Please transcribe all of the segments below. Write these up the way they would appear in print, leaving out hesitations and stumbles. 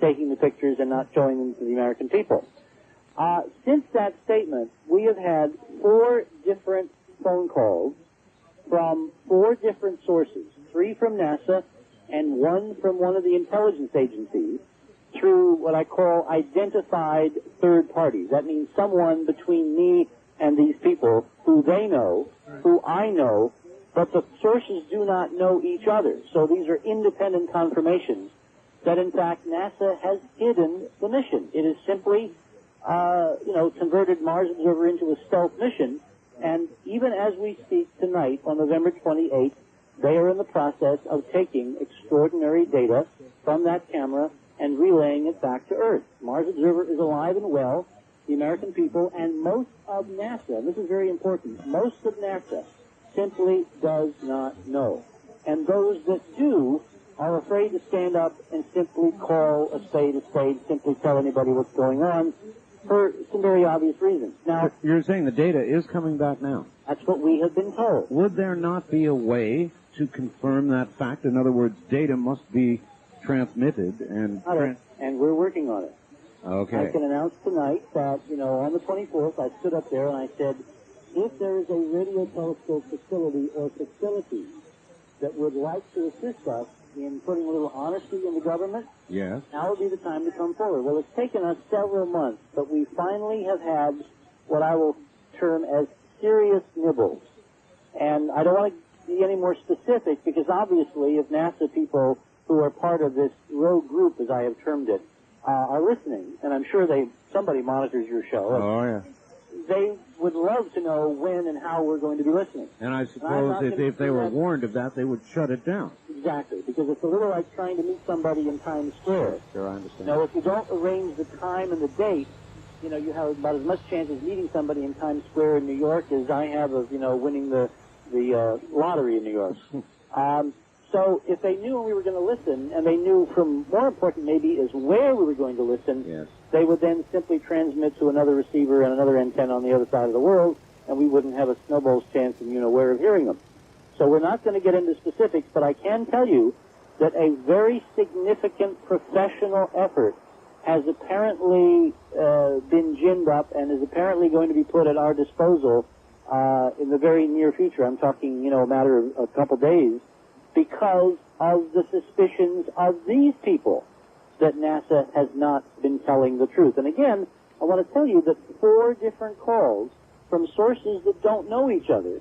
taking the pictures and not showing them to the American people. Since that statement, we have had 4 different phone calls from 4 different sources, 3 from NASA and 1 from one of the intelligence agencies, through what I call identified third parties. That means someone between me and these people who they know, who I know, but the sources do not know each other. So these are independent confirmations that, in fact, NASA has hidden the mission. It is simply, converted Mars Observer into a stealth mission. And even as we speak tonight, on November 28th, they are in the process of taking extraordinary data from that camera and relaying it back to Earth. Mars Observer is alive and well. The American people and most of NASA, and this is very important, most of NASA simply does not know. And those that do are afraid to stand up and simply call a spade, simply tell anybody what's going on for some very obvious reasons. Now, you're saying the data is coming back now. That's what we have been told. Would there not be a way to confirm that fact? In other words, data must be transmitted and... And we're working on it. Okay. I can announce tonight that, on the 24th, I stood up there and I said, if there is a radio telescope facility or facilities that would like to assist us in putting a little honesty in the government, yes, now would be the time to come forward. Well, it's taken us several months, but we finally have had what I will term as serious nibbles. And I don't want to be any more specific because obviously if NASA people who are part of this rogue group, as I have termed it, are listening, and I'm sure somebody monitors your show. Oh, yeah. They would love to know when and how we're going to be listening. And I suppose if they were warned of that, they would shut it down. Exactly, because it's a little like trying to meet somebody in Times Square. Sure, I understand. Now, if you don't arrange the time and the date, you have about as much chance of meeting somebody in Times Square in New York as I have of, winning the lottery in New York. So if they knew when we were going to listen, and they knew from, more important maybe, is where we were going to listen, yes, they would then simply transmit to another receiver and another antenna on the other side of the world, and we wouldn't have a snowball's chance of, where of hearing them. So we're not going to get into specifics, but I can tell you that a very significant professional effort has apparently been ginned up and is apparently going to be put at our disposal in the very near future. I'm talking, a matter of a couple days, because of the suspicions of these people that NASA has not been telling the truth. And again, I want to tell you that 4 different calls from sources that don't know each other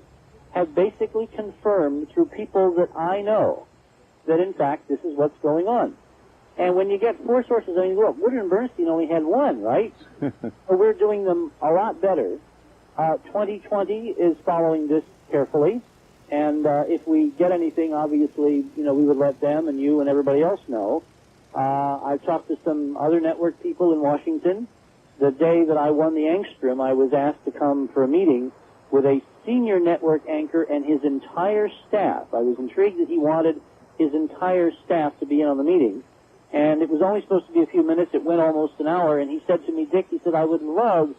have basically confirmed through people that I know that, in fact, this is what's going on. And when you get 4 sources, look, Woodard and Bernstein only had 1, right? So we're doing them a lot better. 2020 is following this carefully. And if we get anything, obviously, we would let them and you and everybody else know. I've talked to some other network people in Washington. The day that I won the Angstrom, I was asked to come for a meeting with a senior network anchor and his entire staff. I was intrigued that he wanted his entire staff to be in on the meeting. And it was only supposed to be a few minutes. It went almost an hour. And he said to me, Dick, he said, I would love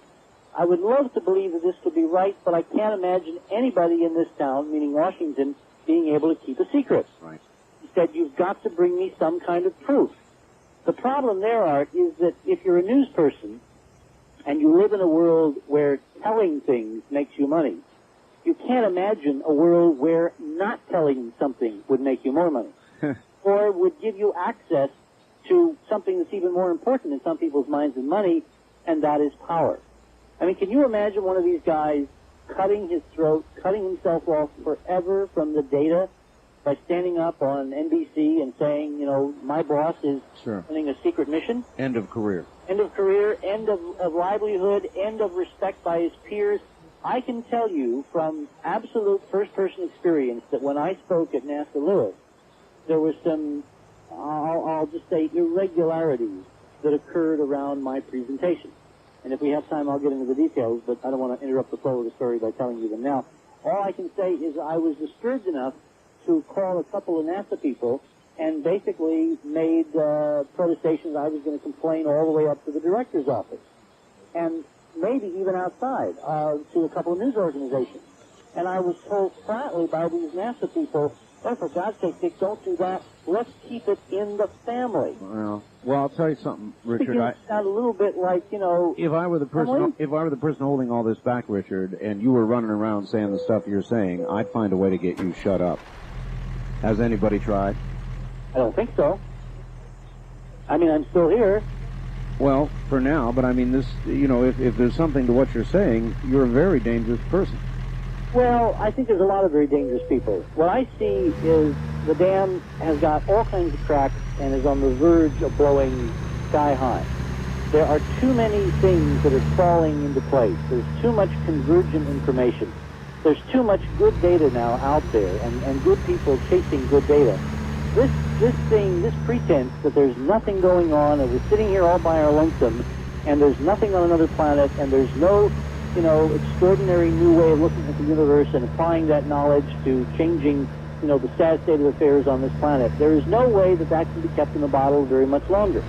to believe that this could be right, but I can't imagine anybody in this town, meaning Washington, being able to keep a secret. Right. He said, you've got to bring me some kind of proof. The problem there, Art, is that if you're a news person and you live in a world where telling things makes you money, you can't imagine a world where not telling something would make you more money or would give you access to something that's even more important in some people's minds than money, and that is power. Can you imagine one of these guys cutting his throat, cutting himself off forever from the data by standing up on NBC and saying, my boss is running a secret mission? End of career. End of career, end of livelihood, end of respect by his peers. I can tell you from absolute first-person experience that when I spoke at NASA Lewis, there were some, I'll just say, irregularities that occurred around my presentation. And if we have time, I'll get into the details, but I don't want to interrupt the flow of the story by telling you them now. All I can say is I was disturbed enough to call a couple of NASA people and basically made protestations. I was going to complain all the way up to the director's office, and maybe even outside to a couple of news organizations. And I was told flatly by these NASA people, oh, for God's sake, Dick, don't do that. Let's keep it in the family. Well, I'll tell you something, Richard. It sounds a little bit like, if I were the person holding all this back, Richard, and you were running around saying the stuff you're saying, I'd find a way to get you shut up. Has anybody tried? I don't think so. I mean, I'm still here. Well, for now, but I mean, this, if there's something to what you're saying, you're a very dangerous person. Well, I think there's a lot of very dangerous people. What I see is the dam has got all kinds of cracks and is on the verge of blowing sky high. There are too many things that are falling into place. There's too much convergent information. There's too much good data now out there and good people chasing good data. This pretense that there's nothing going on and we're sitting here all by our lonesome and there's nothing on another planet and there's no extraordinary new way of looking at the universe and applying that knowledge to changing, the sad state of affairs on this planet. There is no way that can be kept in a bottle very much longer.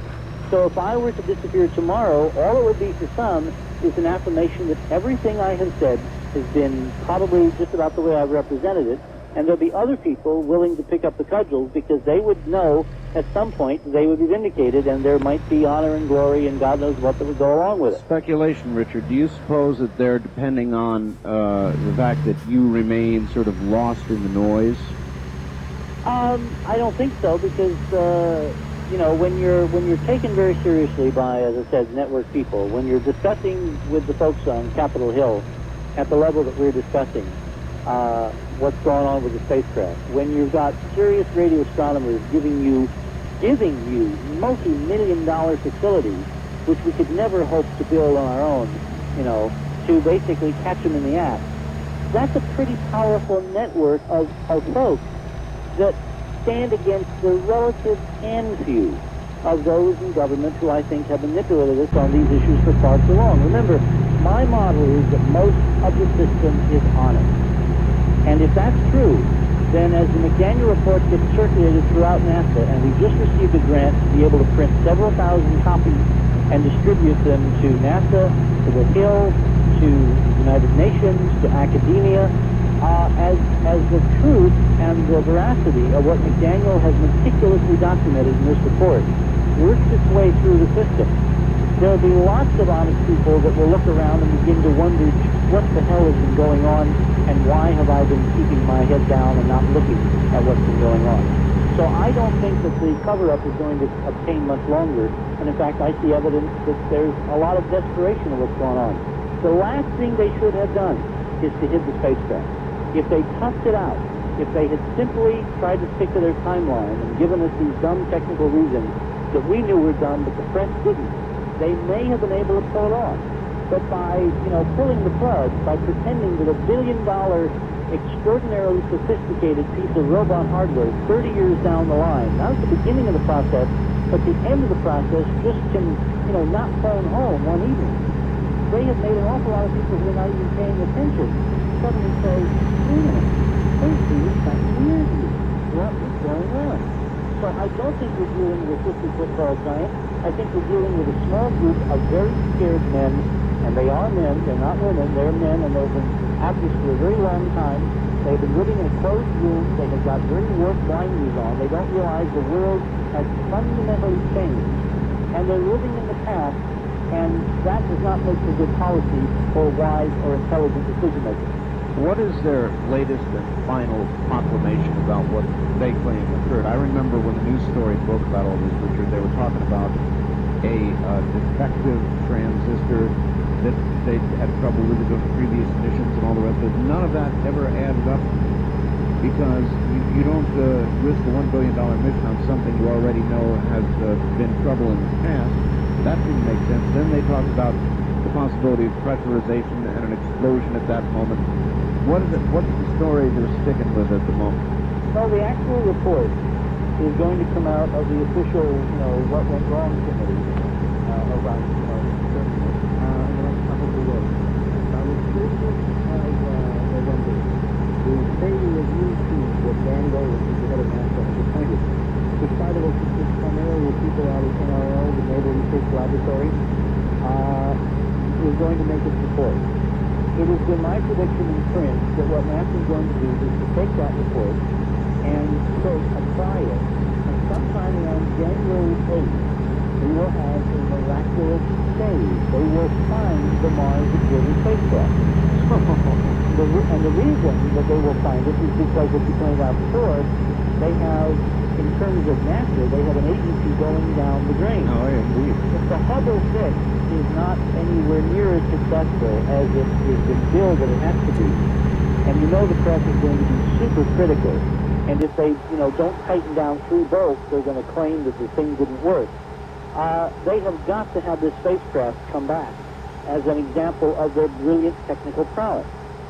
So if I were to disappear tomorrow, all it would be for some is an affirmation that everything I have said has been probably just about the way I've represented it, and there'll be other people willing to pick up the cudgels because they would know at some point they would be vindicated and there might be honor and glory and God knows what that would go along with it. Speculation, Richard. Do you suppose that they're depending on the fact that you remain sort of lost in the noise? I don't think so because, when you're taken very seriously by, as I said, network people, when you're discussing with the folks on Capitol Hill at the level that we're discussing, what's going on with the spacecraft. When you've got serious radio astronomers giving you multi-million-dollar facilities, which we could never hope to build on our own, to basically catch them in the act. That's a pretty powerful network of folks that stand against the relative few of those in government who I think have manipulated us on these issues for far too long. Remember, my model is that most of the system is honest. And if that's true, then as the McDaniel report gets circulated throughout NASA, and we just received a grant to be able to print several thousand copies and distribute them to NASA, to the Hill, to the United Nations, to academia, as the truth and the veracity of what McDaniel has meticulously documented in this report works its way through the system. There'll be lots of honest people that will look around and begin to wonder what the hell has been going on and why have I been keeping my head down and not looking at what's been going on. So I don't think that the cover-up is going to obtain much longer. And in fact, I see evidence that there's a lot of desperation of what's going on. The last thing they should have done is to hit the spacecraft. If they toughed it out, if they had simply tried to stick to their timeline and given us these dumb technical reasons that we knew were dumb but the press didn't, they may have been able to pull it off. But by, pulling the plug, by pretending that $1 billion extraordinarily sophisticated piece of robot hardware 30 years down the line, not at the beginning of the process, but the end of the process just can, not phone home one evening. They have made an awful lot of people who are not even paying attention suddenly say, wait a minute, things got weird here. What is going on? So I don't think we're dealing with a 50-foot tall giant. I think we're dealing with a small group of very scared men, and they are men, they're not women, they're men, and they've been at this for a very long time. They've been living in a closed room, they have got very warped blinders on, they don't realize the world has fundamentally changed, and they're living in the past, and that does not make for good policy or wise or intelligent decision-making. What is their latest and final proclamation about what they claim occurred? I remember when the news story broke about all this, Richard, they were talking about a defective transistor that they had trouble with it on previous missions and all the rest of it. None of that ever added up because you don't risk a $1 billion mission on something you already know has been trouble in the past. That didn't make sense. Then they talked about the possibility of pressurization and an explosion at that moment. What's the story they're sticking with at the moment? Well, the actual report is going to come out of the official, what went wrong committee around, certainly, in the next couple of days. On the 30th of November, the Safety Review Team with Dan Golan, who's the head of NASA, has appointed, which, by the way, consists primarily of people out of NRO, the Naval Research Laboratory, is going to make its report. It has been my prediction in print that what NASA is going to do is to take that report and, quote, apply it and sometime around January 8th, we will have a miraculous save. They will find the Mars Observer spacecraft. And the reason that they will find it is because, as you pointed out before, they have, in terms of NASA, they have an agency going down the drain. Oh, indeed. If the Hubble fix is not anywhere near as successful as it has been billed that it has to be, and you know the press is going to be super critical, and if they, don't tighten down 3 bolts, they're going to claim that the thing didn't work. They have got to have this spacecraft come back as an example of their brilliant technical prowess.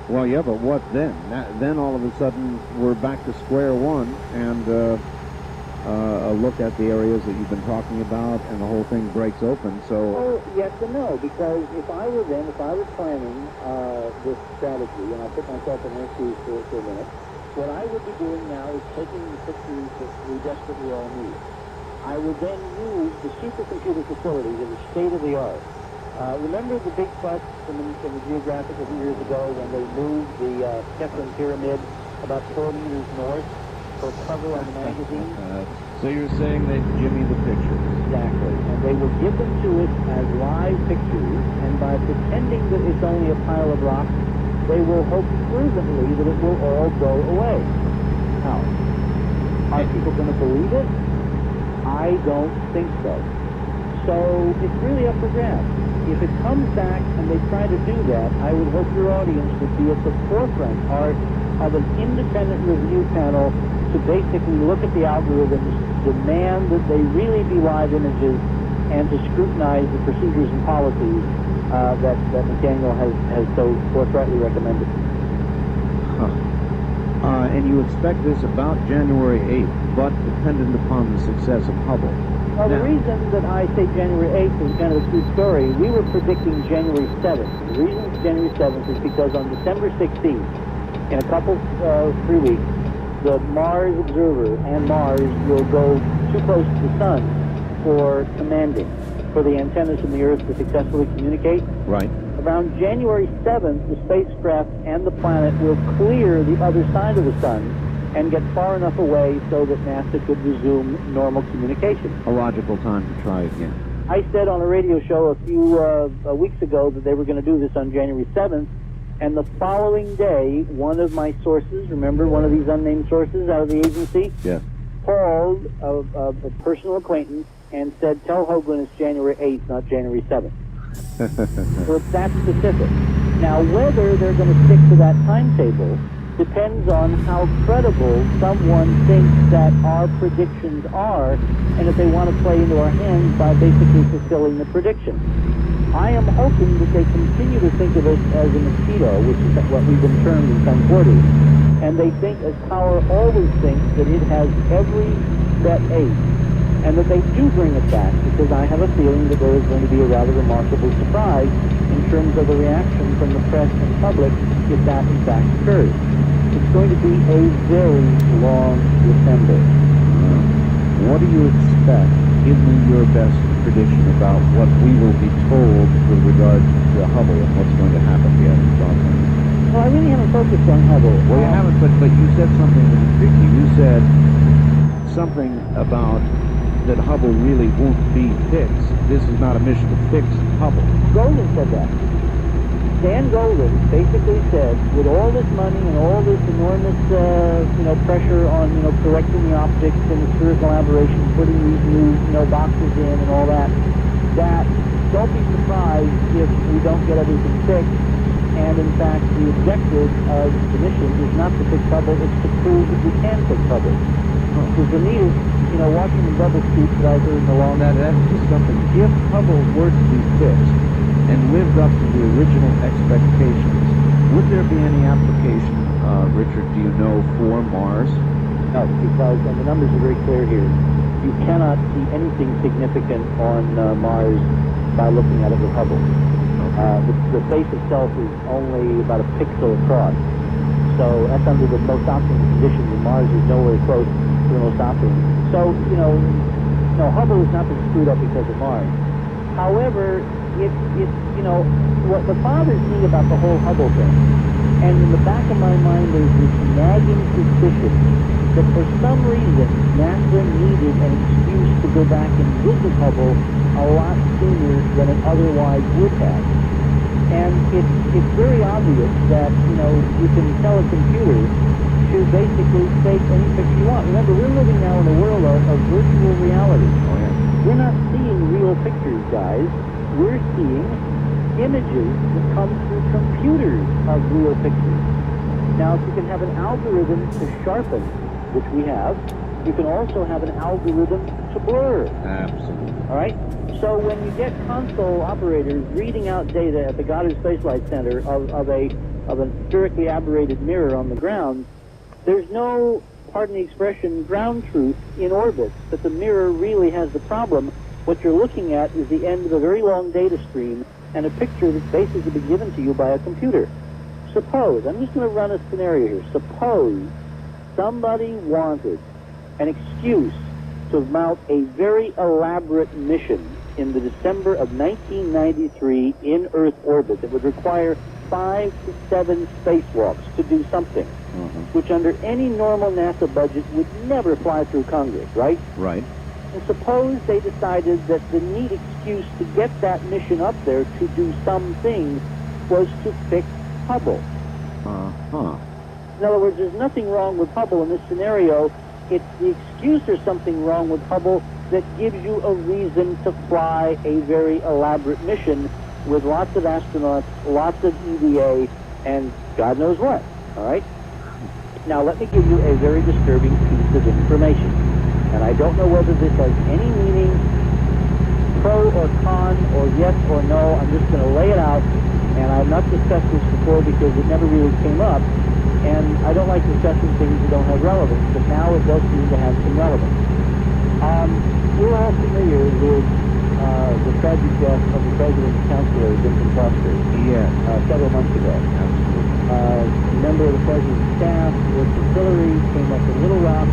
Well, yeah, but what then? Then all of a sudden we're back to square one, and a look at the areas that you've been talking about, and the whole thing breaks open. So, well, yes and no, because if I were planning this strategy, and I'll put myself in their shoes for a minute, what I would be doing now is taking the pictures that we desperately all need. I would then use the supercomputer facilities that are state-of-the-art. Remember the big fuss from the Geographic a few years ago when they moved the Kepler Pyramid about 4 meters north for a cover on the magazine? So you're saying they jimmy the pictures? Exactly. And they will give them to us as live pictures, and by pretending that it's only a pile of rocks, they will hope fervently that it will all go away. Now, are people going to believe it? I don't think so. So it's really up for grabs. If it comes back and they try to do that, I would hope your audience would be at the forefront of an independent review panel to basically look at the algorithms, demand that they really be live images, and to scrutinize the procedures and policies that McDaniel has so forthrightly recommended. And you expect this about January 8th, but dependent upon the success of Hubble. Well, the reason that I say January 8th is kind of a true story. We were predicting January 7th. The reason it's January 7th is because on December 16th, in a couple, 3 weeks, the Mars Observer and Mars will go too close to the Sun for commanding, for the antennas from the Earth to successfully communicate. Right. Around January 7th, the spacecraft and the planet will clear the other side of the Sun and get far enough away so that NASA could resume normal communication. A logical time to try again. I said on a radio show a few weeks ago that they were going to do this on January 7th, and the following day, one of my sources, remember one of these unnamed sources out of the agency, Yes. called a personal acquaintance and said, tell Hoagland it's January 8th, not January 7th. So it's that specific. Now, whether they're going to stick to that timetable depends on how credible someone thinks that our predictions are, and if they want to play into our hands by basically fulfilling the prediction. I am hoping that they continue to think of it as a mosquito, which is what we've been termed in some quarters, and they think, as Power always thinks, that it has every bet ace, and that they do bring it back, because I have a feeling that there is going to be a rather remarkable surprise in terms of the reaction from the press and public if that in fact occurs. It's going to be a very long December. What do you expect? Give me your best prediction about what we will be told with regard to Hubble and what's going to happen here in Scotland. Well, I really haven't focused on Hubble. Well, you haven't, but you said something that intrigued me. You said something about that Hubble really won't be fixed. This is not a mission to fix Hubble. Golden said that. Dan Golden basically said, with all this money and all this enormous, pressure on, correcting the optics and the spherical aberration, putting these new, boxes in and all that, that don't be surprised if we don't get everything fixed. And in fact, the objective of the mission is not to fix Hubble, it's to prove that we can fix Hubble. Because the neatest, Washington double speech that I've heard in a long time. That's just something. If Hubble were to be fixed and lived up to the original expectations, would there be any application, Richard, do you know, for Mars? No, because, and the numbers are very clear here, you cannot see anything significant on Mars by looking at it with Hubble. The face itself is only about a pixel across. So that's under the most optimum conditions, and Mars is nowhere close to the most optimum. So, Hubble has not been screwed up because of Mars. However, what the fathers knew about the whole Hubble thing, And in the back of my mind, there's this nagging suspicion that for some reason, NASA needed an excuse to go back and visit Hubble a lot sooner than it otherwise would have. And it's very obvious that, you can tell a computer to basically take any picture you want. Remember, we're living now in a world of virtual reality. Oh, yeah. We're not seeing real pictures, guys. We're seeing images that come through computers of real pictures. Now, if you can have an algorithm to sharpen, which we have, you can also have an algorithm to blur. Absolutely. All right? So when you get console operators reading out data at the Goddard Space Flight Center of a spherically aberrated mirror on the ground, there's no, pardon the expression, ground truth in orbit that the mirror really has the problem. What you're looking at is the end of a very long data stream and a picture that's basically been given to you by a computer. Suppose, I'm just going to run a scenario here. Suppose somebody wanted an excuse to mount a very elaborate mission in the December of 1993 in Earth orbit that would require 5 to 7 spacewalks to do something, which under any normal NASA budget would never fly through Congress, right? Right. And suppose they decided that the neat excuse to get that mission up there to do something was to fix Hubble. In other words, there's nothing wrong with Hubble in this scenario. It's the excuse or something wrong with Hubble that gives you a reason to fly a very elaborate mission with lots of astronauts, lots of EVA, and God knows what, all right? Now, let me give you a very disturbing piece of information. And I don't know whether this has any meaning, pro or con, or yes or no. I'm just going to lay it out. And I've not discussed this before because it never really came up. And I don't like discussing things that don't have relevance, but now it does seem to have some relevance. We're all familiar with the tragic death of the president's counselor, Vincent Foster, several months ago. A member of the president's staff, Richard Hillary, came up in Little Rock,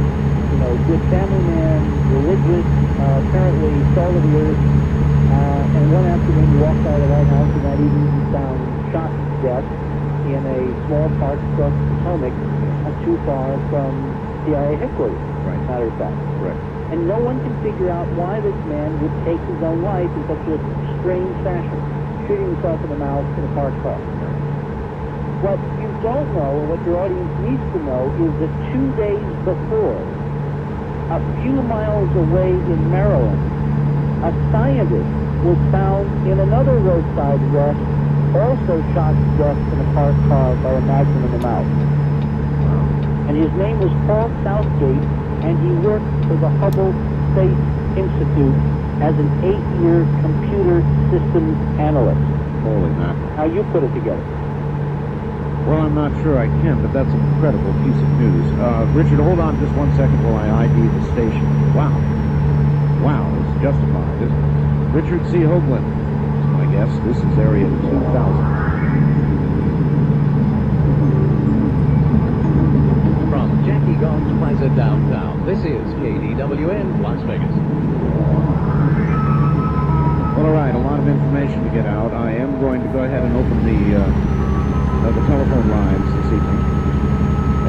good family man, religious, apparently salt of the earth, and one afternoon he walked out of the White House, and that evening he found shot to death in a small park across the Potomac, not too far from CIA headquarters, matter of fact. Right. And no one can figure out why this man would take his own life in such a strange fashion, shooting himself in the mouth in a parked car. What you don't know, and what your audience needs to know, is that 2 days before, a few miles away in Maryland, a scientist was found in another roadside rest, also shot to death in a parked car by a magnum in the mouth. And his name was Paul Southgate, and he worked for the Hubble Space Institute as an 8-year computer systems analyst. Holy mackerel. Now you put it together. Well, I'm not sure I can, but that's an incredible piece of news. Richard, hold on just 1 second while I ID the station. Wow. Wow, it's justified, isn't it? Richard C. Hoagland is my guest. This is Area 2000. From Jackie Gone's Plaza downtown, this is KDWN Las Vegas. Well, all right, a lot of information to get out. I am going to go ahead and open the telephone lines this evening.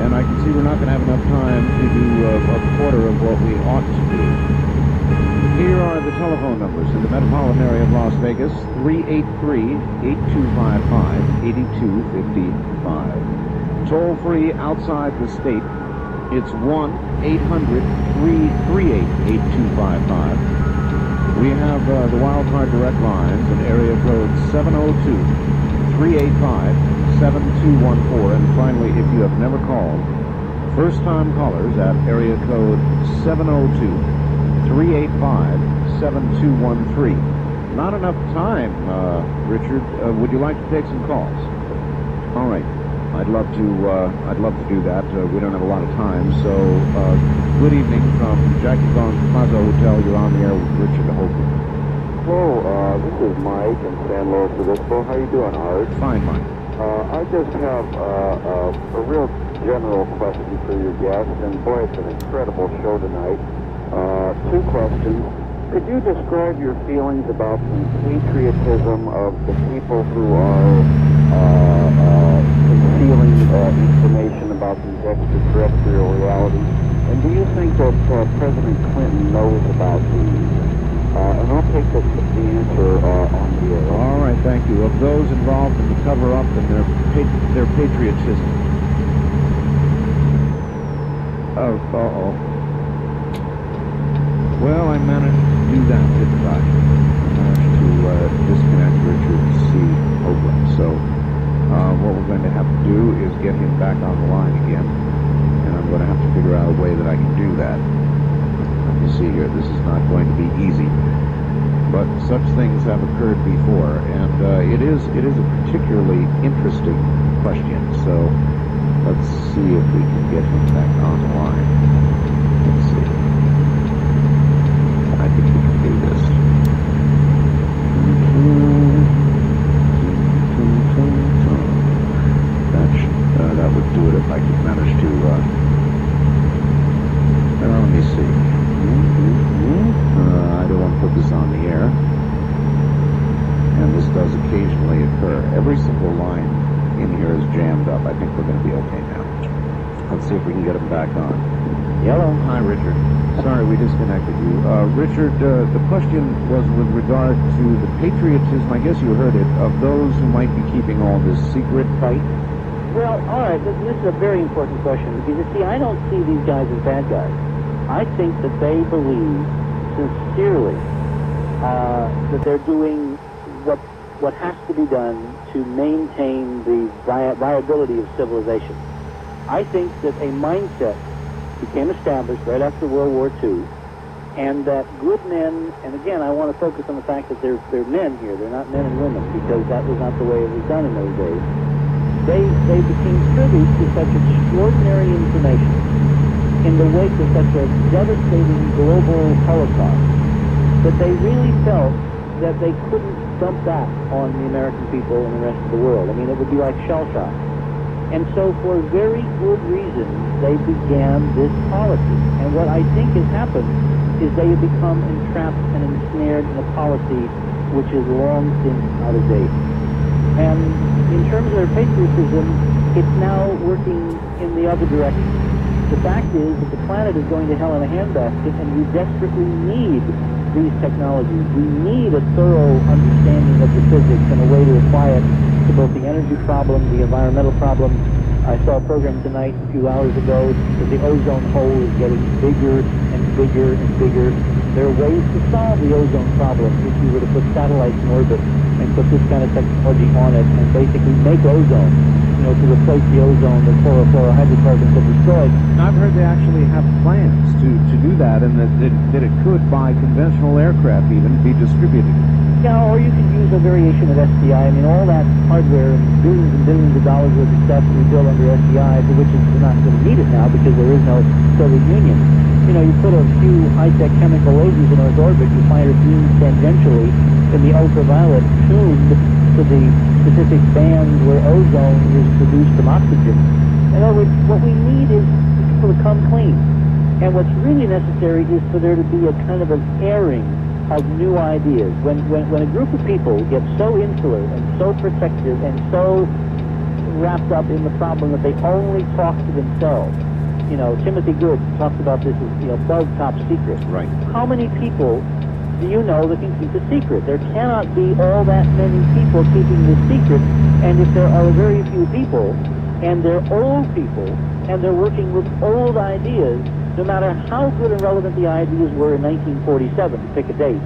And I can see we're not going to have enough time to do a quarter of what we ought to do. Here are the telephone numbers in the metropolitan area of Las Vegas: 383-8255-8255. Toll free outside the state, it's 1-800-338-8255. We have the wild card direct lines in area code 702-385-7214. And finally, if you have never called, first-time callers at area code 702-385-7213. Not enough time, Richard. Would you like to take some calls? All right. I'd love to do that. We don't have a lot of time, so good evening from Jackie Gone's Plaza Hotel. You're on the air with Richard Hoagland. Hello, this is Mike in San Luis Obispo. How you doing, Art? Fine, Mike. I just have a real general question for your guest, and boy, it's an incredible show tonight. 2 questions. Could you describe your feelings about the patriotism of the people who are stealing information about these extraterrestrial realities? And do you think that President Clinton knows about these? And I'll take the answer on the air. All right, thank you. Of those involved in the cover-up and their patriotism. Oh, uh-oh. Well, I managed to do that, didn't I? I managed to disconnect Richard C. Hoagland. So what we're going to have to do is get him back on the line again. And I'm going to have to figure out a way that I can do that. Let me see here. This is not going to be easy. But such things have occurred before, and it is a particularly interesting question. So let's see if we can get him back on the line. Let's see. I think we can do this. That would do it if I could manage to. Let me see. I don't want to put this on the air. And this does occasionally occur. Every single line in here is jammed up. I think we're going to be okay now. Let's see if we can get him back on. Hello. Hi, Richard. Sorry we disconnected you. Richard, the question was with regard to the patriotism, I guess you heard it, of those who might be keeping all this secret. Right. Well, all right, this is a very important question, because, you see, I don't see these guys as bad guys. I think that they believe sincerely that they're doing what has to be done to maintain the viability of civilization. I think that a mindset became established right after World War II, and that good men, and again, I want to focus on the fact that they're men here, they're not men and women, because that was not the way it was done in those days. They became privy to such extraordinary information in the wake of such a devastating global Holocaust that they really felt that they couldn't dump that on the American people and the rest of the world. I mean, it would be like shell shock. And so for very good reasons, they began this policy. And what I think has happened is they have become entrapped and ensnared in a policy which is long since out of date. And in terms of their patriotism, it's now working in the other direction. The fact is that the planet is going to hell in a handbasket, and we desperately need these technologies. We need a thorough understanding of the physics and a way to apply it to both the energy problem, the environmental problem. I saw a program tonight, a few hours ago, that the ozone hole is getting bigger and bigger and bigger. There are ways to solve the ozone problem if you were to put satellites in orbit and put this kind of technology on it and basically make ozone, to replace the ozone that chlorofluorohydrocarbons have destroyed. I've heard they actually have plans to do that, and that it could, by conventional aircraft even, be distributed. Yeah, or you could use a variation of SDI. I mean, all that hardware, billions and billions of dollars worth of stuff we build under SDI, for which we're not going to need it now because there is no Soviet Union. You put a few high-tech chemical lasers in Earth orbit, you find it beams tangentially in the ultraviolet tuned to the specific bands where ozone is produced from oxygen. In other words, what we need is people to come clean. And what's really necessary is for there to be a kind of an airing of new ideas. When a group of people get so insular and so protective and so wrapped up in the problem that they only talk to themselves. Timothy Good talks about this as, bug top secret. Right. How many people do you know that can keep a secret? There cannot be all that many people keeping this secret, and if there are very few people, and they're old people, and they're working with old ideas, no matter how good and relevant the ideas were in 1947, pick a date,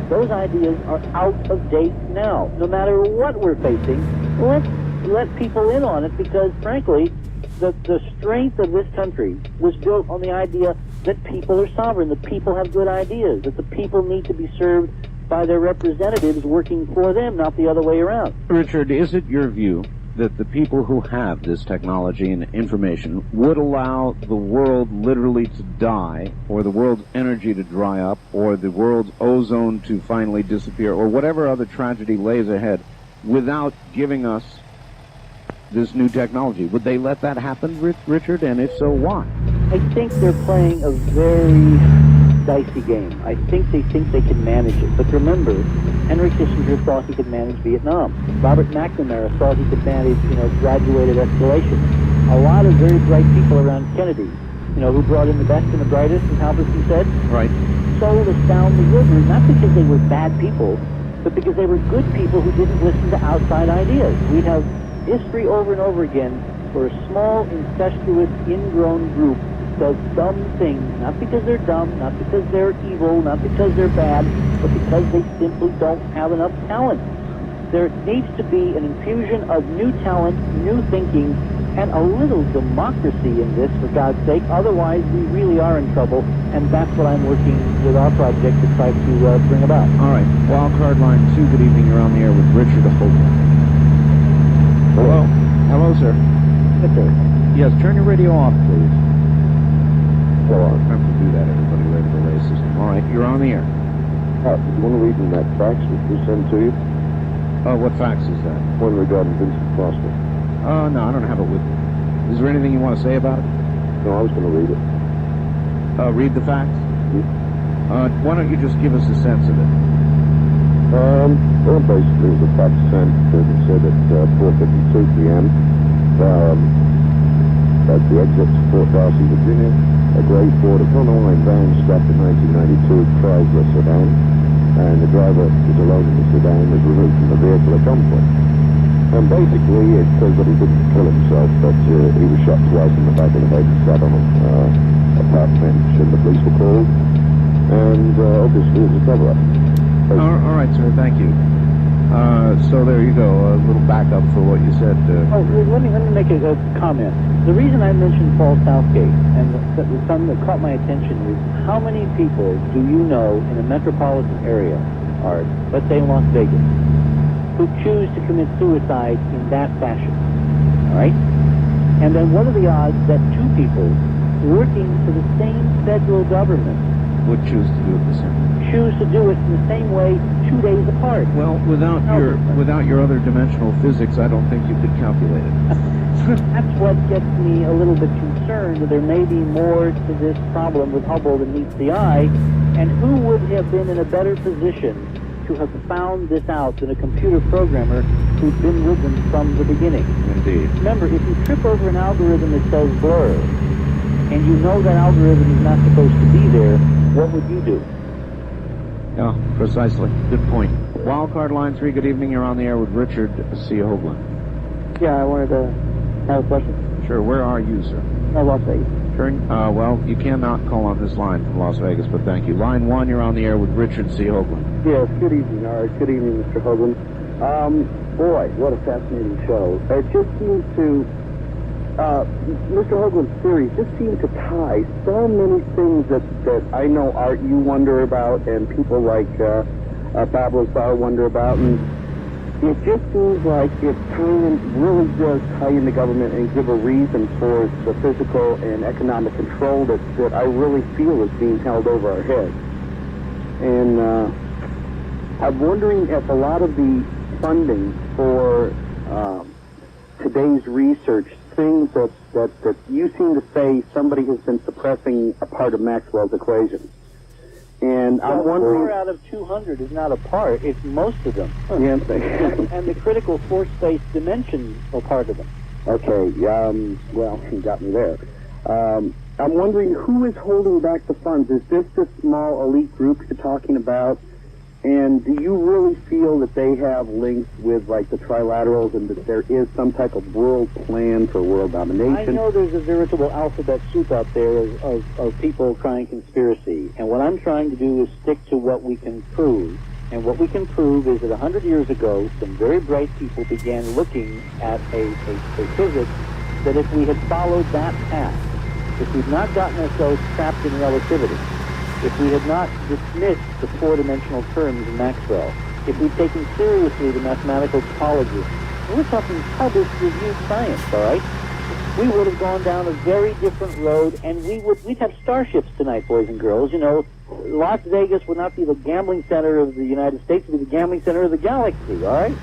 those ideas are out of date now. No matter what we're facing, let's let people in on it, because frankly, the strength of this country was built on the idea that people are sovereign, that people have good ideas, that the people need to be served by their representatives working for them, not the other way around. Richard, is it your view that the people who have this technology and information would allow the world literally to die, or the world's energy to dry up, or the world's ozone to finally disappear, or whatever other tragedy lays ahead, without giving us this new technology? Would they let that happen, Richard? And if so, why? I think they're playing a very dicey game. I think they can manage it. But remember, Henry Kissinger thought he could manage Vietnam. Robert McNamara thought he could manage, graduated escalation. A lot of very bright people around Kennedy, who brought in the best and the brightest, as Halverson said, Right. sold us down the river, not because they were bad people, but because they were good people who didn't listen to outside ideas. We have history over and over again where a small, incestuous, ingrown group does dumb things, not because they're dumb, not because they're evil, not because they're bad, but because they simply don't have enough talent. There needs to be an infusion of new talent, new thinking, and a little democracy in this, for God's sake. Otherwise, we really are in trouble, and that's what I'm working with our project to try to bring about. All right. Wildcard line 2, good evening. You're on the air with Richard Hoagland. Hello. Hello, sir. Yes, sir. Yes, turn your radio off, please. Hello. Remember to do that, everybody, later the relay system. All right, you're on the air. You want to read in that fax that we sent to you? What fax is that? One regarding Vincent Foster. No, I don't have it with me. Is there anything you want to say about it? No, I was going to read it. Read the fax? Why don't you just give us a sense of it? Well, basically, it was a fax sent that said at 4:52 p.m. At the exit to Fort Darcy, Virginia, a gray Ford Econoline van stopped in 1992 Chrysler sedan, and the driver was alone in the sedan, was removed from the vehicle at gunpoint. And basically, it says that he didn't kill himself, but he was shot twice in the back of the head and sat on a park bench, and the police were called, and obviously it was a cover-up. All right, sir, thank you. So there you go, a little backup for what you said. Let me make a comment. The reason I mentioned Paul Southgate, and the something that caught my attention, is how many people do you know in a metropolitan area, or let's say in Las Vegas, who choose to commit suicide in that fashion? All right? And then what are the odds that two people working for the same federal government Would choose to do it the same way. choose to do it in the same way 2 days apart? Well, without your other dimensional physics, I don't think you could calculate it. That's what gets me a little bit concerned, that there may be more to this problem with Hubble than meets the eye, and who would have been in a better position to have found this out than a computer programmer who'd been with them from the beginning? Indeed. Remember, if you trip over an algorithm that says blur, and you know that algorithm is not supposed to be there, what would you do? Yeah, precisely. Good point. Wildcard line 3, good evening. You're on the air with Richard C. Hoagland. Yeah, I wanted to have a question. Sure, where are you, sir? Las Vegas. Well, you cannot call on this line from Las Vegas, but thank you. Line 1, you're on the air with Richard C. Hoagland. Yes, good evening, all right. Good evening, Mr. Hoagland. Boy, what a fascinating show. It just seems to, Mr. Hoagland's theories just seem to tie so many things that I know Art, you wonder about, and people like Pablo Sauer wonder about, and it just seems like it really does tie in the government and give a reason for the physical and economic control that I really feel is being held over our heads. And I'm wondering if a lot of the funding for today's research, things that you seem to say somebody has been suppressing a part of Maxwell's equations. And I'm wondering... 4 out of 200 is not a part, it's most of them. Yeah. And the critical force-based dimensions are part of them. Okay, well, you got me there. I'm wondering who is holding back the funds. Is this the small elite group you're talking about? And do you really feel that they have links with, like, the trilaterals and that there is some type of world plan for world domination? I know there's a veritable alphabet soup out there of people trying conspiracy. And what I'm trying to do is stick to what we can prove. And what we can prove is that 100 years ago, some very bright people began looking at a physics that if we had followed that path, if we'd not gotten ourselves trapped in relativity, if we had not dismissed the four-dimensional terms in Maxwell, if we'd taken seriously the mathematical topology, and we're talking published reviewed science, all right? We would have gone down a very different road, and we'd have starships tonight, boys and girls. You know, Las Vegas would not be the gambling center of the United States, it would be the gambling center of the galaxy, all right?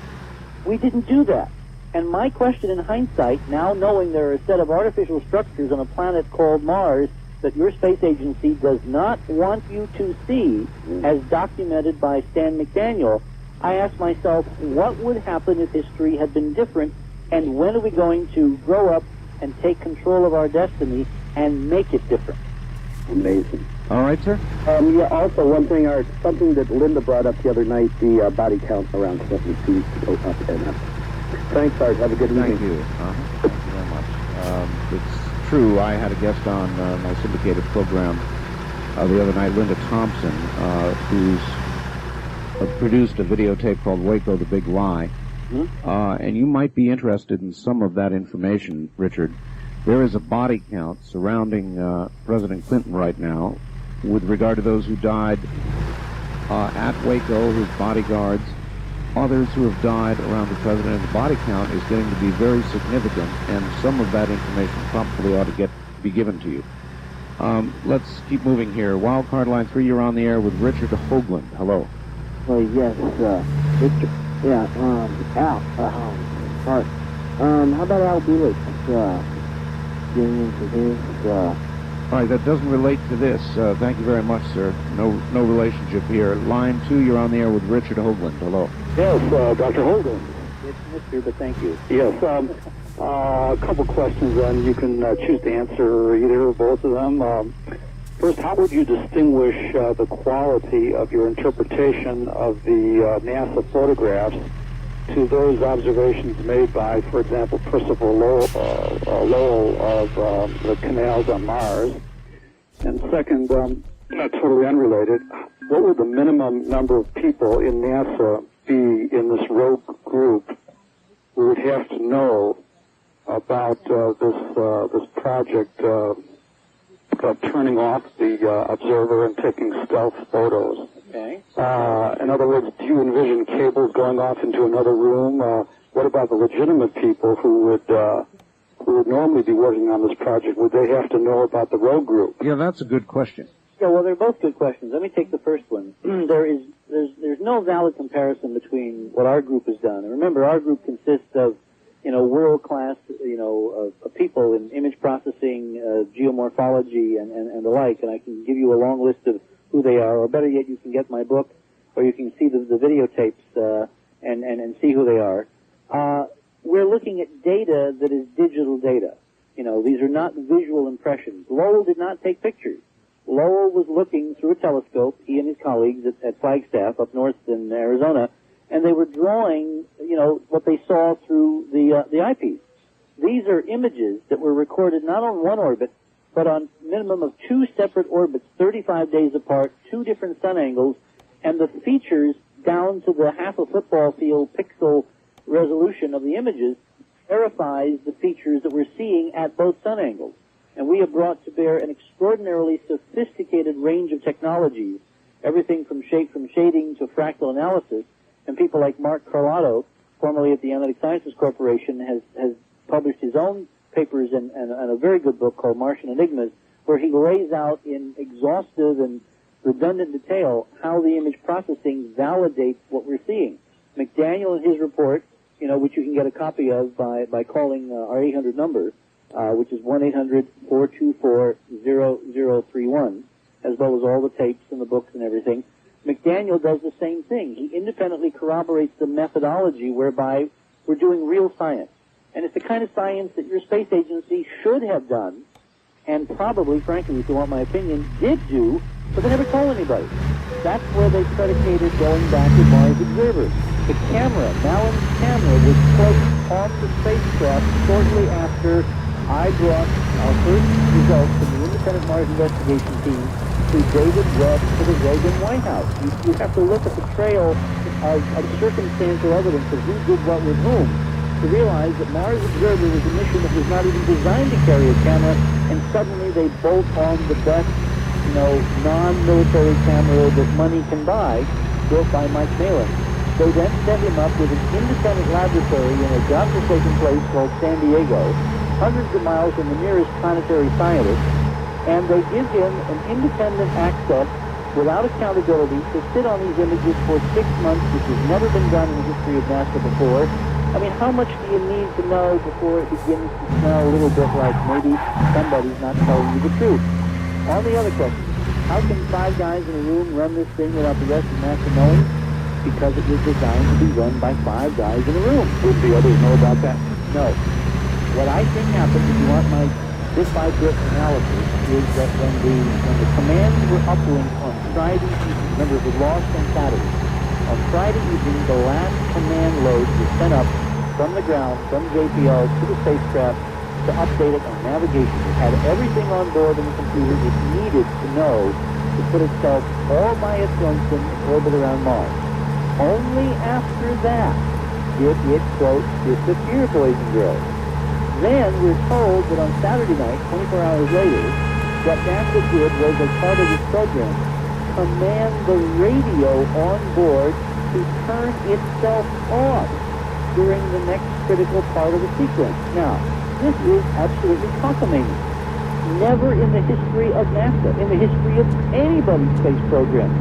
We didn't do that. And my question in hindsight, now knowing there are a set of artificial structures on a planet called Mars, that your space agency does not want you to see, as documented by Stan McDaniel, I ask myself, what would happen if history had been different, and when are we going to grow up and take control of our destiny and make it different? Amazing. All right, sir. Yeah, also one thing, Art, something that Linda brought up the other night, the body count around 72 go up and up. Thanks, Art. Have a good evening. Thank you. Thank you very much. It's true. I had a guest on my syndicated program the other night, Linda Thompson, who's produced a videotape called Waco, the Big Lie. And you might be interested in some of that information, Richard. There is a body count surrounding President Clinton right now with regard to those who died at Waco, his bodyguards, others who have died around the president. And the body count is getting to be very significant, and some of that information probably ought to be given to you. Let's keep moving here. Wildcard Line 3, you're on the air with Richard Hoagland. Hello. Oh, yes, Richard. Yeah, Al, Art. How about Al Bullock, getting into his, All right, that doesn't relate to this. Thank you very much, sir. No relationship here. Line 2, you're on the air with Richard Hoagland. Hello. Yes, Dr. Hoagland. It's Mr., but thank you. Yes, a couple questions, and you can choose to answer either or both of them. First, how would you distinguish the quality of your interpretation of the NASA photographs to those observations made by, for example, Percival Lowell of the canals on Mars? And second, totally unrelated, what would the minimum number of people in NASA be in this rogue group who would have to know about this project of turning off the observer and taking stealth photos? Okay. In other words, do you envision cables going off into another room? What about the legitimate people who would normally be working on this project? Would they have to know about the rogue group? Yeah, that's a good question. Yeah, well, they're both good questions. Let me take the first one. There's no valid comparison between what our group has done. And remember, our group consists of, world-class, people in image processing, geomorphology, and the like. And I can give you a long list of who they are, or better yet, you can get my book, or you can see the videotapes and see who they are. We're looking at data that is digital data. These are not visual impressions. Lowell did not take pictures. Lowell was looking through a telescope, he and his colleagues at Flagstaff up north in Arizona, and they were drawing, what they saw through the eyepiece. These are images that were recorded not on one orbit, but on minimum of 2 separate orbits, 35 days apart, 2 different sun angles, and the features down to the half a football field pixel resolution of the images verifies the features that we're seeing at both sun angles. And we have brought to bear an extraordinarily sophisticated range of technologies, everything from shading to fractal analysis. And people like Mark Carlotto, formerly at the Analytic Sciences Corporation, has published his own papers and a very good book called Martian Enigmas, where he lays out in exhaustive and redundant detail how the image processing validates what we're seeing. McDaniel, in his report, which you can get a copy of by calling our 800 number, which is 1-800-424-0031, as well as all the tapes and the books and everything. McDaniel does the same thing. He independently corroborates the methodology whereby we're doing real science. And it's the kind of science that your space agency should have done, and probably, frankly, if you want my opinion, did do, but they never told anybody. That's where they predicated going back to Mars Observer. The camera, Malin's camera, was placed on the spacecraft shortly after I brought our first results from the Independent Mars Investigation Team to David Webb to the Reagan White House. You have to look at the trail of circumstantial evidence of who did what with whom to realize that Mars Observer was a mission that was not even designed to carry a camera, and suddenly they bolt on the best, non-military camera that money can buy, built by Mike Malin. They then set him up with an independent laboratory in a godforsaken place called San Diego, hundreds of miles from the nearest planetary scientist, and they give him an independent access without accountability to sit on these images for 6 months, which has never been done in the history of NASA before. I mean, how much do you need to know before it begins to smell a little bit like maybe somebody's not telling you the truth? On the other question, how can 5 guys in a room run this thing without the rest of NASA knowing? Because it was designed to be run by 5 guys in a room. Would the others know about that? No. What I think happened, if you want my bit-by-bit analysis, is that when the commands were uplinked on Friday evening, remember it was lost on Saturday. On Friday evening, the last command load was sent up from the ground, from JPL to the spacecraft to update it on navigation. It had everything on board in the computer it needed to know to put itself all by its lonesome in orbit around Mars. Only after that did it, quote, disappear, boys and girls. Then we're told that on Saturday night, 24 hours later, what NASA did was, as part of this program, command the radio on board to turn itself off during the next critical part of the sequence. Now, this is absolutely cockamamie. Never in the history of NASA, in the history of anybody's space program,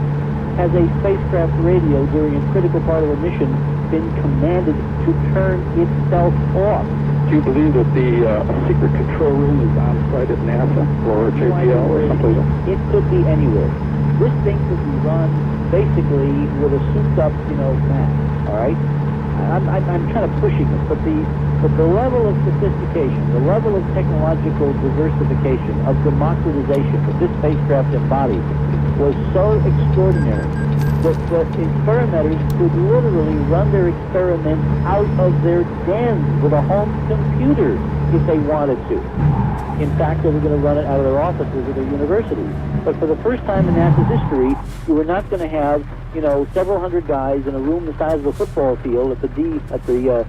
has a spacecraft radio during a critical part of a mission been commanded to turn itself off. Do you believe that a secret control room is on site at NASA or JPL or someplace else? It could be anywhere. This thing could be run basically with a souped-up, mask. All right. I'm kind of pushing it, but the level of sophistication, the level of technological diversification, of democratization that this spacecraft embodied was so extraordinary that experimenters could literally run their experiments out of their dens with a home computer if they wanted to. In fact, they were going to run it out of their offices at their universities. But for the first time in NASA's history, you were not going to have, several hundred guys in a room the size of a football field at the DSIS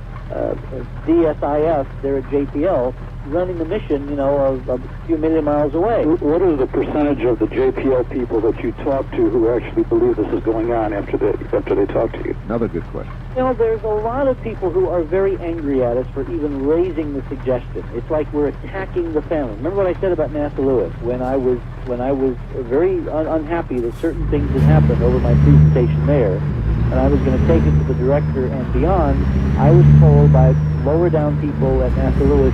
there at JPL running the mission, a few million miles away. What is the percentage of the JPL people that you talk to who actually believe this is going on after they talk to you? Another good question. There's a lot of people who are very angry at us for even raising the suggestion. It's like we're attacking the family. Remember what I said about NASA Lewis when I was very unhappy that certain things had happened over my presentation there, and I was going to take it to the director and beyond. I was told by lower down people at NASA Lewis,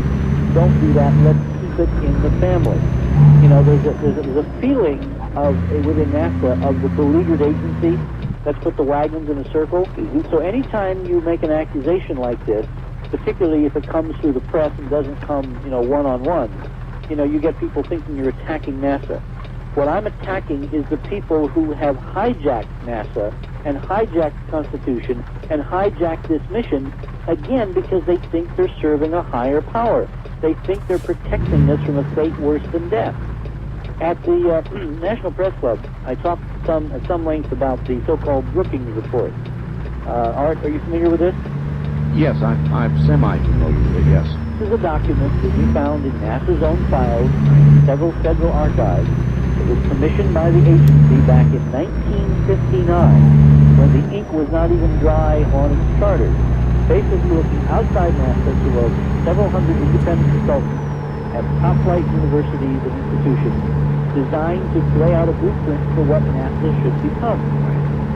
don't do that, let's keep it in the family. There's a feeling within NASA of the beleaguered agency. Let's put the wagons in a circle. So anytime you make an accusation like this, particularly if it comes through the press and doesn't come, one-on-one, you get people thinking you're attacking NASA. What I'm attacking is the people who have hijacked NASA and hijacked the Constitution and hijacked this mission, again, because they think they're serving a higher power. They think they're protecting us from a fate worse than death. At the National Press Club, I talked at some length about the so-called Brookings Report. Art, are you familiar with this? Yes, I'm semi-familiar with it, yes. This is a document that we found in NASA's own files in several federal archives. It was commissioned by the agency back in 1959, when the ink was not even dry on its charters. Basically looking outside NASA to several hundred independent consultants at top-flight universities and institutions designed to lay out a blueprint for what NASA should become.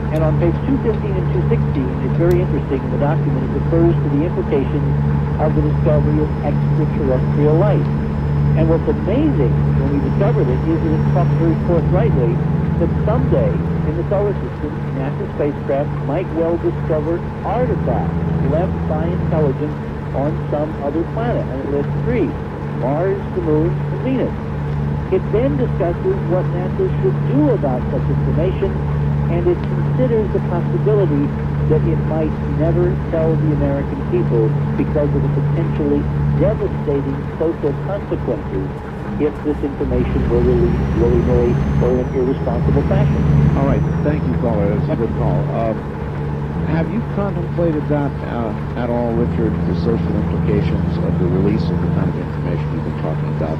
And on page 215 and 216, it's very interesting in the document, it refers to the implications of the discovery of extraterrestrial life. And what's amazing when we discovered it is that it talks very forthrightly that someday in the solar system, NASA spacecraft might well discover artifacts left by intelligence on some other planet. And it lists 3, Mars, the Moon, and Venus. It then discusses what NASA should do about such information, and it considers the possibility that it might never tell the American people because of the potentially devastating social consequences if this information were released willy-nilly or in an irresponsible fashion. All right, thank you, caller. That's a good call. Have you contemplated that at all, Richard, the social implications of the release of the kind of information you've been talking about?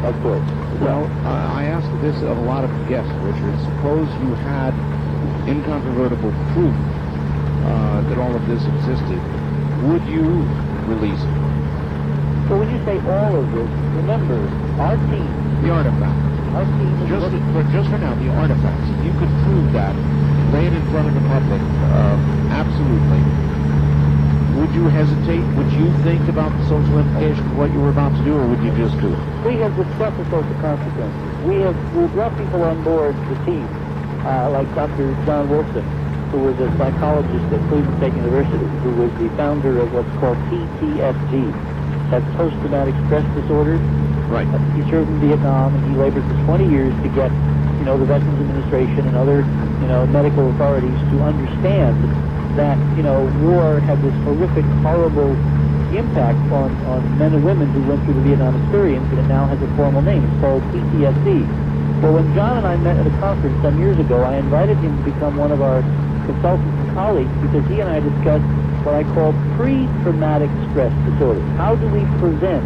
Of course. Well, I asked this of a lot of guests, Richard. Suppose you had incontrovertible proof that all of this existed. Would you release it? So when you say all of this, remember, our team... The artifacts. Our team is Just for now, the artifacts. If you could prove that, lay it in front of the public, absolutely, would you you hesitate? Would you think about the social implications of what you were about to do, or would you just do it? We have discussed the social consequences. We've brought people on board the team, like Dr. John Wilson, who was a psychologist at Cleveland State University, who was the founder of what's called PTSD, that's post-traumatic stress disorder. Right. He served in Vietnam, and he labored for 20 years to get, the Veterans Administration and other, medical authorities to understand that, war had this horrific, horrible impact on men and women who went through the Vietnam experience, and it now has a formal name. It's called PTSD. Well, when John and I met at a conference some years ago, I invited him to become one of our consultants and colleagues because he and I discussed what I call pre-traumatic stress disorder. How do we prevent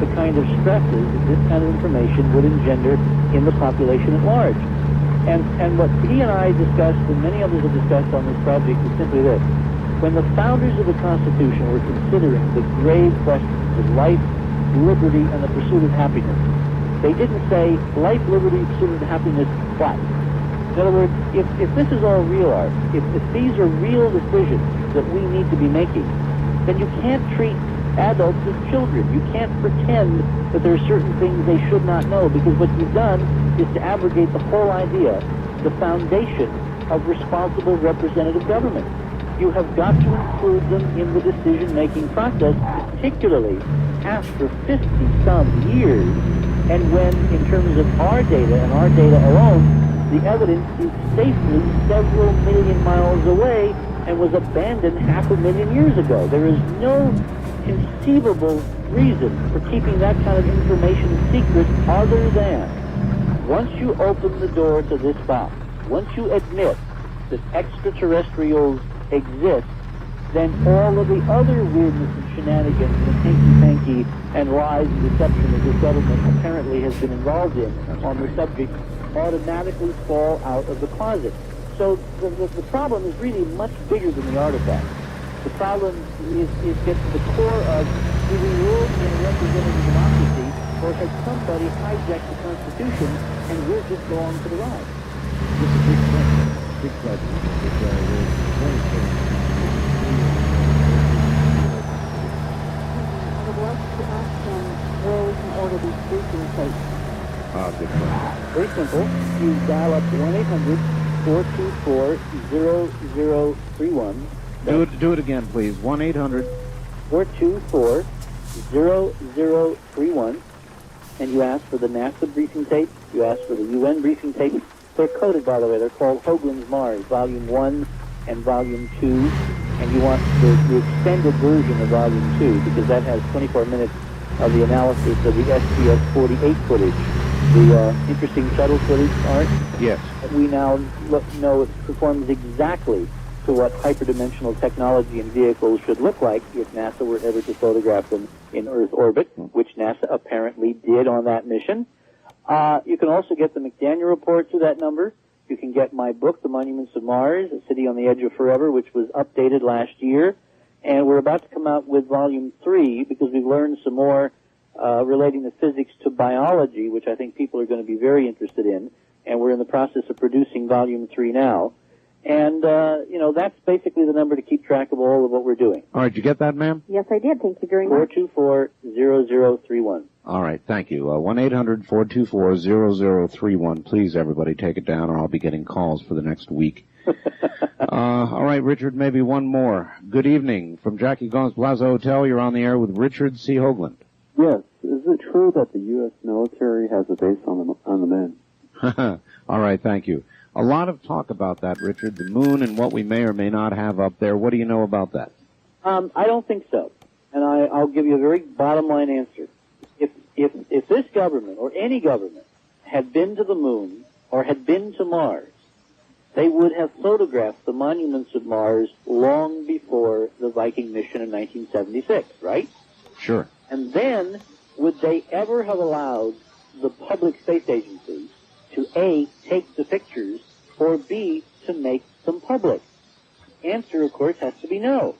the kind of stresses that this kind of information would engender in the population at large? And what he and I discussed, and many others have discussed on this project, is simply this. When the founders of the Constitution were considering the grave questions of life, liberty, and the pursuit of happiness, they didn't say life, liberty, pursuit of happiness, what? In other words, if this is all real art, if these are real decisions that we need to be making, then you can't treat adults as children. You can't pretend that there are certain things they should not know, because what you've done is to abrogate the whole idea, the foundation of responsible representative government. You have got to include them in the decision-making process, particularly after 50-some years, and when, in terms of our data and our data alone, the evidence is safely several million miles away and was abandoned 500,000 years ago. There is no conceivable reason for keeping that kind of information secret other than once you open the door to this box, once you admit that extraterrestrials exist, then all of the other weirdness and shenanigans and hanky-panky and lies and deception that this government apparently has been involved in on the subject automatically fall out of the closet. So the problem is really much bigger than the artifact. The problem is gets to the core of, do we live in a representative democracy, or has somebody hijacked the Constitution and we're just along for the ride? This is a big question. Big question. It's very clear. I would like to ask them where we can order these briefing tapes. Good question. Very simple. You dial up 1-800-424-0031. Do it again, please. 1-800-424-0031. And you ask for the NASA briefing tape. You ask for the UN briefing tape. They're coded, by the way. They're called Hoagland's Mars, Volume 1 and Volume 2. And you want the extended version of Volume 2, because that has 24 minutes of the analysis of the STS-48 footage. The interesting shuttle footage, Art? Yes. We now know it performs exactly to what hyperdimensional technology and vehicles should look like if NASA were ever to photograph them in Earth orbit, which NASA apparently did on that mission. You can also get the McDaniel report to that number. You can get my book, The Monuments of Mars, A City on the Edge of Forever, which was updated last year. And we're about to come out with Volume 3 because we've learned some more relating the physics to biology, which I think people are going to be very interested in. And we're in the process of producing Volume 3 now. And, that's basically the number to keep track of all of what we're doing. All right, did you get that, ma'am? Yes, I did. Thank you very much. 424-0031. All right, thank you. 1-800-424-0031. Please, everybody, take it down, or I'll be getting calls for the next week. All right, Richard, maybe one more. Good evening. From Jackie Gomes Plaza Hotel, you're on the air with Richard C. Hoagland. Yes. Is it true that the U.S. military has a base on the moon? All right, thank you. A lot of talk about that, Richard, the moon and what we may or may not have up there. What do you know about that? I don't think so. And I'll give you a very bottom line answer. If this government or any government had been to the moon or had been to Mars, they would have photographed the monuments of Mars long before the Viking mission in 1976, right? Sure. And then, would they ever have allowed the public space agency to A, take the pictures, or B, to make them public? Answer, of course, has to be no.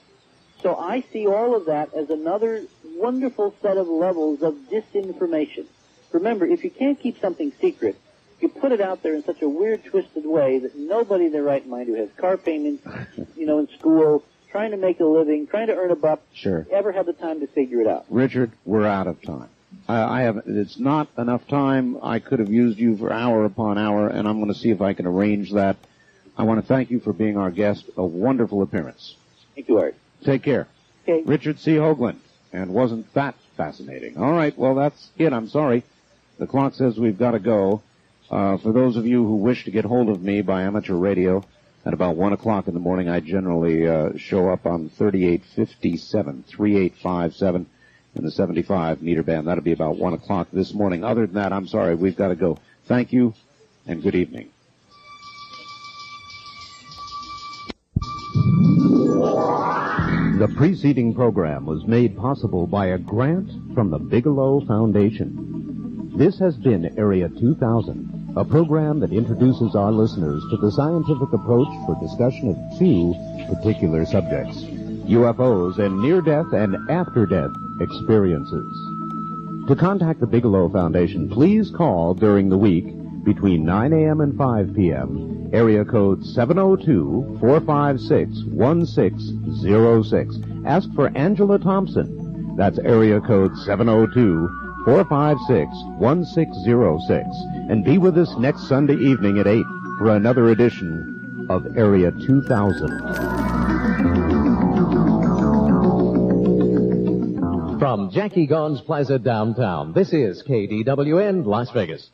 So I see all of that as another wonderful set of levels of disinformation. Remember, if you can't keep something secret, you put it out there in such a weird, twisted way that nobody in their right mind who has car payments, in school, trying to make a living, trying to earn a buck, Sure. ever have the time to figure it out? Richard, we're out of time. I have. It's not enough time. I could have used you for hour upon hour, and I'm going to see if I can arrange that. I want to thank you for being our guest. A wonderful appearance. Thank you, Art. Take care. Okay. Richard C. Hoagland. And wasn't that fascinating? All right, well, that's it. I'm sorry. The clock says we've got to go. For those of you who wish to get hold of me by amateur radio, at about 1 o'clock in the morning, I generally show up on 3857 in the 75 meter band. That'll be about 1 o'clock this morning. Other than that, I'm sorry. We've got to go. Thank you, and good evening. The preceding program was made possible by a grant from the Bigelow Foundation. This has been Area 2000, a program that introduces our listeners to the scientific approach for discussion of two particular subjects: UFOs and near-death and after-death experiences. To contact the Bigelow Foundation, please call during the week between 9 a.m. and 5 p.m., area code 702-456-1606. Ask for Angela Thompson. That's area code 702-456-1606. And be with us next Sunday evening at 8 for another edition of Area 2000. From Jackie Gone's Plaza downtown, this is KDWN Las Vegas.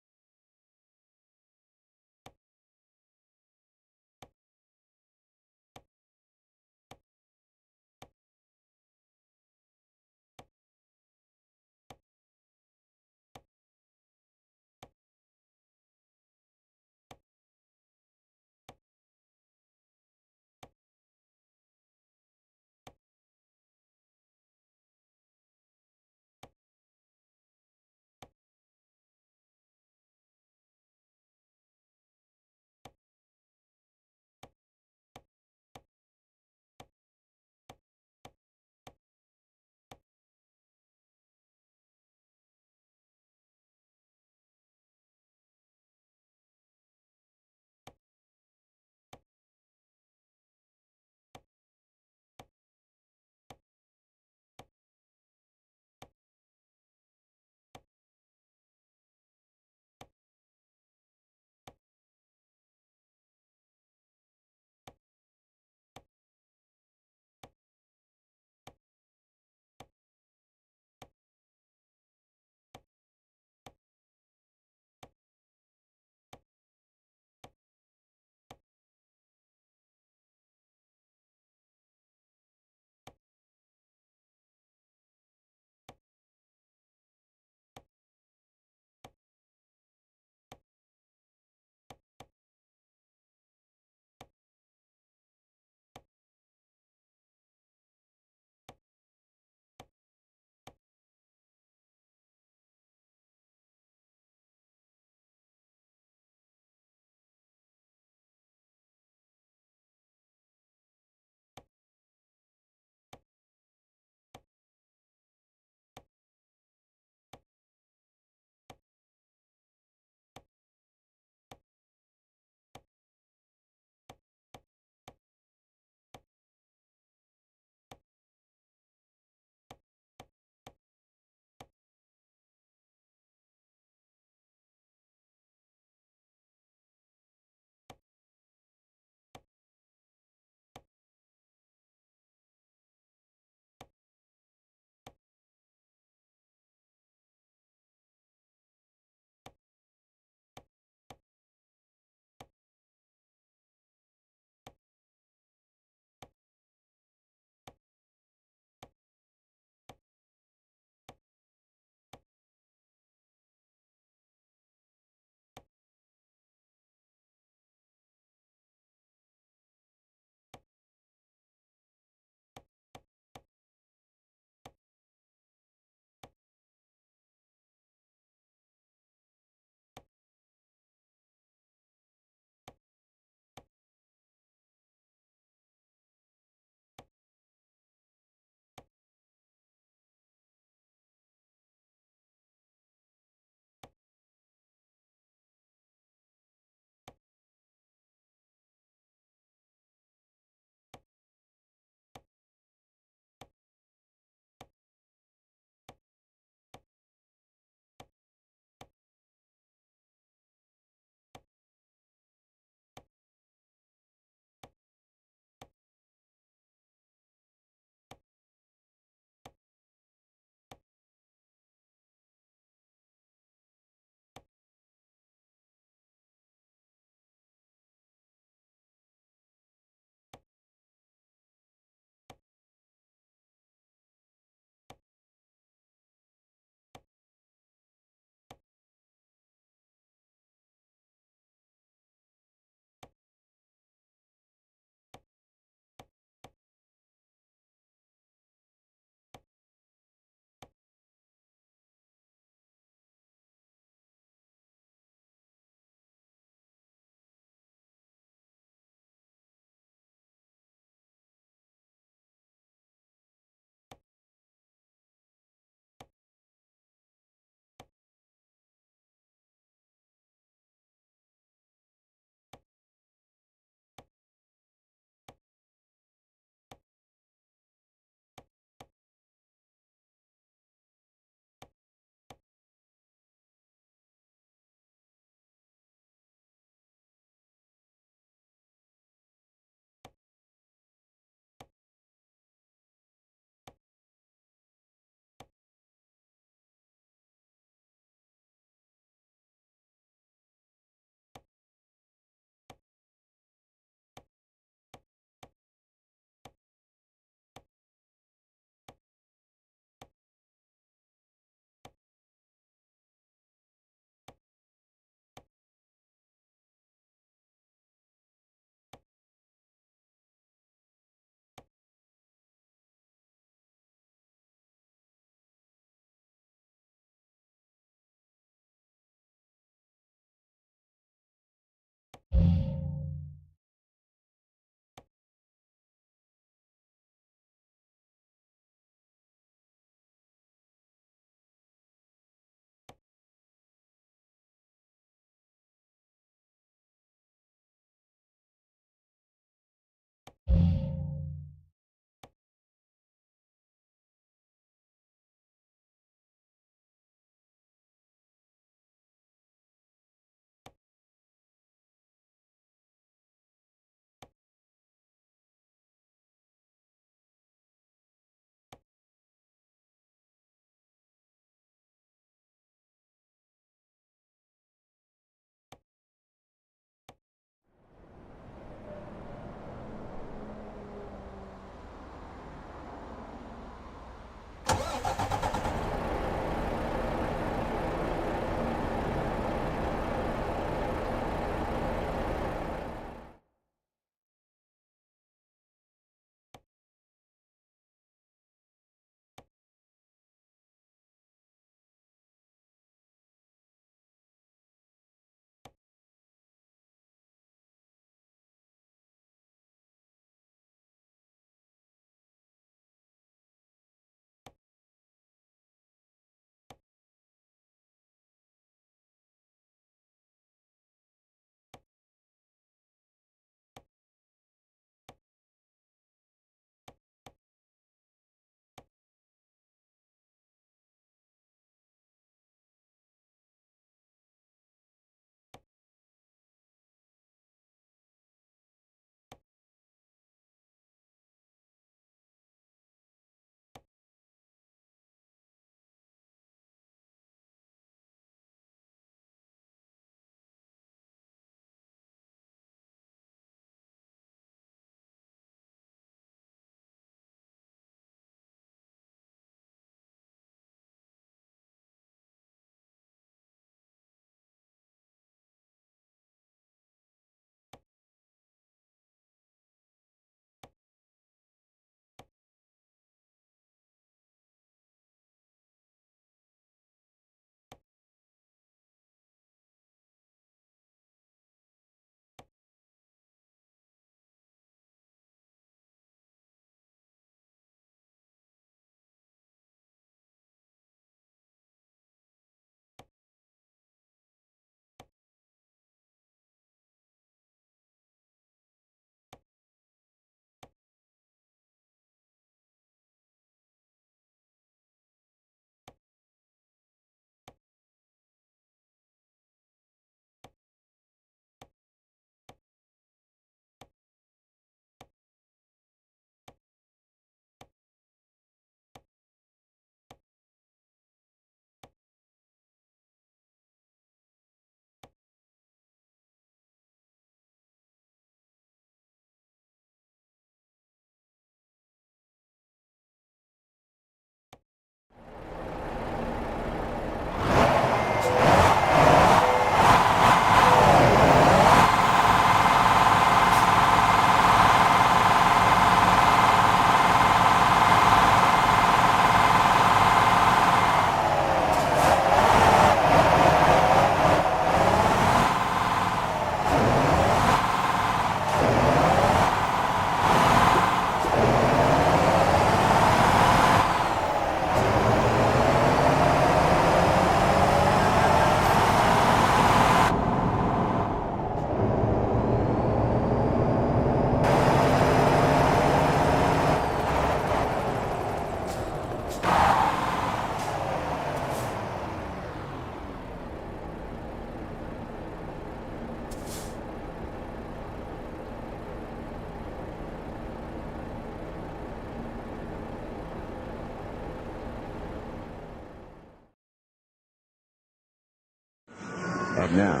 Now,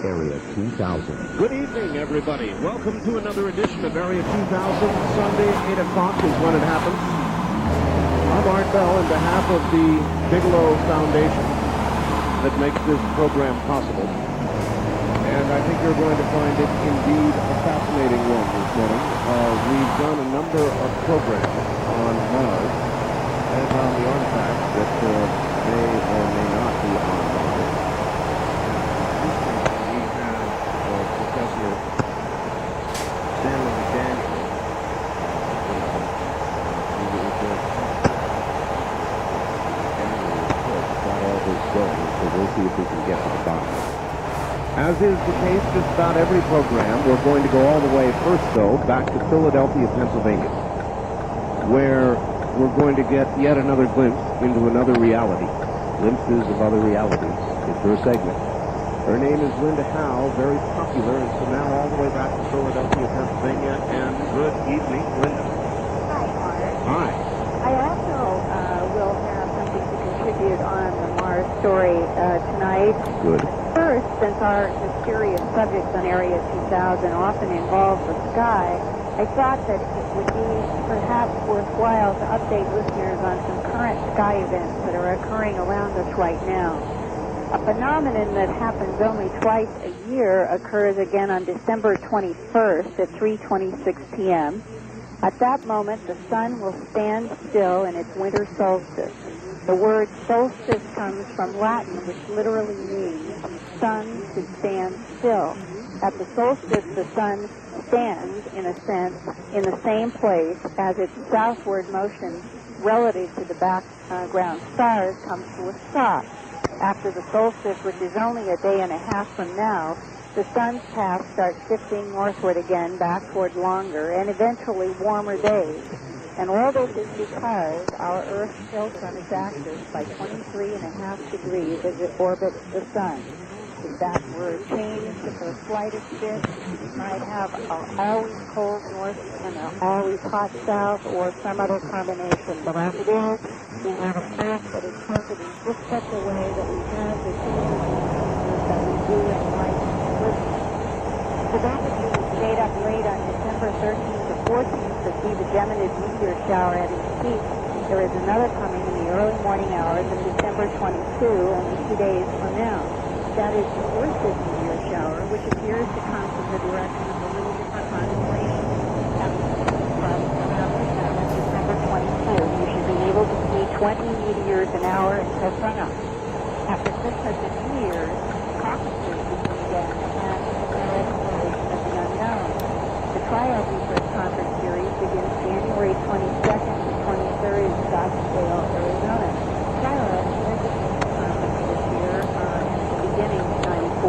Area 2000. Good evening, everybody. Welcome to another edition of Area 2000. Sunday, 8 o'clock is when it happens. I'm Art Bell on behalf of the Bigelow Foundation that makes this program possible. And I think you're going to find it indeed a fascinating one this morning. We've done a number of programs on Mars and on the artifacts that may or may not be on Mars. We have Professor Stanley McDaniel. Got all this going, so we'll see if we can get to the bottom. As is the case just about every program, we're going to go all the way first, though, back to Philadelphia, Pennsylvania, where we're going to get yet another glimpse into another reality. Glimpses of other realities. It's her segment. Her name is Linda Howe, very popular, and so now all the way back to Philadelphia, Pennsylvania, and good evening, Linda. Hi, Art. Hi. I also will have something to contribute on the Mars story tonight. Good. First, since our mysterious subjects on Area 2000 often involve the sky, I thought that it would be perhaps worthwhile to update listeners on some current sky events that are occurring around us right now. A phenomenon that happens only twice a year occurs again on December 21st at 3:26 p.m. At that moment, the sun will stand still in its winter solstice. The word solstice comes from Latin, which literally means sun to stand still. At the solstice, the sun stands, in a sense, in the same place as its southward motion relative to the background stars comes to a stop. After the solstice, which is only a day and a half from now, the sun's path starts shifting northward again, back toward longer and eventually warmer days. And all this is because our Earth tilts on its axis by 23.5 degrees as it orbits the sun. If that were changed to the slightest bit, you might have an always cold north and an always hot south or some other combination. But as it is, we have a path that is tilted in just such a way that we have the changes that we do in life and living. For those of you who stayed up late on December 13th to 14th to see the Geminid meteor shower at its peak, there is another coming in the early morning hours of December 22, only 2 days from now. That is the Ursus meteor shower, which appears to come from the direction of a little different constellation. Around December 22, you should be able to see 20 meteors an hour until sunup. After 600 years, caucuses begin again, and their exploration of the unknown. The Triad Research Conference series begins January 22nd to 23rd in Scottsdale, Arizona. Triad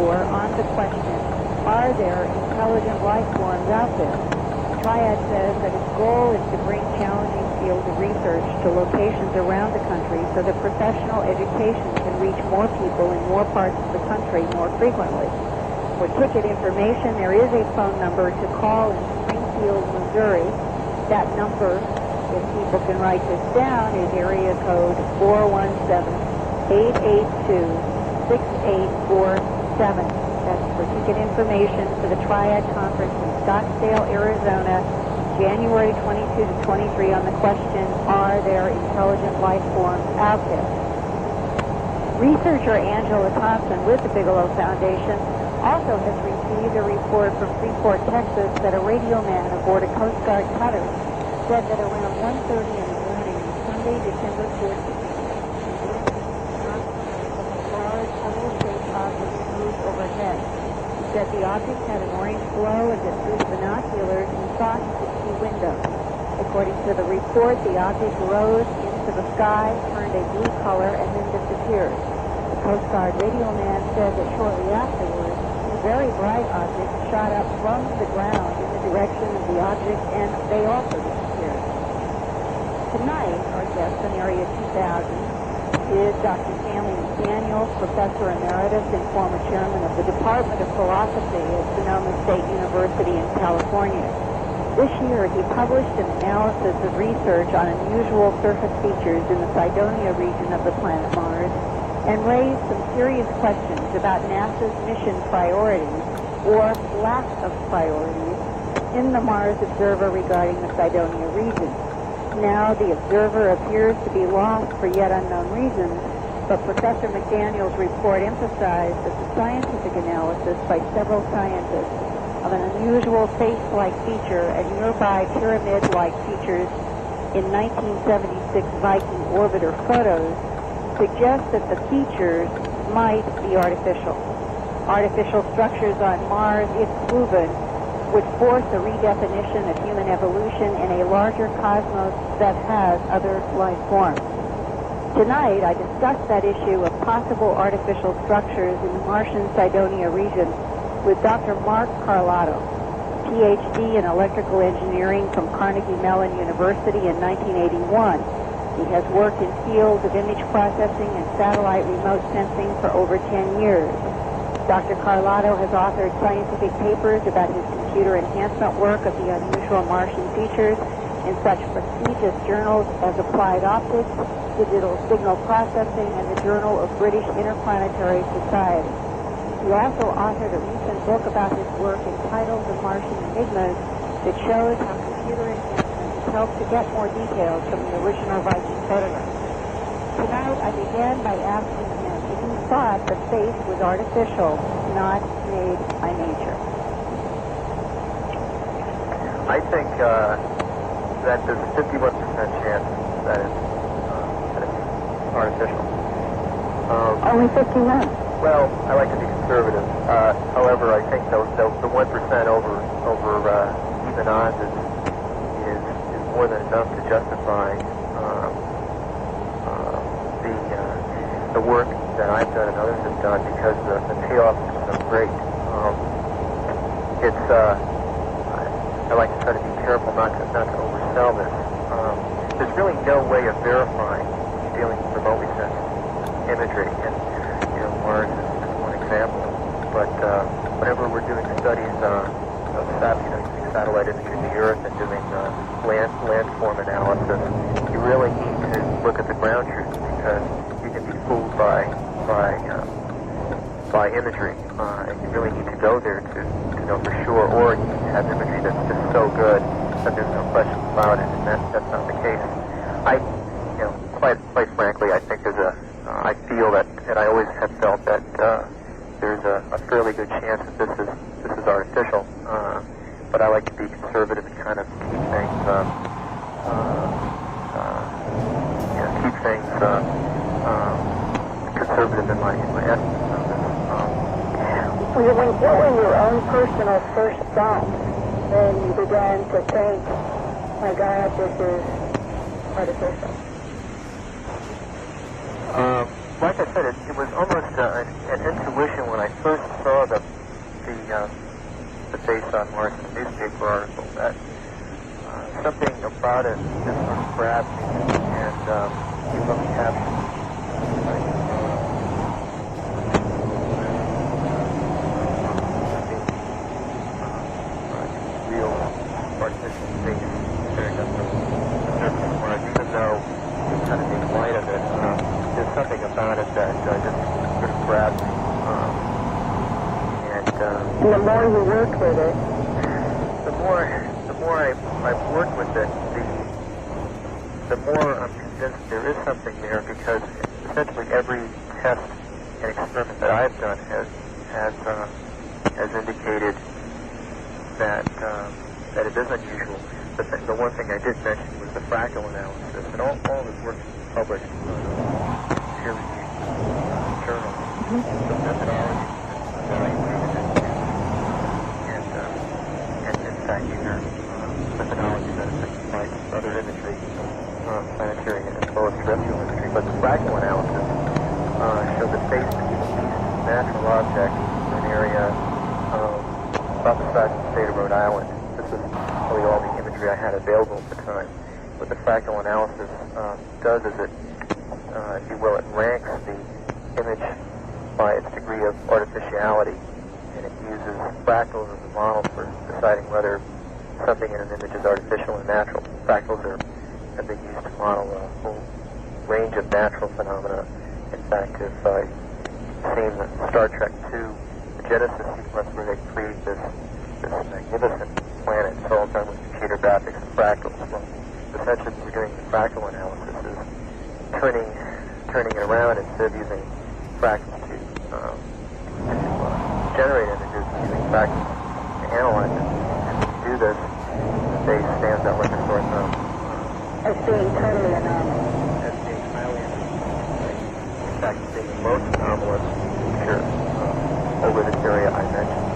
on the question, are there intelligent life forms out there? Triad says that its goal is to bring challenging fields of research to locations around the country so that professional education can reach more people in more parts of the country more frequently. For ticket information, there is a phone number to call in Springfield, Missouri. That number, if people can write this down, is area code 417-882-6847. That's for ticket information for the Triad Conference in Scottsdale, Arizona, January 22 to 23 on the question, are there intelligent life forms out there? Researcher Angela Thompson with the Bigelow Foundation also has received a report from Freeport, Texas, that a radio man aboard a Coast Guard cutter said that around 1:30 in the morning, Sunday, December 14th, overhead. He said the object had an orange glow as it through the binoculars and thought he could see windows. According to the report, the object rose into the sky, turned a blue color, and then disappeared. The Coast Guard radio man said that shortly afterwards, a very bright object shot up from the ground in the direction of the object, and they also disappeared. Tonight, our guest on Area 2000 is Dr. Stanley McDaniel, Professor Emeritus and former Chairman of the Department of Philosophy at Sonoma State University in California. This year, he published an analysis of research on unusual surface features in the Cydonia region of the planet Mars and raised some serious questions about NASA's mission priorities or lack of priorities in the Mars Observer regarding the Cydonia region. Now the observer appears to be lost for yet unknown reasons, but Professor McDaniel's report emphasized that the scientific analysis by several scientists of an unusual face-like feature and nearby pyramid-like features in 1976 Viking orbiter photos suggests that the features might be artificial. Artificial structures on Mars, if proven, would force a redefinition of human evolution in a larger cosmos that has other life forms. Tonight, I discussed that issue of possible artificial structures in the Martian Cydonia region with Dr. Mark Carlotto, Ph.D. in electrical engineering from Carnegie Mellon University in 1981. He has worked in fields of image processing and satellite remote sensing for over 10 years. Dr. Carlotto has authored scientific papers about his computer enhancement work of the unusual Martian features in such prestigious journals as Applied Optics, Digital Signal Processing, and the Journal of British Interplanetary Society. He also authored a recent book about his work entitled The Martian Enigmas that shows how computer enhancement has helped to get more details from the original Viking photographs. Tonight, I began by asking him if he thought the face was artificial, not made by nature. I think that there's a 51% chance that it's artificial. Only 51? Well, I like to be conservative. However, I think the 1% over even odds is more than enough to justify the work that I've done and others have done, because the payoff is so great. I like to try to be careful not to oversell this. There's really no way of verifying dealing with remotely sensed imagery, and Mars is one example. But whenever we're doing studies of satellite imagery of the Earth and doing landform analysis, you really need to look at the ground truth, because you can be fooled by imagery, and you really need to go there to know for sure, or you need to have imagery that's just so good that there's no question about it, and that's not the case. Quite frankly, I think I feel that, and I always have felt that there's a fairly good chance that this is artificial. But I like to be conservative and kind of keep things conservative in my estimates of this. What were your own personal first thoughts when you began to think, my God, this is artificial? Like I said, it was almost an intuition when I first saw the face on Mars in the newspaper article, that something about it just sort of grabbed me, and you really have real artificial face staring up the surface of Mars, even though you kind of make light of it. There's something about it that just sort of grabbed me. And the more you work with it, the more I've worked with it, the more I'm convinced there is something there, because essentially every test and experiment that I've done has indicated that it is unusual. But the one thing I did mention was the fractal analysis, and all of his work is published in peer-reviewed journals. The methodology that I used, and in fact, these are methodologies that have been applied to other imagery, planetary as well as terrestrial imagery. But the fractal analysis showed the face to be the least natural object in an area about the size of the state of Rhode Island. This was really all the imagery I had available at the time. What the fractal analysis does is it, if you will, it ranks the image by its degree of artificiality, and it uses fractals as a model for deciding whether something in an image is artificial or natural. Fractals have been used to model a whole range of natural phenomena. In fact, if seen the Star Trek II, the Genesis sequence where they create this magnificent planet. It's all done with computer graphics and fractals. Well, essentially, we're doing the fractal analysis is turning it around instead of using fractals to generate images, using fractals to analyze it. And to do this, the base stands out like a sore thumb. As being totally anomalous. As being highly anomalous. In fact, being the most anomalous feature over this area I mentioned,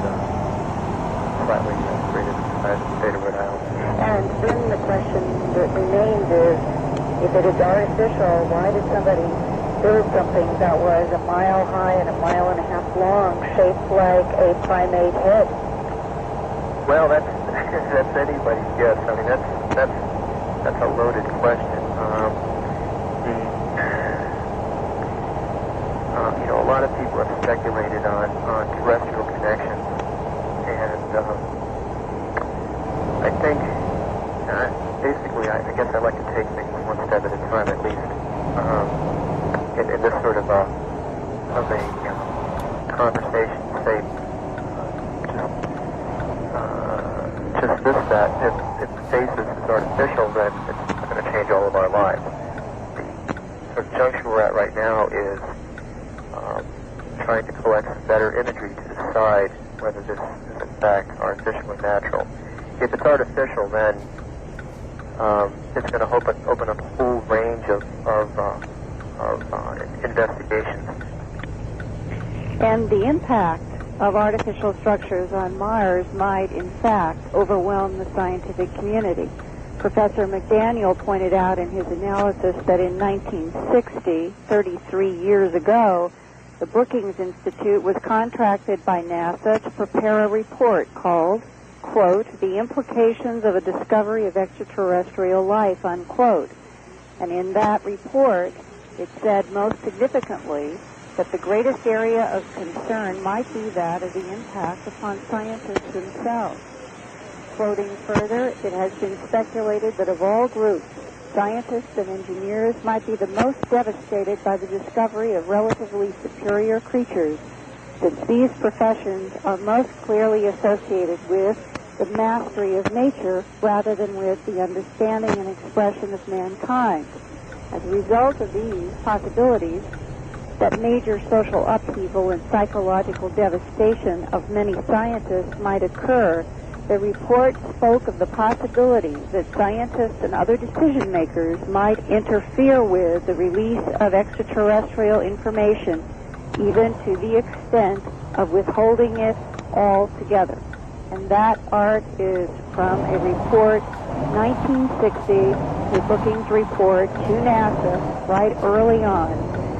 slightly greater than the size of the state of Rhode Island. And then the question that remains is, if it is artificial, why did somebody build something that was a mile high and a mile and a half long, shaped like a primate head? Well, that's anybody's guess. I mean, that's a loaded question. A lot of people have speculated on terrestrial connections, and I think basically, I guess I like to take things one step at a time, at least in this sort of a conversation. Say just this, that if the basis is artificial, then it's going to change all of our lives. The sort of juncture we're at right now is trying to collect some better imagery to decide whether this is in fact artificial or natural. If it's artificial, then it's going to open up a whole range of investigations. And the impact of artificial structures on Mars might, in fact, overwhelm the scientific community. Professor McDaniel pointed out in his analysis that in 1960, 33 years ago, the Brookings Institute was contracted by NASA to prepare a report called, quote, "The Implications of a Discovery of Extraterrestrial Life," unquote. And in that report, it said most significantly that the greatest area of concern might be that of the impact upon scientists themselves. Quoting further, it has been speculated that of all groups, scientists and engineers might be the most devastated by the discovery of relatively superior creatures, since these professions are most clearly associated with the mastery of nature rather than with the understanding and expression of mankind. As a result of these possibilities, that major social upheaval and psychological devastation of many scientists might occur, the report spoke of the possibility that scientists and other decision makers might interfere with the release of extraterrestrial information, even to the extent of withholding it altogether. And that, Art, is from a report, 1960, the Brookings report to NASA, right early on,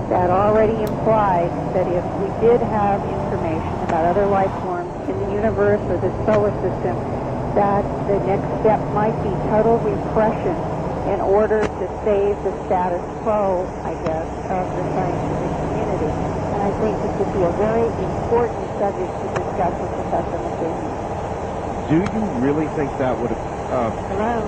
that already implied that if we did have information about other life forms in the universe or the solar system, that the next step might be total repression in order to save the status quo, I guess, of the scientific community. And I think this would be a very important subject to discuss with Professor McDaniel. Do you really think that would Hello?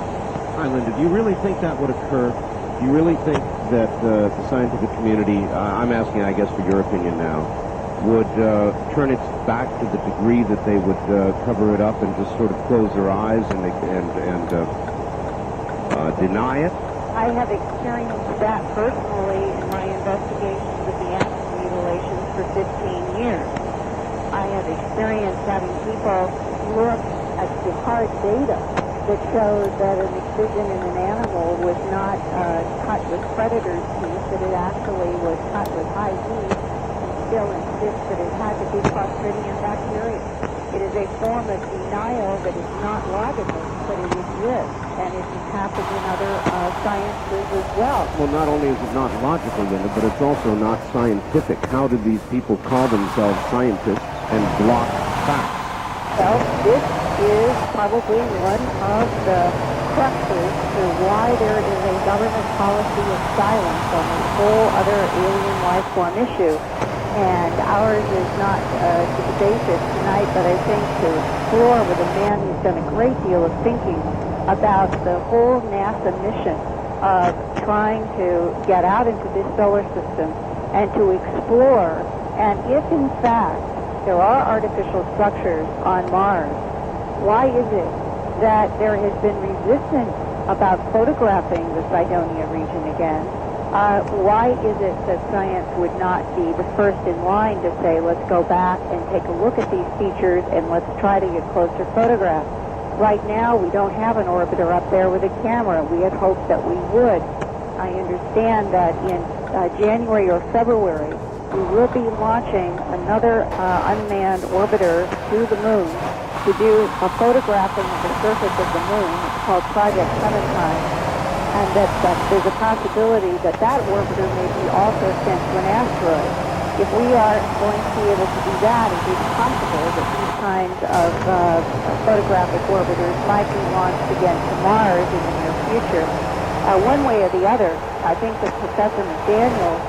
Hi, Linda. Do you really think that would occur? Do you really think that the scientific community, I'm asking, I guess, for your opinion now, would turn its back to the degree that they would cover it up and just sort of close their eyes and deny it? I have experienced that personally in my investigations of the axe mutilations for 15 years. I have experienced having people look at the hard data that shows that an excision in an animal was not cut with predator's teeth, that it actually was cut with high heat, and still insists that it had to be Clostridium bacteria. It is a form of denial that is not logical, but it exists, and it has happened in other sciences as well. Well, not only is it not logical, Linda, but it's also not scientific. How do these people call themselves scientists and block facts? Well, this is probably one of the cruxes to why there is a government policy of silence on this whole other alien life form issue. And ours is not to debate this tonight, but I think to explore with a man who's done a great deal of thinking about the whole NASA mission of trying to get out into this solar system and to explore And if, in fact, there are artificial structures on Mars, why is it that there has been resistance about photographing the Cydonia region again? Why is it that science would not be the first in line to say, let's go back and take a look at these features and let's try to get closer photographs? Right now, we don't have an orbiter up there with a camera. We had hoped that we would. I understand that in January or February, we will be launching another unmanned orbiter to the moon to do a photographing of the surface of the moon. It's called Project Clementine. And that there's a possibility that that orbiter may be also sent to an asteroid. If we are going to be able to do that, it is possible that these kinds of photographic orbiters might be launched again to Mars in the near future. One way or the other, I think that Professor McDaniel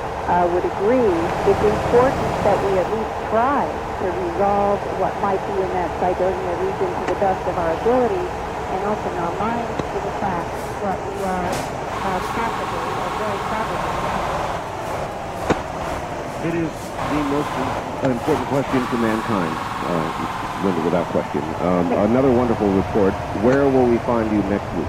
would agree, it's important that we at least try to resolve what might be in that Cydonia region to the best of our ability and open our minds to the fact that we are possibly, or very probably, It is the most important question to mankind, Linda, without question. Another wonderful report. Where will we find you next week?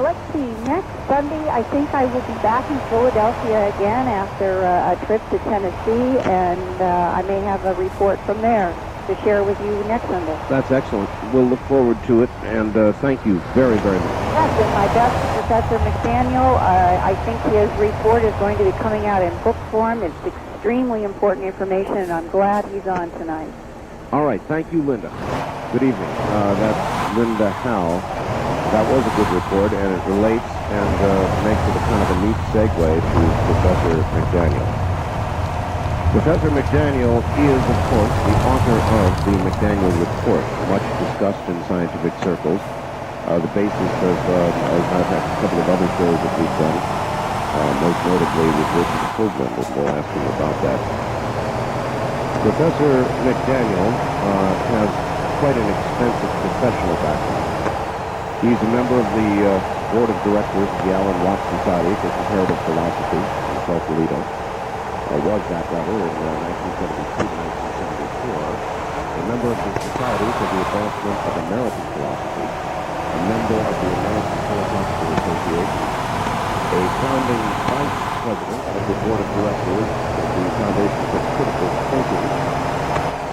let's see, next Sunday, I think I will be back in Philadelphia again after a trip to Tennessee, and I may have a report from there to share with you next Sunday. That's excellent. We'll look forward to it, and thank you very, very much. Yes, and my best to Professor McDaniel. I think his report is going to be coming out in book form. It's extremely important information, and I'm glad he's on tonight. All right. Thank you, Linda. Good evening. That's Linda Howe. That was a good report, and it relates and makes it a kind of a neat segue to Professor McDaniel. Professor McDaniel is, of course, the author of the McDaniel Report, much discussed in scientific circles. The basis of, as a matter of fact, a couple of other shows that we've done, most notably with Richard Hoagland, and we'll ask him about that. Professor McDaniel has quite an extensive professional background. He's a member of the board of directors of the Alan Watts Society for Comparative Philosophy in Sausalito. Was that rather in 1972-1974. A member of the Society for the Advancement of American Philosophy. A member of the American Philosophical Association. A founding vice president of the board of directors of the Foundation for Critical Thinking.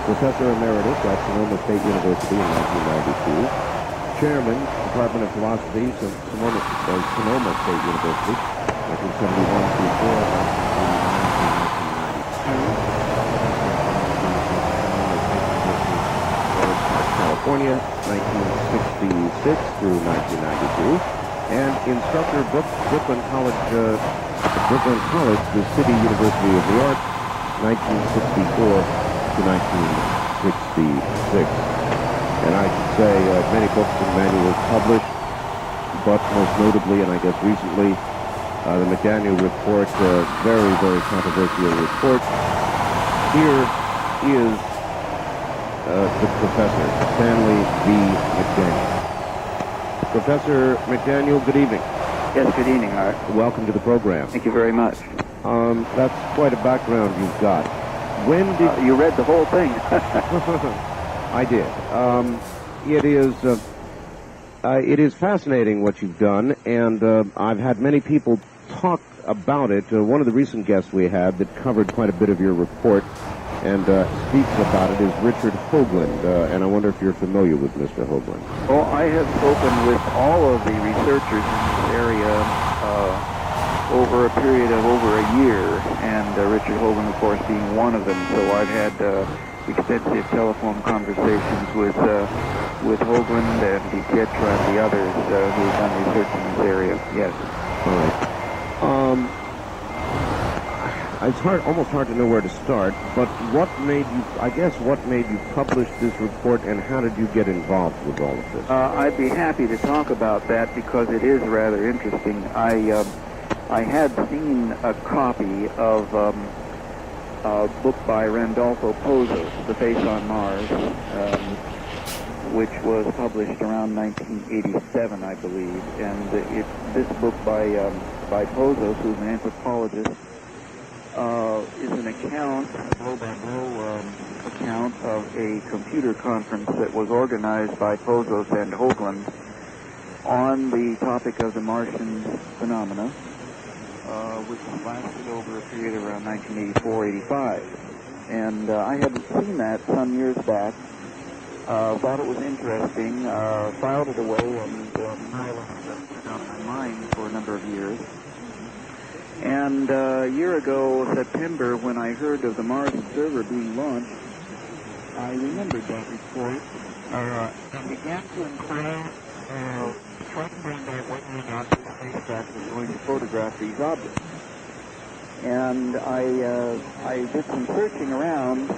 Professor Emeritus at Sonoma State University in 1992. Chairman, Department of Philosophy, Sonoma State University, 1971 through 1984, California, 1966 through 1992, and instructor Brooklyn College, the City University of New York, 1964 to 1966. And I should say many books and manuals published, but most notably, and I guess recently, the McDaniel Report, very, very controversial report. Here is the professor, Stanley V. McDaniel. Professor McDaniel, good evening. Yes, good evening, Art. Welcome to the program. Thank you very much. That's quite a background you've got. When did you read the whole thing? I did. It is fascinating what you've done, and I've had many people talk about it. One of the recent guests we had that covered quite a bit of your report and speaks about it is Richard Hoagland, and I wonder if you're familiar with Mr. Hoagland. Well, I have spoken with all of the researchers in this area over a period of over a year, and Richard Hoagland, of course, being one of them. So I've had extensive telephone conversations with Hoagland and DiPietro and the others who have done research in this area. Yes. All right. It's almost hard to know where to start, but what made you publish this report, and how did you get involved with all of this? I'd be happy to talk about that because it is rather interesting. I had seen a copy of a book by Randolpho Pozos, The Face on Mars, which was published around 1987, I believe. And this book by Pozos, who's an anthropologist, is an account, a blow-by-blow account of a computer conference that was organized by Pozos and Hoagland on the topic of the Martian phenomena, which lasted over a period around 1984-85. And I had seen that some years back, thought it was interesting, filed it away, and highlighted it on my mind for a number of years. And a year ago, September, when I heard of the Mars Observer being launched, I remembered that report and began to inquire, trying to find out whether or not the spacecraft was going to photograph these objects. And I did some searching around,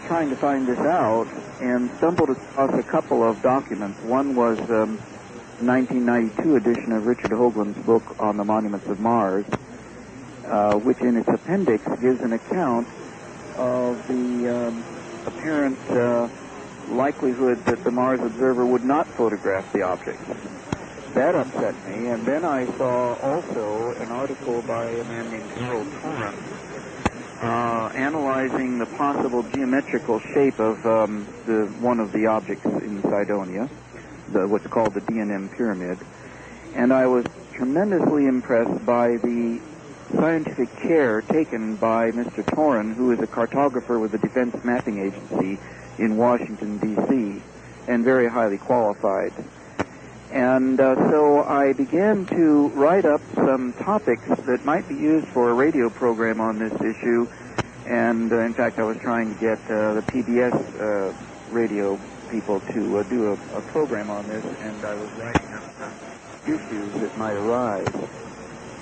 trying to find this out, and stumbled across a couple of documents. One was 1992 edition of Richard Hoagland's book on the Monuments of Mars, which in its appendix gives an account of the apparent likelihood that the Mars Observer would not photograph the objects. That upset me, and then I saw also an article by a man named Harold Toren analyzing the possible geometrical shape of one of the objects in Cydonia, what's called the D&M Pyramid. And I was tremendously impressed by the scientific care taken by Mr. Toren, who is a cartographer with the Defense Mapping Agency in Washington, D.C., and very highly qualified. And so I began to write up some topics that might be used for a radio program on this issue. And in fact, I was trying to get the PBS radio people to do a program on this, and I was writing up issues that might arise.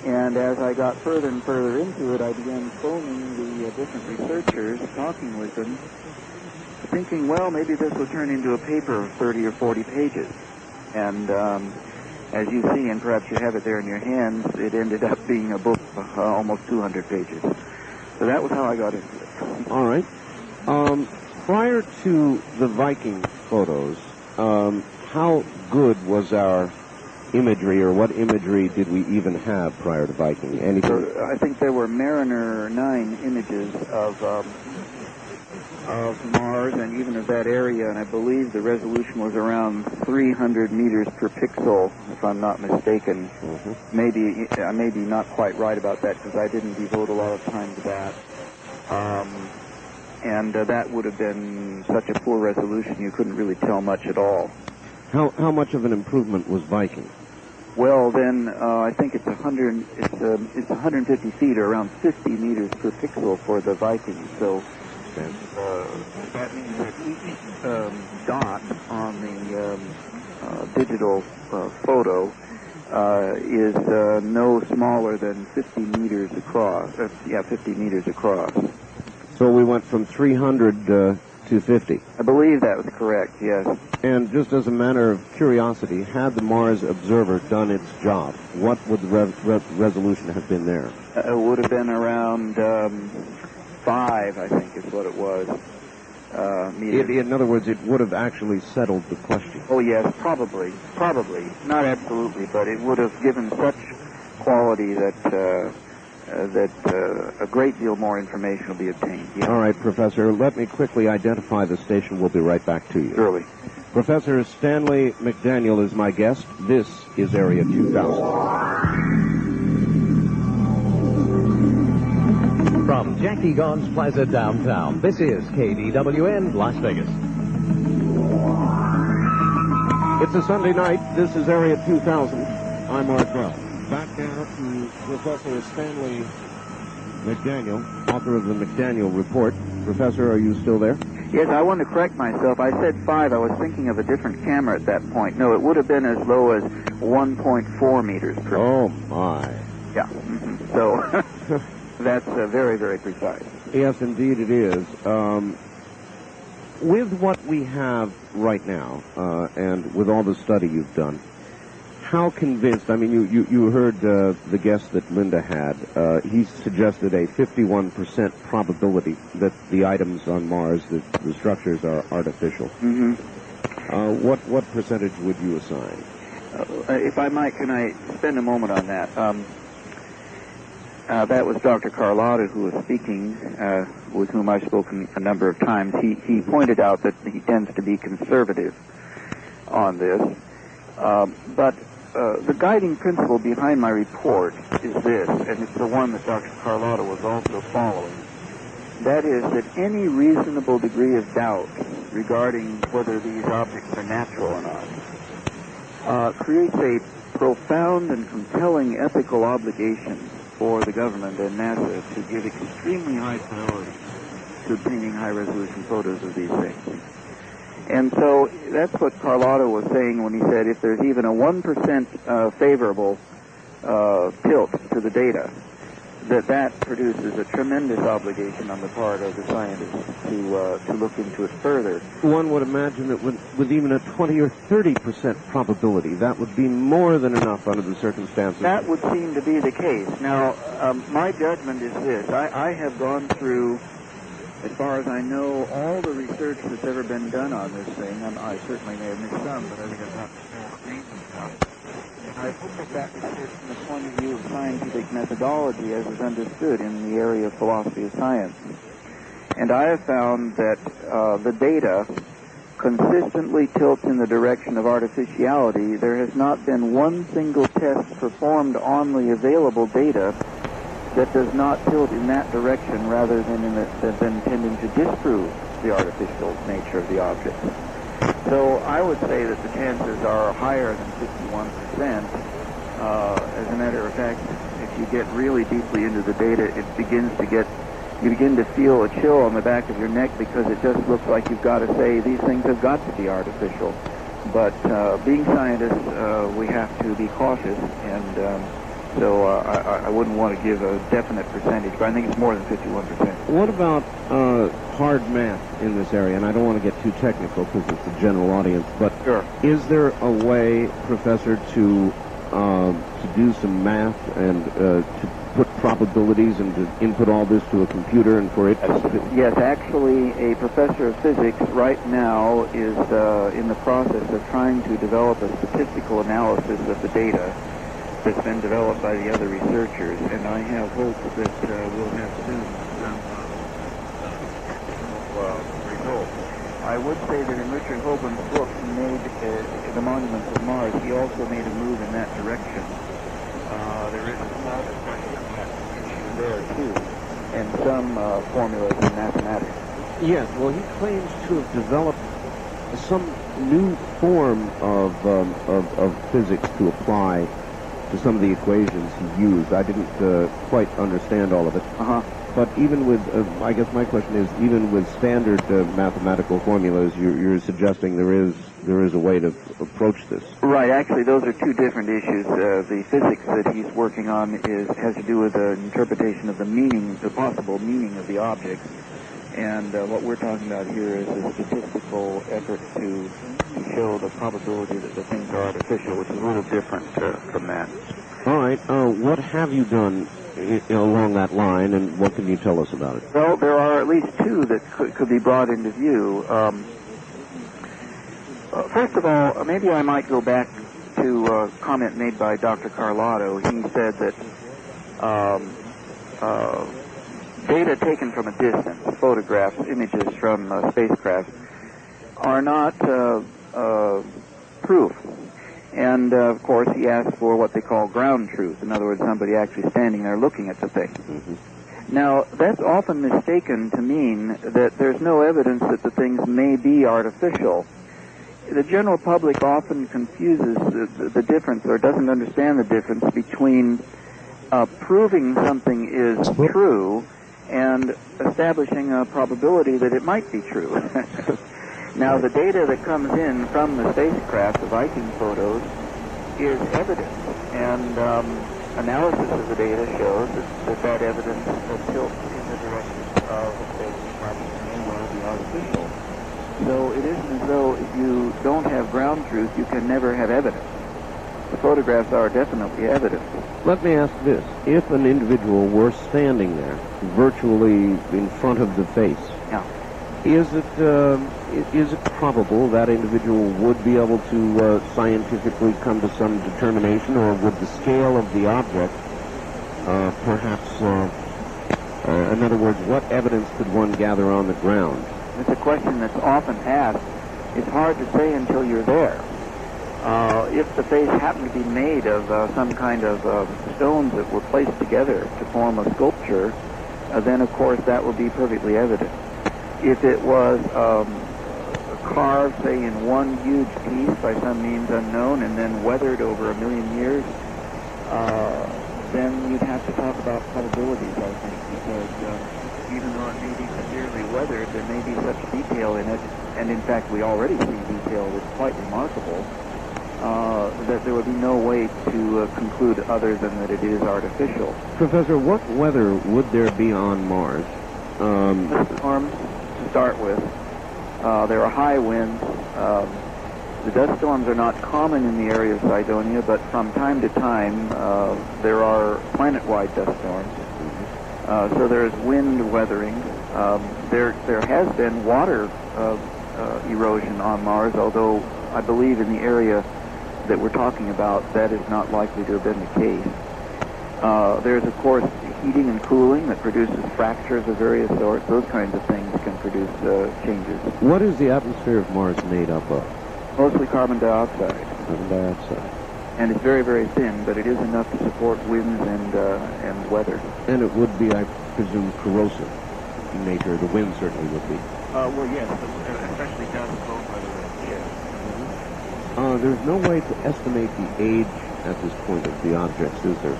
And as I got further and further into it, I began phoning the different researchers, talking with them, thinking, well, maybe this will turn into a paper of 30 or 40 pages. And as you see, and perhaps you have it there in your hands, it ended up being a book of almost 200 pages. So that was how I got into it. All right. Prior to the Viking photos, how good was our imagery, or what imagery did we even have prior to Viking? Anything? So I think there were Mariner 9 images of Mars and even of that area, and I believe the resolution was around 300 meters per pixel, if I'm not mistaken. Mm-hmm. Maybe I may be not quite right about that, because I didn't devote a lot of time to that. And that would have been such a poor resolution you couldn't really tell much at all. How much of an improvement was Viking? Well, then I think it's 150 feet, or around 50 meters per pixel for the Viking. So that means that each dot on the digital photo is no smaller than 50 meters across. 50 meters across. So we went from 300 to 50. I believe that was correct, yes. And just as a matter of curiosity, had the Mars Observer done its job, what would the resolution have been there? It would have been around 5, I think, is what it was. Meters. In other words, it would have actually settled the question. Oh, yes, probably. Not absolutely, but it would have given such quality that a great deal more information will be obtained. Yeah. All right, Professor, let me quickly identify the station. We'll be right back to you. Surely. Professor Stanley McDaniel is my guest. This is Area 2000. From Jackie Gone's Plaza downtown, this is KDWN Las Vegas. It's a Sunday night. This is Area 2000. I'm Art Bell. Back now to Professor Stanley McDaniel, author of the McDaniel Report. Professor, are you still there? Yes, I want to correct myself. I said 5. I was thinking of a different camera at that point. No, it would have been as low as 1.4 meters per. Oh, my. Yeah. Mm-hmm. So that's very, very precise. Yes, indeed it is. With what we have right now, and with all the study you've done, how convinced, I mean, you heard the guess that Linda had. He suggested a 51% probability that the items on Mars, the structures, are artificial. Mm-hmm. What percentage would you assign? If I might, can I spend a moment on that? That was Dr. Carlotta who was speaking, with whom I've spoken a number of times. He pointed out that he tends to be conservative on this. But the guiding principle behind my report is this, and it's the one that Dr. Carlotta was also following. That is that any reasonable degree of doubt regarding whether these objects are natural or not creates a profound and compelling ethical obligation for the government and NASA to give extremely high priority to obtaining high-resolution photos of these things. And so that's what Carlotta was saying when he said if there's even a 1% favorable tilt to the data, that produces a tremendous obligation on the part of the scientists to look into it further. One would imagine that with even a 20 or 30% probability, that would be more than enough under the circumstances. That would seem to be the case. Now, my judgment is this. I have gone through, as far as I know, all the research that's ever been done on this thing. I certainly may have missed some, but I think I've not some. I looked at that research from the point of view of scientific methodology as is understood in the area of philosophy of science. And I have found that the data consistently tilts in the direction of artificiality. There has not been one single test performed on the available data that does not tilt in that direction rather than tending to disprove the artificial nature of the object. So I would say that the chances are higher than 51%. As a matter of fact, if you get really deeply into the data, you begin to feel a chill on the back of your neck because it just looks like you've got to say these things have got to be artificial. But being scientists, we have to be cautious, and so I wouldn't want to give a definite percentage, but I think it's more than 51%. What about hard math in this area? And I don't want to get too technical because it's a general audience, but sure. Is there a way, Professor, to do some math and to put probabilities and to input all this to a computer and for it to... Yes, actually, a professor of physics right now is in the process of trying to develop a statistical analysis of the data that's been developed by the other researchers, and I have hope that we'll have soon some results. I would say that in Richard Hoban's book, he made The Monuments of Mars, he also made a move in that direction. There is a small question issue there, too, and some formulas in mathematics. Yes, well, he claims to have developed some new form of physics to apply to some of the equations he used. I didn't quite understand all of it. But even with, I guess my question is, even with standard mathematical formulas, you're suggesting there is a way to approach this. Right. Actually, those are two different issues. The physics that he's working on has to do with the interpretation of the possible meaning of the objects. And what we're talking about here is a statistical effort to show the probability that the things are artificial, which is a little different from that. All right. What have you done along that line, and what can you tell us about it? Well, there are at least two that could be brought into view. First of all, maybe I might go back to a comment made by Dr. Carlotta. He said that data taken from a distance, photographs, images from spacecraft, are not proof. And, of course, he asked for what they call ground truth. In other words, somebody actually standing there looking at the thing. Mm-hmm. Now, that's often mistaken to mean that there's no evidence that the things may be artificial. The general public often confuses the difference or doesn't understand the difference between proving something is true and establishing a probability that it might be true. Now, the data that comes in from the spacecraft, the Viking photos, is evidence, and analysis of the data shows that evidence tilts in the direction of the spacecraft may well be artificial. So it isn't as though if you don't have ground truth, you can never have evidence. The photographs are definitely evidence. Let me ask this. If an individual were standing there, virtually in front of the face, is it probable that individual would be able to scientifically come to some determination, or would the scale of the object perhaps, in other words, what evidence could one gather on the ground? It's a question that's often asked. It's hard to say until you're there. If the face happened to be made of some kind of stones that were placed together to form a sculpture, then of course that would be perfectly evident. If it was carved, say, in one huge piece by some means unknown and then weathered over 1 million years, then you'd have to talk about probabilities, I think, because even though it may be severely weathered, there may be such detail in it, and in fact we already see detail that's quite remarkable, that there would be no way to conclude other than that it is artificial. Professor, what weather would there be on Mars? Storms to start with. There are high winds. The dust storms are not common in the area of Cydonia, but from time to time there are planet-wide dust storms. So there is wind weathering. There has been water erosion on Mars, although I believe in the area that we're talking about, that is not likely to have been the case. There's, of course, heating and cooling that produces fractures of various sorts. Those kinds of things can produce changes. What is the atmosphere of Mars made up of? Mostly carbon dioxide. Carbon dioxide. And it's very, very thin, but it is enough to support winds and weather. And it would be, I presume, corrosive in nature. The wind certainly would be. Well, yes, especially down the slope by the wind, yes. There's no way to estimate the age at this point of the objects, is there?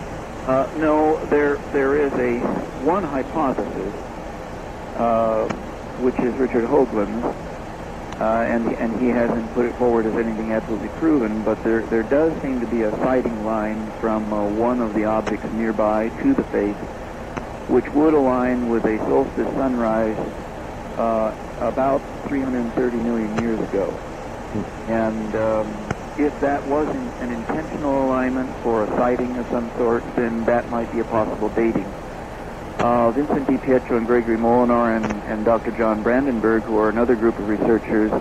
No, there is one hypothesis, which is Richard Hoagland's, and he hasn't put it forward as anything absolutely proven, but there does seem to be a sighting line from one of the objects nearby to the face, which would align with a solstice sunrise about 330 million years ago. And if that was an intentional alignment for a sighting of some sort, then that might be a possible dating. Vincent DiPietro and Gregory Molinar and Dr. John Brandenburg, who are another group of researchers,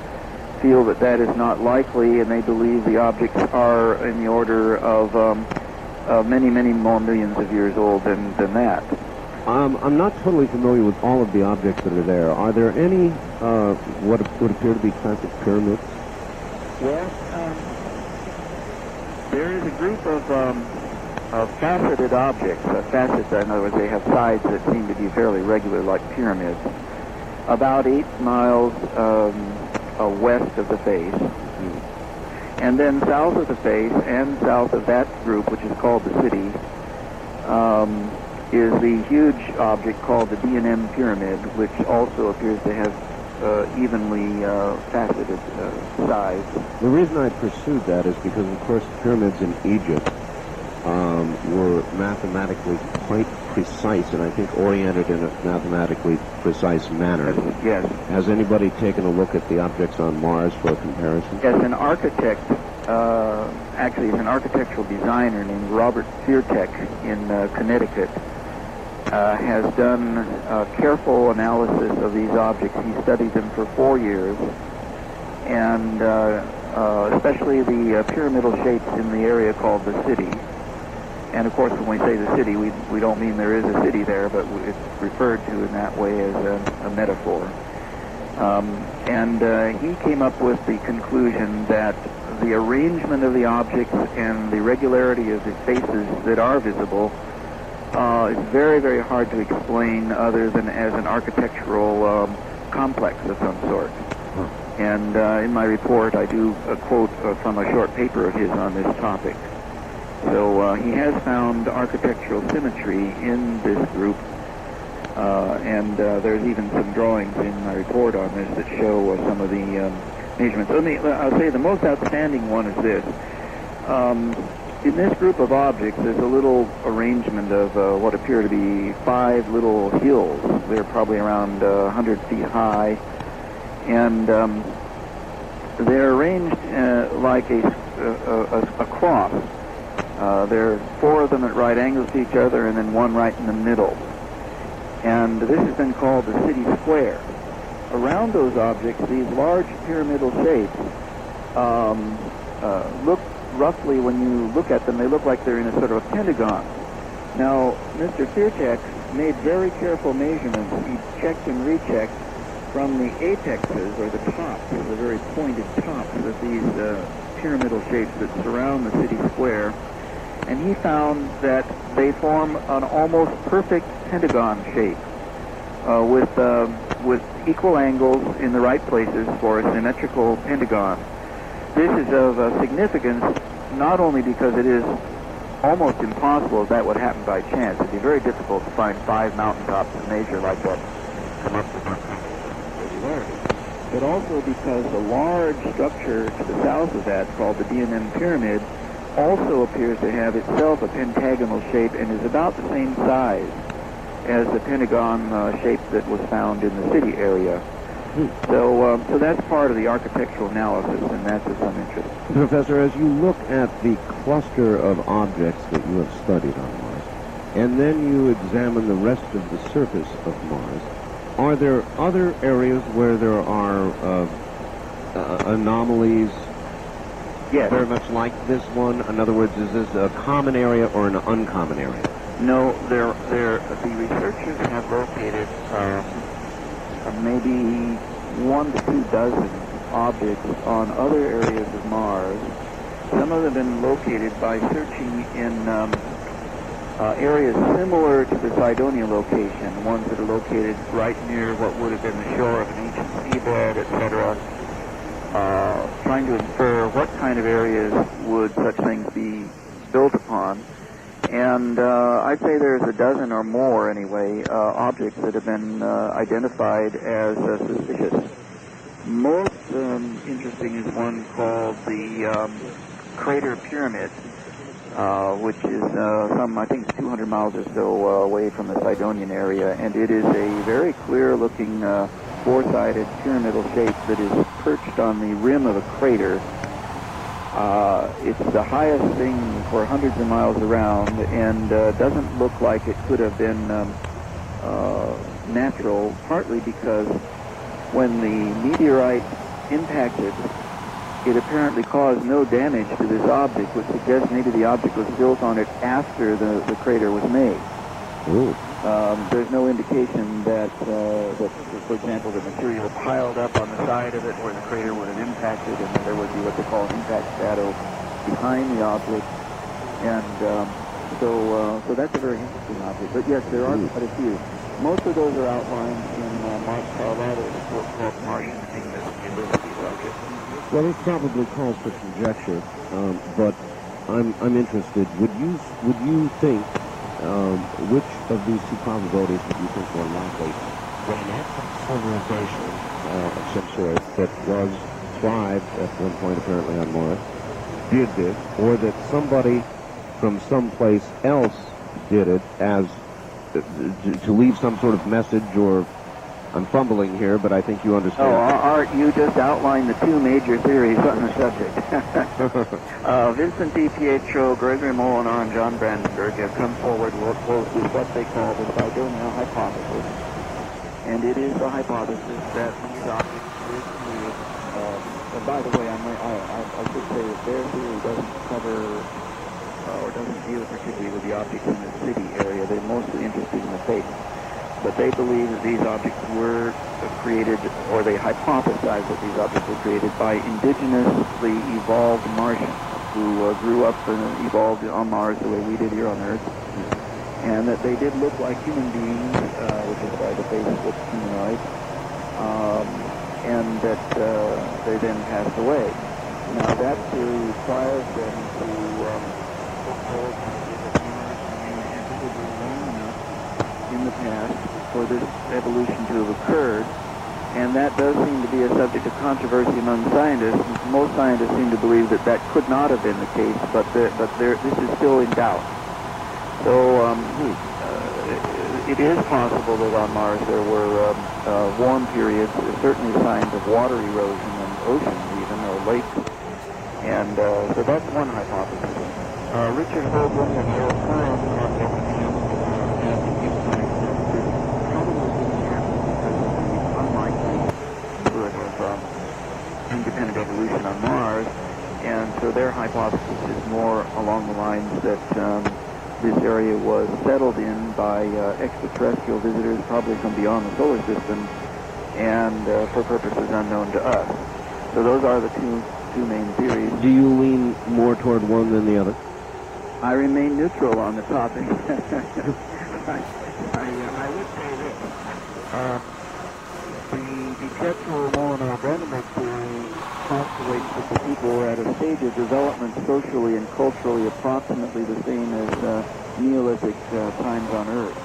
feel that is not likely, and they believe the objects are in the order of many, many more millions of years old than that. I'm not totally familiar with all of the objects that are there. Are there any what would appear to be classic pyramids? Well, there is a group of faceted objects. Facets, in other words, they have sides that seem to be fairly regular, like pyramids, about 8 miles west of the face. And then south of the face and south of that group, which is called the city, is the huge object called the D&M Pyramid, which also appears to have evenly faceted sides. The reason I pursued that is because, of course, the pyramids in Egypt were mathematically quite precise, and I think oriented in a mathematically precise manner. Yes. Has anybody taken a look at the objects on Mars for a comparison? As an architect, actually as an architectural designer named Robert Feartek in Connecticut, has done careful analysis of these objects. He studied them for 4 years, and especially the pyramidal shapes in the area called the city. And of course, when we say the city, we don't mean there is a city there, but it's referred to in that way as a metaphor. And he came up with the conclusion that the arrangement of the objects and the regularity of the faces that are visible is very, very hard to explain other than as an architectural complex of some sort. And in my report, I do a quote from a short paper of his on this topic. So he has found architectural symmetry in this group, and there's even some drawings in my report on this that show some of the measurements. I'll say the most outstanding one is this. In this group of objects, there's a little arrangement of what appear to be 5 little hills. They're probably around 100 feet high, and they're arranged like a cross. There are 4 of them at right angles to each other, and then 1 right in the middle. And this has been called the city square. Around those objects, these large pyramidal shapes look roughly, when you look at them, they look like they're in a sort of a pentagon. Now, Mr. Firtek made very careful measurements. He checked and rechecked from the apexes, or the tops, the very pointed tops of these pyramidal shapes that surround the city square, and he found that they form an almost perfect pentagon shape with equal angles in the right places for a symmetrical pentagon. This is of significance not only because it is almost impossible that would happen by chance. It'd be very difficult to find 5 mountaintops to measure like that, come up with regularity. But also because the large structure to the south of that, called the D&M Pyramid, also appears to have itself a pentagonal shape and is about the same size as the pentagon shape that was found in the city area. So that's part of the architectural analysis, and that's of some interest. Professor, as you look at the cluster of objects that you have studied on Mars, and then you examine the rest of the surface of Mars, are there other areas where there are anomalies? Yes. Very much like this one? In other words, is this a common area or an uncommon area? No, the researchers have located maybe 1 to 2 dozen objects on other areas of Mars. Some of them have been located by searching in areas similar to the Cydonia location, ones that are located right near what would have been the shore of an ancient seabed, etc., trying to infer what kind of areas would such things be built upon. And I'd say there's a dozen or more, anyway, objects that have been identified as suspicious. Most interesting is one called the Crater Pyramid, which is I think 200 miles or so away from the Cydonian area, and it is a very clear-looking four-sided pyramidal shape that is perched on the rim of a crater. It's the highest thing for hundreds of miles around, and doesn't look like it could have been natural, partly because when the meteorite impacted, it apparently caused no damage to this object, which suggests maybe the object was built on it after the crater was made. There's no indication that, for example, the material piled up on the side of it where the crater would have impacted, and there would be what they call an impact shadow behind the object. And so that's a very interesting object. But yes, there are quite a few. Most of those are outlined in Mark Carlotta's book called Martian Enigmas, the University object. Well, this probably calls for conjecture, but I'm interested. Would you think which of these two probabilities would you think more likely? When an civilization of some sort that was thrived at one point apparently on Mars did this, or that somebody from someplace else did it as to leave some sort of message, or I'm fumbling here, but I think you understand. Art, you just outlined the two major theories on the subject. Vincent DiPietro, Gregory Molinar, and John Brandenburg have come forward with what they call the Cydonia hypothesis. And it is the hypothesis that these objects were created. By the way, I should say that their theory doesn't cover or doesn't deal particularly with the objects in the city area. They're mostly interested in the faith. But they believe that these objects were created, or they hypothesize that these objects were created by indigenously evolved Martians who grew up and evolved on Mars the way we did here on Earth, and that they did look like human beings, which is why the face looks humanoid, and that they then passed away. Now that theory requires them to hold in the past for this evolution to have occurred, and that does seem to be a subject of controversy among scientists. Most scientists seem to believe that that could not have been the case, but this is still in doubt. So it is possible that on Mars there were warm periods, certainly signs of water erosion and oceans even, or lakes, and so that's one hypothesis. Richard Hoagland and Harold Curran, on the other hand, have insight that this probably didn't happen because of the unlikelihood of independent evolution on Mars, and so their hypothesis is more along the lines that this area was settled in by extraterrestrial visitors, probably from beyond the solar system, and for purposes unknown to us. So those are the two main theories. Do you lean more toward one than the other? I remain neutral on the topic. I would say this. The Pietro-Molyneux-Vandermeer theory postulates that the people are at a stage of development socially and culturally approximately the same as Neolithic times on Earth.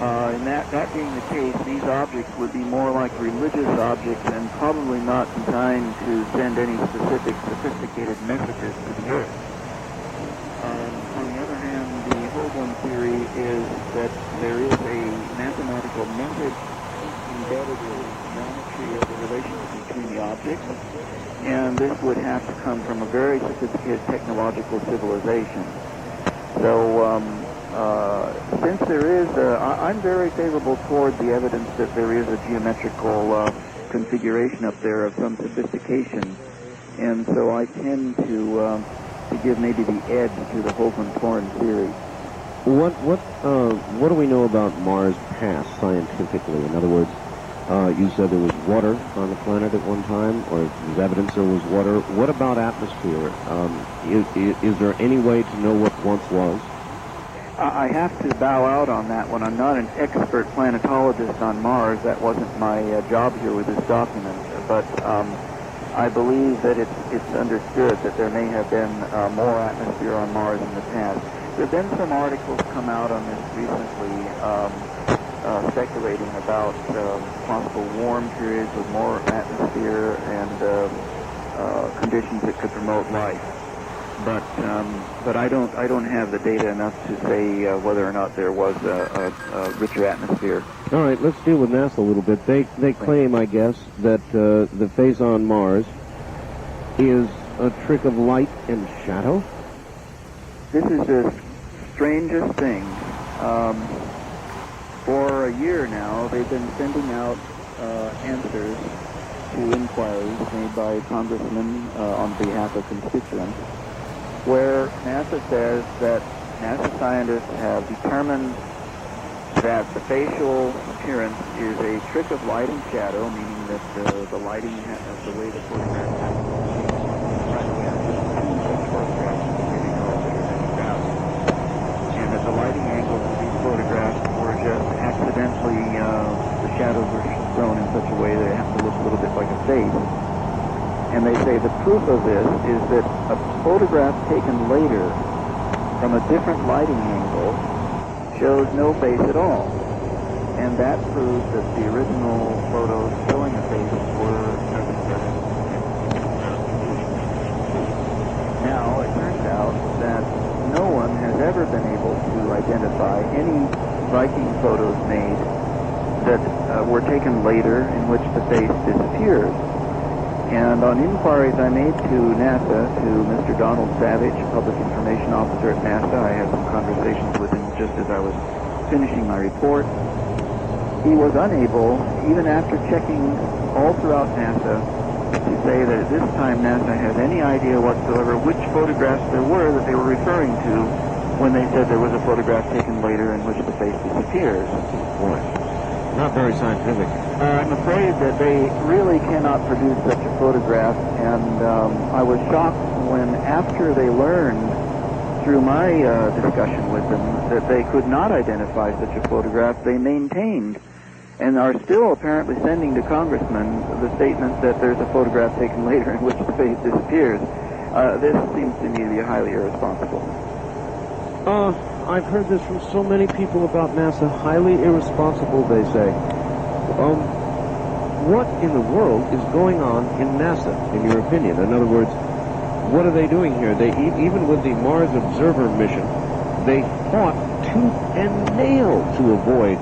And that being the case, these objects would be more like religious objects and probably not designed to send any specific sophisticated messages to the Earth. On the other hand, the Hoagland theory is that there is a mathematical method embedded in the geometry of the relationship between the objects, and this would have to come from a very sophisticated technological civilization. So, since there is, I'm very favorable toward the evidence that there is a geometrical configuration up there of some sophistication, and so I tend to give maybe the edge to the Hoagland-Torin theory. What do we know about Mars past scientifically? In other words, you said there was water on the planet at one time, or there's evidence there was water. What about atmosphere? Is there any way to know what once was? I have to bow out on that one. I'm not an expert planetologist on Mars. That wasn't my job here with this document. But I believe that it's understood that there may have been more atmosphere on Mars in the past. There have been some articles come out on this recently speculating about possible warm periods with more atmosphere and conditions that could promote life. But I don't have the data enough to say whether or not there was a richer atmosphere. All right, let's deal with NASA a little bit. They claim, I guess, that the phase on Mars is a trick of light and shadow. This is the strangest thing. For a year now, they've been sending out answers to inquiries made by congressmen on behalf of constituents, where NASA says that NASA scientists have determined that the facial appearance is a trick of light and shadow, meaning that the lighting, the way the photograph happens. By the way, I just two such photographs and that the lighting angles of these photographs were just accidentally, the shadows were thrown in such a way that it has to look a little bit like a face. And they say the proof of this is that a photograph taken later from a different lighting angle shows no face at all. And that proves that the original photos showing a face were nothing but Now, it turns out that no one has ever been able to identify any Viking photos made that were taken later in which the face disappears. And on inquiries I made to NASA, to Mr. Donald Savage, Public Information Officer at NASA, I had some conversations with him just as I was finishing my report. He was unable, even after checking all throughout NASA, to say that at this time NASA has any idea whatsoever which photographs there were that they were referring to when they said there was a photograph taken later in which the face disappears. Boy, not very scientific. I'm afraid that they really cannot produce such a photograph, and I was shocked when, after they learned through my discussion with them that they could not identify such a photograph, they maintained and are still apparently sending to congressmen the statement that there's a photograph taken later in which the face disappears. This seems to me to be highly irresponsible. I've heard this from so many people about NASA. Highly irresponsible, they say. What in the world is going on in NASA, in your opinion? In other words, what are they doing here? They even with the Mars Observer mission, they fought tooth and nail to avoid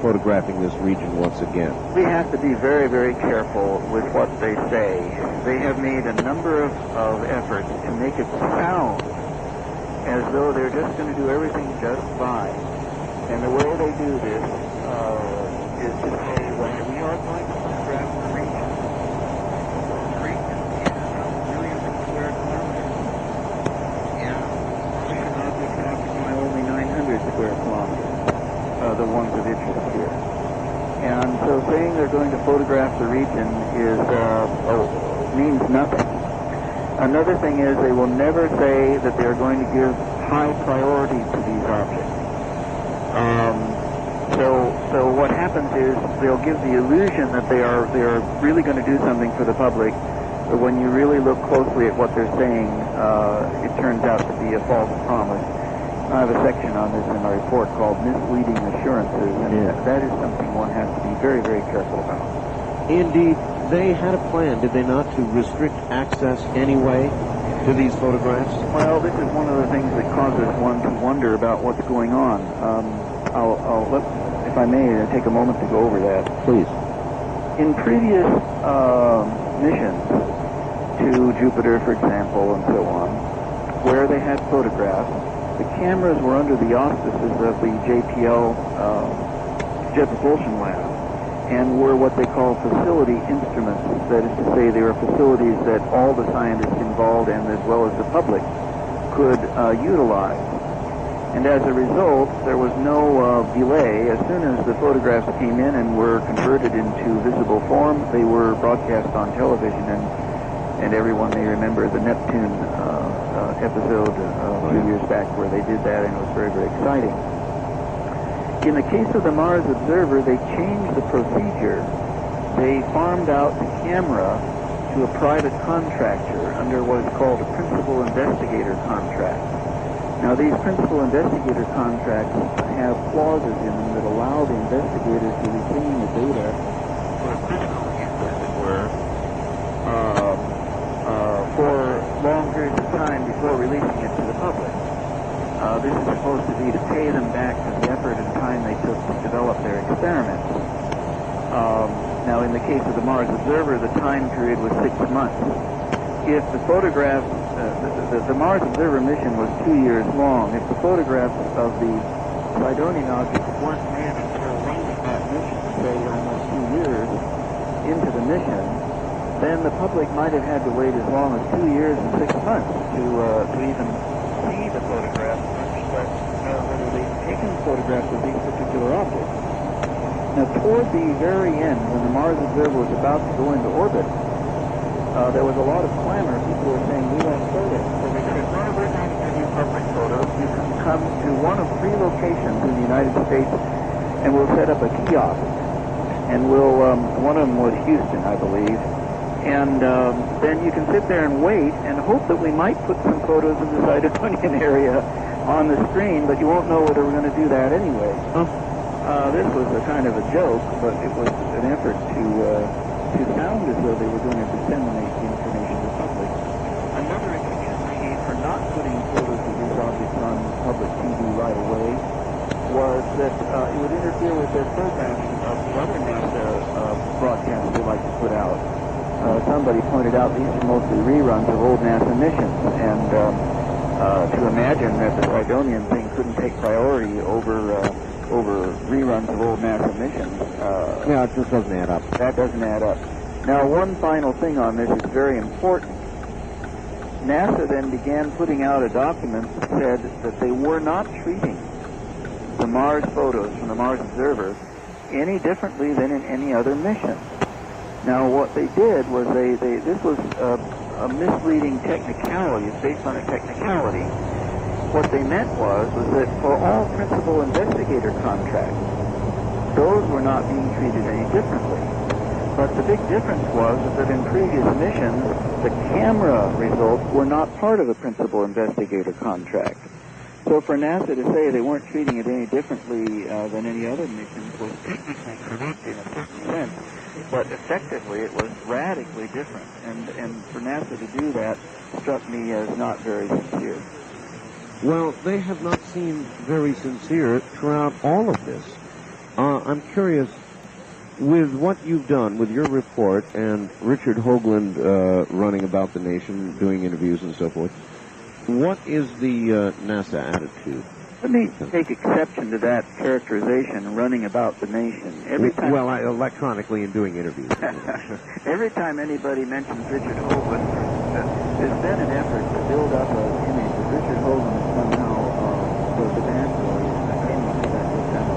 photographing this region once again. We have to be very, very careful with what they say. They have made a number of efforts to make it sound as though they're just going to do everything just fine. And the way they do this is to say, well, we are going to photograph the region. The region is millions of square kilometers. And Martian objects occupy over the ones of interest here. And so saying they're going to photograph the region means nothing. Another thing is they will never say that they're going to give high priority to these objects. So what happens is they'll give the illusion that they are really going to do something for the public, but when you really look closely at what they're saying, it turns out to be a false promise. I have a section on this in my report called Misleading Assurances, and that is something one has to be very, very careful about. Indeed, they had a plan, did they not, to restrict access anyway to these photographs? Well, this is one of the things that causes one to wonder about what's going on. If I may, take a moment to go over that. Please. In previous missions to Jupiter, for example, and so on, where they had photographs, the cameras were under the auspices of the JPL Jet Propulsion Lab, and were what they call facility instruments. That is to say, they were facilities that all the scientists involved, and as well as the public, could utilize. And as a result, there was no delay. As soon as the photographs came in and were converted into visible form, they were broadcast on television, and everyone may remember the Neptune episode a few years back where they did that, and it was very, very exciting. In the case of the Mars Observer, they changed the procedure. They farmed out the camera to a private contractor under what is called a principal investigator contract. Now, these principal investigator contracts have clauses in them that allow the investigators to retain the data for personal use, as it were, for long periods of time before releasing it to the public. This is supposed to be to pay them back for the effort and time they took to develop their experiments. Now, in the case of the Mars Observer, the time period was 6 months. If the photographs, the Mars Observer mission was 2 years long. If the photographs of the Sidonian objects weren't made until late in that mission, say almost 2 years into the mission, then the public might have had to wait as long as 2 years and 6 months to even see the photographs and understand whether they've taken photographs of these particular objects. Now, toward the very end, when the Mars Observer was about to go into orbit, there was a lot of clamor. People were saying, we want photos. So they said, well, we're going to give you public photos. You can come to one of 3 locations in the United States, and we'll set up a kiosk. And we'll, one of them was Houston, I believe. And then you can sit there and wait and hope that we might put some photos of the Sidonian area on the screen, but you won't know whether we're going to do that anyway. This was a kind of a joke, but it was an effort to sound as though they were going to disseminate the information to the public. Another excuse they gave for not putting photos of these objects on public TV right away was that it would interfere with their programming of the other NASA broadcasts they like to put out. Somebody pointed out these are mostly reruns of old NASA missions, and to imagine that the Sidonian thing couldn't take priority over reruns of old NASA missions. Yeah, it just doesn't add up. That doesn't add up. Now, one final thing on this is very important. NASA then began putting out a document that said that they were not treating the Mars photos from the Mars Observer any differently than in any other mission. Now, what they did was this was a misleading technicality. It's based on a technicality. What they meant was that for all principal investigator contracts, those were not being treated any differently. But the big difference was that in previous missions, the camera results were not part of a principal investigator contract. So for NASA to say they weren't treating it any differently than any other missions was technically correct in a certain sense, but effectively it was radically different. And for NASA to do that struck me as not very sincere. Well, they have not seemed very sincere throughout all of this. I'm curious, with what you've done, with your report, and Richard Hoagland running about the nation, doing interviews and so forth, what is the NASA attitude? Let me take exception to that characterization, running about the nation. Every time, well, electronically and doing interviews. Every time anybody mentions Richard Hoagland, there's been an effort to build up an image that Richard Hoagland is somehow was the bad boy. I don't know how that worked out.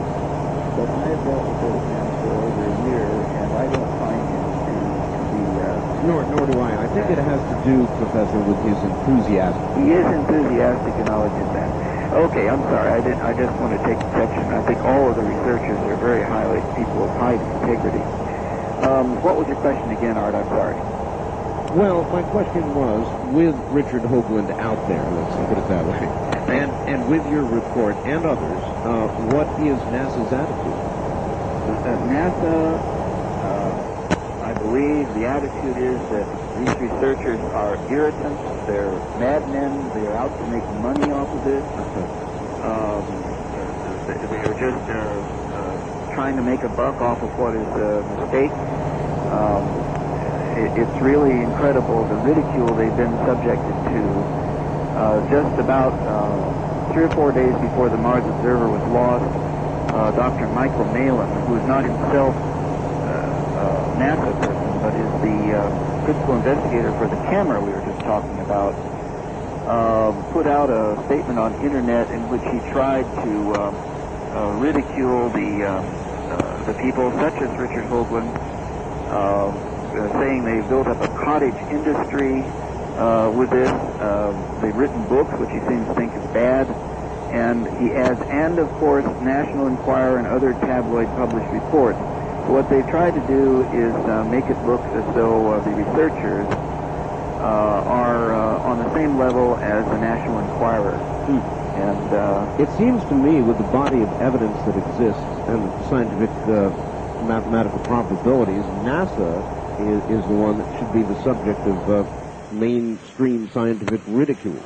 Professor, with his enthusiasm. He is enthusiastic, and I'll admit that. Okay, I'm sorry. I just want to take exception. I think all of the researchers are very highly people of high integrity. What was your question again, Art? I'm sorry. Well, my question was, with Richard Hoagland out there, let's put it that way, and with your report and others, what is NASA's attitude? NASA, I believe the attitude is that these researchers are irritants, they're madmen, they're out to make money off of this. They're just trying to make a buck off of what is a mistake. It's really incredible the ridicule they've been subjected to. Just about 3 or 4 days before the Mars Observer was lost, Dr. Michael Malin, who is not himself a NASA person, but is the principal investigator for the camera we were just talking about, put out a statement on internet in which he tried to ridicule the people such as Richard Hoagland, saying they've built up a cottage industry with this. They've written books, which he seems to think is bad. And he adds, and of course, National Enquirer and other tabloid published reports. So what they've tried to do is make it look as though the researchers are on the same level as the National Enquirer. And it seems to me, with the body of evidence that exists and the scientific mathematical probabilities, NASA is the one that should be the subject of mainstream scientific ridicule.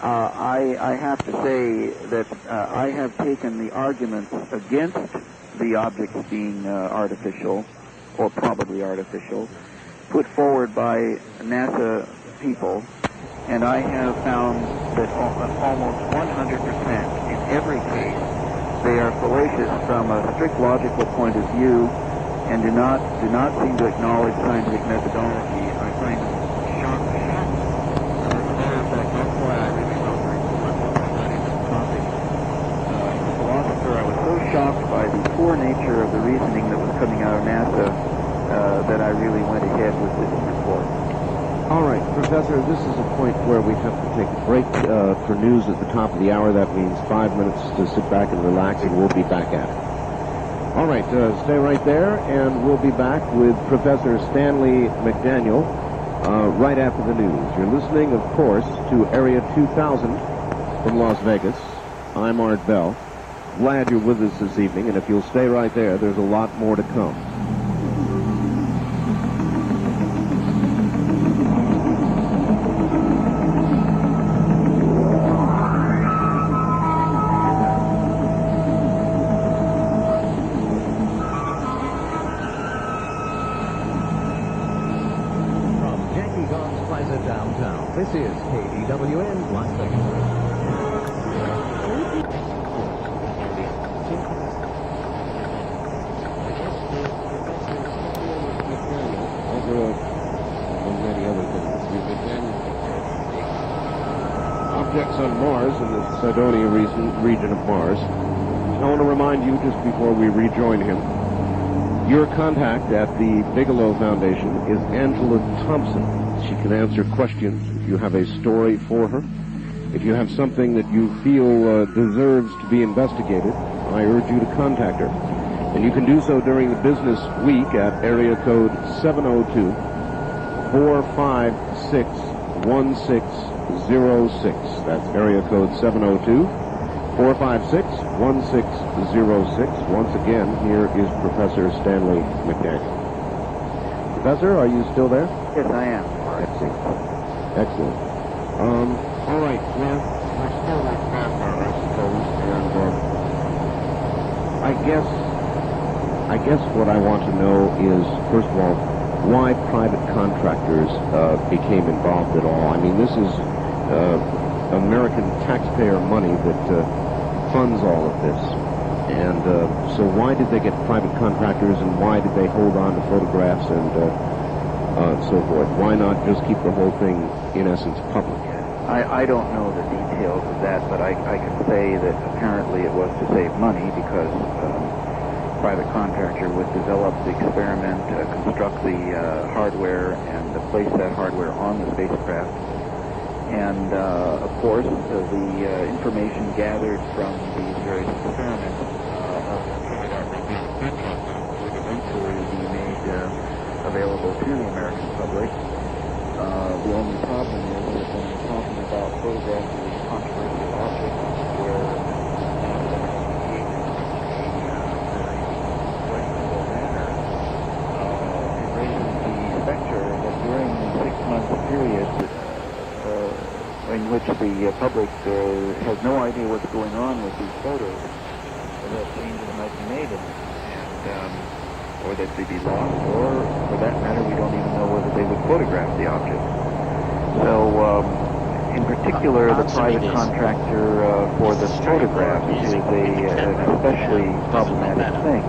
I have to say that I have taken the arguments against the objects being artificial, or probably artificial, put forward by NASA people, and I have found that almost 100% in every case they are fallacious from a strict logical point of view and do not seem to acknowledge scientific methodology. I find it shocking. As a matter of fact, that's why I really wrote very much about this topic. As a philosopher, I was so shocked by the poor nature of the reasoning that was coming out of NASA that I really went ahead with this report. All right, Professor, this is a point where we have to take a break for news at the top of the hour. That means 5 minutes to sit back and relax, and we'll be back at it. All right, stay right there, and we'll be back with Professor Stanley McDaniel right after the news. You're listening, of course, to Area 2000 from Las Vegas. I'm Art Bell. Glad you're with us this evening, and if you'll stay right there, there's a lot more to come. This is KDWN Las Vegas. Objects on Mars in the Cydonia region of Mars. I want to remind you, just before we rejoin him, your contact at the Bigelow Foundation is Angela Thompson. She can answer questions if you have a story for her. If you have something that you feel deserves to be investigated, I urge you to contact her. And you can do so during the business week at area code 702-456-1606. That's area code 702-456-1606. Once again, here is Professor Stanley McDaniel. Professor, are you still there? Yes, I am. Excellent. Excellent. All right. Well, we're still at NASA, I suppose, and I guess what I want to know is, first of all, why private contractors became involved at all. I mean, this is American taxpayer money that funds all of this. And so why did they get private contractors, and why did they hold on to photographs and so forth? Why not just keep the whole thing, in essence, public? I don't know the details of that, but I can say that apparently it was to save money because private contractor would develop the experiment, construct the hardware, and place that hardware on the spacecraft. And, of course, the information gathered from these various experiments would eventually be made available to the American public. The only problem is that when we're talking about photographs of these controversial objects where it raises the specter that during the 6-month period in which the public has no idea what's going on with these photos, that changes might be made in them, and or that they'd be lost, or for that matter, we don't even know whether they would photograph the object. So, in particular, the private contractor for the photographs is an especially problematic thing.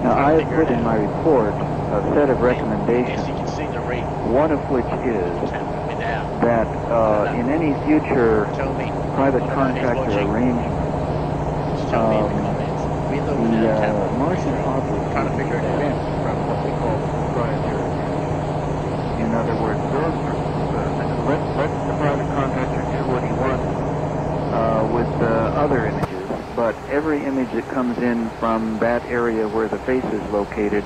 Now, I have put in my report a set of recommendations, one of which is that in any future private contractor arrangement, the Martian object trying to figure it out from what we call proprietary. In other words, let the private contractor do what he wants with other images, but every image that comes in from that area where the face is located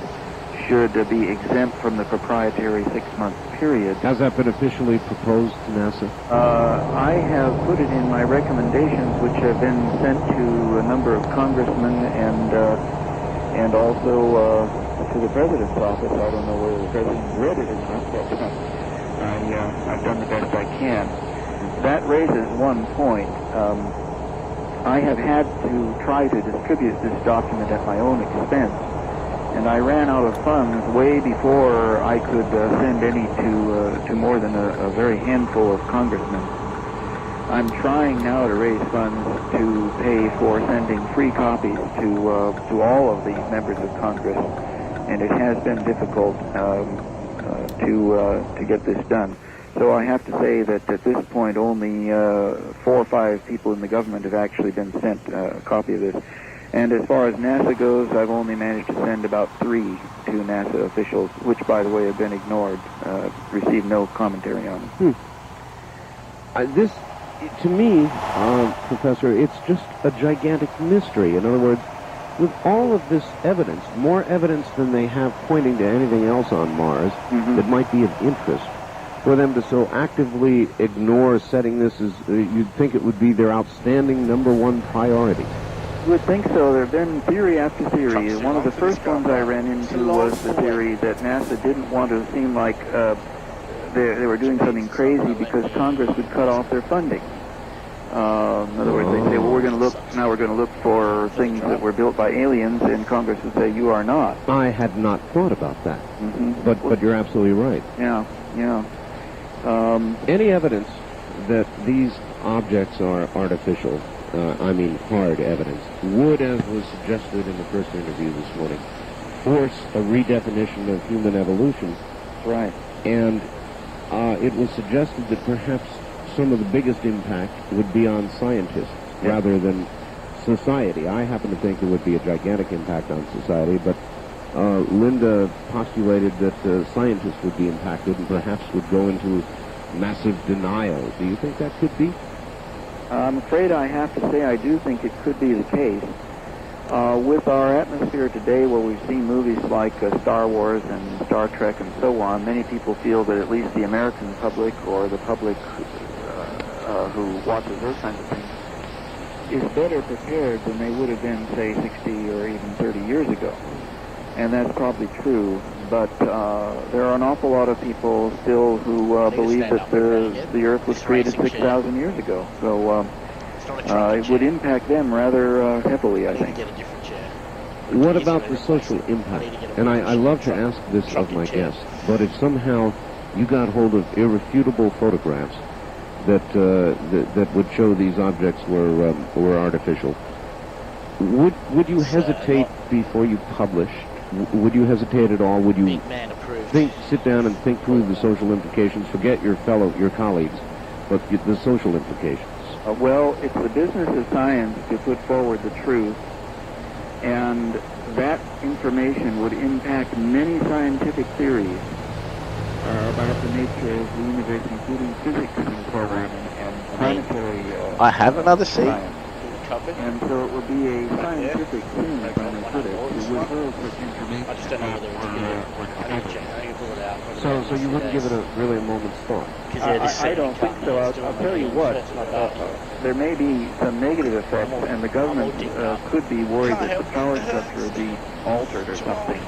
should be exempt from the proprietary 6-month period. Has that been officially proposed to NASA? I have put it in my recommendations, which have been sent to a number of congressmen and also to the president's office. I don't know whether the president read it or not, but I've done the best I can. That raises one point. I have had to try to distribute this document at my own expense, and I ran out of funds way before I could send any to more than a very handful of congressmen. I'm trying now to raise funds to pay for sending free copies to all of the members of Congress, and it has been difficult to get this done. So I have to say that at this point only 4 or 5 people in the government have actually been sent a copy of this. And as far as NASA goes, I've only managed to send about 3 to NASA officials, which, by the way, have been ignored, received no commentary on them. This, to me, Professor, it's just a gigantic mystery. In other words, with all of this evidence, more evidence than they have pointing to anything else on Mars that might be of interest, for them to so actively ignore setting this as, you'd think it would be their outstanding #1 priority. You would think so. There have been theory after theory. One of the first ones I ran into was the theory that NASA didn't want to seem like they were doing something crazy because Congress would cut off their funding. In other words, they say, well, we're going to look for things that were built by aliens, and Congress would say, you are not. I had not thought about that, but you're absolutely right. Yeah. Any evidence that these objects are artificial, I mean hard evidence, would, as was suggested in the first interview this morning, force a redefinition of human evolution. Right. And it was suggested that perhaps some of the biggest impact would be on scientists rather than society. I happen to think there would be a gigantic impact on society, but Linda postulated that scientists would be impacted and perhaps would go into massive denial. Do you think that could be? I'm afraid I have to say I do think it could be the case. With our atmosphere today, where we've seen movies like Star Wars and Star Trek and so on, many people feel that at least the American public, or the public who watches those kinds of things, is better prepared than they would have been, say, 60 or even 30 years ago. And that's probably true, but there are an awful lot of people still who believe that the Earth was created 6,000 years ago. So it would impact them rather heavily, I think. What about the social impact? And I love to ask this of my guests, but if somehow you got hold of irrefutable photographs that would show these objects were artificial, would you hesitate before you publish? Would you hesitate at all? Would you sit down and think through the social implications? Forget your colleagues, but the social implications. Well, it's the business of science to put forward the truth, and that information would impact many scientific theories about the nature of the universe, including physics and programming and planetary I have another seat. science. And so it would be a scientific thing from the critics to withhold such information. I just don't know whether it's good. I need to check. I need to pull it out. So you wouldn't give it really a moment's thought? I don't think so. I'll tell you what, there may be some negative effects, and the government could be worried that the power structure would be altered or something.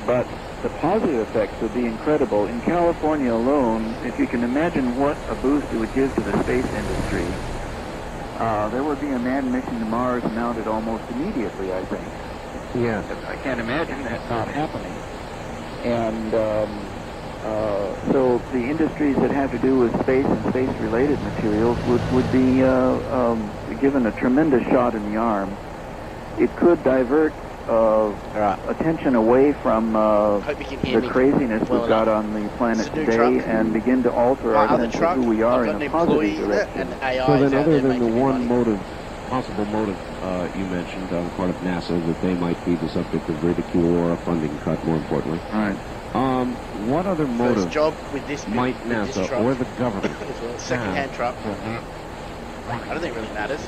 But the positive effects would be incredible. In California alone, if you can imagine what a boost it would give to the space industry, there would be a manned mission to Mars mounted almost immediately, I think. Yeah. I can't imagine that not happening. And so the industries that have to do with space and space-related materials would be given a tremendous shot in the arm. It could divert attention away from the craziness we've got on the planet today and begin to alter our sense of who we are in a positive direction. So then, other than the one motive, possible motive you mentioned on the part of NASA, that they might be the subject of ridicule or a funding cut, more importantly. Right. What other motive job with this might NASA or the government second-hand truck? I don't think it really matters.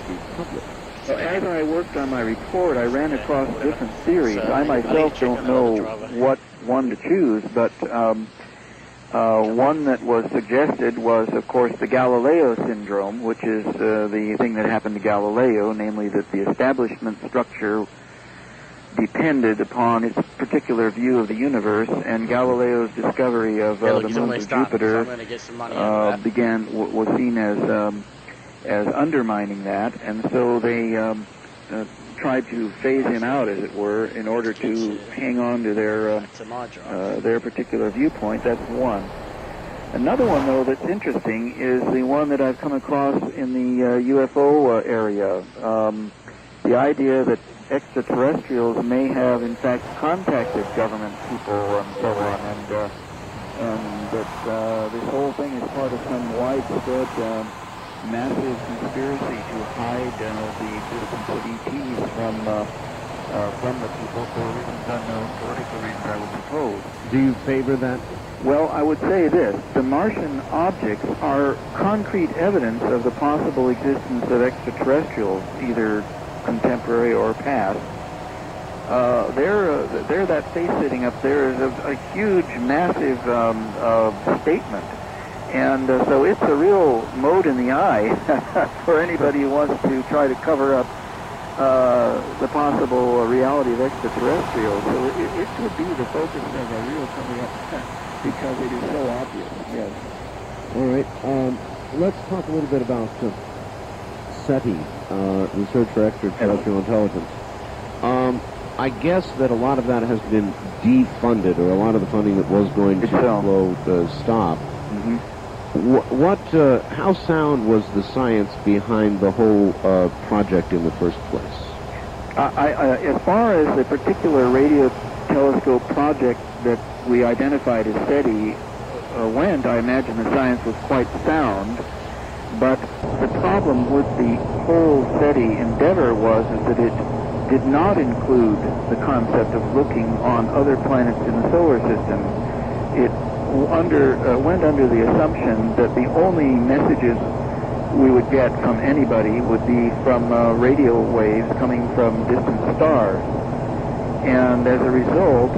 Well, as I worked on my report, I ran across different theories. I myself don't know what one to choose, but one that was suggested was, of course, the Galileo syndrome, which is the thing that happened to Galileo, namely that the establishment structure depended upon its particular view of the universe, and Galileo's discovery of the moons of Jupiter was seen as undermining that, and so they tried to phase him out, as it were, in order to hang on to their particular viewpoint. That's one. Another one, though, that's interesting is the one that I've come across in the UFO area. The idea that extraterrestrials may have, in fact, contacted government people and so on, and that this whole thing is part of some widespread massive conspiracy to hide the existence of ETs from the people for reasons unknown, political reasons, I would suppose. Do you favor that? Well, I would say this. The Martian objects are concrete evidence of the possible existence of extraterrestrials, either contemporary or past. There, that face sitting up there is a huge, massive statement. And so it's a real mote in the eye for anybody who wants to try to cover up the possible reality of extraterrestrials. So it could be the focus of a real coming up because it is so obvious, yes. All right. Let's talk a little bit about SETI, Research for Extraterrestrial Intelligence. I guess that a lot of that has been defunded, or a lot of the funding that was going to flow stopped. Mm-hmm. How sound was the science behind the whole project in the first place? As far as the particular radio telescope project that we identified as SETI went, I imagine the science was quite sound. But the problem with the whole SETI endeavor was that it did not include the concept of looking on other planets in the solar system. It went under the assumption that the only messages we would get from anybody would be from radio waves coming from distant stars. And as a result,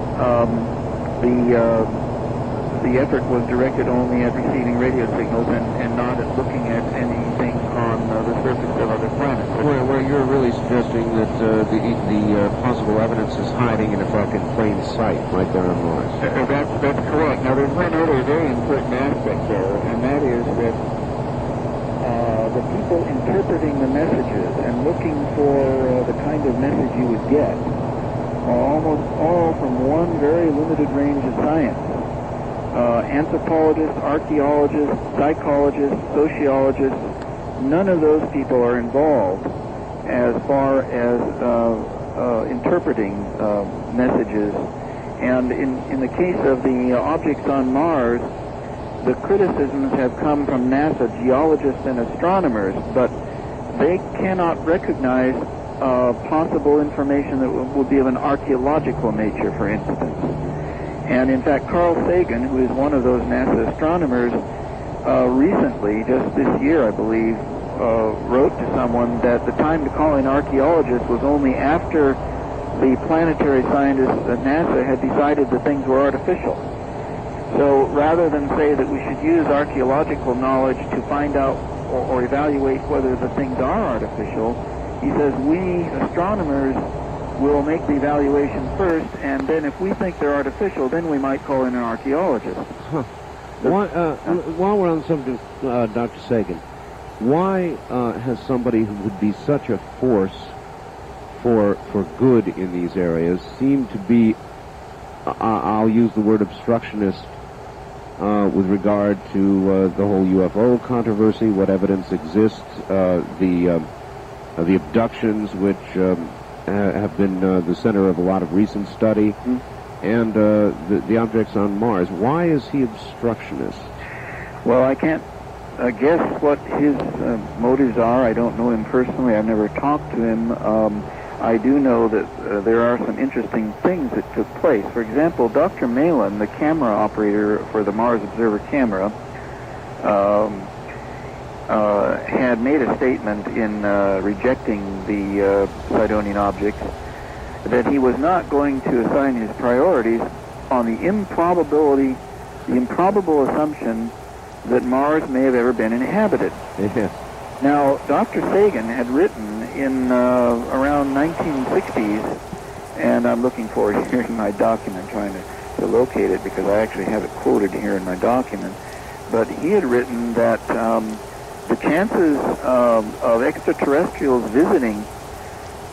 the effort was directed only at receiving radio signals and not at looking at anything on the surface of other planets. Where you're really suggesting that the possible evidence is hiding in a fucking plain sight right there on Mars. That's correct. Now, there's one other very important aspect there, and that is that the people interpreting the messages and looking for the kind of message you would get are almost all from one very limited range of science. Anthropologists, archaeologists, psychologists, sociologists, none of those people are involved as far as interpreting messages. And in the case of the objects on Mars, the criticisms have come from NASA geologists and astronomers, but they cannot recognize possible information that would be of an archaeological nature, for instance. And in fact, Carl Sagan, who is one of those NASA astronomers, recently, just this year, I believe, wrote to someone that the time to call in archaeologists was only after the planetary scientists at NASA had decided that things were artificial. So rather than say that we should use archaeological knowledge to find out or evaluate whether the things are artificial, he says we astronomers will make the evaluation first, and then if we think they're artificial, then we might call in an archaeologist. Huh. While we're on the subject of Dr. Sagan, why has somebody who would be such a force for good in these areas seemed to be, I'll use the word obstructionist, with regard to the whole UFO controversy, what evidence exists, the abductions, which have been the center of a lot of recent study, and the objects on Mars. Why is he obstructionist? Well, I can't guess what his motives are. I don't know him personally. I've never talked to him. I do know that there are some interesting things that took place. For example, Dr. Malin, the camera operator for the Mars Observer camera, had made a statement in rejecting the Sidonian objects that he was not going to assign his priorities on the improbable assumption that Mars may have ever been inhabited. Yes. Now, Dr. Sagan had written in around 1960s, and I'm looking for it here in my document, trying to locate it because I actually have it quoted here in my document, but he had written that the chances of extraterrestrials visiting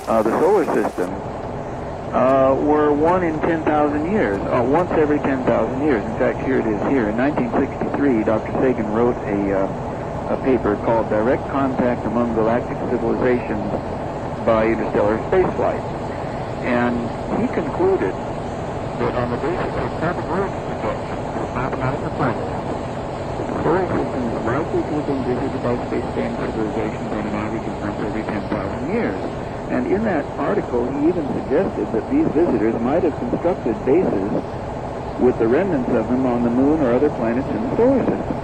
the solar system were 1 in 10,000 years, once every 10,000 years. In fact, here it is here. In 1963, Dr. Sagan wrote a paper called Direct Contact Among Galactic Civilizations by Interstellar Spaceflight. And he concluded that on the basis of probability projections of mathematical science, the solar system is likely to have been visited by space-faring civilizations on an average of once every 10,000 years. And in that article, he even suggested that these visitors might have constructed bases with the remnants of them on the moon or other planets in the solar system.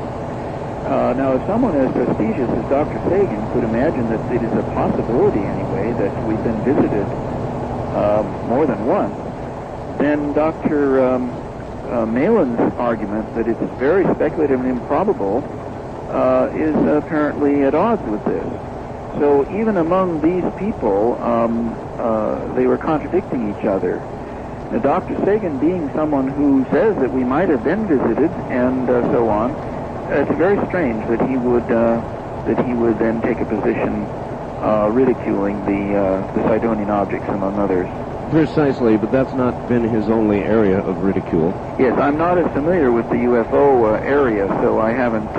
Now, if someone as prestigious as Dr. Sagan could imagine that it is a possibility anyway that we've been visited more than once, then Dr. Malin's argument that it's very speculative and improbable is apparently at odds with this. So even among these people, they were contradicting each other. Now, Dr. Sagan being someone who says that we might have been visited and so on, it's very strange that he would then take a position ridiculing the Sidonian objects, among others. Precisely, but that's not been his only area of ridicule. Yes, I'm not as familiar with the UFO area, so I haven't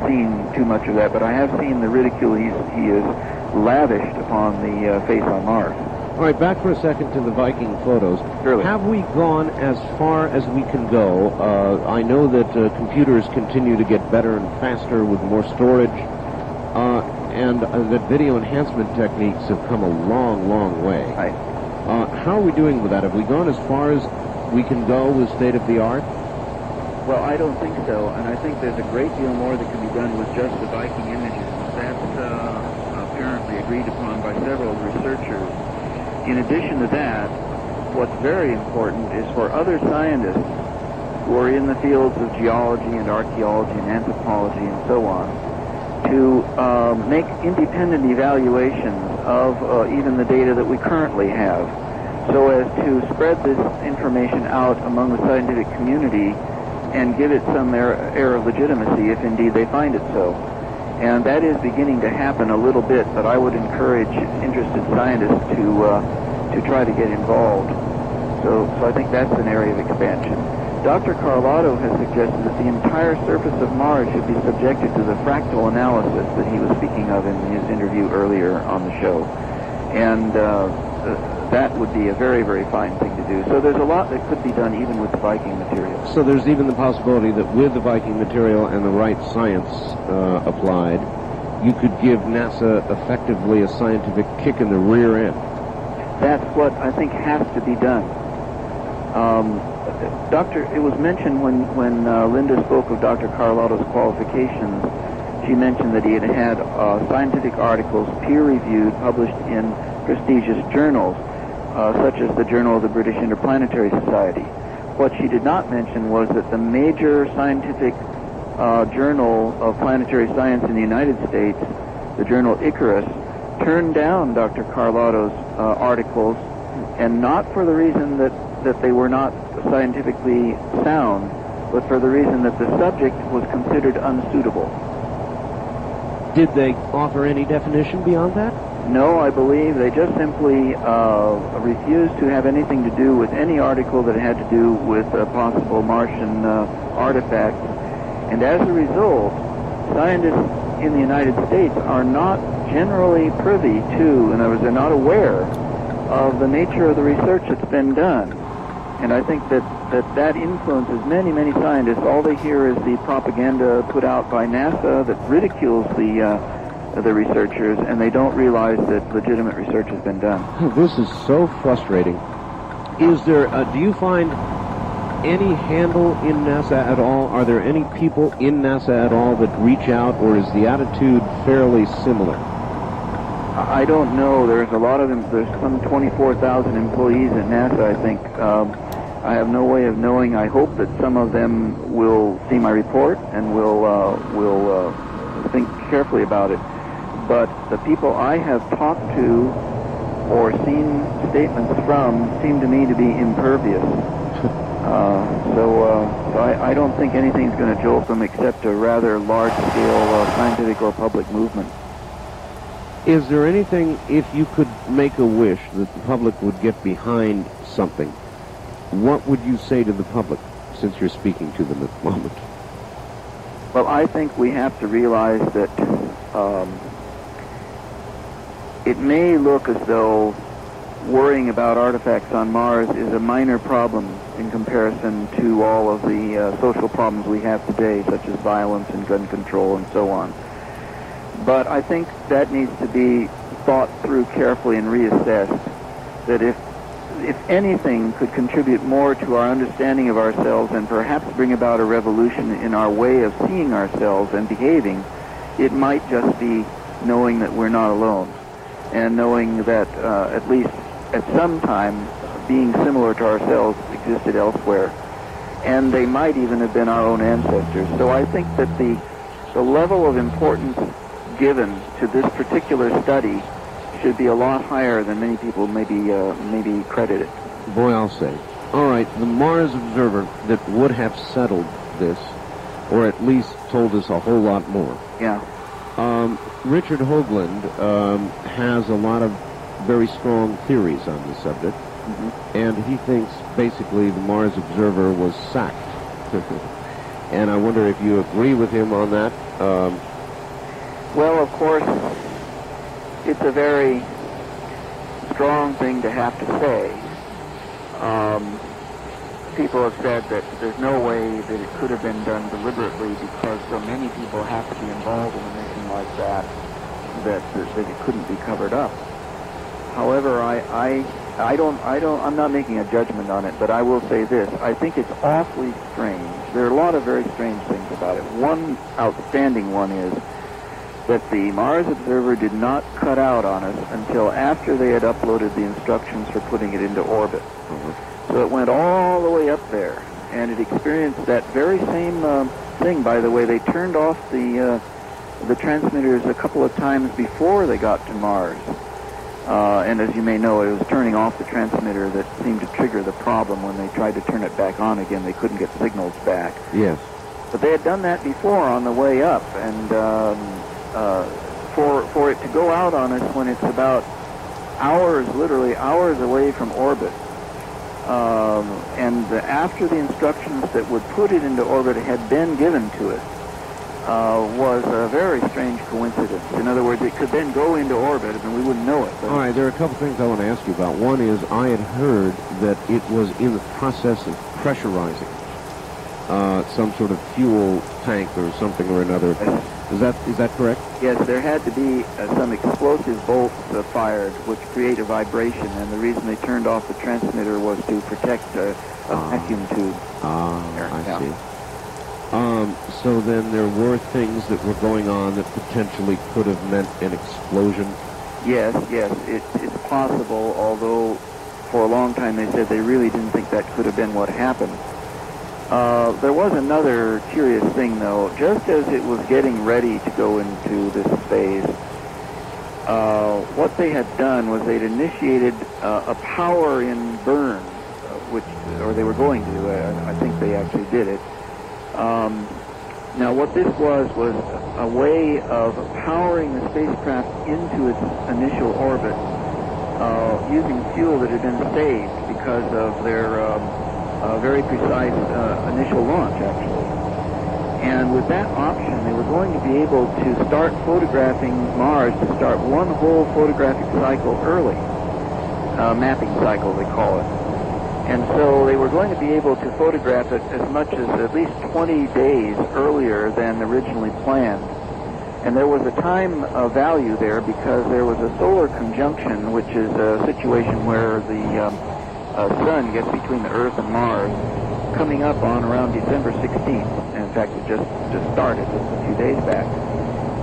seen too much of that, but I have seen the ridicule he has lavished upon the face on Mars. All right, back for a second to the Viking photos. Surely. Have we gone as far as we can go? I know that computers continue to get better and faster with more storage, and that video enhancement techniques have come a long, long way. Right. How are we doing with that? Have we gone as far as we can go with state-of-the-art? Well, I don't think so, and I think there's a great deal more that can be done with just the Viking images. That's apparently agreed upon by several researchers. In addition to that, what's very important is for other scientists who are in the fields of geology and archaeology and anthropology and so on to make independent evaluations of even the data that we currently have, so as to spread this information out among the scientific community and give it some air of legitimacy if indeed they find it so. And that is beginning to happen a little bit, but I would encourage interested scientists to try to get involved. So I think that's an area of expansion. Dr. Carlotto has suggested that the entire surface of Mars should be subjected to the fractal analysis that he was speaking of in his interview earlier on the show. And that would be a very, very fine thing to do. So there's a lot that could be done even with the Viking material. So there's even the possibility that with the Viking material and the right science applied, you could give NASA effectively a scientific kick in the rear end. That's what I think has to be done. It was mentioned when Linda spoke of Dr. Carlotto's qualifications, she mentioned that he had had scientific articles peer-reviewed, published in prestigious journals, such as the Journal of the British Interplanetary Society. What she did not mention was that the major scientific journal of planetary science in the United States, the journal Icarus, turned down Dr. Carlotto's articles, and not for the reason that they were not scientifically sound, but for the reason that the subject was considered unsuitable. Did they offer any definition beyond that? No, I believe they just simply refused to have anything to do with any article that had to do with possible Martian artifacts. And as a result, scientists in the United States are not generally privy to, in other words, they're not aware of the nature of the research that's been done. And I think that influences many, many scientists. All they hear is the propaganda put out by NASA that ridicules the researchers, and they don't realize that legitimate research has been done. This is so frustrating. Is there, do you find any handle in NASA at all? Are there any people in NASA at all that reach out, or is the attitude fairly similar? I don't know. There's a lot of them. There's some 24,000 employees at NASA, I think. I have no way of knowing. I hope that some of them will see my report and will think carefully about it. But the people I have talked to or seen statements from seem to me to be impervious. So I don't think anything's going to jolt them except a rather large-scale scientific or public movement. Is there anything, if you could make a wish that the public would get behind something, what would you say to the public, since you're speaking to them at the moment? Well, I think we have to realize that it may look as though worrying about artifacts on Mars is a minor problem in comparison to all of the social problems we have today, such as violence and gun control and so on. But I think that needs to be thought through carefully and reassessed, that if anything could contribute more to our understanding of ourselves and perhaps bring about a revolution in our way of seeing ourselves and behaving, it might just be knowing that we're not alone, and knowing that at least at some time being similar to ourselves existed elsewhere, and they might even have been our own ancestors. So I think that the level of importance given to this particular study should be a lot higher than many people maybe credit it. Boy, I'll say. All right, the Mars observer that would have settled this, or at least told us a whole lot more. Yeah. Richard Hoagland has a lot of very strong theories on the subject, and he thinks basically the Mars observer was sacked. And I wonder if you agree with him on that. Well, of course, it's a very strong thing to have to say. People have said that there's no way that it could have been done deliberately because so many people have to be involved in a mission like that that it couldn't be covered up. However, I'm not making a judgment on it, but I will say this. I think it's awfully strange. There are a lot of very strange things about it. One outstanding one is that the Mars observer did not cut out on us until after they had uploaded the instructions for putting it into orbit. So it went all the way up there, and it experienced that very same thing. By the way, they turned off the transmitters a couple of times before they got to Mars. And as you may know, it was turning off the transmitter that seemed to trigger the problem. When they tried to turn it back on again, they couldn't get signals back. Yes. But they had done that before on the way up, and for it to go out on us when it's about hours, literally hours away from orbit, and after the instructions that would put it into orbit had been given to it, was a very strange coincidence. In other words, it could then go into orbit and we wouldn't know it. All right, there are a couple things I want to ask you about. One is I had heard that it was in the process of pressurizing some sort of fuel tank or something or another Is that correct? Yes, there had to be some explosive bolts fired, which create a vibration, and the reason they turned off the transmitter was to protect a vacuum tube. I see. So then there were things that were going on that potentially could have meant an explosion? Yes, it's possible, although for a long time they said they really didn't think that could have been what happened. There was another curious thing, though. Just as it was getting ready to go into this phase, what they had done was they'd initiated a power-in burn, or they were going to. I think they actually did it. Now, what this was a way of powering the spacecraft into its initial orbit using fuel that had been saved because of their very precise initial launch, actually. And with that option, they were going to be able to start photographing Mars, to start one whole photographic cycle early, mapping cycle they call it. And so they were going to be able to photograph it as much as at least 20 days earlier than originally planned. And there was a time value there because there was a solar conjunction, which is a situation where the sun gets between the Earth and Mars, coming up on around December 16th. And in fact, it just started just a few days back.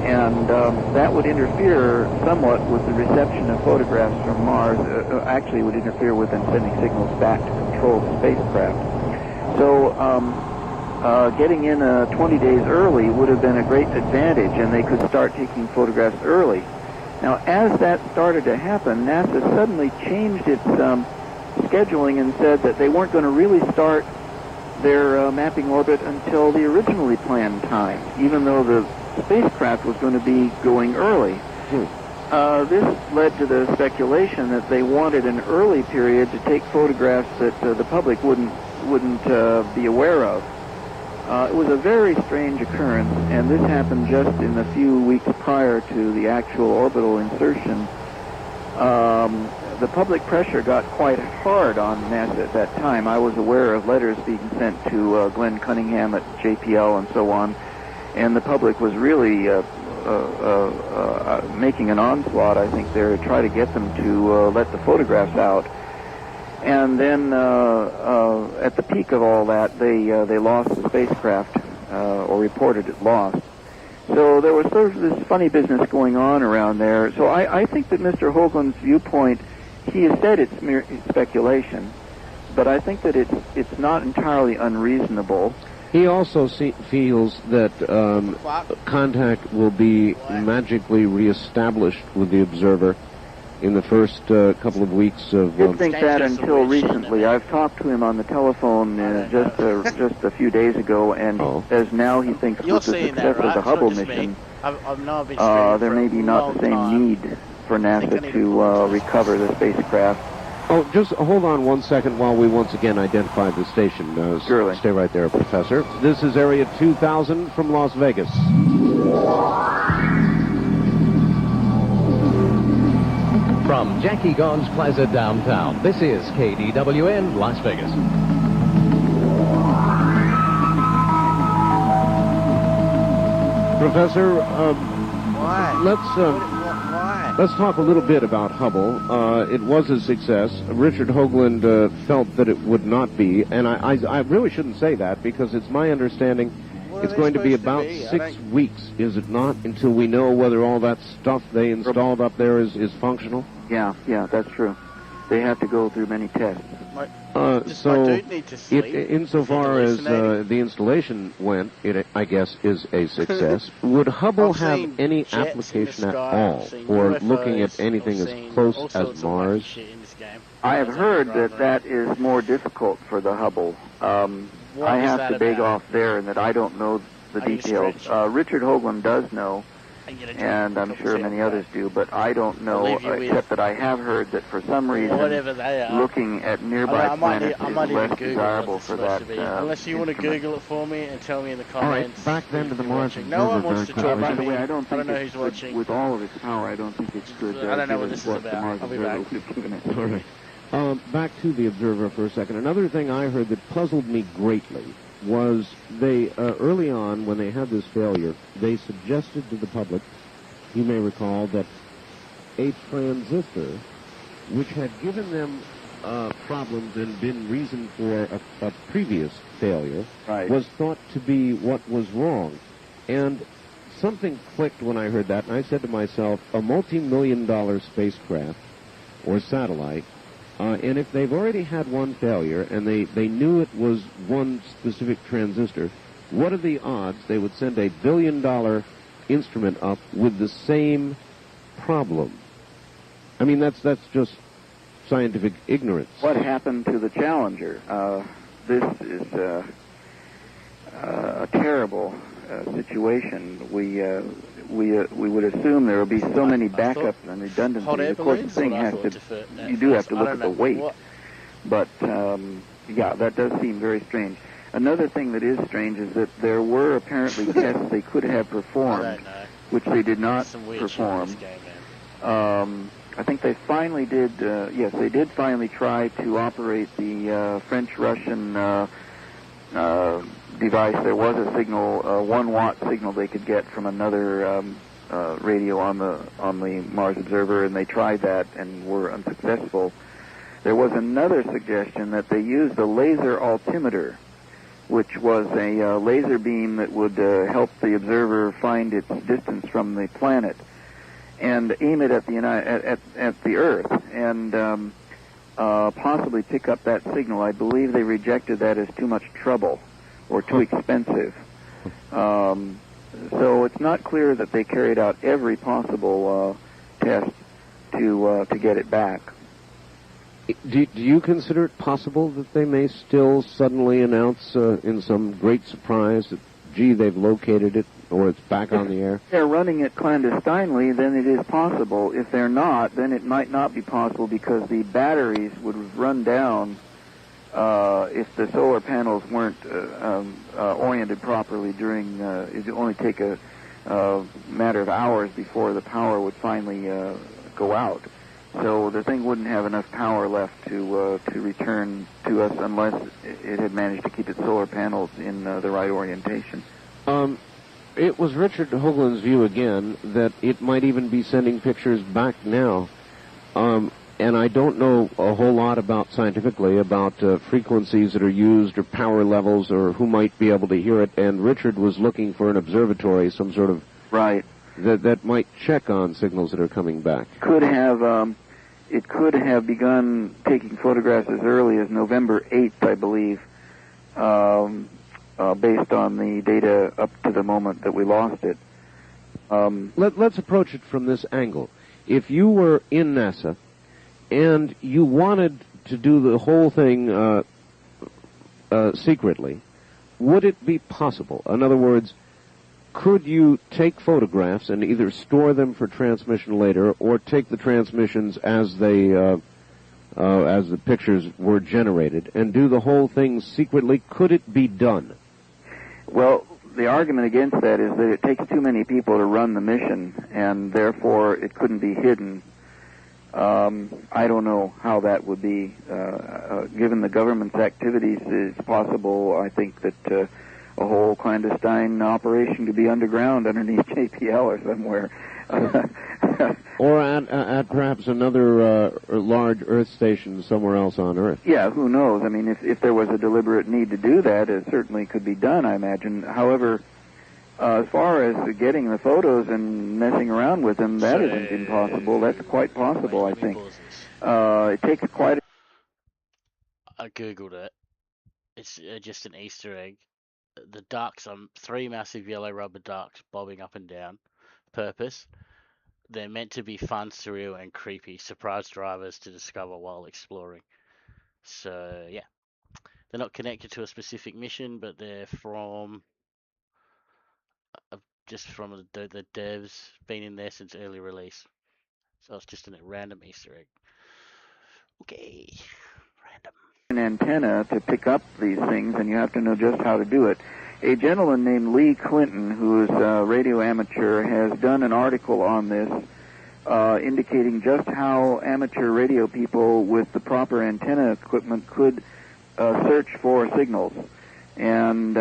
And that would interfere somewhat with the reception of photographs from Mars. Actually, it would interfere with them sending signals back to control the spacecraft. So getting in 20 days early would have been a great advantage, and they could start taking photographs early. Now, as that started to happen, NASA suddenly changed its scheduling and said that they weren't going to really start their mapping orbit until the originally planned time, even though the spacecraft was going to be going early. This led to the speculation that they wanted an early period to take photographs that the public wouldn't be aware of. It was a very strange occurrence, and this happened just in the few weeks prior to the actual orbital insertion. The public pressure got quite hard on NASA at that time. I was aware of letters being sent to Glenn Cunningham at JPL and so on, and the public was really making an onslaught, I think, there to try to get them to let the photographs out. And then at the peak of all that, they lost the spacecraft, or reported it lost. So there was sort of this funny business going on around there. So I think that Mr. Hoagland's viewpoint, he has said it's mere speculation, but I think that it's not entirely unreasonable. He also feels that contact will be magically reestablished with the observer in the first couple of weeks of... I didn't think that until recently. I've talked to him on the telephone just a few days ago, and he says now he thinks with the success of the Hubble mission, there may be not the same need for NASA to recover the spacecraft. Oh, just hold on 1 second while we once again identify the station. Surely. Stay right there, Professor. This is Area 2000 from Las Vegas. From Jackie Gons Plaza downtown, this is KDWN Las Vegas. Professor, Why? let's talk a little bit about Hubble. It was a success. Richard Hoagland felt that it would not be, and I really shouldn't say that because it's my understanding it's going to be about 6 weeks, is it not, until we know whether all that stuff they installed up there is functional? Yeah, that's true. They have to go through many tests. So, insofar as the installation went, it, I guess, is a success. Would Hubble have any application at all for looking at anything as close as Mars? I have heard that is more difficult for the Hubble. I have to beg off there in that I don't know the details. Richard Hoagland does know, and I'm sure many others do, but I don't know, except that I have heard that for some reason looking at nearby planets is less desirable for that. Unless you want to Google it for me and tell me in the comments. All right, back then to the Mars Observer. No one wants to talk By to the me. way, I don't think know who's watching. with all of its power, I don't think it's good. I don't know what this is about. I'll be back. All right. Back to the Observer for a second. Another thing I heard that puzzled me greatly was they, early on when they had this failure, they suggested to the public, you may recall, that a transistor, which had given them problems and been reason for a previous failure, was thought to be what was wrong. And something clicked when I heard that, and I said to myself, a multi-million-dollar spacecraft or satellite, and if they've already had one failure and they knew it was one specific transistor, what are the odds they would send a billion-dollar instrument up with the same problem? I mean, that's just scientific ignorance. What happened to the Challenger? This is a terrible situation. We would assume there will be so many backups and redundancies. Of course, the thing has to. You do have to look at the weight, but yeah, that does seem very strange. Another thing that is strange is that there were apparently tests they could have performed, which they did not perform. I think they finally did. Yes, they did finally try to operate the French-Russian device. There was a signal, a 1-watt signal they could get from another radio on the Mars Observer, and they tried that and were unsuccessful. There was another suggestion that they used a laser altimeter, which was a laser beam that would help the observer find its distance from the planet and aim it at the Earth and possibly pick up that signal. I believe they rejected that as too much trouble or too expensive. So it's not clear that they carried out every possible test to get it back. Do you consider it possible that they may still suddenly announce in some great surprise that, gee, they've located it or it's back on the air? If they're running it clandestinely, then it is possible. If they're not, then it might not be possible because the batteries would run down if the solar panels weren't oriented properly during, it would only take a matter of hours before the power would finally go out. So the thing wouldn't have enough power left to return to us unless it had managed to keep its solar panels in the right orientation. It was Richard Hoagland's view again that it might even be sending pictures back now. And I don't know a whole lot about scientifically about frequencies that are used or power levels or who might be able to hear it. And Richard was looking for an observatory, some sort of that might check on signals that are coming back. It could have begun taking photographs as early as November 8th, I believe, based on the data up to the moment that we lost it. Let's approach it from this angle. If you were in NASA and you wanted to do the whole thing secretly, would it be possible? In other words, could you take photographs and either store them for transmission later or take the transmissions as they as the pictures were generated and do the whole thing secretly? Could it be done? Well, the argument against that is that it takes too many people to run the mission, and therefore it couldn't be hidden. I don't know how that would be. Given the government's activities, it's possible, I think, that a whole clandestine operation could be underground underneath JPL or somewhere. Or at perhaps another large Earth station somewhere else on Earth. Yeah, who knows? I mean, if there was a deliberate need to do that, it certainly could be done, I imagine. However, as far as getting the photos and messing around with them, that isn't impossible. That's quite possible, I think. It takes quite a... I googled it. It's just an Easter egg. The ducks are 3 massive yellow rubber ducks bobbing up and down. Purpose. They're meant to be fun, surreal, and creepy. Surprise drivers to discover while exploring. So, yeah. They're not connected to a specific mission, but they're from... just from the devs. Been in there since early release. So it's just a random Easter egg. Okay. Random. An antenna to pick up these things, and you have to know just how to do it. A gentleman named Lee Clinton, who is a radio amateur, has done an article on this, indicating just how amateur radio people with the proper antenna equipment could search for signals. And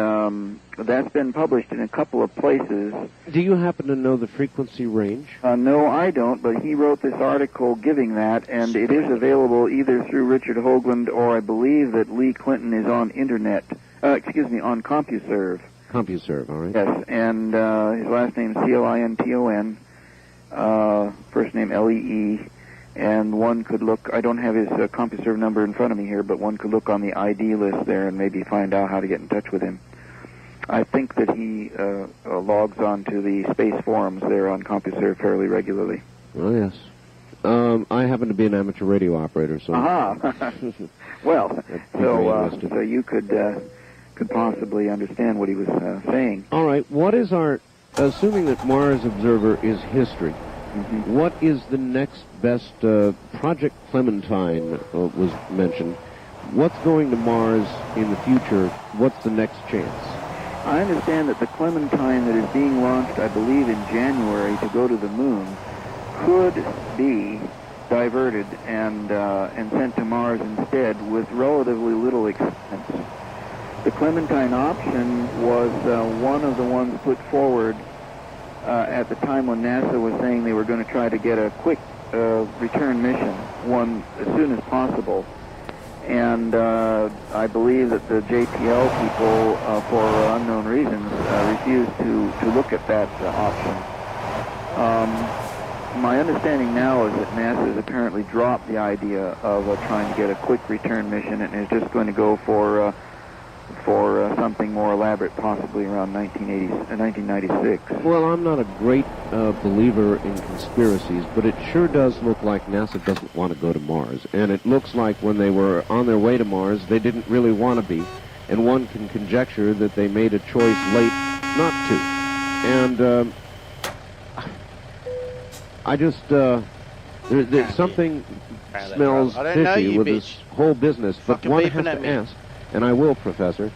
that's been published in a couple of places. Do you happen to know the frequency range? No, I don't, but he wrote this article giving that, and it is available either through Richard Hoagland or I believe that Lee Clinton is on on CompuServe. CompuServe, all right. Yes, and his last name is Clinton, first name Lee, and one could look, I don't have his CompuServe number in front of me here, but one could look on the ID list there and maybe find out how to get in touch with him. I think that he logs on to the space forums there on CompuServe fairly regularly. Oh, yes. I happen to be an amateur radio operator, so... Aha! Well, so you could possibly understand what he was saying. All right, what is our... Assuming that Mars Observer is history, what is the next best... Project Clementine was mentioned. What's going to Mars in the future? What's the next chance? I understand that the Clementine that is being launched, I believe, in January to go to the moon could be diverted and sent to Mars instead with relatively little expense. The Clementine option was one of the ones put forward at the time when NASA was saying they were going to try to get a quick return mission, one as soon as possible. And I believe that the JPL people, for unknown reasons, refused to look at that option. My understanding now is that NASA has apparently dropped the idea of trying to get a quick return mission and is just going to go for something more elaborate, possibly around 1996. Well, I'm not a great believer in conspiracies, but it sure does look like NASA doesn't want to go to Mars. And it looks like when they were on their way to Mars, they didn't really want to be. And one can conjecture that they made a choice late not to. And I just, there's something smells fishy with this whole business. But one has to ask, and I will, Professor,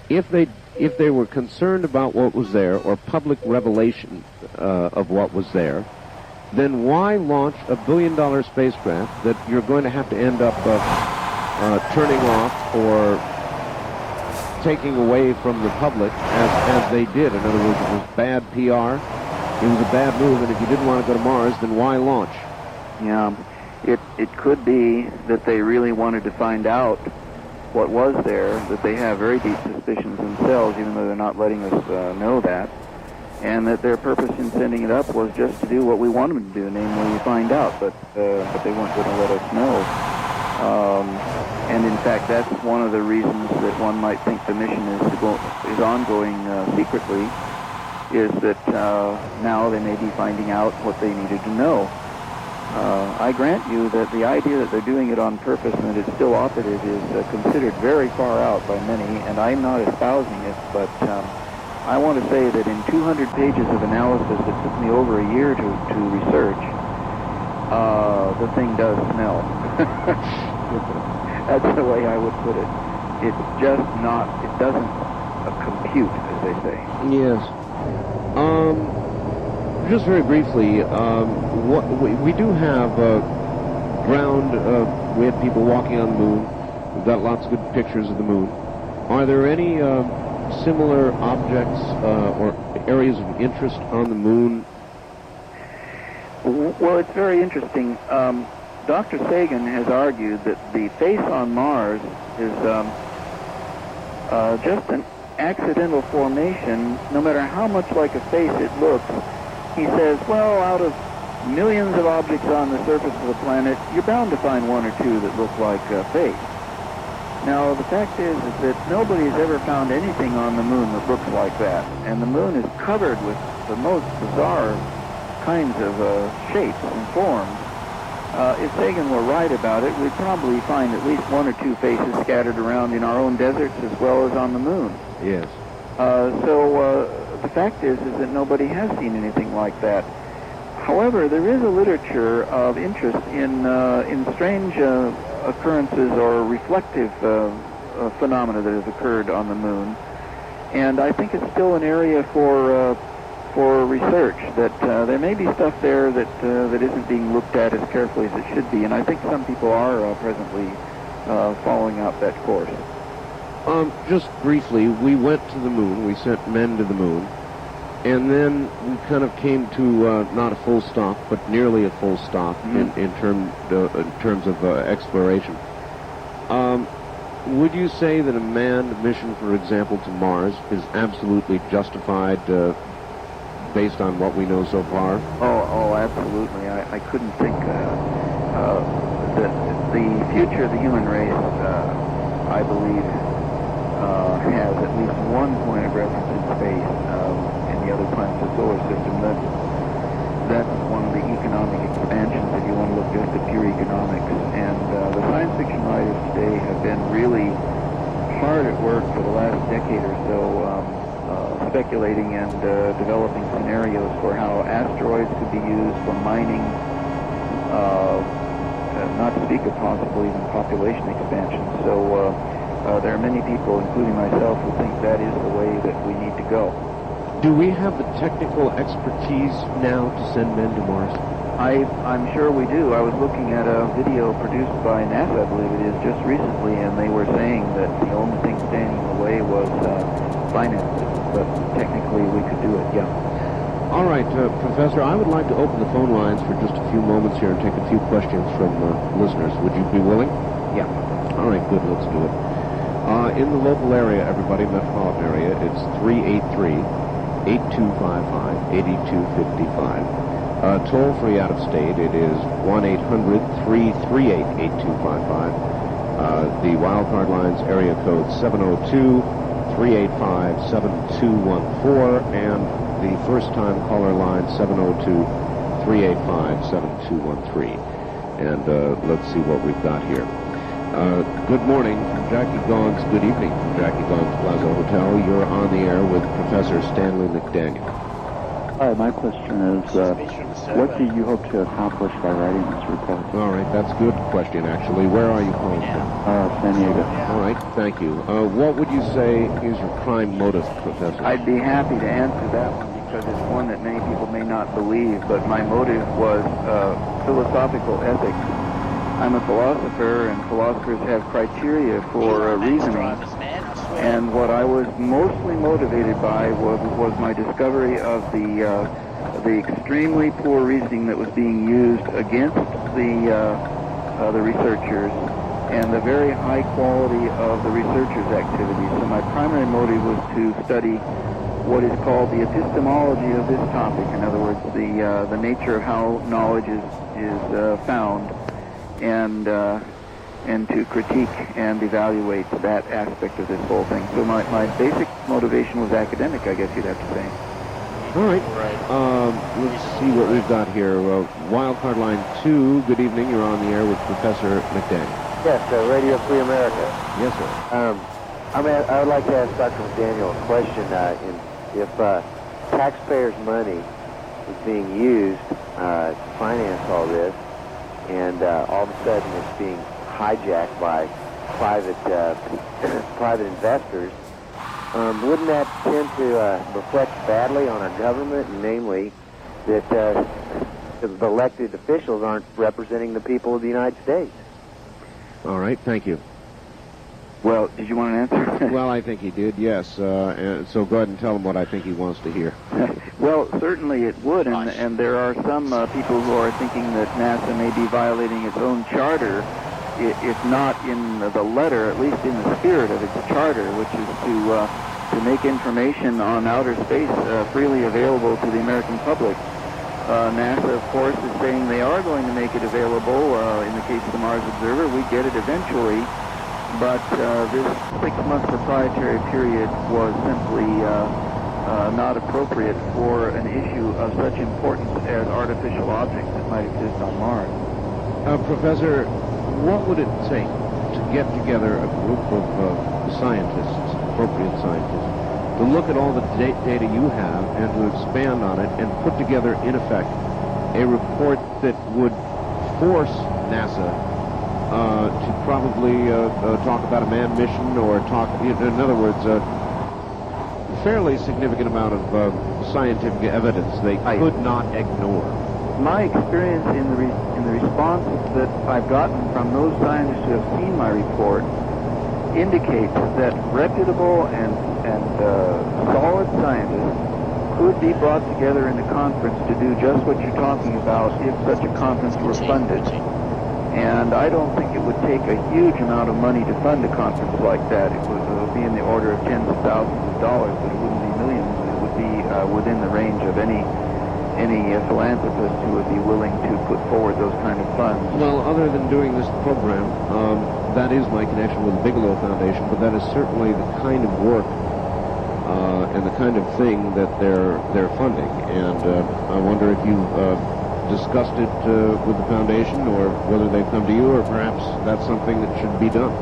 if they were concerned about what was there or public revelation of what was there, then why launch a billion-dollar spacecraft that you're going to have to end up turning off or taking away from the public as they did? In other words, it was bad PR. It was a bad move, and if you didn't want to go to Mars, then why launch? Yeah, it could be that they really wanted to find out what was there, that they have very deep suspicions themselves, even though they're not letting us know that, and that their purpose in sending it up was just to do what we want them to do, namely find out, but they weren't going to let us know. And in fact, that's one of the reasons that one might think the mission is ongoing secretly, is that now they may be finding out what they needed to know. I grant you that the idea that they're doing it on purpose and that it's still operative is considered very far out by many, and I'm not espousing it, but I want to say that in 200 pages of analysis that took me over a year to research, the thing does smell. That's the way I would put it. It's just not, it doesn't compute, as they say. Yes. Just very briefly, we do have ground, we had people walking on the moon. We've got lots of good pictures of the moon. Are there any similar objects or areas of interest on the moon? Well, it's very interesting. Dr. Sagan has argued that the face on Mars is just an accidental formation, no matter how much like a face it looks. He says, well, out of millions of objects on the surface of the planet, you're bound to find one or two that look like a face. Now, the fact is that nobody's ever found anything on the moon that looks like that, and the moon is covered with the most bizarre kinds of shapes and forms. If Sagan were right about it, we'd probably find at least one or two faces scattered around in our own deserts as well as on the moon. Yes. So the fact is that nobody has seen anything like that. However, there is a literature of interest in strange occurrences or reflective phenomena that has occurred on the moon, and I think it's still an area for research. That there may be stuff there that isn't being looked at as carefully as it should be, and I think some people are presently following out that course. Just briefly, we went to the moon. We sent men to the moon. And then we kind of came to not a full stop, but nearly a full stop in terms of exploration. Would you say that a manned mission, for example, to Mars is absolutely justified based on what we know so far? Oh, absolutely. I couldn't think that the future of the human race, I believe, has at least one point of reference in space in the other planets of the solar system. That's one of the economic expansions, if you want to look just at pure economics. And the science fiction writers today have been really hard at work for the last decade or so, speculating and developing scenarios for how asteroids could be used for mining, not to speak of possible even population expansion. So there are many people, including myself, who think that is the way that we need to go. Do we have the technical expertise now to send men to Mars? I'm sure we do. I was looking at a video produced by NASA, I believe it is, just recently, and they were saying that the only thing standing in the way was finances, but technically we could do it, yeah. All right, Professor, I would like to open the phone lines for just a few moments here and take a few questions from listeners. Would you be willing? Yeah. All right, good, let's do it. In the local area, everybody, metropolitan area, it's 383-8255-8255. Toll-free out of state, it is 1-800-338-8255. The wildcard lines, area code 702-385-7214, and the first-time caller line, 702-385-7213. And let's see what we've got here. Good morning from Jackie Gong's. Good evening from Jackie Gong's Plaza Hotel. You're on the air with Professor Stanley McDaniel. Hi, my question is, what do you hope to accomplish by writing this report? All right, that's a good question, actually. Where are you calling from? San Diego. All right, thank you. What would you say is your prime motive, Professor? I'd be happy to answer that one because it's one that many people may not believe, but my motive was philosophical ethics. I'm a philosopher, and philosophers have criteria for reasoning. And what I was mostly motivated by was my discovery of the extremely poor reasoning that was being used against the researchers, and the very high quality of the researchers' activities. So my primary motive was to study what is called the epistemology of this topic. In other words, the nature of how knowledge is found, and to critique and evaluate that aspect of this whole thing. So my basic motivation was academic, I guess you'd have to say. All right. Let's see what we've got here. Wildcard line 2, good evening. You're on the air with Professor McDaniel. Yes, Radio Free America. Yes, sir. I would like to ask Dr. McDaniel a question. If taxpayers' money is being used to finance all this, and all of a sudden it's being hijacked by private investors, wouldn't that tend to reflect badly on our government, and namely that the elected officials aren't representing the people of the United States? All right, thank you. Well, did you want an answer? Well, I think he did, yes. So go ahead and tell him what I think he wants to hear. Well, certainly it would, and there are some people who are thinking that NASA may be violating its own charter, if not in the letter, at least in the spirit of its charter, which is to make information on outer space freely available to the American public. NASA, of course, is saying they are going to make it available. In the case of the Mars Observer, we get it eventually. But this 6-month proprietary period was simply not appropriate for an issue of such importance as artificial objects that might exist on Mars. Professor, what would it take to get together a group of scientists, appropriate scientists, to look at all the data you have and to expand on it and put together, in effect, a report that would force NASA to probably talk about a manned mission, or talk, in other words, a fairly significant amount of scientific evidence they could not ignore? My experience in the response that I've gotten from those scientists who have seen my report indicates that reputable and solid scientists could be brought together in a conference to do just what you're talking about if such a conference were funded. And I don't think it would take a huge amount of money to fund a conference like that. It would be in the order of tens of thousands of dollars, but it wouldn't be millions. It would be within the range of any philanthropist who would be willing to put forward those kind of funds. Well, other than doing this program, that is my connection with the Bigelow Foundation, but that is certainly the kind of work and the kind of thing that they're funding. And I wonder if you've discussed it with the foundation, or whether they've come to you, or perhaps that's something that should be done.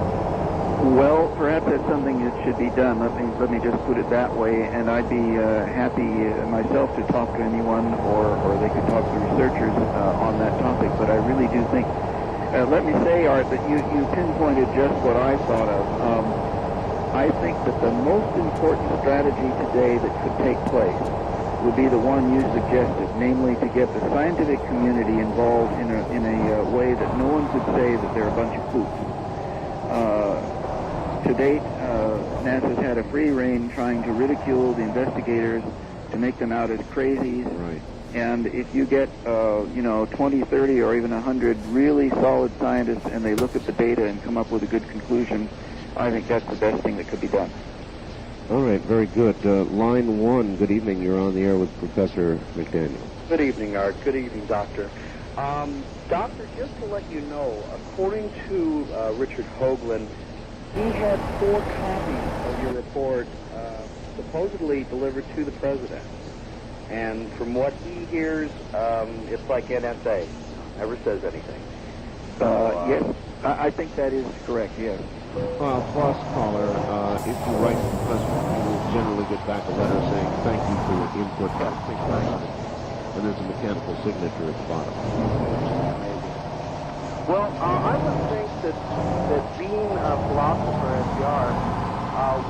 Well, perhaps that's something that should be done. Let me just put it that way, and I'd be happy myself to talk to anyone, or they could talk to researchers on that topic. But I really do think, let me say, Art, that you pinpointed just what I thought of. I think that the most important strategy today that could take place would be the one you suggested, namely to get the scientific community involved in a way that no one could say that they're a bunch of kooks. To date, NASA's had a free rein trying to ridicule the investigators, to make them out as crazies. Right. And if you get, 20, 30, or even 100 really solid scientists, and they look at the data and come up with a good conclusion, I think that's the best thing that could be done. All right, very good. Line 1, good evening. You're on the air with Professor McDaniel. Good evening, Art. Good evening, Doctor. Doctor, just to let you know, according to Richard Hoagland, he had 4 copies of your report supposedly delivered to the President. And from what he hears, it's like NSA. Never says anything. Yes, I think that is correct, yes. Well, plus, caller, if you write to the President, you will generally get back a letter saying, thank you for your input, think back on it. And there's a mechanical signature at the bottom. Well, I would think that being a philosopher as you are,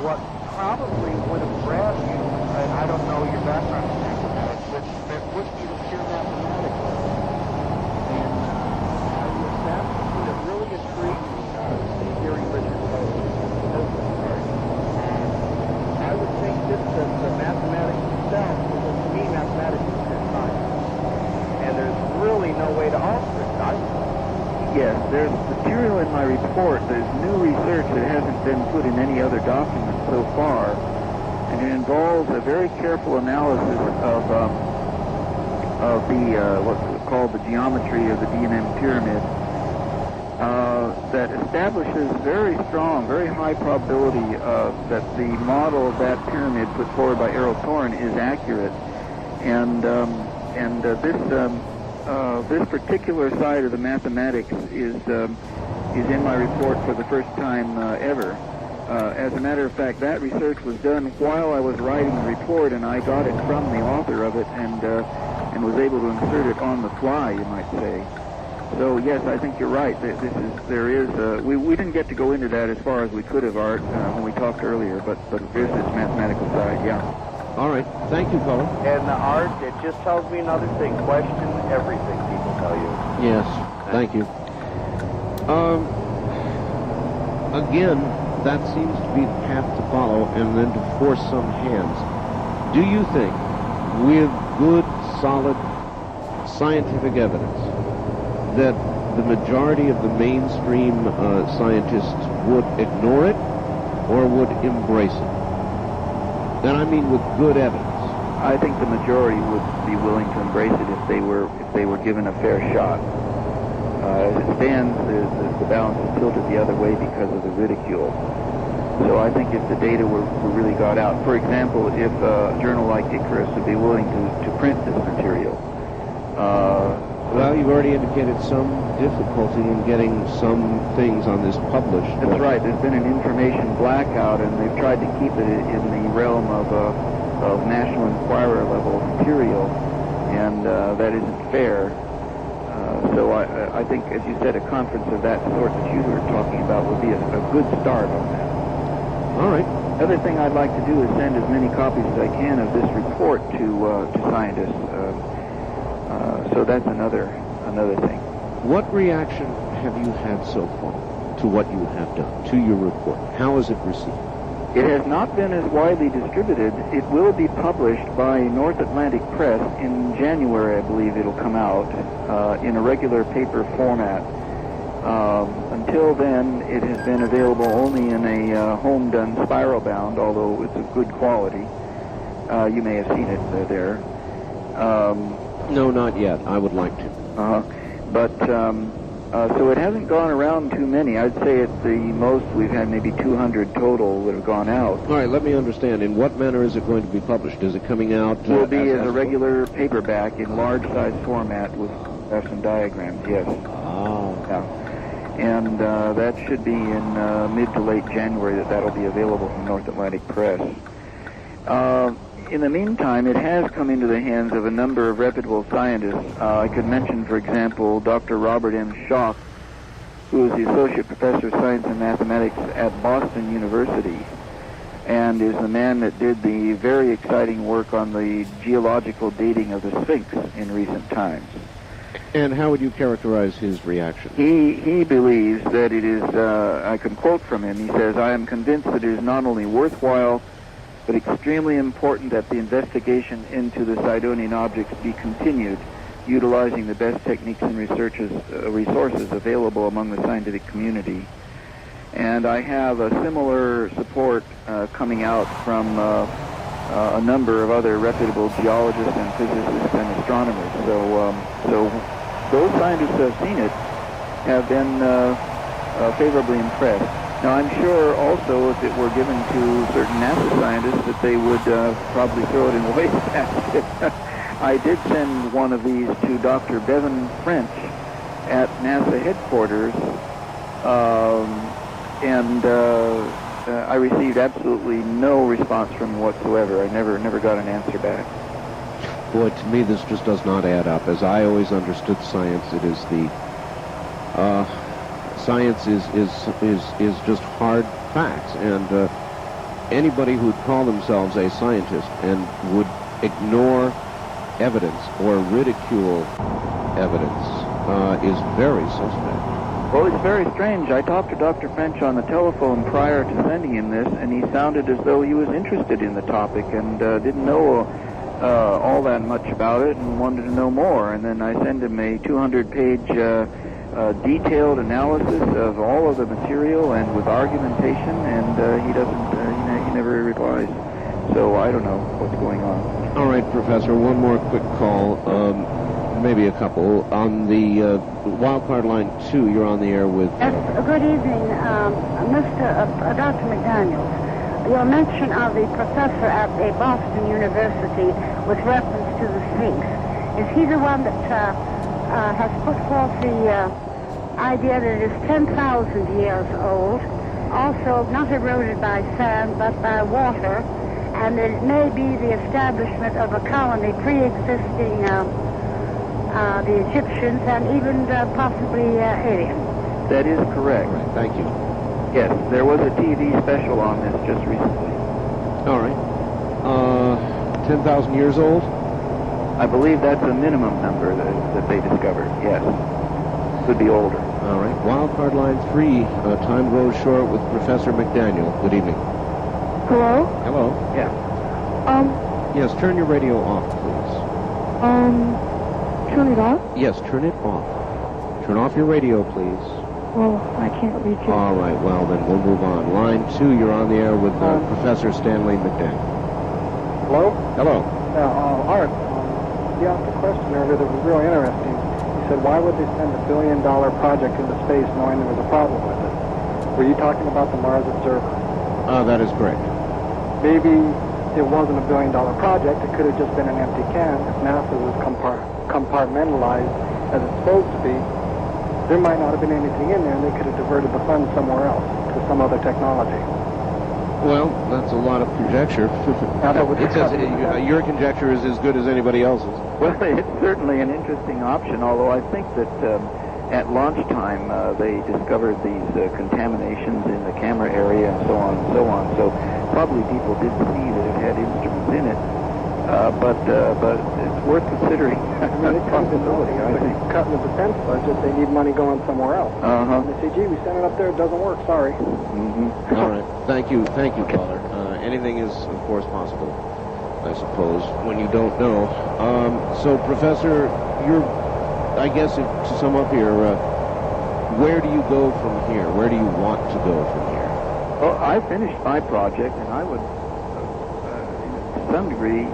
what probably would have grabbed you, and I don't know your background in mathematics, but that would be the pure mathematics. And that would have really intrigued me, hearing Richard Hoagland. I would think that the mathematics itself, because to me mathematics is pure science. And there's really no way to alter it, I would think. Yes, there's material in my report. There's new research that hasn't been put in any other document so far, and it involves a very careful analysis of the what's called the geometry of the D&M pyramid that establishes very strong, very high probability that the model of that pyramid put forward by Errol Thorne is accurate, and this particular side of the mathematics is in my report for the first time ever. As a matter of fact, that research was done while I was writing the report, and I got it from the author of it and was able to insert it on the fly, you might say. So yes, I think you're right. We didn't get to go into that as far as we could have, Art, when we talked earlier, but there's this mathematical side, yeah. All right. Thank you, caller. And Art, it just tells me another thing. Question everything people tell you. Yes. Thank you. Again, that seems to be the path to follow, and then to force some hands. Do you think, with good, solid scientific evidence, that the majority of the mainstream scientists would ignore it or would embrace it? And I mean with good evidence. I think the majority would be willing to embrace it if they were given a fair shot. As it stands, the balance is tilted the other way because of the ridicule. So I think if the data were really got out, for example, if a journal like Icarus would be willing to print this material. Well, you've already indicated some difficulty in getting some things on this published. That's right. There's been an information blackout, and they've tried to keep it in the realm of National Enquirer level material, and that isn't fair. So I think, as you said, a conference of that sort that you were talking about would be a good start on that. All right. The other thing I'd like to do is send as many copies as I can of this report to scientists. So that's another thing. What reaction have you had so far? to what you have done, to your report? How is it received? It has not been as widely distributed. It will be published by North Atlantic Press in January, I believe it'll come out, in a regular paper format. Until then, it has been available only in a home-done spiral bound, although it's of good quality. You may have seen it there. No, not yet. I would like to. So it hasn't gone around too many. I'd say at the most we've had maybe 200 total that have gone out. All right, let me understand. In what manner is it going to be published? Is it coming out? It will be as a regular paperback in large-size format with graphs and diagrams, yes. Oh. Yeah. And that should be in mid to late January that'll be available from North Atlantic Press. In the meantime, it has come into the hands of a number of reputable scientists. I could mention, for example, Dr. Robert M. Schoch, who is the Associate Professor of Science and Mathematics at Boston University, and is the man that did the very exciting work on the geological dating of the Sphinx in recent times. And how would you characterize his reaction? He believes that it is, I can quote from him, he says, "I am convinced that it is not only worthwhile, but extremely important that the investigation into the Sidonian objects be continued, utilizing the best techniques and resources available among the scientific community." And I have a similar support coming out from a number of other reputable geologists and physicists and astronomers. So those scientists who have seen it have been favorably impressed. Now, I'm sure also if it were given to certain NASA scientists that they would probably throw it in the wastebasket. I did send one of these to Dr. Bevan French at NASA headquarters, and I received absolutely no response from him whatsoever. I never got an answer back. Boy, to me this just does not add up. As I always understood science, it is the science is just hard facts, and anybody who would call themselves a scientist and would ignore evidence or ridicule evidence is very suspect. Well, it's very strange. I talked to Dr. French on the telephone prior to sending him this, and he sounded as though he was interested in the topic and didn't know all that much about it and wanted to know more. And then I send him a 200-page detailed analysis of all of the material and with argumentation, and he doesn't, he never replies. So I don't know what's going on. All right, Professor, one more quick call, maybe a couple. On the wildcard line 2, you're on the air with... Good evening, Dr. McDaniels. Your mention of the professor at a Boston University with reference to the Sphinx, is he the one that has put forth the idea that it is 10,000 years old, also not eroded by sand but by water, and that it may be the establishment of a colony pre-existing the Egyptians and even possibly aliens? That is correct. Right, thank you. Yes, there was a TV special on this just recently. All right. 10,000 years old? I believe that's a minimum number that they discovered, yes. Could be older. All right. Wildcard line 3, time grows short with Professor McDaniel. Good evening. Hello? Hello. Yeah. Yes, turn your radio off, please. Turn it off? Yes, turn it off. Turn off your radio, please. Well, I can't reach it. All right, well, then we'll move on. Line 2, you're on the air with Professor Stanley McDaniel. Hello? Hello. Art, you asked a question earlier that was really interesting. You said, why would they send $1 billion project into space knowing there was a problem with it? Were you talking about the Mars Observer? That is correct. Maybe it wasn't $1 billion project. It could have just been an empty can. If NASA was compartmentalized as it's supposed to be, there might not have been anything in there, and they could have diverted the funds somewhere else to some other technology. Well, that's a lot of conjecture. Your conjecture is as good as anybody else's. Well, it's certainly an interesting option, although I think that at launch time they discovered these contaminations in the camera area and so on and so on. So probably people did see that it had instruments in it. But it's worth considering. I mean, it's possibility. I think cutting the defense budget, they need money going somewhere else. Uh-huh. And they say, gee, we sent it up there, it doesn't work, sorry. Mm-hmm. All right. Thank you, caller. Anything is, of course, possible, I suppose, when you don't know. So, Professor, I guess, to sum up here, where do you go from here? Where do you want to go from here? Well, I finished my project, and I would, to some degree,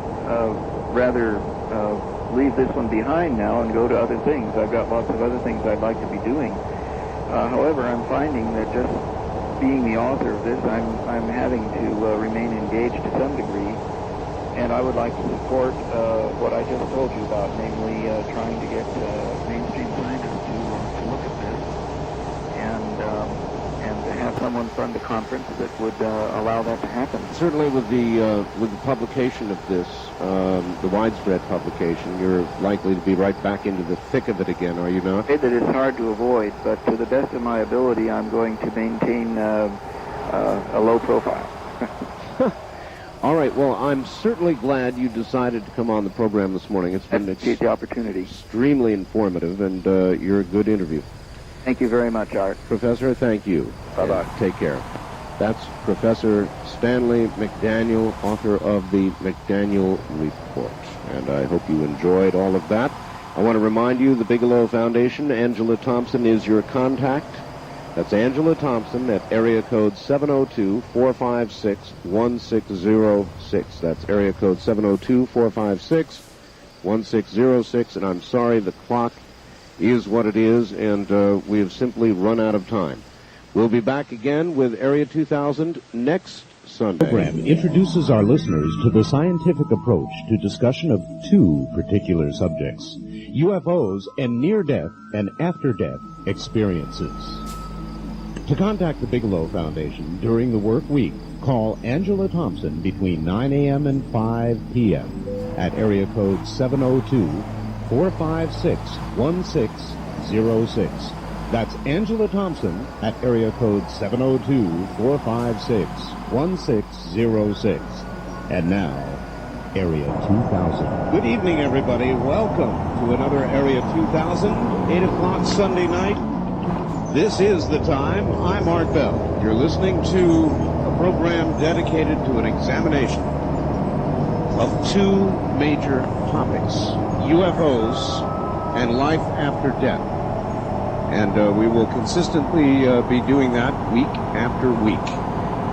rather leave this one behind now and go to other things. I've got lots of other things I'd like to be doing. However, I'm finding that just being the author of this, I'm having to remain engaged to some degree, and I would like to support what I just told you about, namely trying to get mainstream scientists to look at this and to have someone fund a conference that would allow that to happen. Certainly, with the publication of this, the widespread publication, you're likely to be right back into the thick of it again, are you not? That it's hard to avoid, but to the best of my ability, I'm going to maintain a low profile. All right. Well, I'm certainly glad you decided to come on the program this morning. It's been the opportunity. Extremely informative, and you're a good interview. Thank you very much, Art. Professor, thank you. Bye-bye. Take care. That's Professor Stanley McDaniel, author of the McDaniel Report. And I hope you enjoyed all of that. I want to remind you, the Bigelow Foundation, Angela Thompson is your contact. That's Angela Thompson at area code 702-456-1606. That's area code 702-456-1606. And I'm sorry, the clock is what it is, and we have simply run out of time. We'll be back again with Area 2000 next Sunday. The program introduces our listeners to the scientific approach to discussion of two particular subjects: UFOs and near-death and after-death experiences. To contact the Bigelow Foundation during the work week, call Angela Thompson between 9 a.m. and 5 p.m. at area code 702-456-1606. That's Angela Thompson at area code 702-456-1606. And now, Area 2000. Good evening, everybody. Welcome to another Area 2000, 8 o'clock Sunday night. This is the time. I'm Art Bell. You're listening to a program dedicated to an examination of two major topics: UFOs and life after death. And we will consistently be doing that week after week.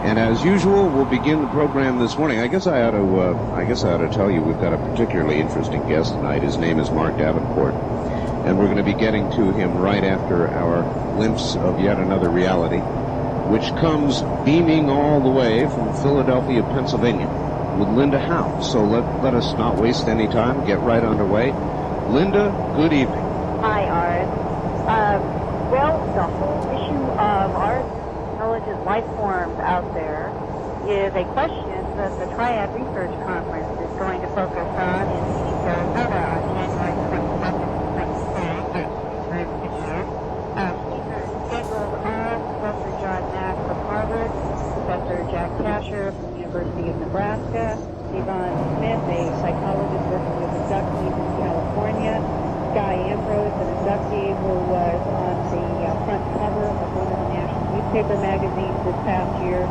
And as usual, we'll begin the program this morning. I guess I ought to tell you we've got a particularly interesting guest tonight. His name is Mark Davenport, and we're going to be getting to him right after our glimpse of yet another reality, which comes beaming all the way from Philadelphia, Pennsylvania, with Linda Howe. So let us not waste any time. Get right underway. Linda, good evening. Hi, Art. Well, the whole issue of our intelligent life forms out there is a question that the Triad Research Conference is going to focus on in Phoenix, Arizona on January 22nd and 23rd this year. Speakers scheduled are Professor John Mack from Harvard, Professor Jack Kasher from the University of Nebraska, Yvonne Smith, a psychologist working with abductees in California, Guy Ambrose, an abductee who was on the front cover of one of the national newspaper magazines this past year,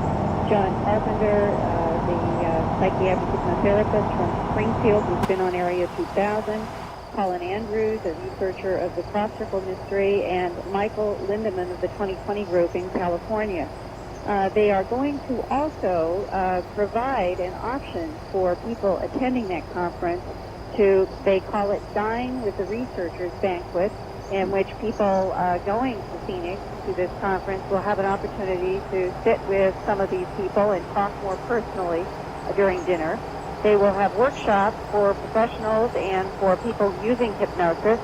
John Carpenter, the psychiatric hypnotherapist from Springfield who's been on Area 2000, Colin Andrews, a researcher of the Cross Circle Mystery, and Michael Lindemann of the 2020 group in California. They are going to also provide an option for people attending that conference to, they call it Dine with the Researchers Banquet, in which people going to Phoenix to this conference will have an opportunity to sit with some of these people and talk more personally during dinner. They will have workshops for professionals and for people using hypnosis.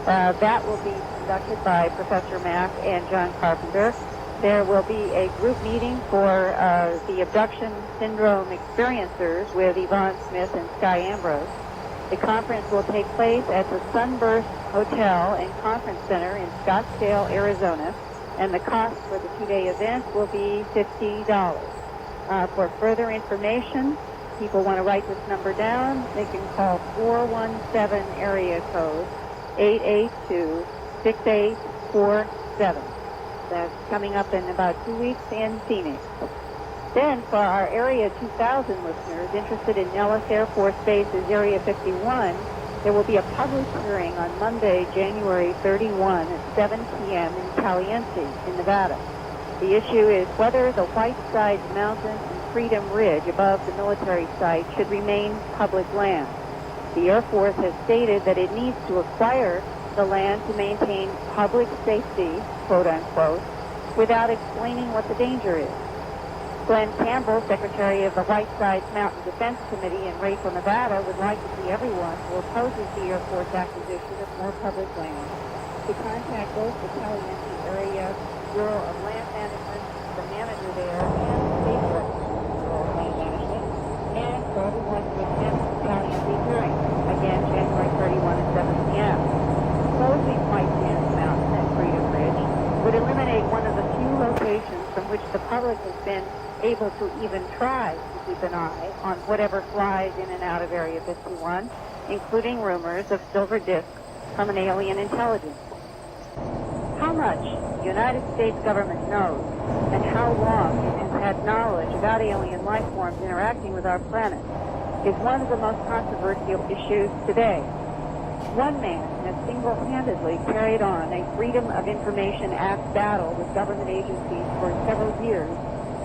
That will be conducted by Professor Mack and John Carpenter. There will be a group meeting for the abduction syndrome experiencers with Yvonne Smith and Sky Ambrose. The conference will take place at the Sunburst Hotel and Conference Center in Scottsdale, Arizona, and the cost for the two-day event will be $50. For further information, people want to write this number down, they can call 417 area code 882-6847. That's coming up in about 2 weeks in Phoenix. Then, for our Area 2000 listeners interested in Nellis Air Force Base's Area 51, there will be a public hearing on Monday, January 31 at 7 p.m. in Caliente, in Nevada. The issue is whether the Whiteside Mountain and Freedom Ridge above the military site should remain public land. The Air Force has stated that it needs to acquire the land to maintain public safety, quote unquote, without explaining what the danger is. Glenn Campbell, Secretary of the Whiteside Mountain Defense Committee in Rachel, Nevada, would like to see everyone who opposes the Air Force acquisition of more public land to contact both the Caliente Area Bureau of Land Management, the manager there, and the State Bureau of Land Management, and for everyone to attend the Caliente hearing, again, January 31 at 7 p.m. Closing Whiteside Mountain and Freedom Ridge would eliminate one of the few locations from which the public has been able to even try to keep an eye on whatever flies in and out of Area 51, including rumors of silver discs from an alien intelligence. How much the United States government knows and how long it has had knowledge about alien life forms interacting with our planet is one of the most controversial issues today. One man has single-handedly carried on a Freedom of Information Act battle with government agencies for several years,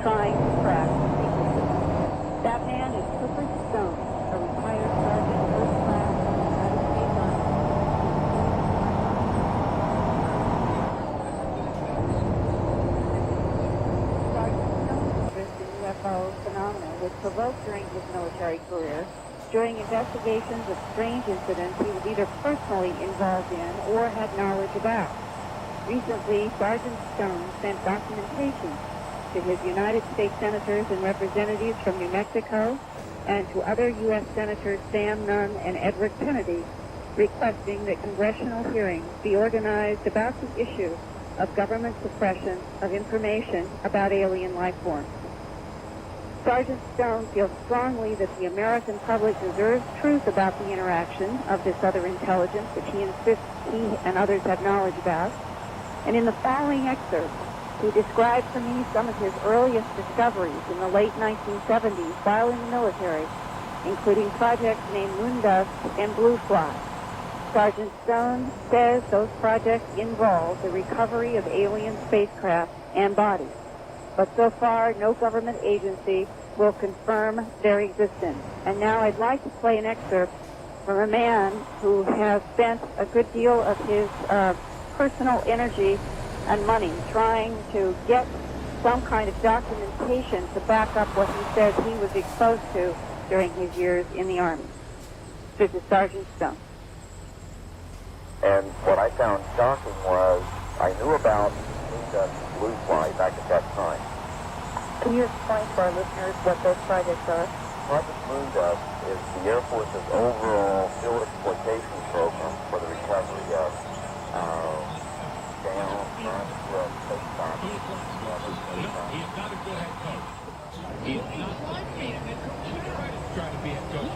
trying to crack the secrecy. That man is Clifford Stone, a retired sergeant first class in the United States Army. Sergeant Stone's interest in UFO phenomena was provoked during his military career during investigations of strange incidents he was either personally involved in or had knowledge about. Recently, Sergeant Stone sent documentation to his United States senators and representatives from New Mexico and to other U.S. Senators Sam Nunn and Edward Kennedy, requesting that congressional hearings be organized about the issue of government suppression of information about alien life forms. Sergeant Stone feels strongly that the American public deserves truth about the interaction of this other intelligence, which he insists he and others have knowledge about. And in the following excerpt, he describes for me some of his earliest discoveries in the late 1970s while in the military, including projects named Moondust and Blue Fly. Sergeant Stone says those projects involve the recovery of alien spacecraft and bodies. But so far, no government agency will confirm their existence. And now I'd like to play an excerpt from a man who has spent a good deal of his personal energy and money trying to get some kind of documentation to back up what he says he was exposed to during his years in the Army. This is Sergeant Stone. And what I found shocking was I knew about Moondust and Blue Fly back at that time. Can you explain to our listeners what those projects are? Project Moondust is the Air Force's overall field exploitation program for the recovery of down, space bombs. He's not a good head coach. He's not like me, and then coach should try to be a coach.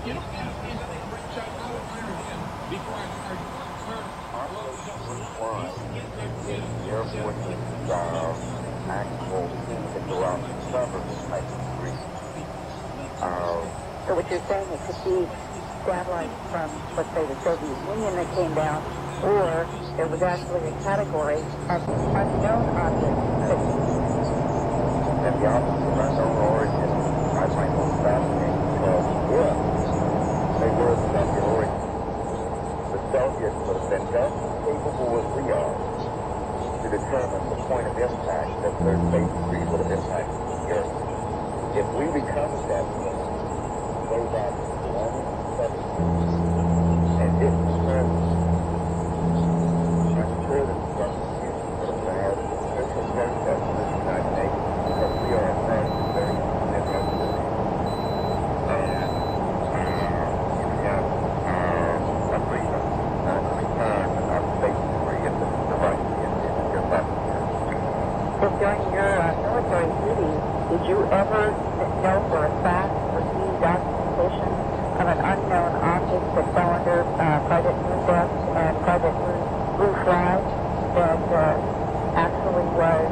You don't ask me how they bring shot. I would hire him before I hired you. Blue Fly is the Air Force's actual team that go out and discover this type of debris. So what you're saying, it could be satellites from, let's say, the Soviet Union that came down, or there was actually a category of unknown objects. And the objects of unknown origin, I find most fascinating because if they were of Soviet origin, the Soviets would have been just as capable as we are to determine the point of impact that their space debris would have impacted the Earth. If we recovered that, those objects belong to the Soviets and didn't return them, I'm sure that the Soviet Union would have filed an official protest to the United Nations because we are a part of the very significant system. And you have agreement on the return of space debris if the device is in your atmosphere. So during your military duty, did you ever know for a fact or see documentation of an unknown object that fell under Private Moon Depth and Private Blue Flag that actually was,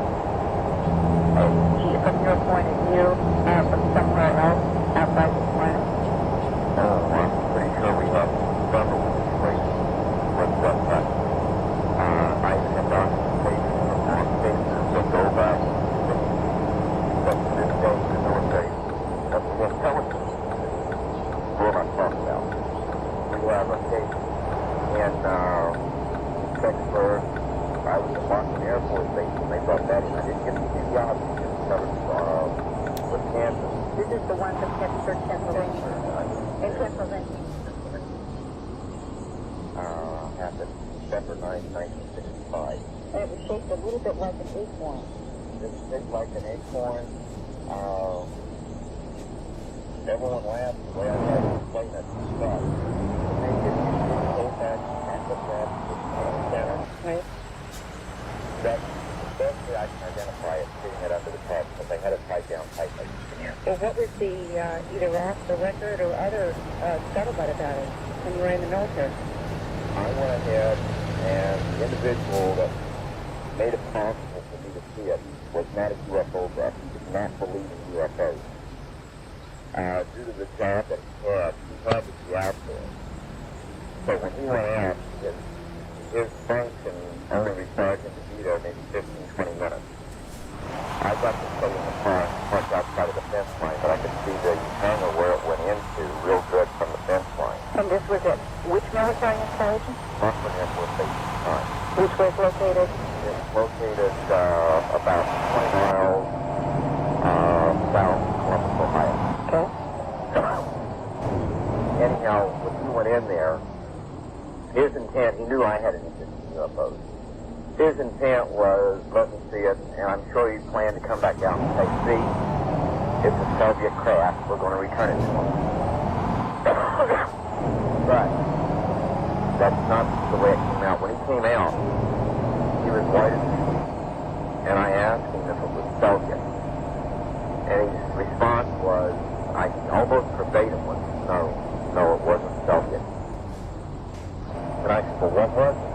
from your point of view, from somewhere else outside the planet? Oh, I'm pretty sure we have several situations with that. I have documentation from cases that go back but to this day the military of the intelligence we're not talking about. We have a case in Vicksburg. I was at Washington Air Force Base when they brought that in. I didn't get to see the object. It was covered with Kansas. This is the one from Pittsburgh, Pennsylvania. In Pennsylvania. Happened December 9, 1965. And it was shaped a little bit like an acorn. It was shaped like an acorn. Everyone laughed the way I had to explain it to Scott. They did go back and look at the center. Right. That's the best way I can identify it, sitting it under the top, but they had it tied down tightly. Well, what was the, either off the record or other scuttlebutt about it when you were in the military? I went ahead, and the individual that made it possible for me to see it was not a UFO buff. He did not believe in UFOs. Due to the job that he had to be out there. So when he went out, his function only required him to be there maybe 15, 20 minutes. I got to stay in the car parked outside of the fence line, but I could see the hangar where it went into real good from the fence line. And this was at which military installation? Washington Air Force Base at the time. Which was located? It was located about 20 miles south of Columbus, Ohio. Okay. Anyhow, when he went in there, his intent, he knew I had an interest in UFOs. His intent was, let me see it, and I'm sure he planned to come back out and say, see, it's a Soviet craft, we're going to return it to him. But that's not the way it came out. When he came out, he was white as a sheet, and I asked him if it was Soviet. And his response was, I almost verbatim was, no, it wasn't Soviet. And I said, well, what was it?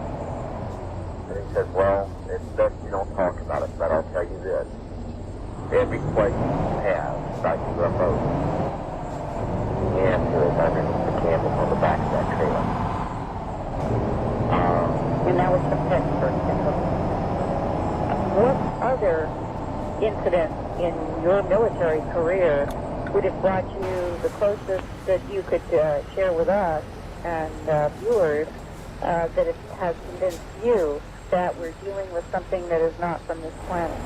And he said, well, it's best you don't talk about it, but I'll tell you this. Every question you have about UFOs, the answer is underneath the canvas on the back of that trailer. And that was from Pittsburgh, Pennsylvania. What other incident in your military career would have brought you the closest that you could share with us and viewers that it has convinced you that we're dealing with something that is not from this planet?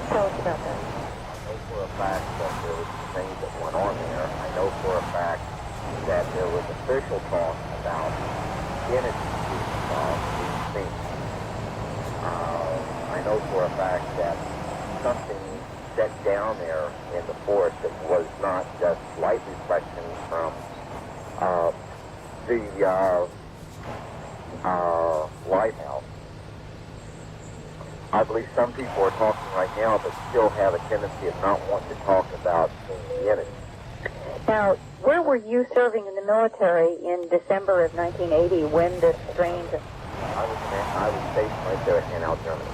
Tell us about that. I know for a fact that there was some things that went on there. I know for a fact that there was official talk about energy being seen. I know for a fact that something set down there in the forest that was not just light reflection from the lighthouse. I believe some people are talking right now but still have a tendency of not wanting to talk about the energy. Now, where were you serving in the military in December of 1980 when this strange... I was stationed right there at Hanau, Germany.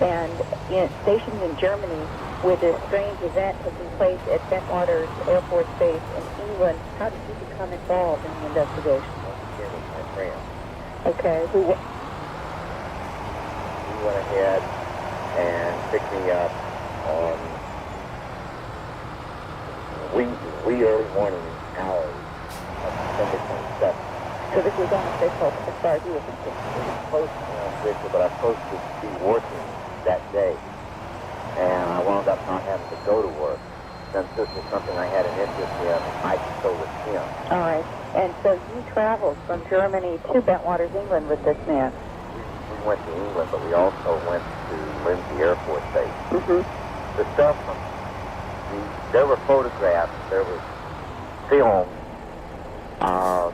And stationed in Germany with this strange event taking place at Bentwaters Air Force Base in England, how did you become involved in the investigation? My friend. Okay. He went ahead and picked me up on wee early morning hours of December 27th. So this was on a official as far as you were concerned? It was supposed to be official, but I was supposed to be working that day. And I wound up not having to go to work. Since this was something I had an interest in, I could go with him. All right. And so you traveled from Germany to Bentwaters, England with this man? We went to England, but we also went to Lindsay Air Force Base. Mm-hmm. The stuff from there were photographs, there was film,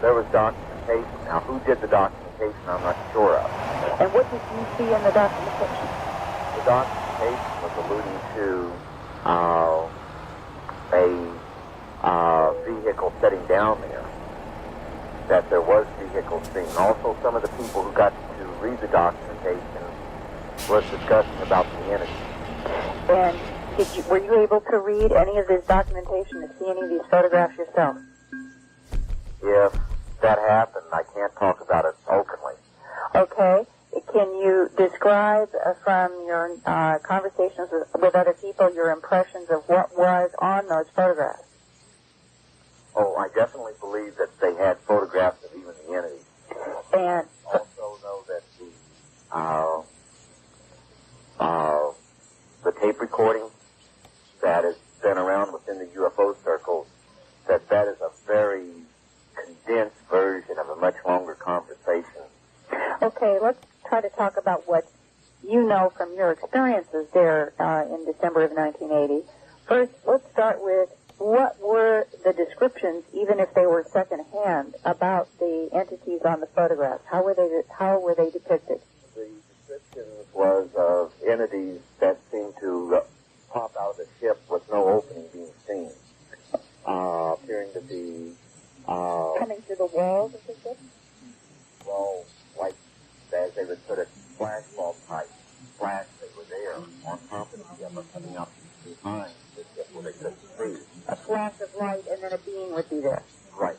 there was documentation. Now, who did the documentation, I'm not sure of. And what did you see in the documentation? The documentation was alluding to a vehicle setting down there, that there was vehicles seen. Also, some of the people who got to read the documentation was discussing about the entity. And were you able to read any of this documentation and see any of these photographs yourself? If that happened, I can't talk about it openly. Okay. Can you describe from your conversations with other people your impressions of what was on those photographs? Oh, I definitely believe that they had photographs of even the entity. And also know that the tape recording that has been around within the UFO circles, that is a very condensed version of a much longer conversation. Okay, let's try to talk about what you know from your experiences there in December of 1980. First, let's start with what were the descriptions, even if they were secondhand, about the entities on the photographs? How were they depicted? The description was of entities that seemed to pop out of the ship with no opening being seen, appearing to be coming through the walls of the ship? Well, like as they would put it, flashbulb type. Flash, they were there on top of the ship, but coming up behind the ship where they couldn't see. A flash of light and then a being would be there. Right.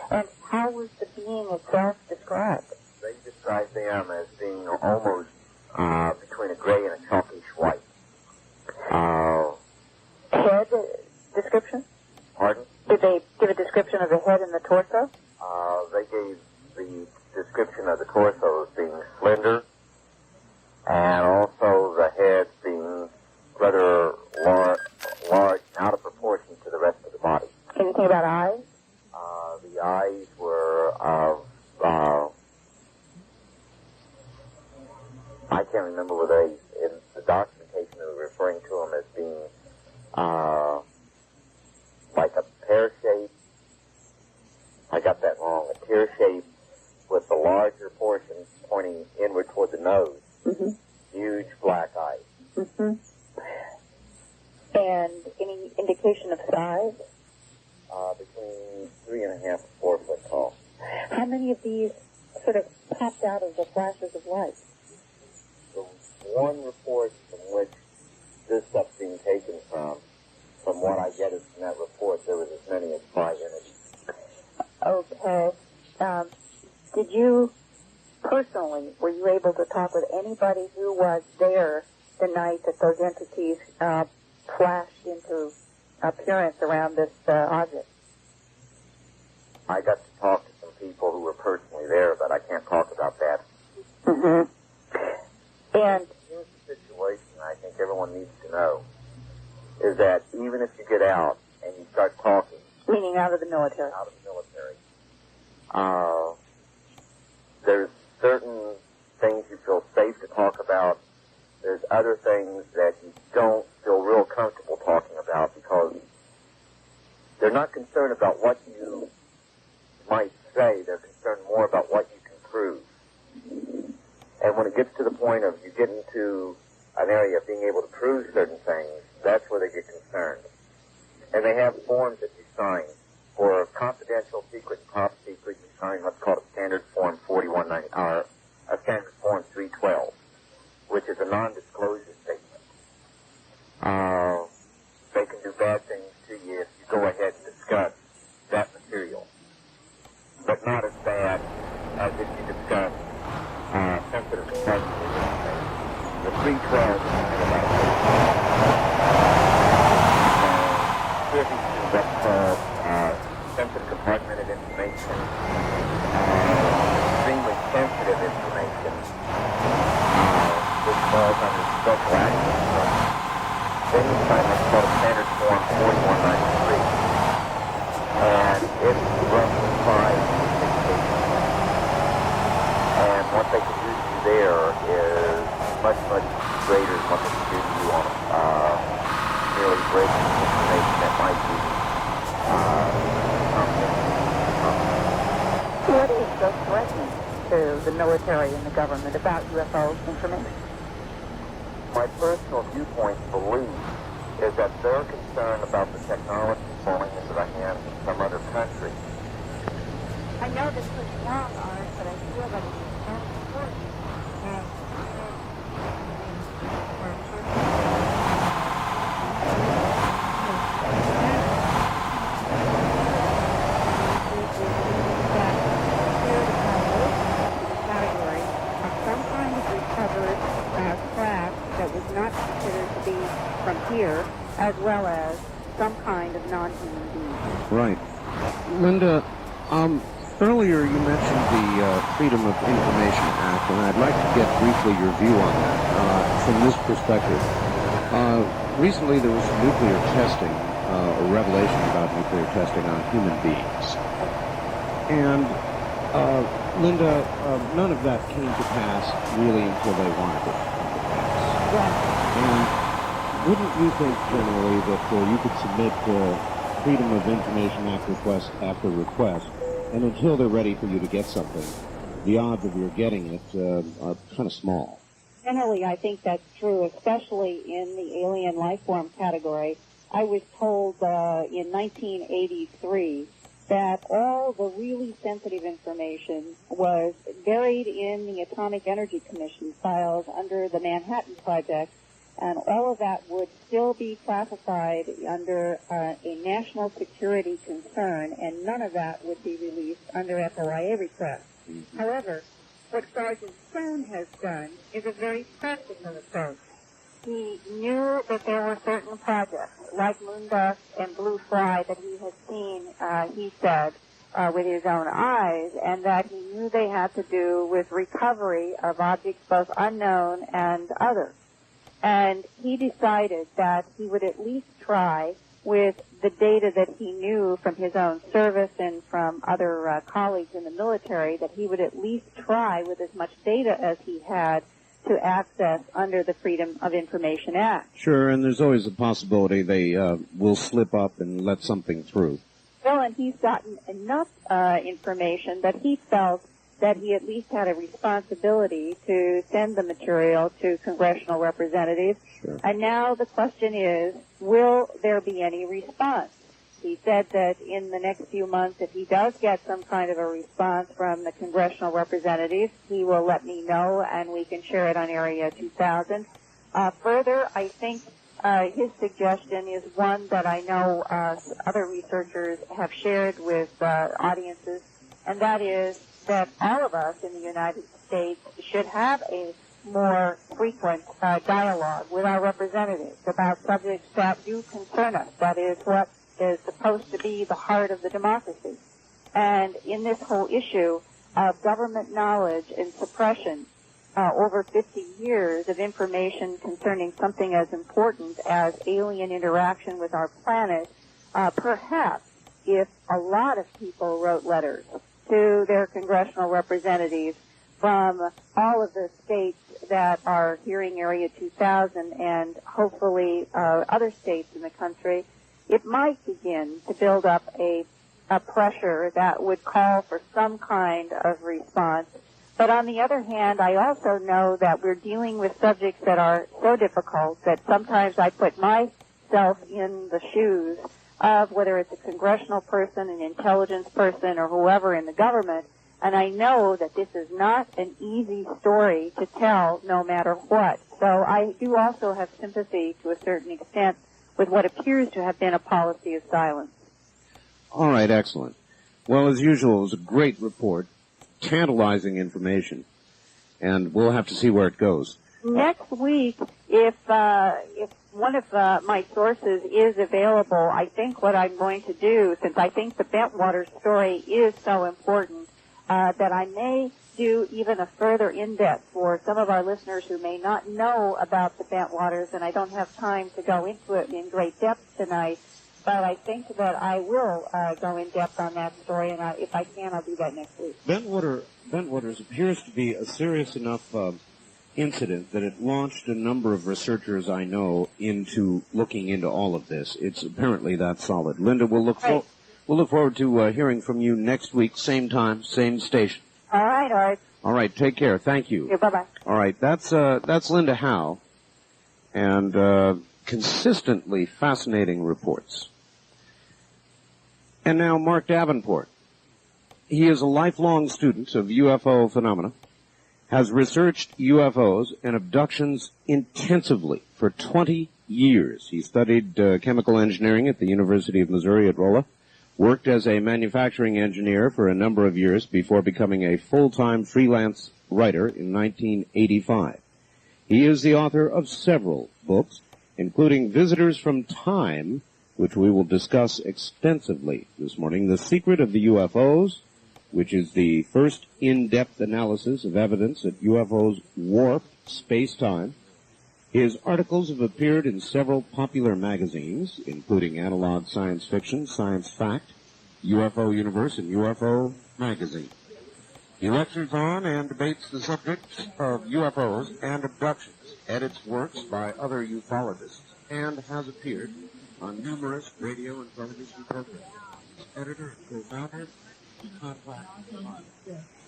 And how was the being itself described? They described them as being almost between a gray and a chalkish white. Head description? Pardon? Did they give a description of the head and the torso? They gave the description of the torso as being slender, and also the head being rather large, out of proportion to the rest of the body. Anything about eyes? The eyes were of, I can't remember whether in the documentation they were referring to them as being like a pear shape. I got that wrong. A pear shape with the larger portion pointing inward toward the nose. Mm-hmm. Huge black eyes. Mm-hmm. And any indication of size? Between 3.5 and 4 foot tall. How many of these sort of popped out of the flashes of light? The one report from which this stuff's being taken from what I get is from that report, there was as many as 5 entities. Okay. Did you personally, were you able to talk with anybody who was there the night that those entities flashed into appearance around this object? I got to talk to some people who were personally there, but I can't talk about that. Mm-hmm. And here's the situation I think everyone needs to know, is that even if you get out and you start talking... Meaning out of the military? Out of the military. There's certain things you feel safe to talk about. There's other things that you don't feel real comfortable talking about because they're not concerned about what you might say. They're concerned more about what you can prove. And when it gets to the point of you get into an area of being able to prove certain things, that's where they get concerned. And they have forms that you sign. For confidential, secret, and top secret, you sign what's called a standard form 4190, or a standard form 312, which is a non-disclosure statement. They can do bad things to you if you go ahead and discuss that material, but not as bad as if you discuss sensitive compartment information. The 312 is what's called sensitive compartmented information, extremely sensitive information, which falls under special access. Then you sign what's called a standard form 4193, and it's roughly 5 to 6 pages. And what they can do to you there is much, much greater than what they can do to you on merely breaking information that might be What is so threatening to the military and the government about UFO information? My personal viewpoint belief is that they're concerned about the technology falling into the hands of some other country. I know this was wrong, Art, but I feel that it is so important. Category of some kind of recovered craft that was not considered to be from here, as well as some kind of non-human being. Right. Linda, earlier you mentioned the Freedom of Information Act, and I'd like to get briefly your view on that from this perspective. Recently there was some nuclear testing, a revelation about nuclear testing on human beings. And, Linda, none of that came to pass really until they wanted it to come to pass. Right. And wouldn't you think generally that you could submit Freedom of Information Act request after request, and until they're ready for you to get something, the odds of your getting it are kind of small? Generally, I think that's true, especially in the alien life form category. I was told in 1983 that all the really sensitive information was buried in the Atomic Energy Commission files under the Manhattan Project, and all of that would still be classified under a national security concern, and none of that would be released under FOIA request. Mm-hmm. However, what Sergeant Stone has done is a very practical approach. He knew that there were certain projects, like Moondust and Blue Fly, that he had seen, he said, with his own eyes, and that he knew they had to do with recovery of objects both unknown and others. And he decided that he would at least try with the data that he knew from his own service and from other colleagues in the military, that he would at least try with as much data as he had to access under the Freedom of Information Act. Sure, and there's always a possibility they will slip up and let something through. Well, and he's gotten enough information that he felt that he at least had a responsibility to send the material to congressional representatives. Sure. And now the question is, will there be any response? He said that in the next few months, if he does get some kind of a response from the congressional representatives, he will let me know and we can share it on Area 2000. Further, I think his suggestion is one that I know other researchers have shared with audiences, and that is that all of us in the United States should have a more frequent dialogue with our representatives about subjects that do concern us. That is what is supposed to be the heart of the democracy. And in this whole issue of government knowledge and suppression, over 50 years of information concerning something as important as alien interaction with our planet, perhaps if a lot of people wrote letters to their congressional representatives from all of the states that are hearing Area 2000 and hopefully other states in the country, it might begin to build up a pressure that would call for some kind of response. But on the other hand, I also know that we're dealing with subjects that are so difficult that sometimes I put myself in the shoes of whether it's a congressional person, an intelligence person, or whoever in the government, and I know that this is not an easy story to tell no matter what. So I do also have sympathy to a certain extent with what appears to have been a policy of silence. All right, excellent. Well, as usual, it was a great report, tantalizing information, and we'll have to see where it goes. Next week, if one of my sources is available, I think what I'm going to do, since I think the Bentwater story is so important, that I may do even a further in-depth for some of our listeners who may not know about the Bentwaters, and I don't have time to go into it in great depth tonight, but I think that I will go in depth on that story, and if I can, I'll do that next week. Bentwaters appears to be a serious enough incident that it launched a number of researchers I know into looking into all of this. It's apparently that solid. Linda, we'll look forward to hearing from you next week, same time, same station. All right, Art. All right, take care. Thank you. Yeah, bye-bye. All right, that's Linda Howe, and consistently fascinating reports. And now Mark Davenport. He is a lifelong student of UFO phenomena, has researched UFOs and abductions intensively for 20 years. He studied chemical engineering at the University of Missouri at Rolla, worked as a manufacturing engineer for a number of years before becoming a full-time freelance writer in 1985. He is the author of several books, including Visitors from Time, which we will discuss extensively this morning, The Secret of the UFOs, which is the first in-depth analysis of evidence that UFOs warp space-time. His articles have appeared in several popular magazines, including Analog Science Fiction, Science Fact, UFO Universe, and UFO Magazine. He lectures on and debates the subject of UFOs and abductions, edits works by other ufologists, and has appeared on numerous radio and television programs. Editor and co-founder of Contact.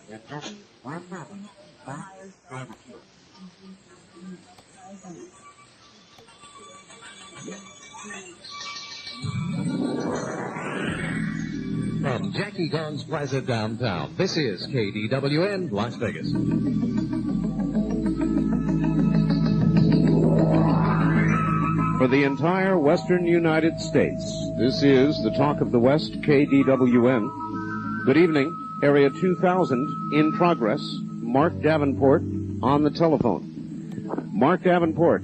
And just one moment, Mark Davenport. From Jackie Gons Plaza downtown, this is KDWN Las Vegas. For the entire western United States, this is the Talk of the West, KDWN. Good evening, Area 2000 in progress. Mark Davenport on the telephone. Mark Davenport,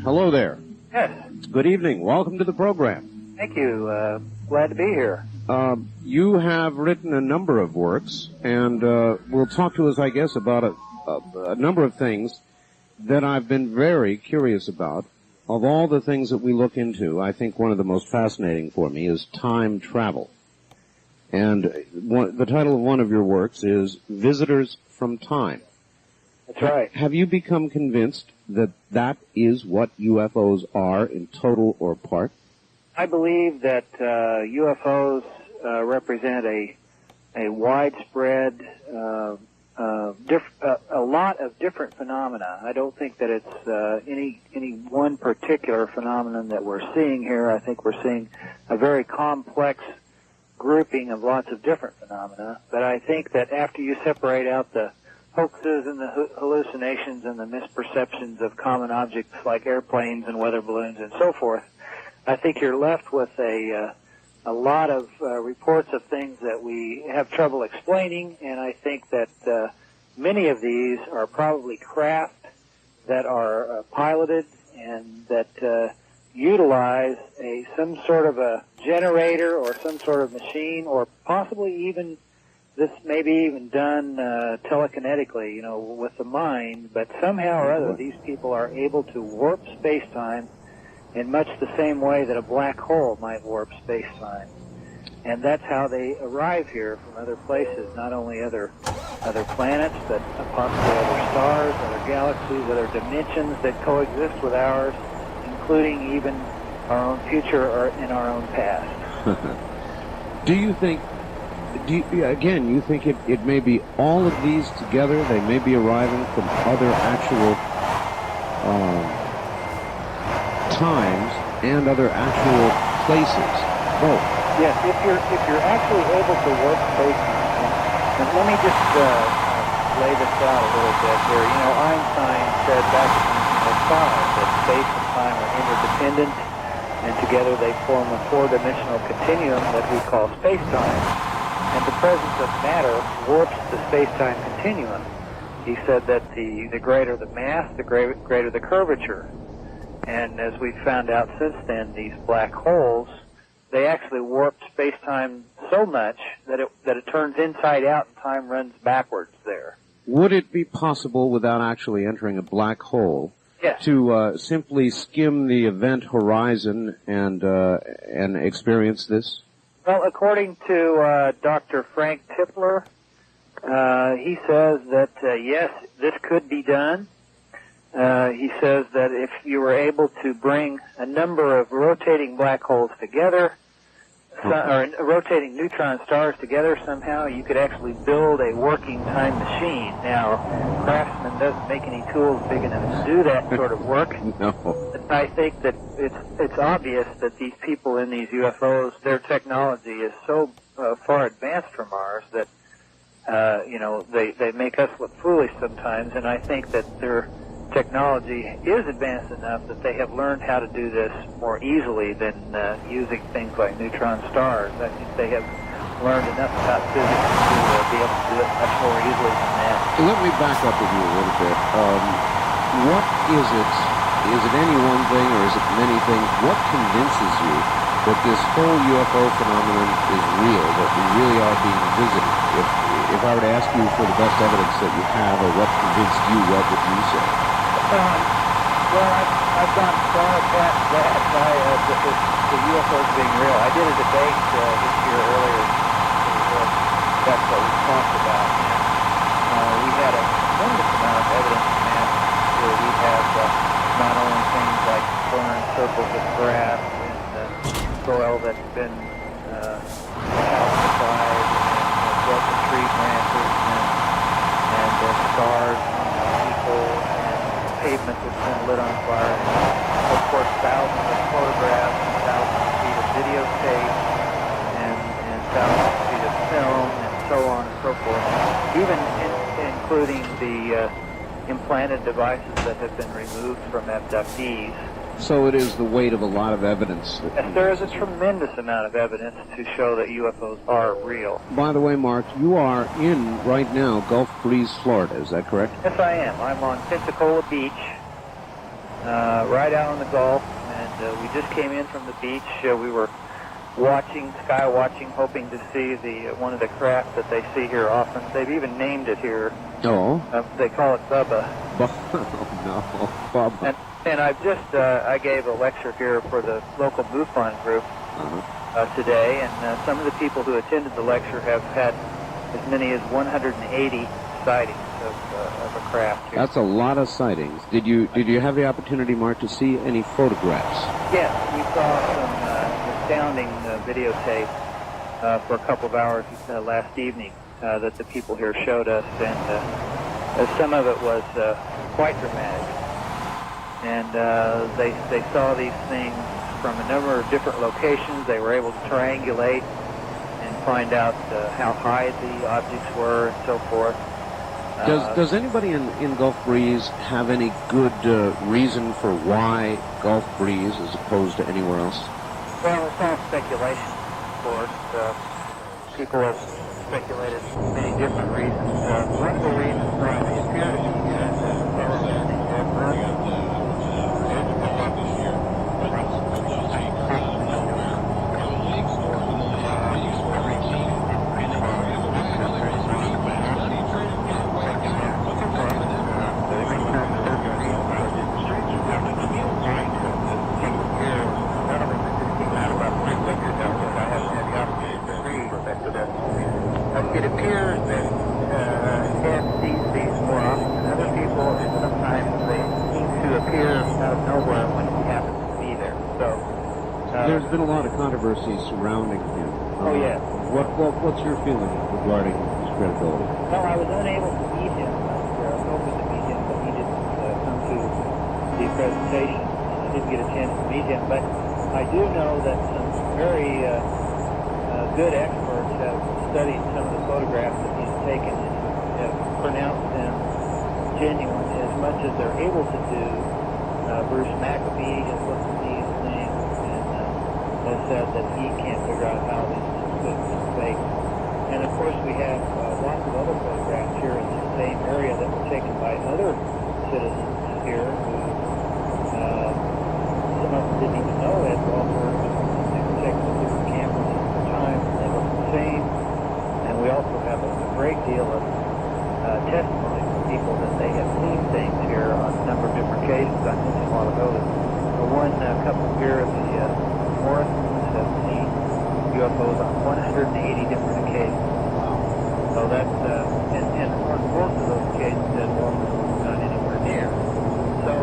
hello there. Yes. Good evening. Welcome to the program. Thank you. Glad to be here. You have written a number of works, and will talk to us, I guess, about a number of things that I've been very curious about. Of all the things that we look into, I think one of the most fascinating for me is time travel. And the title of one of your works is Visitors from Time. That's right. Have you become convinced that that is what UFOs are in total or part? I believe that UFOs represent a widespread, a lot of different phenomena. I don't think that it's any one particular phenomenon that we're seeing here. I think we're seeing a very complex grouping of lots of different phenomena. But I think that after you separate out the hoaxes and the hallucinations and the misperceptions of common objects like airplanes and weather balloons and so forth, I think you're left with a lot of reports of things that we have trouble explaining, and I think that many of these are probably craft that are piloted and that utilize some sort of a generator or some sort of machine, or possibly even this may be even done telekinetically, with the mind, but somehow or other these people are able to warp space-time in much the same way that a black hole might warp space-time. And that's how they arrive here from other places, not only other planets, but possibly other stars, other galaxies, other dimensions that coexist with ours, including even our own future or in our own past. Do you think it may be all of these together? They may be arriving from other actual times and other actual places. Both. Yes, if you're actually able to warp space-time, and let me just lay this out a little bit here. Einstein said back in 1905 that space and time are interdependent, and together they form a four-dimensional continuum that we call space-time. And the presence of matter warps the space-time continuum. He said that the greater the mass, the greater the curvature. And as we've found out since then, these black holes, they actually warp space-time so much that it turns inside out and time runs backwards there. Would it be possible, without actually entering a black hole, yes, to simply skim the event horizon and experience this? Well, according to Dr. Frank Tipler, he says that yes, this could be done. He says that if you were able to bring a number of rotating black holes together, rotating neutron stars together somehow, you could actually build a working time machine. Now, Craftsman doesn't make any tools big enough to do that sort of work. No. But I think that it's obvious that these people in these UFOs, their technology is so far advanced from ours that they make us look foolish sometimes, and I think that their technology is advanced enough that they have learned how to do this more easily than using things like neutron stars. I think they have learned enough about physics to be able to do it much more easily than that. Let me back up with you a little bit. What is it? Is it any one thing or is it many things? What convinces you that this whole UFO phenomenon is real, that we really are being visited? If I were to ask you for the best evidence that you have, or what convinced you, what would you say? Well, I've gone far past that. The UFOs being real. I did a debate this year earlier. That's what we talked about. And, we had a tremendous amount of evidence in that where we have not only things like burned circles of grass and soil that's been calcified, and broken tree branches, and scars on people, and pavement that's been lit on fire, and of course thousands of photographs, and thousands of feet of videotape, and thousands of feet of film, and so on and so forth, even including the implanted devices that have been removed from abductees. So it is the weight of a lot of evidence. Yes, there is a tremendous amount of evidence to show that UFOs are real. By the way, Mark, you are in, right now, Gulf Breeze, Florida. Is that correct? Yes, I am. I'm on Pensacola Beach, right out on the Gulf, and we just came in from the beach. We were sky watching, hoping to see one of the craft that they see here often. They've even named it here. Oh? They call it Bubba. Oh, no, Bubba. And I've just, I gave a lecture here for the local MUFON group today, and some of the people who attended the lecture have had as many as 180 sightings of a craft here. That's a lot of sightings. Did you have the opportunity, Mark, to see any photographs? Yes, we saw some astounding videotape for a couple of hours last evening that the people here showed us, and some of it was quite dramatic. And they saw these things from a number of different locations. They were able to triangulate and find out how high the objects were and so forth. Does anybody in Gulf Breeze have any good reason for why Gulf Breeze as opposed to anywhere else? Well, it's all speculation, of course. People have speculated many different reasons. One of the reasons why they appear to be it appears that cats see these more often than other people, and sometimes they seem to appear out of nowhere when he happens to be there. So there's been a lot of controversy surrounding him. Oh yeah. What's your feeling regarding his credibility? Well, I was unable to meet him. I was hoping to meet him, but he didn't come to the presentation. I didn't get a chance to meet him, but I do know that some very good experts have studied some of the photographs that he's taken and have pronounced them genuine as much as they're able to do. Bruce McAfee has looked at these things and has said that he can't figure out how these could be fake. And of course we have lots of other photographs here in the same area that were taken by other citizens here who some of them didn't even know Ed Walker. They were taken with different cameras at the time, and they looked the same. And we also have a great deal of testimony from people that they have seen things here on a number of different occasions. I mentioned a while ago that the one couple here, the Morrisons, have seen UFOs on 180 different occasions. So that's, and on most of those occasions, Ed Walker was not anywhere near. So,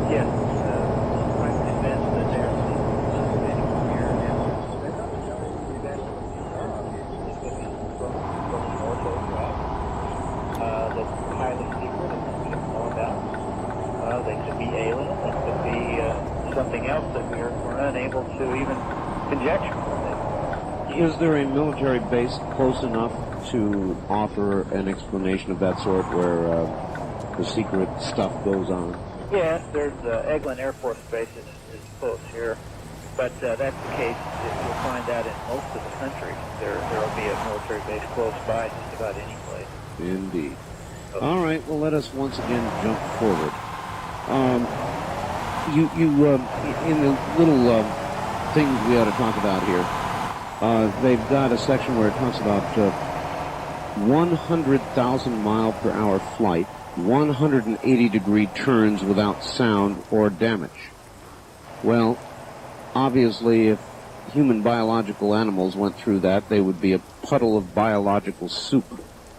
yes, I'm convinced that there's anyone here now. know, they could be alien, they could be something else that we're unable to even conjecture. Is there a military base close enough to offer an explanation of that sort where the secret stuff goes on? Yes, there's Eglin Air Force Base is close here, but that's the case. You'll find that in most of the country. There will be a military base close by just about any place. Indeed. All right, well, let us once again jump forward. In the little things we ought to talk about here, they've got a section where it talks about 100,000 mile per hour flight, 180-degree turns without sound or damage. Well, obviously, if human biological animals went through that, they would be a puddle of biological soup.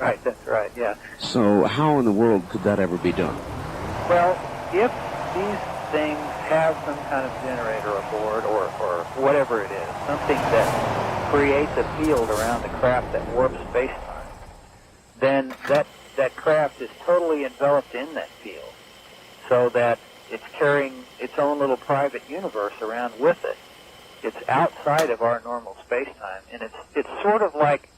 Right, that's right, yeah. So how in the world could that ever be done? Well, if these things have some kind of generator aboard or whatever it is, something that creates a field around the craft that warps space-time, then that craft is totally enveloped in that field, so that it's carrying its own little private universe around with it. It's outside of our normal space-time, and it's sort of like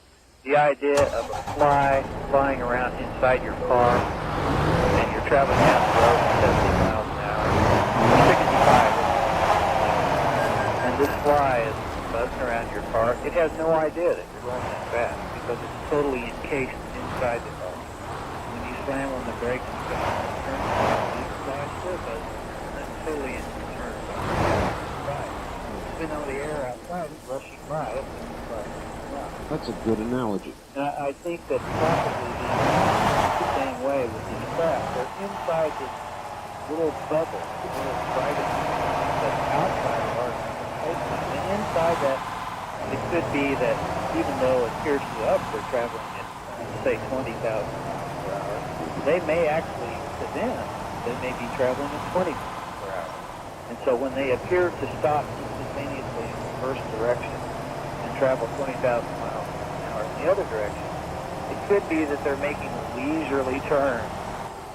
the idea of a fly flying around inside your car, and you're traveling down the road at 70 miles an hour, 65, and this fly is buzzing around your car. It has no idea that you're going that fast because it's totally encased inside the car. When you slam on the brakes and go on the turn, these flies still buzzing, and that's totally in turn. Right. Even though the air outside is rushing by, it's That's a good analogy. and I think that probably the same way with these craft. They're inside this little bubble, this little private universe that's outside of our space-time. And inside that, it could be that even though it appears to us they're traveling at, say, 20,000 miles per hour, they may actually, to them, they may be traveling at 20 miles per hour. And so when they appear to stop instantaneously in the first direction and travel 20,000 miles an hour in the other direction, it could be that they're making a leisurely turn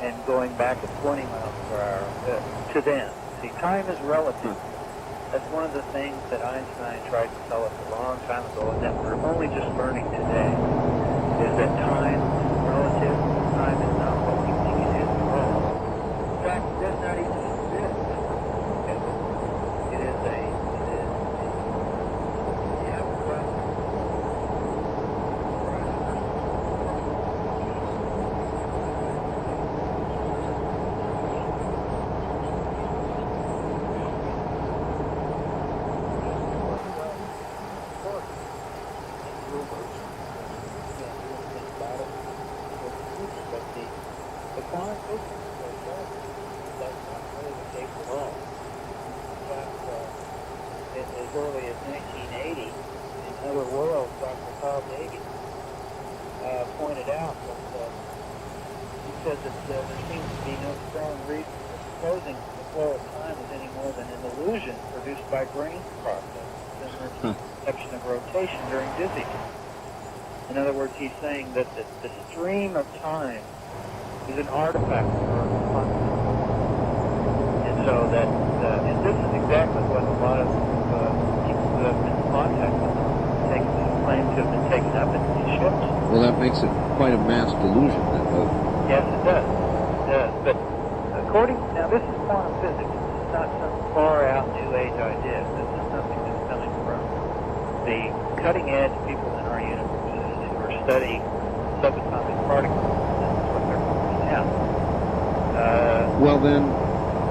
and going back at 20 miles per hour to them. See, time is relative. That's one of the things that Einstein tried to tell us a long time ago, and that we're only just learning today, is that time is relative. Time is not what we think it is at all. In fact, it does not even exist. It is a as early as 1980, in Other Worlds, Dr. Carl Davies pointed out that he said that there seems to be no strong reason for supposing the flow of time is any more than an illusion produced by brain processes, similar to the perception of rotation during dizziness. In other words, he's saying that the stream of time is an artifact of Earth's consciousness. And so that, and this is exactly what a lot of people who have been in contact with them claim to have been taken up in these ships. Well, that makes it quite a mass delusion, then, though. Yes, it does. It does. But now this is quantum physics. This is not some far-out New Age idea. This is something that's coming from the cutting-edge people in our universe who are studying subatomic particles. This is what they're pointing out. Well, then,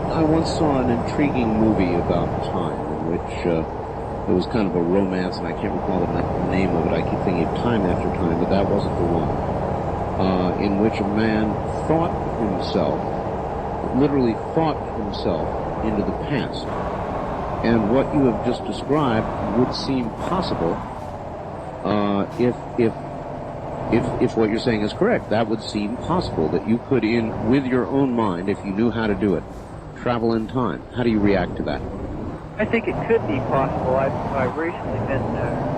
I once saw an intriguing movie about time in which there was kind of a romance, and I can't recall the name of it. I keep thinking of Time After Time, but that wasn't the one. In which a man thought himself, literally thought himself into the past. And what you have just described would seem possible if what you're saying is correct. That would seem possible, that you could, with your own mind, if you knew how to do it, travel in time. How do you react to that? I think it could be possible. I've recently been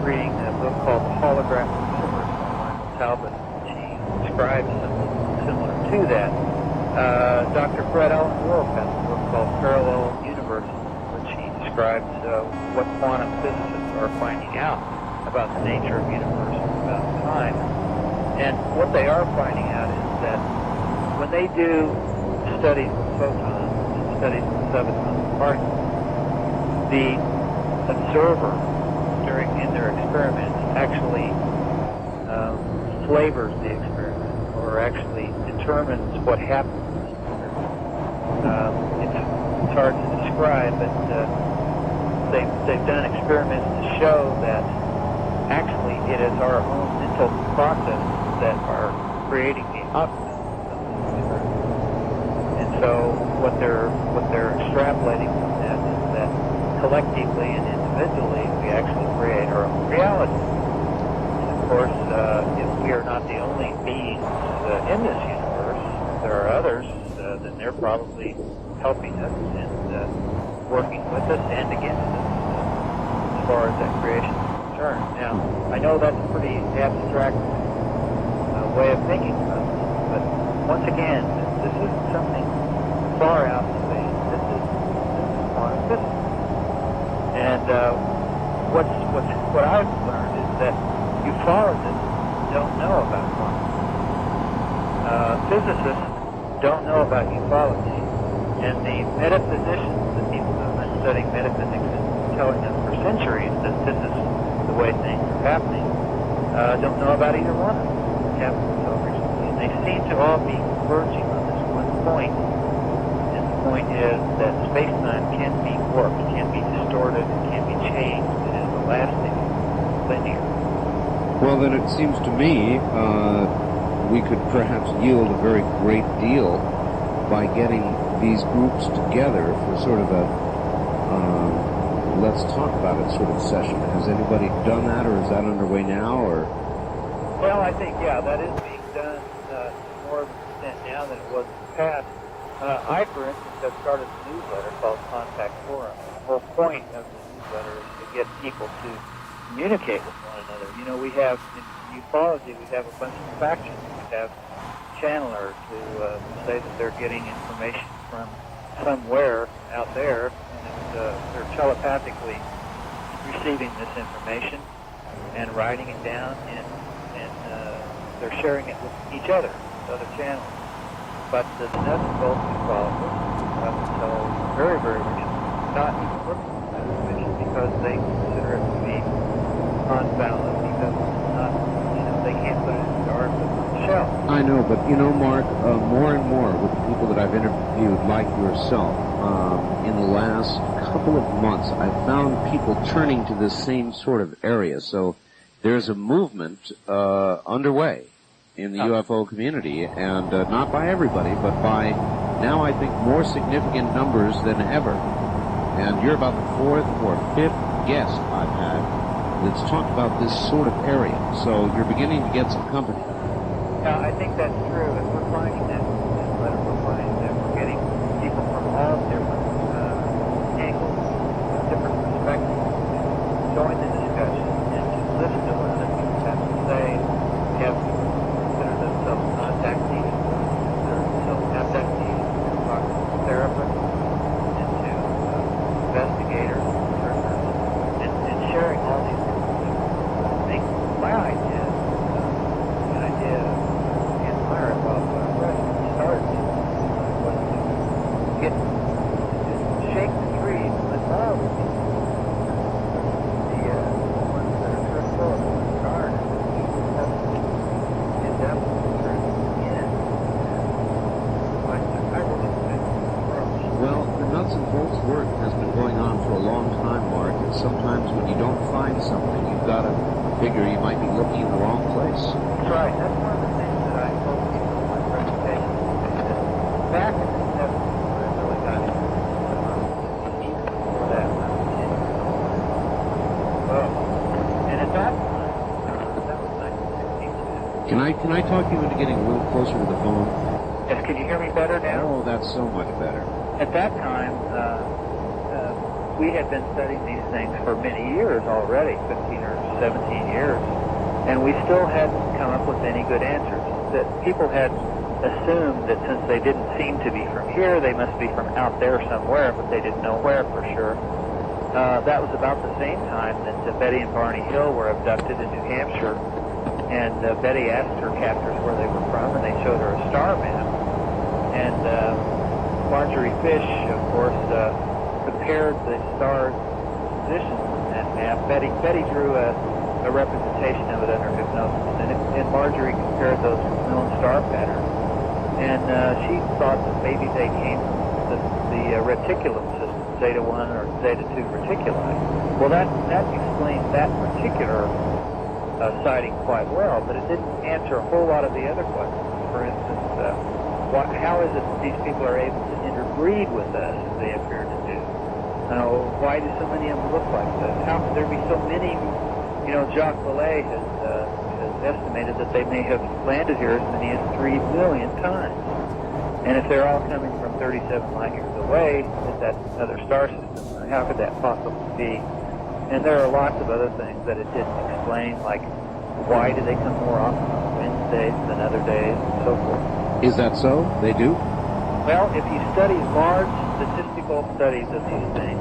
reading a book called The Holographic Universe by Michael Talbot, which he describes something similar to that. Dr. Fred Alan Wolf has a book called Parallel Universes, in which he describes what quantum physicists are finding out about the nature of the universe and about time. And what they are finding out is that when they do studies of photons and studies of subatomic particles, the observer in their experiments actually flavors the experiment, or actually determines what happens. It's hard to describe, but they've done experiments to show that actually it is our own mental processes that are creating the outcome of the experiment. And so what they're extrapolating from that is that collectively and individually we actually create our own reality. And of course, if we are not the only beings in this universe, if there are others, then they're probably helping us and working with us and against us as far as that creation is concerned. Now, I know that's a pretty abstract way of thinking about this, but once again, this isn't something far out in space. This is quantum physics. And what I've learned is that ufologists don't know about quantum. Physicists don't know about ufology, and the metaphysicians, the people who have been studying metaphysics and telling us for centuries that this is the way things are happening, don't know about either one of them. Happened so recently, and they seem to all be converging on this one point, and the point is that space-time can be warped, can be distorted, it can be changed, it is elastic, linear. Well, then it seems to me we could perhaps yield a very great deal by getting these groups together for sort of a let's talk about it sort of session. Has anybody done that, or is that underway now, or? Well, I think, yeah, that is being done to more of an extent now than it was in the past. I, for instance, have started a newsletter called Contact Forum. The whole point of the newsletter is to get people to communicate with one another. You know, we have, in ufology, we have a bunch of factions. We have channelers who say that they're getting information from somewhere out there, and they're telepathically receiving this information and writing it down, and they're sharing it with each other, with other channels. But the nuts and bolts of ufologists, up until very, very recently, not even looking at that information because they consider it to be unvalid, because it's not, they can't put it in the dark of the shelf. I know, but Mark, more and more with the people that I've interviewed, like yourself, in the last couple of months, I've found people turning to this same sort of area. So there's a movement underway in the UFO community, and not by everybody, but by now I think more significant numbers than ever. And you're about the fourth or fifth guest I've had that's talked about this sort of area. So you're beginning to get some company. Yeah, I think that's true, and we're finding that in this letter. We're finding that we're getting people from all different angles, different perspectives, to join the discussion and to listen to what other people have to say. We have people who consider themselves contactees, consider themselves abductees, therapists, into investigators, researchers, and sharing all these different things. I think my idea, the idea of Empire, well, when I started was to get to shake the trees and let all the people, the ones that are critical of the garden, and that was the truth in. I really think well, the nuts and bolts work has been going on for a long time, Mark, and sometimes when you don't find something, you've got to figure you might be looking in the wrong place. That's right. That's one of the things that I told people in my presentation. Back in the 70s, when I really got into it, even before that, when I was 10 years old, and at that time, that was 1962. Can I talk you into getting a little closer to the phone? Yes, can you hear me better now? Oh, that's so much better. At that time, we had been studying these things for many years already, 15 or 17 years, and we still hadn't come up with any good answers. That people had assumed that since they didn't seem to be from here, they must be from out there somewhere, but they didn't know where for sure. That was about the same time that Betty and Barney Hill were abducted in New Hampshire, and Betty asked her captors where they were from, and they showed her a star map. And Marjorie Fish, of course, compared the stars' positions in that map. Betty drew a representation of it under hypnosis, and Marjorie compared those known star patterns. And she thought that maybe they came from the reticulum system, Zeta 1 or Zeta 2 reticuli. Well, that explains that particular sighting quite well, but it didn't answer a whole lot of the other questions. For instance, how is it that these people are able to interbreed with us, as they appear to do? Why do so many of them look like this? How could there be so many? Jacques Vallée has estimated that they may have landed here as many as 3 million times. And if they're all coming from 37 light years away, at that other star system, how could that possibly be? And there are lots of other things that it didn't explain, like why do they come more often on Wednesdays than other days, and so forth. Is that so? They do? Well, if you study large statistical studies of these things,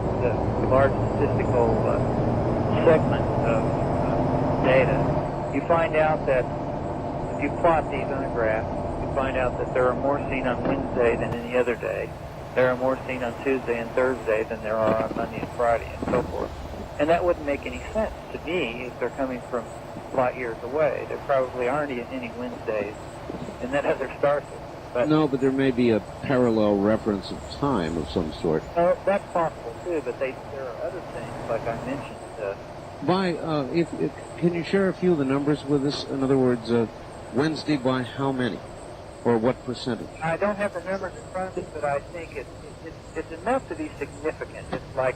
large statistical segments of data, you find out that if you plot these on a graph, you find out that there are more seen on Wednesday than any other day. There are more seen on Tuesday and Thursday than there are on Monday and Friday, and so forth. And that wouldn't make any sense to me if they're coming from light years away. There probably aren't any Wednesdays in that other star system. But there may be a parallel reference of time of some sort. That's possible too, but there are other things, like I mentioned. Can you share a few of the numbers with us? In other words, Wednesday by how many? Or what percentage? I don't have the numbers in front of me, but I think it's enough to be significant. It's like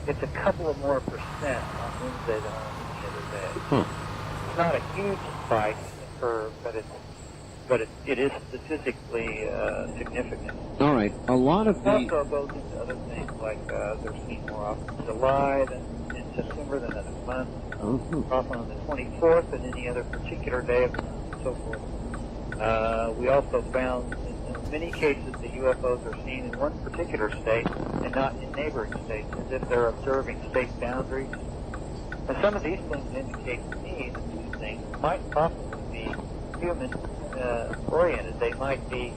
it's a couple of more percent on Wednesday than on any other day. Huh. It's not a huge spike in the curve, but it is statistically significant. All right. A lot of it also goes into other things like they're seen more often in July than in September than other months. Often on the 24th than any other particular day of the month, and so forth. We also found in many cases the UFOs are seen in one particular state and not in neighboring states, as if they're observing state boundaries. And some of these things indicate to me that these things might possibly be human-oriented. They might be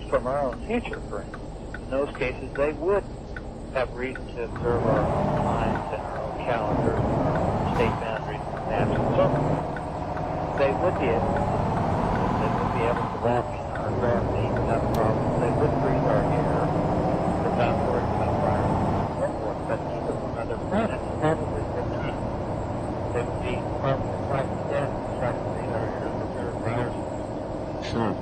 from our own future, for instance. In those cases, they would have reason to observe our own minds and our own calendars, our own state boundaries, maps, and so forth. They would be able to walk in our gravity without problems. They would breathe our air without worrying about fire and so forth. But people from other planets probably would not. They would be probably quite dead to try to breathe our air with their viruses. Sure.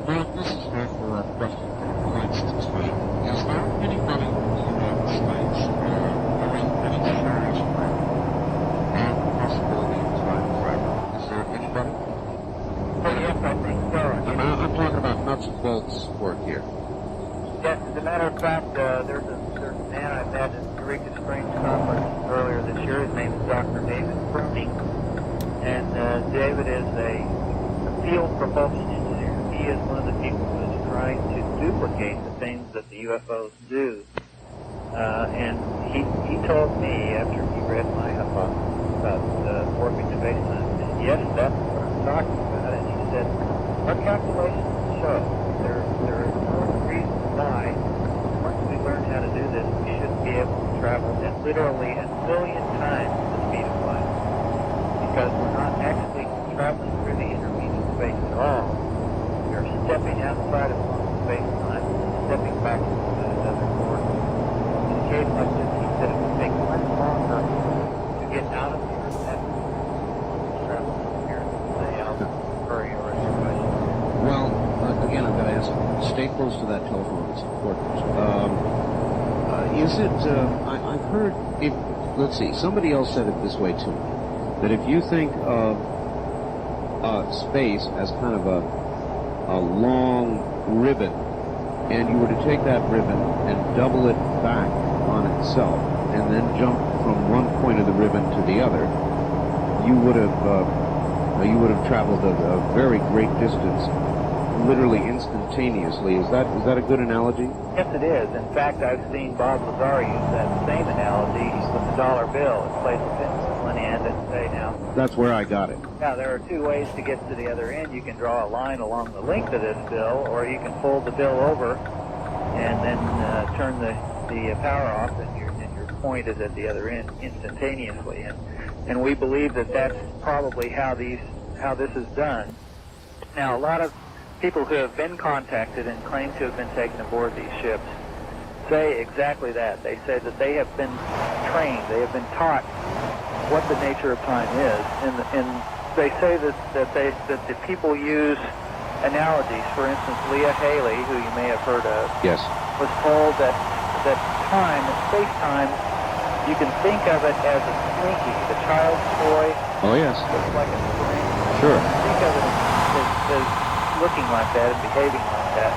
Well, this is therefore a question for Constance. Is there anybody in the United States doing any serious work and the possibility of time travel? Is there anybody? Oh, yes, I think so. I'm talking about nuts and bolts work here. Yes, as a matter of fact, there's a man I met at Eureka Springs Conference earlier this year. His name is Dr. David Froning. And David is a field propulsion engineer. He is one of the people who is trying to duplicate the things that the UFOs do. And he told me, after he read my hypothesis about warping space-time, yes, that's what I'm talking about. And he said, our calculations show there is no reason why, once we learn how to do this, we shouldn't be able to travel at literally 1 million times the speed of light. Because we're not actually traveling through the intermediate space at all. We are stepping outside of space-time, stepping back into another coordinate. In a case like this, he said it would take much longer to get out of the Earth's atmosphere, travel from here to say out very question. Well, again, I've got to ask, stay close to that telephone. It's important. Is it, I've heard, let's see, somebody else said it this way too, that if you think of space as kind of a long ribbon, and you were to take that ribbon and double it back on itself, and then jump from one point of the ribbon to the other, you would have traveled a very great distance literally instantaneously. Is that a good analogy? Yes, it is. In fact, I've seen Bob Lazar use that same analogy with the dollar bill. It plays one end and say now. That's where I got it. Now, there are two ways to get to the other end. You can draw a line along the length of this bill, or you can fold the bill over and then turn the power off, and your point is at the other end instantaneously. And we believe that that's probably how this is done. Now, a lot of people who have been contacted and claim to have been taken aboard these ships say exactly that. They say that they have been trained, they have been taught what the nature of time is, and they say that the people use analogies. For instance, Leah Haley, who you may have heard of, yes, was told that time, space-time, you can think of it as a slinky, the child's toy. Oh, yes. Looks like a spring. Sure. Think of it as looking like that and behaving like that,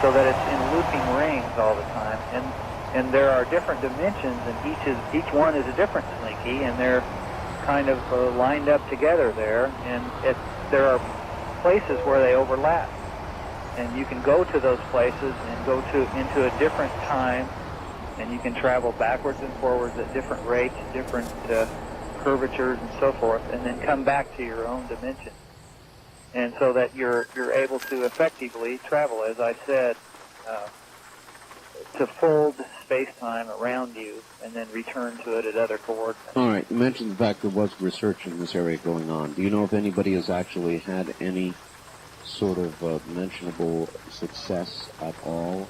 so that it's in looping rings all the time. And there are different dimensions, and each one is a different slinky, and they're kind of lined up together there. And there are places where they overlap, and you can go to those places and go into a different time, and you can travel backwards and forwards at different rates, different curvatures and so forth, and then come back to your own dimension. And so that you're able to effectively travel, as I said, to fold space-time around you and then return to it at other coordinates. All right. You mentioned the fact there was research in this area going on. Do you know if anybody has actually had any sort of mentionable success at all?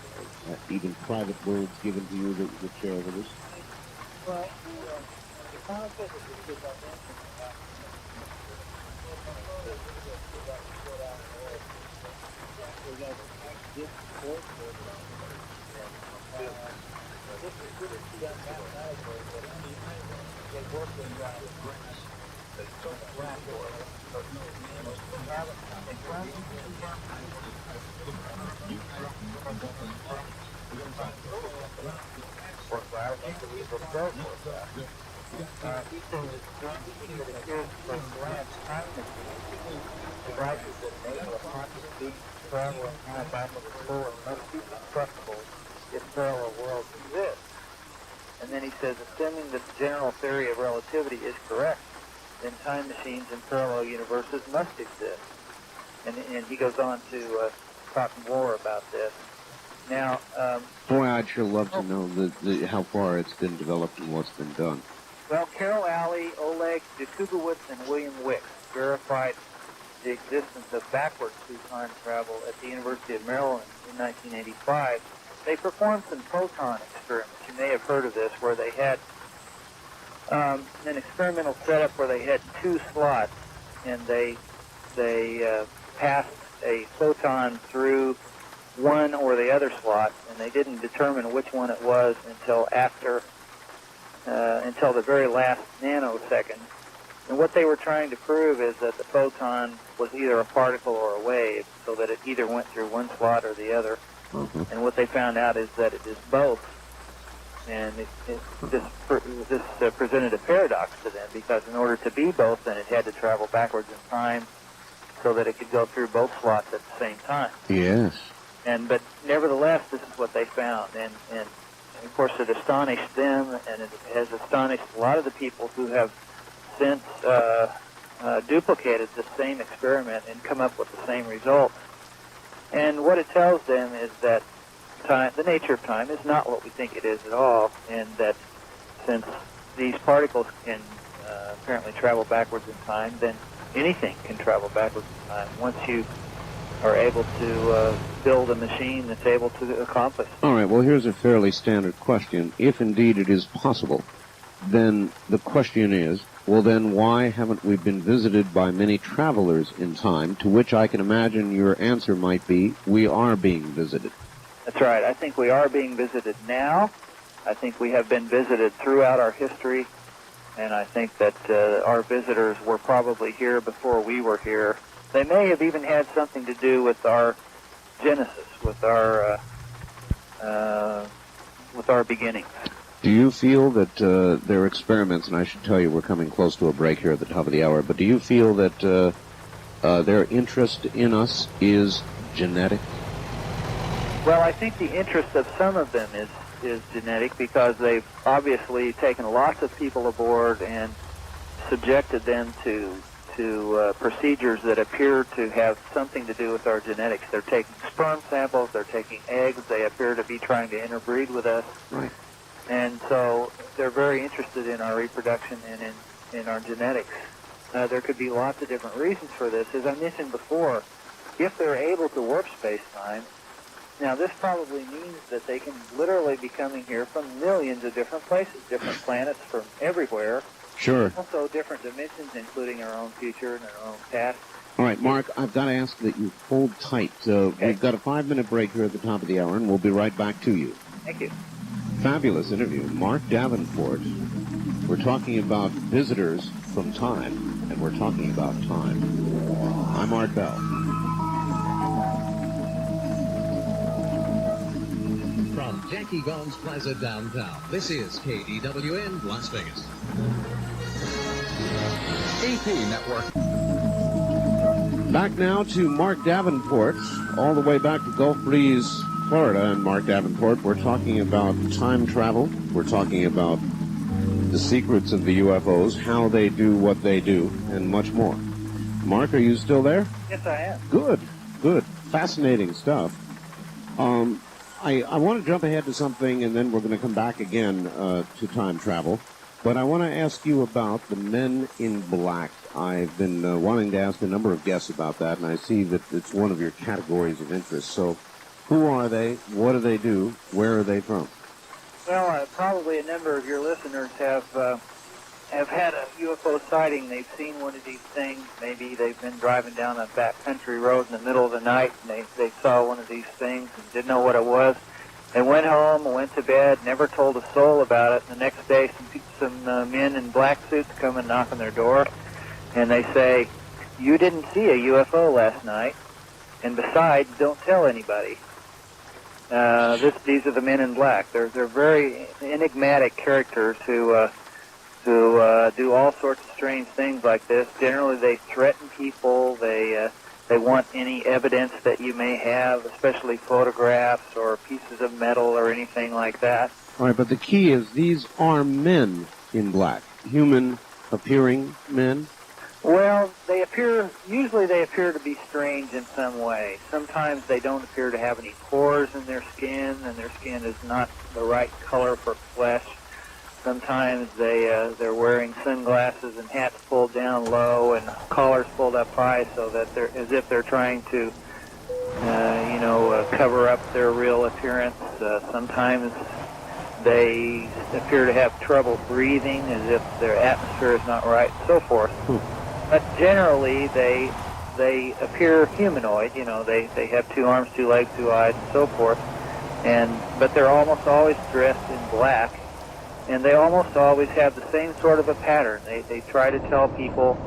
Even private words given to you that you could share with us? Well, the final physics is I mentioned about we're going to get support for it. This is really done mathematically, but they work in devices that enable a constant speed travel and time backwards and forward must be constructible if parallel worlds exist. And then he says, assuming that the general theory of relativity is correct, then time machines in parallel universes must exist. And he goes on to talk more about this. Now, boy, I'd sure love to know how far it's been developed and what's been done. Well, Carol Alley, Oleg Jakubowicz, and William Wicks verified the existence of backwards through time travel at the University of Maryland in 1985. They performed some photon experiments. You may have heard of this, where they had an experimental setup where they had two slots, and they passed a photon through one or the other slot, and they didn't determine which one it was until the very last nanosecond. And what they were trying to prove is that the photon was either a particle or a wave, so that it either went through one slot or the other. Mm-hmm. And what they found out is that it is both. And this presented a paradox to them, because in order to be both, then it had to travel backwards in time so that it could go through both slots at the same time. Yes. But nevertheless, this is what they found. And of course, it astonished them, and it has astonished a lot of the people who have since duplicated the same experiment and come up with the same results. And what it tells them is that time, the nature of time, is not what we think it is at all, and that since these particles can apparently travel backwards in time, then anything can travel backwards in time once you are able to build a machine that's able to accomplish. All right, well, here's a fairly standard question. If indeed it is possible, then the question is, well, then why haven't we been visited by many travelers in time? To which I can imagine your answer might be, we are being visited. That's right. I think we are being visited now. I think we have been visited throughout our history, and I think that our visitors were probably here before we were here. They may have even had something to do with our genesis, with our beginnings. Do you feel that their experiments, and I should tell you we're coming close to a break here at the top of the hour, but do you feel that their interest in us is genetic? Well, I think the interest of some of them is genetic because they've obviously taken lots of people aboard and subjected them to procedures that appear to have something to do with our genetics. They're taking sperm samples, they're taking eggs, they appear to be trying to interbreed with us. Right. And so they're very interested in our reproduction and in our genetics. There could be lots of different reasons for this. As I mentioned before, if they're able to warp space-time, now this probably means that they can literally be coming here from millions of different places, different planets from everywhere. Sure. Also different dimensions, including our own future and our own past. All right, Mark, I've got to ask that you hold tight. We've got a 5-minute break here at the top of the hour, and we'll be right back to you. Thank you. Fabulous interview. Mark Davenport. We're talking about visitors from time, and we're talking about time. I'm Art Bell. From Jackie Gons Plaza downtown, this is KDWN Las Vegas. AP Network. Back now to Mark Davenport, all the way back to Gulf Breeze, Florida. And Mark Davenport, we're talking about time travel. We're talking about the secrets of the UFOs, how they do what they do, and much more. Mark, are you still there? Yes, I am. Good, good. Fascinating stuff. I want to jump ahead to something, and then we're going to come back again to time travel. But I want to ask you about the Men in Black. I've been wanting to ask a number of guests about that, and I see that it's one of your categories of interest. So who are they? What do they do? Where are they from? Well, probably a number of your listeners have had a UFO sighting. They've seen one of these things. Maybe they've been driving down a backcountry road in the middle of the night, and they saw one of these things and didn't know what it was. They went home, went to bed, never told a soul about it. The next day, some men in black suits come and knock on their door, and they say, "You didn't see a UFO last night, and besides, don't tell anybody." These are the Men in Black. They're very enigmatic characters who do all sorts of strange things like this. Generally, they threaten people. They want any evidence that you may have, especially photographs or pieces of metal or anything like that. All right, but the key is these are men in black, human-appearing men. Well, usually they appear to be strange in some way. Sometimes they don't appear to have any pores in their skin, and their skin is not the right color for flesh. Sometimes they're wearing sunglasses and hats pulled down low and collars pulled up high, so that they're as if they're trying to, cover up their real appearance. Sometimes they appear to have trouble breathing, as if their atmosphere is not right, and so forth. But generally, they appear humanoid. They have 2 arms, 2 legs, 2 eyes, and so forth. But they're almost always dressed in black. And they almost always have the same sort of a pattern. They try to tell people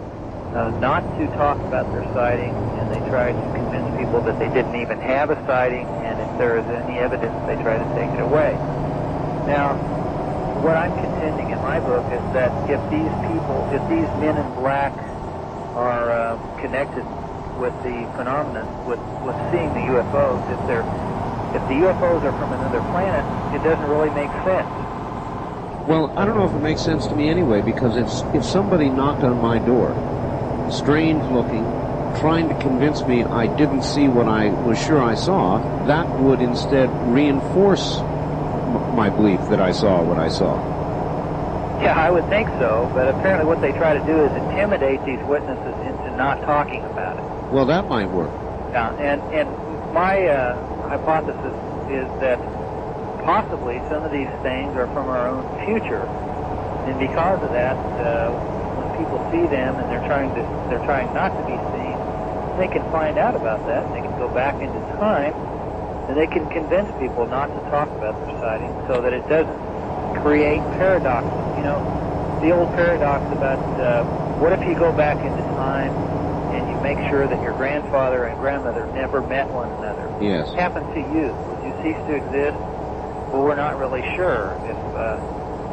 not to talk about their sighting, and they try to convince people that they didn't even have a sighting, and if there is any evidence, they try to take it away. Now, what I'm contending in my book is that if these Men in Black are connected with the phenomenon, with seeing the UFOs, if the UFOs are from another planet, it doesn't really make sense. Well, I don't know if it makes sense to me anyway, because if somebody knocked on my door, strange looking, trying to convince me I didn't see what I was sure I saw, that would instead reinforce my belief that I saw what I saw. Yeah, I would think so, but apparently what they try to do is intimidate these witnesses into not talking about it. Well, that might work. Yeah, and my hypothesis is that possibly some of these things are from our own future, and because of that, when people see them and they're trying not to be seen, they can find out about that. They can go back into time, and they can convince people not to talk about their sightings, so that it doesn't create paradoxes. The old paradox about what if you go back into time and you make sure that your grandfather and grandmother never met one another? Yes. What happened to you? Would you cease to exist? Well, we're not really sure. If,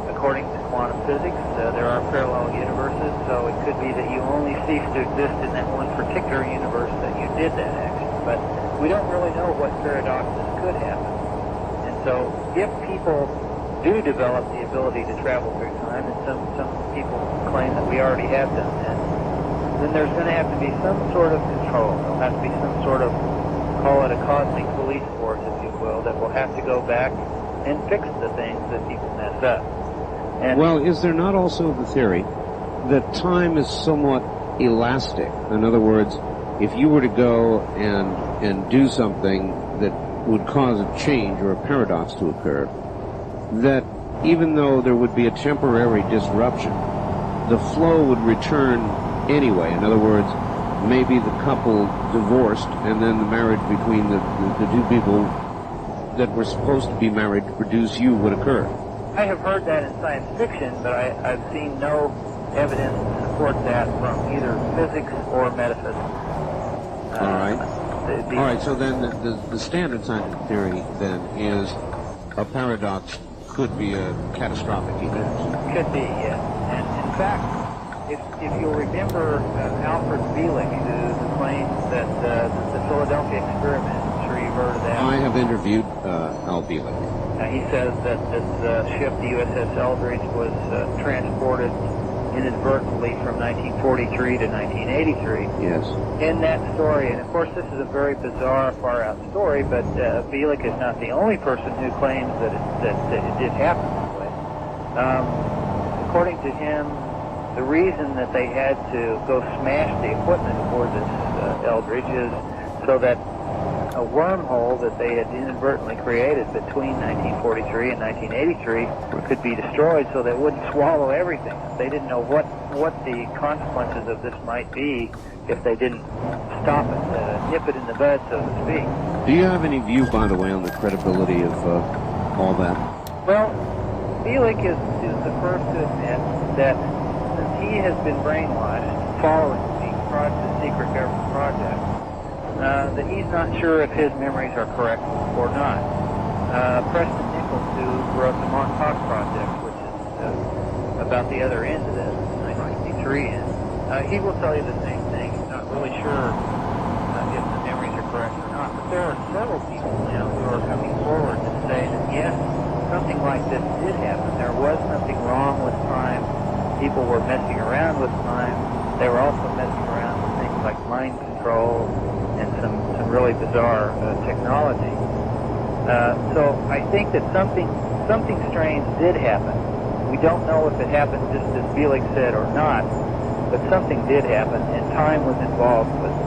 according to quantum physics, there are parallel universes, so it could be that you only cease to exist in that one particular universe that you did that action. But we don't really know what paradoxes could happen. And so if people do develop the ability to travel through time, and some people claim that we already have done that, then there's going to have to be some sort of control. There'll have to be some sort of, call it a cosmic police force, if you will, that will have to go back and fix the things that people mess up. And well, is there not also the theory that time is somewhat elastic? In other words, if you were to go and do something that would cause a change or a paradox to occur, that even though there would be a temporary disruption, the flow would return anyway. In other words, maybe the couple divorced and then the marriage between the two people that were supposed to be married to produce you would occur. I have heard that in science fiction, but I've seen no evidence to support that from either physics or metaphysics. All right. All right, so then the standard scientific theory then is a paradox could be a catastrophic event. Could be, yes. And in fact, if you'll remember Alfred Bielek, who claims that the Philadelphia experiment, I'm sure you've heard of that. I have interviewed Al Bielek. He says that this ship, the USS Eldridge, was transported inadvertently from 1943 to 1983. Yes. In that story, and of course this is a very bizarre, far-out story, but Bielek is not the only person who claims that it did happen that way. According to him, the reason that they had to go smash the equipment aboard this Eldridge is so that a wormhole that they had inadvertently created between 1943 and 1983 could be destroyed so that it wouldn't swallow everything. They didn't know what the consequences of this might be if they didn't stop it, nip it in the bud, so to speak. Do you have any view, by the way, on the credibility of all that? Well, Bielek is the first to admit that since he has been brainwashed following the secret government project, that he's not sure if his memories are correct or not. Preston Nichols, who wrote the Montauk Project, which is about the other end of this, the 1963 end, he will tell you the same thing. He's not really sure if the memories are correct or not. But there are several people now who are coming forward to say that yes, something like this did happen. There was something wrong with time. People were messing around with time. They were also messing around with things like mind control and some really bizarre technology. So I think that something strange did happen. We don't know if it happened just as Bielek said or not, but something did happen, and time was involved with it.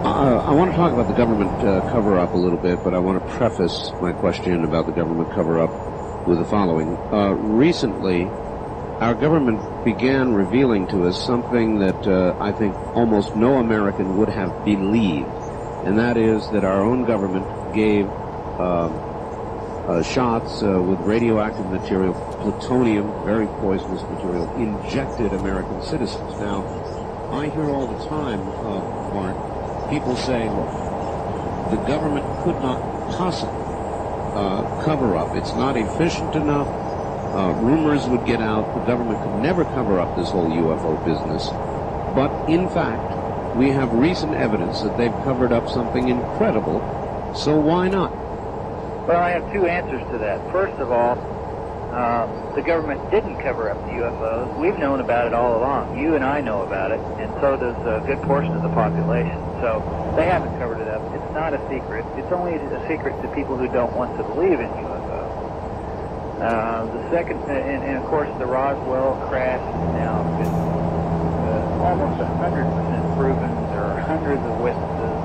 I want to talk about the government cover-up a little bit, but I want to preface my question about the government cover-up with the following. Recently, our government began revealing to us something that I think almost no American would have believed, and that is that our own government gave shots with radioactive material, plutonium, very poisonous material, injected American citizens. Now, I hear all the time, Mark, people saying, look, the government could not possibly cover up. It's not efficient enough. Rumors would get out. The government could never cover up this whole UFO business. But in fact, we have recent evidence that they've covered up something incredible. So why not? Well, I have two answers to that. First of all, the government didn't cover up the UFOs. We've known about it all along. You and I know about it, and so does a good portion of the population. So they haven't covered it up. It's not a secret. It's only a secret to people who don't want to believe in UFOs. The second, and of course, the Roswell crash is now almost 100% proven. There are hundreds of witnesses,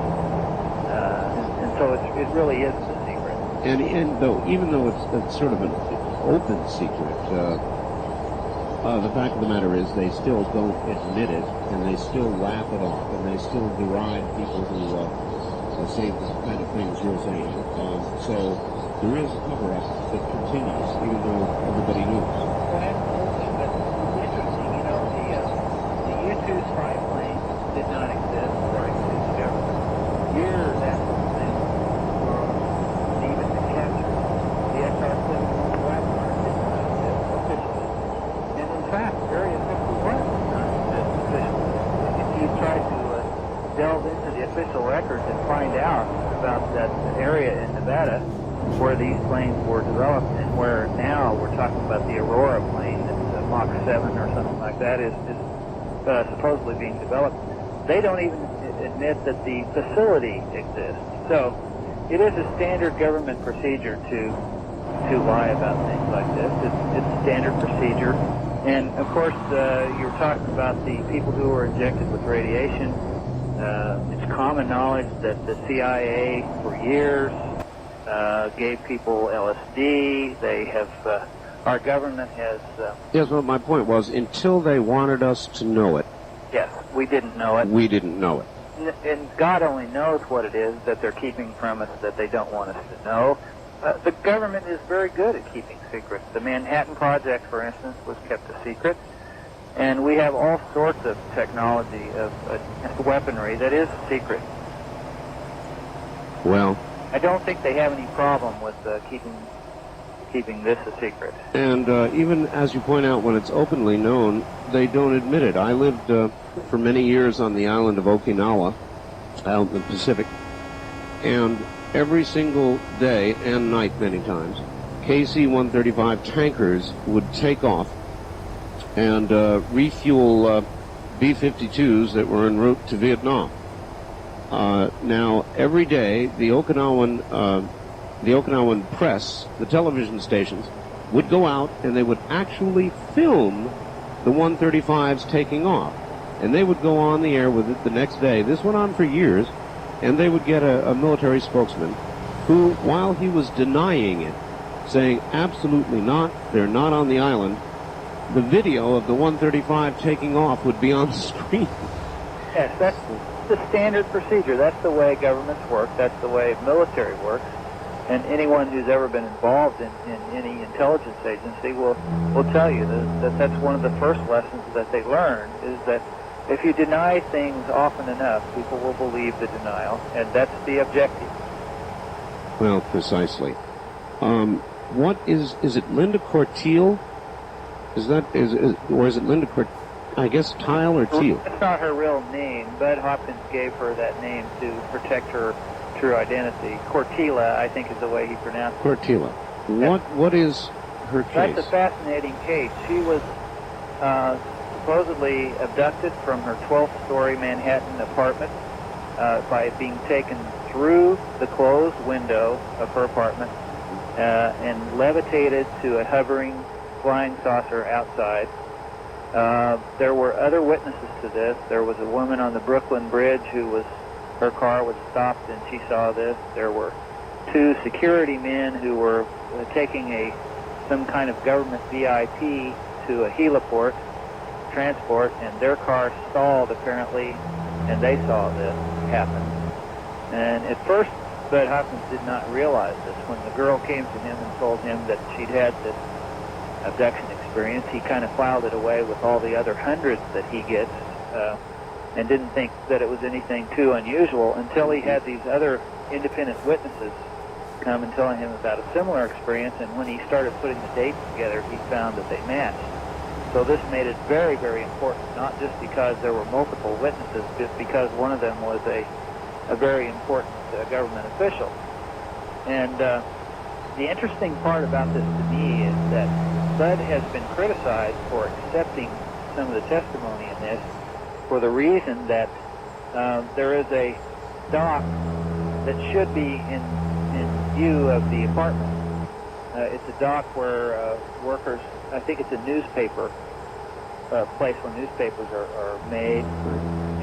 and so it really is a secret. And though, even though it's sort of an open secret, the fact of the matter is they still don't admit it, and they still laugh it off, and they still deride people who say the kind of things you're saying. So there is a cover-up that continues, even though everybody knows. Well, absolutely, but it's interesting, you know, the U-2 spy plane did not exist according to the government. Years after the thing was even the capture, the SR-7 Blackbird did not exist officially. And in fact, Area 51 did not exist officially. If you tried to about that area in Nevada where these planes were developed, and where now we're talking about the Aurora plane, that's Mach 7 or something like that, is supposedly being developed. They don't even admit that the facility exists. So it is a standard government procedure to lie about things like this. It's standard procedure. And of course, you're talking about the people who were injected with radiation. It's common knowledge that the CIA for years gave people LSD. They have, our government has... Yes, well, my point was, until they wanted us to know it. Yes, we didn't know it. We didn't know it. And God only knows what it is that they're keeping from us that they don't want us to know. The government is very good at keeping secrets. The Manhattan Project, for instance, was kept a secret. And we have all sorts of technology, of weaponry that is secret. Well... I don't think they have any problem with keeping this a secret. And even, as you point out, when it's openly known, they don't admit it. I lived for many years on the island of Okinawa, out in the Pacific, and every single day and night many times, KC-135 tankers would take off and refuel B-52s that were en route to Vietnam. Now, every day, the Okinawan press, the television stations, would go out and they would actually film the 135s taking off. And they would go on the air with it the next day. This went on for years, and they would get a military spokesman who, while he was denying it, saying absolutely not, they're not on the island, the video of the 135 taking off would be on the screen. Yes, that's the standard procedure. That's the way governments work. That's the way military works. And anyone who's ever been involved in any intelligence agency will tell you that that's one of the first lessons that they learn, is that if you deny things often enough, people will believe the denial, and that's the objective. Well, precisely. What is it Linda Corteil? Or is it Linda Corteil? I guess Tile or Teal? That's not her real name. Bud Hopkins gave her that name to protect her true identity. Cortila, I think, is the way he pronounced it. Cortila. What is her case? That's a fascinating case. She was supposedly abducted from her 12th-story Manhattan apartment by being taken through the closed window of her apartment and levitated to a hovering flying saucer outside. There were other witnesses to this. There was a woman on the Brooklyn Bridge her car was stopped and she saw this. There were two security men who were taking some kind of government VIP to a heliport transport, and their car stalled apparently, and they saw this happen. And at first, Bud Hopkins did not realize this. When the girl came to him and told him that she'd had this abduction experience, he kind of filed it away with all the other hundreds that he gets, and didn't think that it was anything too unusual until he had these other independent witnesses come and telling him about a similar experience, and when he started putting the dates together, he found that they matched. So this made it very, very important, not just because there were multiple witnesses, but because one of them was a very important government official. And the interesting part about this to me is that Bud has been criticized for accepting some of the testimony in this for the reason that there is a dock that should be in view of the apartment. It's a dock where workers, I think it's a newspaper place where newspapers are made,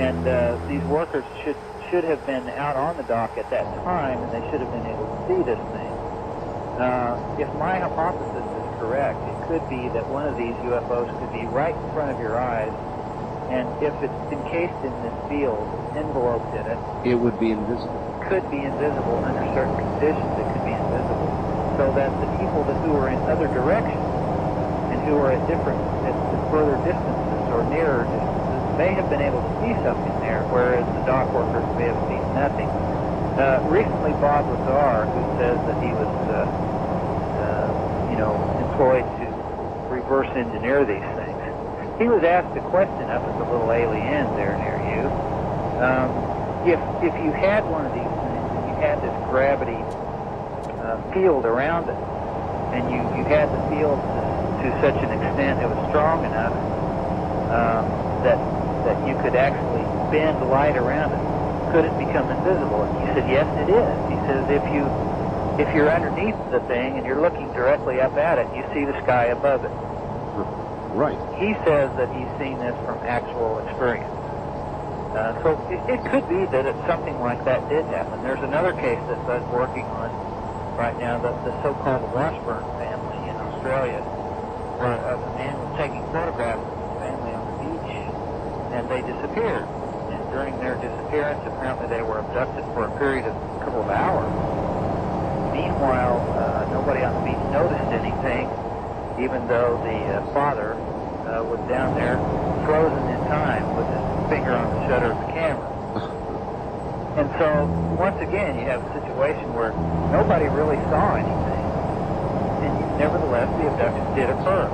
and these workers should have been out on the dock at that time, and they should have been able to see this thing. If my hypothesis is correct, it could be that one of these UFOs could be right in front of your eyes, and if it's encased in this field, enveloped in it, it would be invisible. Could be invisible under certain conditions. It could be invisible, so that the people who are in other directions and who are at further distances or nearer distances may have been able to see something there, whereas the dock workers may have seen nothing. Recently, Bob Lazar, who says that he was, employed to reverse engineer these things, he was asked a question up at the little alien there near you. If you had one of these things and you had to anti-gravity field around it. And you had the field to such an extent it was strong enough that you could actually bend light around it. Could it become invisible? And he said, yes, it is. He says, if you're underneath the thing and you're looking directly up at it, you see the sky above it. Right. He says that he's seen this from actual experience. So it could be that something like that did happen. There's another case that I'm working on right now, the so-called Washburn family in Australia, where a man was taking photographs of his family on the beach, and they disappeared. And during their disappearance, apparently they were abducted for a period of a couple of hours. Meanwhile, nobody on the beach noticed anything, even though the father was down there frozen in time with his finger on the shutter of the camera. And so, once again, you have a situation where nobody really saw anything, and nevertheless, the abduction did occur.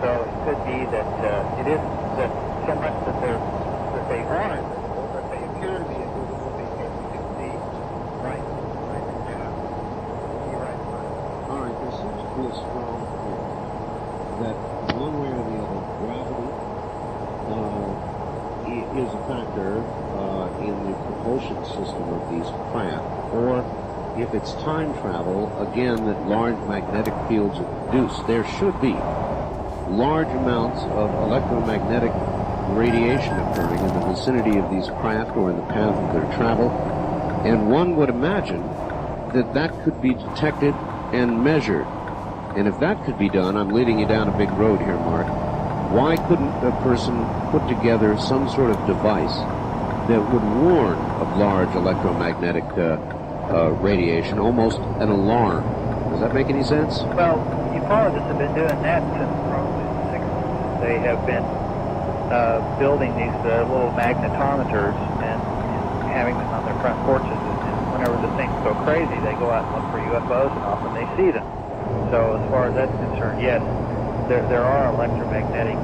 So it could be that it isn't that so much that they are invisible, but they appear to be invisible because you can see right now. All right, there seems to be a strong fear that one way or the other, gravity is a factor in the propulsion system of these craft, or if it's time travel, again, that large magnetic fields are produced. There should be large amounts of electromagnetic radiation occurring in the vicinity of these craft or in the path of their travel, and one would imagine that that could be detected and measured. And if that could be done, I'm leading you down a big road here, Mark, why couldn't a person put together some sort of device that would warn of large electromagnetic radiation, almost an alarm? Does that make any sense? Well, ufologists have been doing that since probably the 60s. They have been building these little magnetometers and having them on their front porches. And whenever the things go crazy, they go out and look for UFOs, and often they see them. So as far as that's concerned, yes, there are electromagnetic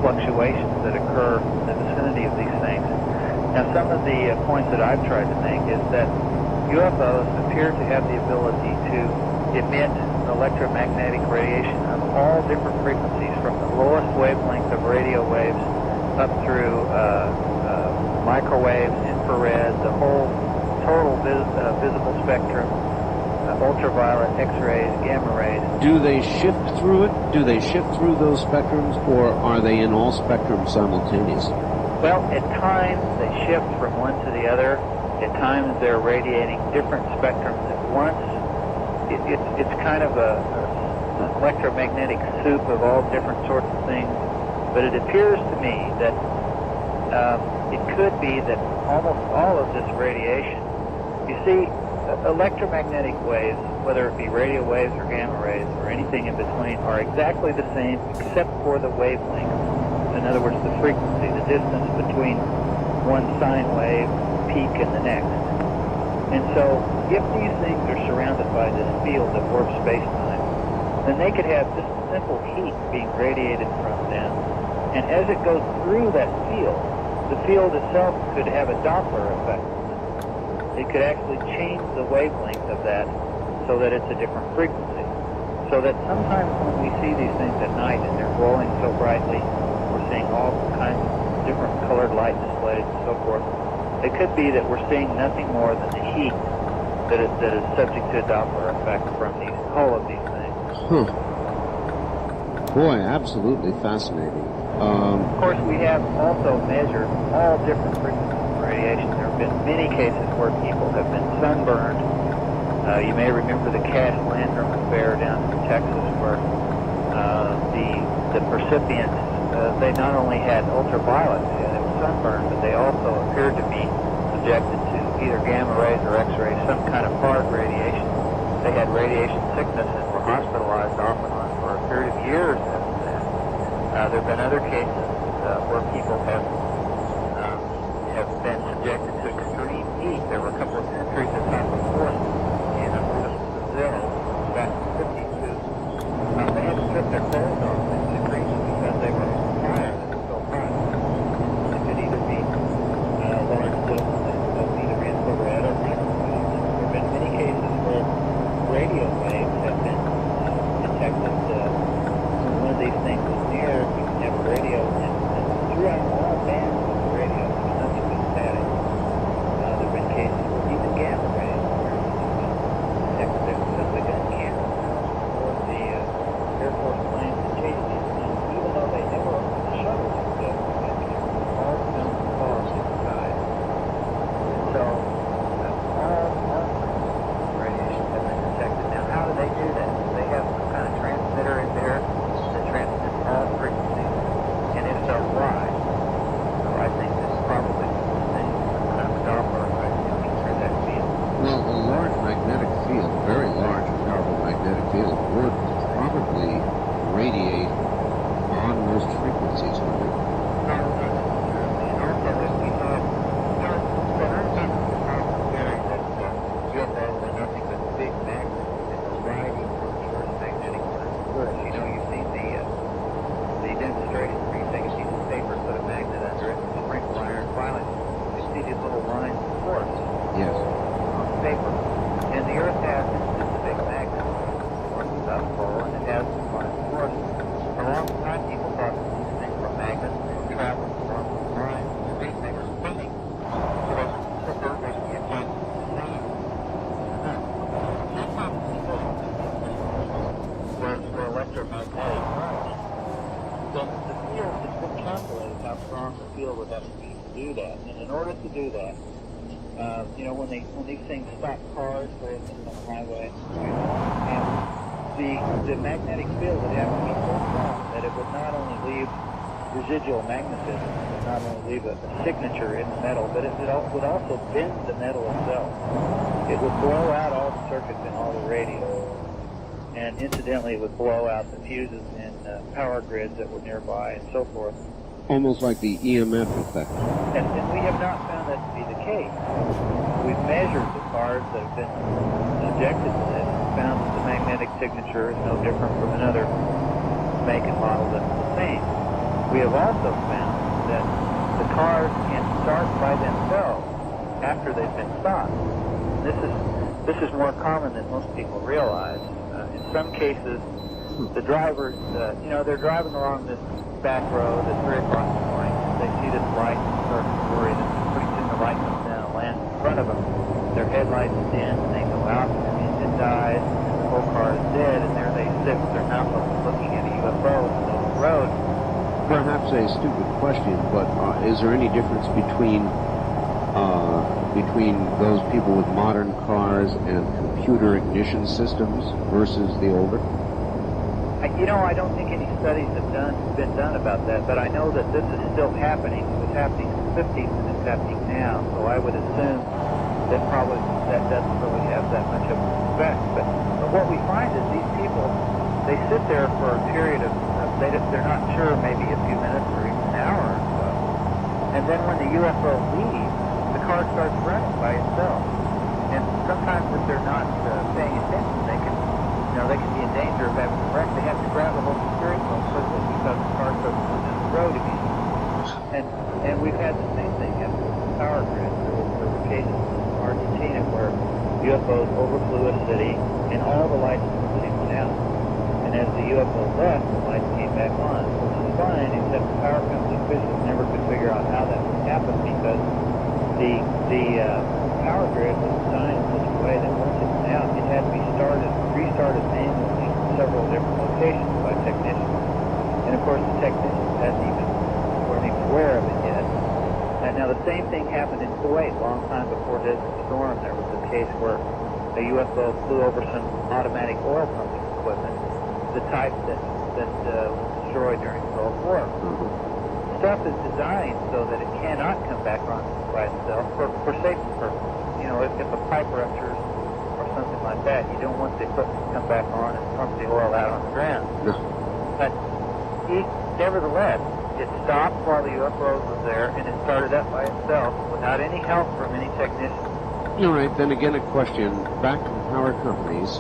fluctuations that occur in the vicinity of these things. Now, some of the points that I've tried to make is that UFOs appear to have the ability to emit electromagnetic radiation of all different frequencies, from the lowest wavelength of radio waves up through microwaves, infrared, the whole total visible spectrum, ultraviolet, X-rays, gamma rays. Do they shift through it? Do they shift through those spectrums, or are they in all spectrums simultaneously? Well, at times they shift from one to the other. At times they're radiating different spectrums at once. It's kind of an electromagnetic soup of all different sorts of things. But it appears to me that it could be that almost all of this radiation, you see, electromagnetic waves, whether it be radio waves or gamma rays or anything in between, are exactly the same except for the wavelength. In other words, the frequency, the distance between one sine wave peak and the next. And so, if these things are surrounded by this field that warps space-time, then they could have just simple heat being radiated from them. And as it goes through that field, the field itself could have a Doppler effect. It could actually change the wavelength of that so that it's a different frequency. So that sometimes when we see these things at night and they're glowing so brightly, we're seeing all kinds of different colored light displays and so forth. It could be that we're seeing nothing more than the heat that is subject to a Doppler effect from all of these things. Boy, absolutely fascinating. Of course, we have also measured all different frequencies of radiation. There have been many cases where people have been sunburned. You may remember the Cash Landrum affair down in Texas, where the recipients, they not only had ultraviolet, they were sunburned, but they also appeared to be subjected to either gamma rays or X-rays, some kind of hard radiation. They had radiation sickness and were hospitalized off and on for a period of years after that. There have been other cases where people have been subjected to extreme heat. There were a couple of countries that had before us in Brazil back in the 50s who they had to strip their clothes off in secretion because they were on fire. They were so hot. It could either be large doses of either infrared or microwaves. There have been field would have to be to do that. And in order to do that, when these things stop cars, for instance, on the highway, and the magnetic field would have to be so strong that it would not only leave residual magnetism, it would not only leave a signature in the metal, but it would also bend the metal itself. It would blow out all the circuits in all the radios. And incidentally, it would blow out the fuses in power grids that were nearby and so forth. Almost like the EMF effect. And we have not found that to be the case. We've measured the cars that have been subjected to this and found that the magnetic signature is no different from another make and model that's the same. We have also found that the cars can start by themselves after they've been stopped. This is more common than most people realize. In some cases, the drivers, they're driving along this back road at 3 o'clock in the morning. They see this light and start to worry that pretty soon the light comes down and lands in front of them. Their headlights dim, and they go out, and the engine dies, and the whole car is dead, and there they sit with their mouth open looking at a UFO in the middle of the road. Perhaps a stupid question, but is there any difference between those people with modern cars and computer ignition systems versus the older? I don't think any studies have been done about that, but I know that this is still happening. It was happening in the 50s and it's happening now, so I would assume that probably that doesn't really have that much of an effect. But what we find is these people, they sit there for a period of, they're not sure, maybe a few minutes or even an hour or so. And then when the UFO leaves, the car starts running by itself. And sometimes if they're not paying attention, they can be in danger of having a wreck. They have to grab a hold of the steering wheel quickly because the car starts going down the road again. And we've had the same thing happen with the power grid. There were cases in Argentina where UFOs overflew a city and all the lights in the city went out. And as the UFO left, the lights came back on, which is fine, except the power company officials never could figure out how that would happen because the power grid was designed in such a way that once it went out, it had to be restarted manually in several different locations by technicians. And of course, the technicians weren't even aware of it yet. And now the same thing happened in Kuwait a long time before Desert Storm. There was a case where a UFO flew over some automatic oil pumping equipment, the type that was destroyed during the Gulf War. Stuff is designed so that it cannot come back on by itself for safety purposes. If a pipe ruptures or something like that, you don't want the equipment to come back on and pump the oil out on the ground. But nevertheless, it stopped while the UFO was there, and it started up by itself without any help from any technician. All right, then again a question back to the power companies.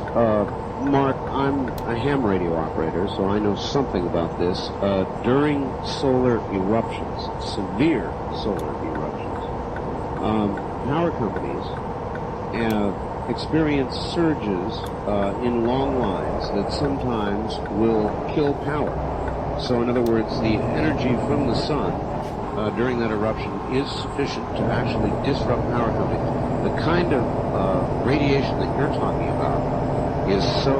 Mark, I'm a ham radio operator, so I know something about this. During solar eruptions, severe solar eruptions, power companies experience surges in long lines that sometimes will kill power. So in other words, the energy from the sun during that eruption is sufficient to actually disrupt power companies. The kind of radiation that you're talking about is so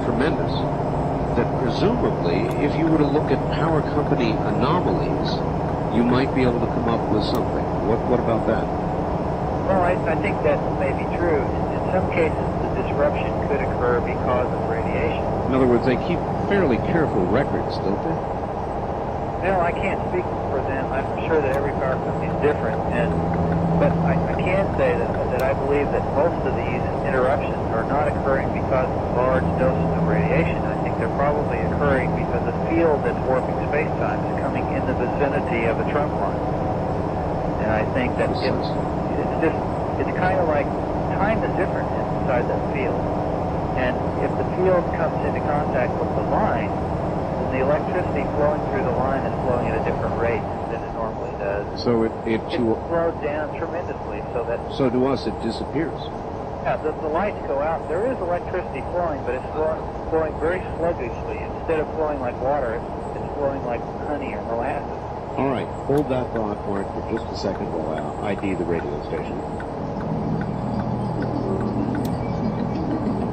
tremendous that presumably if you were to look at power company anomalies, you might be able to come up with something. What about that? Well, I think that may be true. In some cases, the disruption could occur because of radiation. In other words, they keep fairly careful records, don't they? No, I can't speak for them. I'm sure that every power company is different, but I can say that I believe that most of these interruptions are not occurring because of large doses of radiation. I think they're probably occurring because the field that's warping space-time is coming in the vicinity of a trunk line. And I think that it's kind of like time is different inside that field. And if the field comes into contact with the line, then the electricity flowing through the line is flowing at a different rate than it normally does. So it slows down tremendously so to us it disappears. Yeah, the lights go out. There is electricity flowing, but it's flowing very sluggishly. Instead of flowing like water, it's flowing like honey or molasses. All right, hold that thought, Mark, for just a second while I ID the radio station.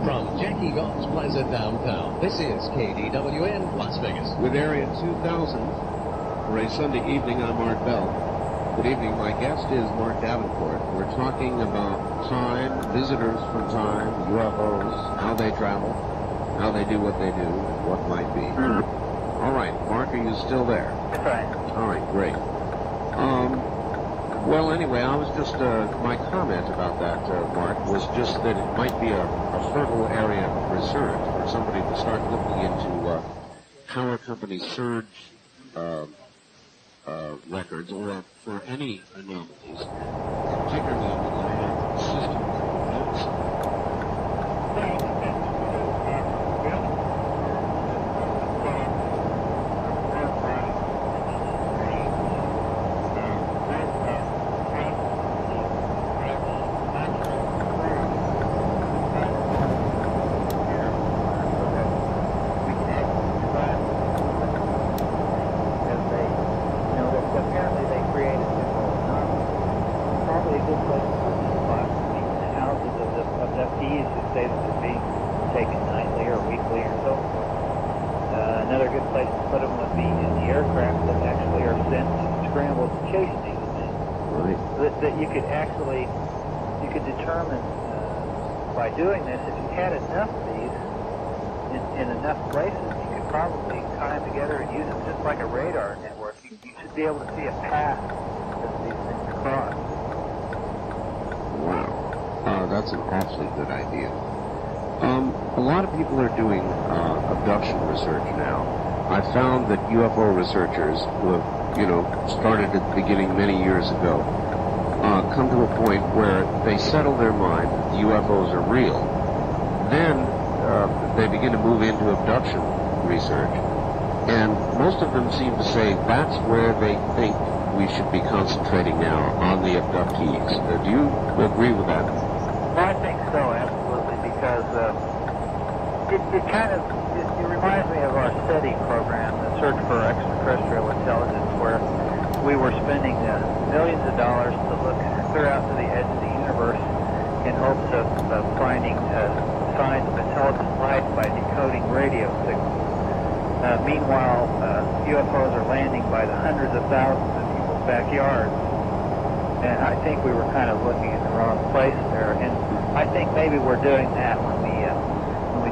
From Jackie Goss Plaza downtown, this is KDWN Las Vegas. With Area 2000, for a Sunday evening. I'm Art Bell. Good evening. My guest is Mark Davenport. We're talking about time, visitors from time, UFOs, how they travel, how they do what they do, and what might be. All right, Mark, are you still there? That's right. All right, great. Well, anyway, I was just, my comment about that, Mark, was just that it might be a fertile area of research for somebody to start looking into power company surge records, or for any anomalies, particularly in the system notes. By doing this, if you had enough of these in enough places, you could probably tie them together and use them just like a radar network. You should be able to see a path that these things cross. Wow. That's an awfully good idea. A lot of people are doing abduction research now. I found that UFO researchers who have, started at the beginning many years ago, come to a point where they settle their mind that the UFOs are real. Then they begin to move into abduction research. And most of them seem to say that's where they think we should be concentrating now, on the abductees. Do you agree with that? Well, I think so, absolutely, because it reminds me of our SETI program, the Search for Extraterrestrial Intelligence, where we were spending millions of dollars to look clear out to the edge of the universe in hopes of finding signs of intelligent life by decoding radio signals. Meanwhile, UFOs are landing by the hundreds of thousands in people's backyards. And I think we were kind of looking in the wrong place there. And I think maybe we're doing that when we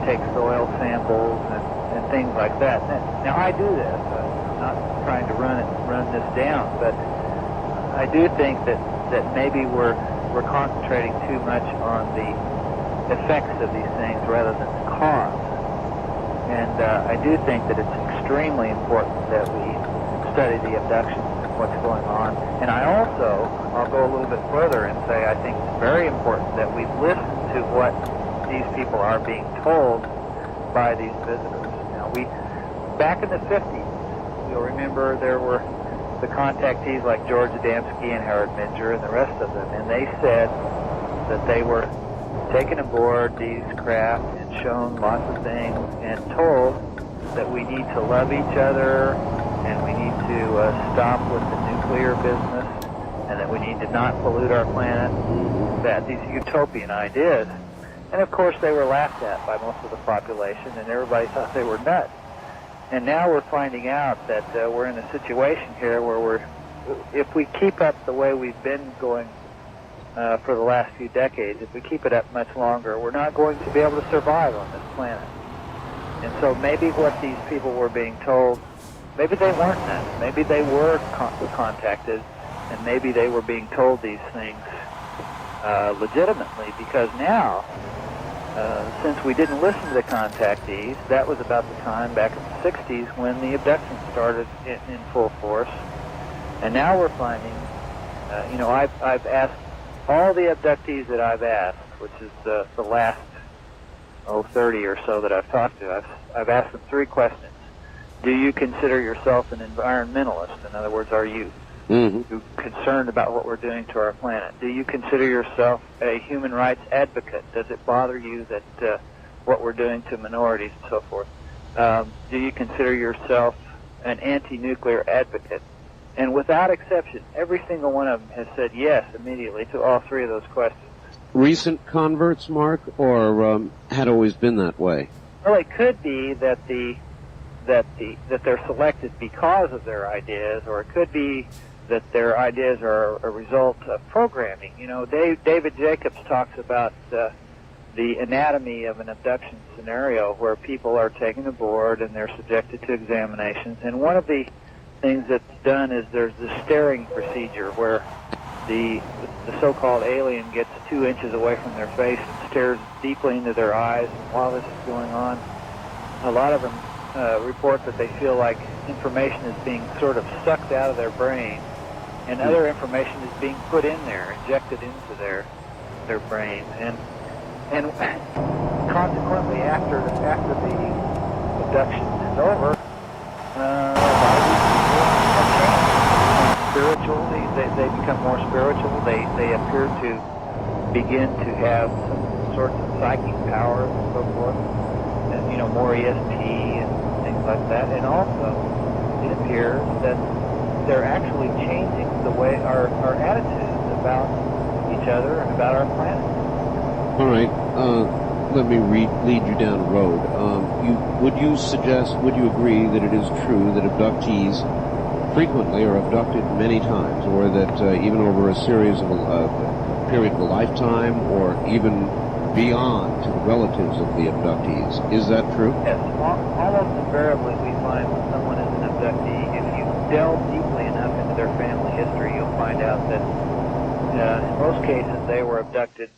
take soil samples and things like that. Now I do this. I'm not trying to run this down, but I do think that maybe we're concentrating too much on the effects of these things rather than the cause. And I do think that it's extremely important that we study the abductions and what's going on. And I'll go a little bit further and say I think it's very important that we listen to what these people are being told by these visitors. Now, back in the 50s, you'll remember there were the contactees like George Adamski and Howard Minger and the rest of them, and they said that they were taken aboard these craft and shown lots of things and told that we need to love each other and we need to stop with the nuclear business and that we need to not pollute our planet. That these utopian ideas. And of course they were laughed at by most of the population and everybody thought they were nuts. And now we're finding out that we're in a situation here where if we keep up the way we've been going for the last few decades, if we keep it up much longer, we're not going to be able to survive on this planet. And so maybe what these people were being told, maybe they weren't nuts. Maybe they were contacted, and maybe they were being told these things legitimately, because now, since we didn't listen to the contactees, that was about the time back in the 60s when the abductions started in full force. And now we're finding, I've asked all the abductees that I've asked, which is the last 30 or so that I've talked to, I've asked them 3 questions. Do you consider yourself an environmentalist? In other words, are you concerned about what we're doing to our planet? Do you consider yourself a human rights advocate? Does it bother you that what we're doing to minorities and so forth? Do you consider yourself an anti-nuclear advocate? And without exception, every single one of them has said yes immediately to all 3 of those questions. Recent converts, Mark, or had always been that way? Well, it could be that the that they're selected because of their ideas, or it could be that their ideas are a result of programming. You know, David Jacobs talks about the anatomy of an abduction scenario where people are taken aboard and they're subjected to examinations. And one of the things that's done is there's the staring procedure where the so-called alien gets 2 inches away from their face and stares deeply into their eyes. And while this is going on, a lot of them report that they feel like information is being sort of sucked out of their brain, and other information is being put in there, injected into their brain, and consequently, after the abduction is over, a lot of these people are changed. Spiritually, they become more spiritual. They appear to begin to have some sorts of psychic powers and so forth, and, you know, more ESP and things like that. And also, it appears that they're actually changing the way our attitudes about each other and about our planet. All right, let me lead you down a road. Would you agree that it is true that abductees frequently are abducted many times, or that even over a series of a period of a lifetime, or even beyond to the relatives of the abductees? Is that true? Yes, almost invariably we find when someone is an abductee, if you delve deeply enough into their family history, you'll find out that in most cases they were abducted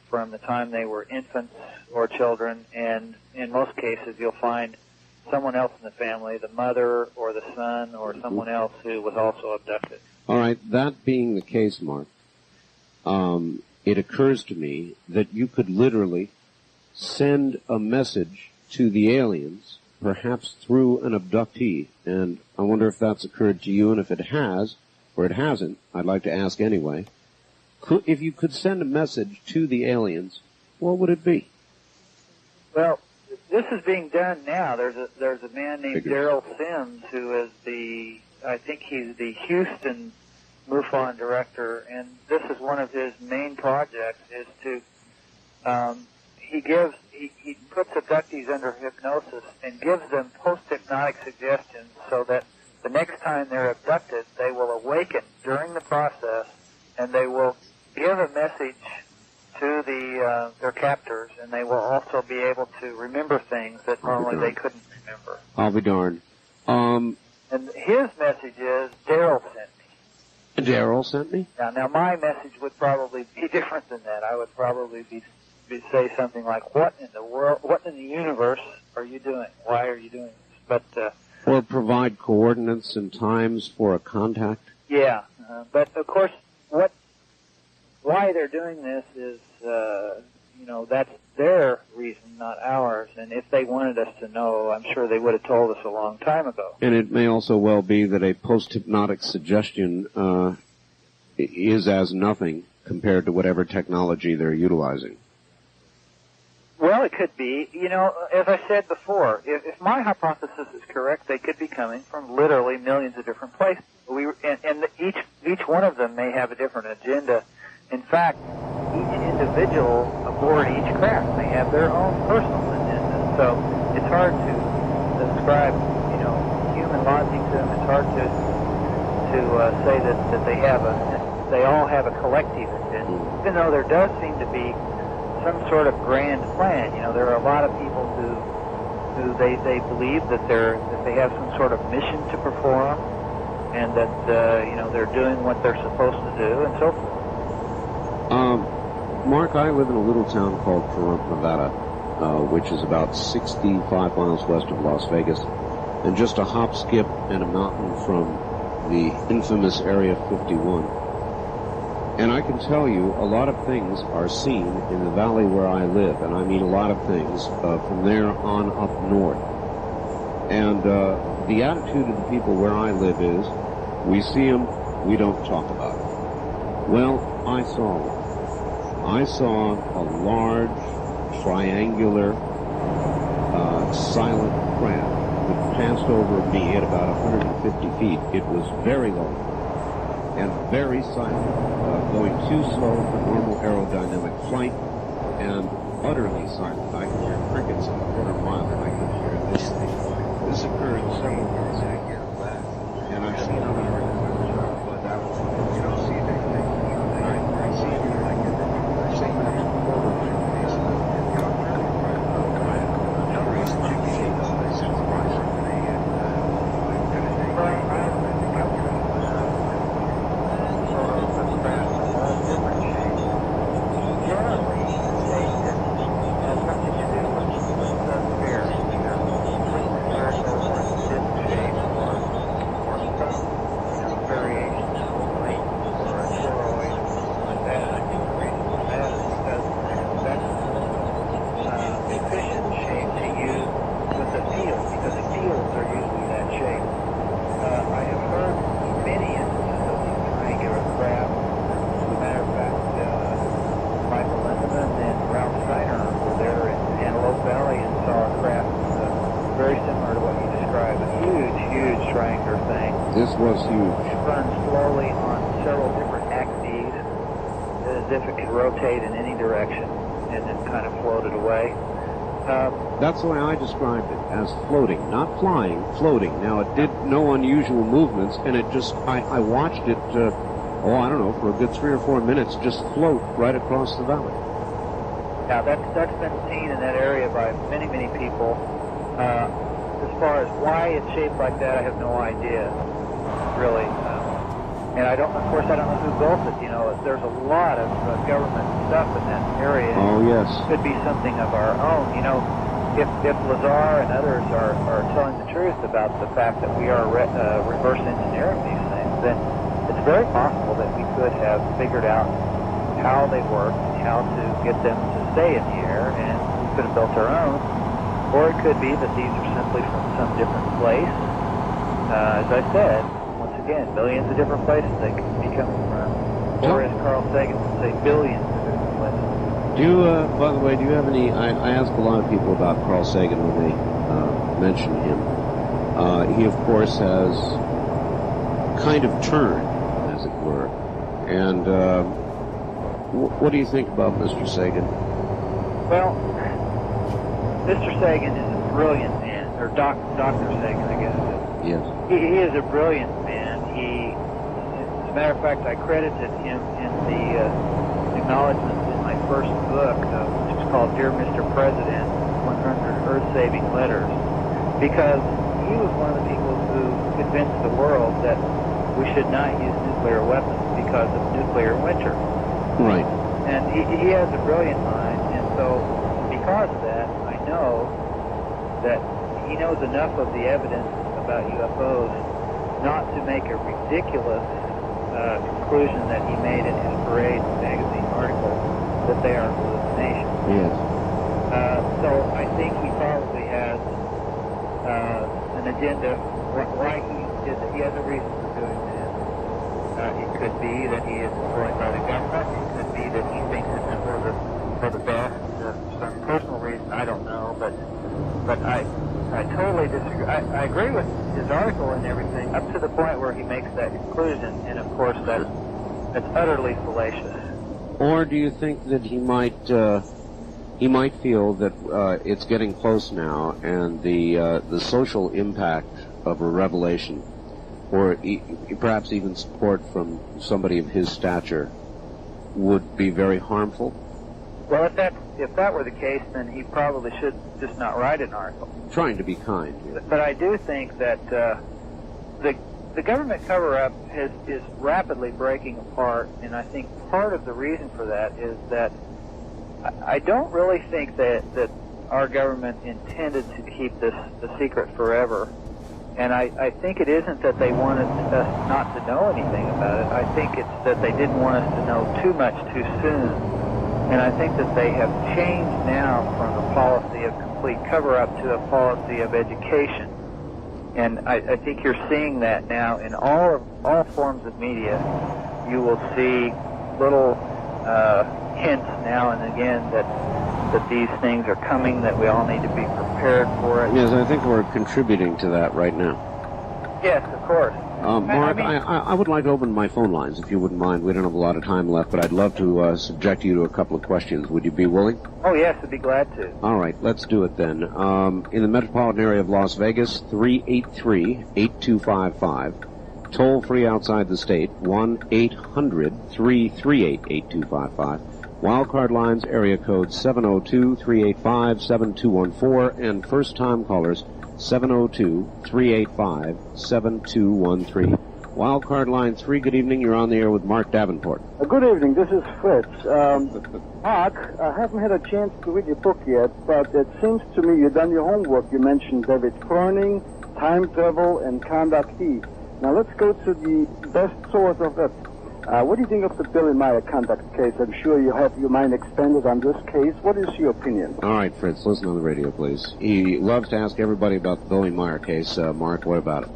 from the time they were infants or children, and in most cases you'll find someone else in the family, the mother or the son or someone else who was also abducted. All right, that being the case, Mark, it occurs to me that you could literally send a message to the aliens, perhaps through an abductee, and I wonder if that's occurred to you, and if it has, or it hasn't, I'd like to ask anyway. If you could send a message to the aliens, what would it be? Well, this is being done now. There's a man named Daryl Sims who is I think he's the Houston MUFON director, and this is one of his main projects is to, he puts abductees under hypnosis and gives them post-hypnotic suggestions so that the next time they're abducted, they will awaken during the process, and they will give a message to their captors, and they will also be able to remember things that normally they couldn't remember. I'll be darned. And his message is, Daryl sent me. Daryl sent me? Now my message would probably be different than that. I would probably say something like, what in the world, what in the universe are you doing? Why are you doing this? But or provide coordinates and times for a contact? Yeah, but of course, why they're doing this is, that's their reason, not ours. And if they wanted us to know, I'm sure they would have told us a long time ago. And it may also well be that a post-hypnotic suggestion is as nothing compared to whatever technology they're utilizing. Well, it could be. As I said before, if my hypothesis is correct, they could be coming from literally millions of different places. And each one of them may have a different agenda. In fact, each individual aboard each craft may have their own personal agenda. So it's hard to describe, human logic to them. It's hard to say that they all have a collective agenda. Even though there does seem to be some sort of grand plan. There are a lot of people who they believe that they have some sort of mission to perform, and that they're doing what they're supposed to do, and so forth. Mark, I live in a little town called Pahrump, Nevada, which is about 65 miles west of Las Vegas, and just a hop, skip, and a mountain from the infamous Area 51. And I can tell you a lot of things are seen in the valley where I live, and I mean a lot of things from there on up north. And the attitude of the people where I live is, we see them, we don't talk about it. Well, I saw one. I saw a large, triangular, silent craft that passed over me at about 150 feet. It was very low and very silent, going too slow for normal aerodynamic flight, and utterly silent. I could hear crickets in a quarter mile, and I could hear this thing going. This This occurred several years ago, and I've seen other articles, but you don't see anything. And I see it like the same photo case of the This was huge. It runs slowly on several different axes, as if it could rotate in any direction, and then kind of floated away. That's the way I described it, as floating, not flying, floating. Now, it did no unusual movements, and it just, I watched it, I don't know, for a good 3 or 4 minutes, just float right across the valley. Now, that's been seen in that area by many, many people. As far as why it's shaped like that, I have no idea, really. And I don't know who built it. You know, there's a lot of government stuff in that area. Oh, yes. It could be something of our own. You know, if Lazar and others are telling the truth about the fact that we are reverse engineering these things, then it's very possible that we could have figured out how they work, how to get them to stay in the air, and we could have built our own. Or it could be that these are simply from some different place. As I said, once again, millions of different places they could be coming from. Or as Carl Sagan would say, billions of different places. Do you, by the way, do you have any, I ask a lot of people about Carl Sagan when they mention him. He, of course, has kind of turned, as it were. And what do you think about Mr. Sagan? Well, Mr. Sagan is a brilliant man, or Dr. Sagan, I guess. Yes. He is a brilliant man. As a matter of fact, I credited him in the acknowledgments in my first book, which is called Dear Mr. President, 100 Earth-Saving Letters, because he was one of the people who convinced the world that we should not use nuclear weapons because of nuclear winter. Right. And he has a brilliant mind, and so because of that, I know that he knows enough of the evidence about UFOs not to make a ridiculous conclusion that he made in his Parade magazine article that they are hallucinations. Yes. So I think he probably has an agenda. Why he has a reason for doing this. It could be that he is employed by the government. It could be that he thinks it's for the best. Some personal reason, I don't know, but I totally disagree. I agree with his article and everything up to the point where he makes that conclusion, and of course that's utterly fallacious. Or do you think that he might feel that it's getting close now, and the social impact of a revelation, or perhaps even support from somebody of his stature, would be very harmful? Well, if that were the case, then he probably should just not write an article. Trying to be kind. Yeah. But I do think that the government cover-up is rapidly breaking apart, and I think part of the reason for that is that I don't really think that our government intended to keep this a secret forever. And I think it isn't that they wanted us not to know anything about it. I think it's that they didn't want us to know too much too soon. And I think that they have changed now from a policy of complete cover-up to a policy of education. And I think you're seeing that now in all forms of media. You will see little hints now and again that these things are coming, that we all need to be prepared for it. Yes, I think we're contributing to that right now. Yes, of course. Mark, I would like to open my phone lines, if you wouldn't mind. We don't have a lot of time left, but I'd love to subject you to a couple of questions. Would you be willing? Oh, yes, I'd be glad to. All right, let's do it then. In the metropolitan area of Las Vegas, 383-8255. Toll free outside the state, 1-800-338-8255. Wildcard lines, area code 702-385-7214, and first-time callers, 702-385-7213. Wildcard line 3, good evening. You're on the air with Mark Davenport. Good evening. This is Fritz. Mark, I haven't had a chance to read your book yet, but it seems to me you've done your homework. You mentioned David Croning, time travel, and conductee. Now let's go to the best source of it. What do you think of the Billy Meyer conduct case? I'm sure you have your mind expanded on this case. What is your opinion? All right, Fritz, listen on the radio, please. He loves to ask everybody about the Billy Meyer case. Mark, what about it?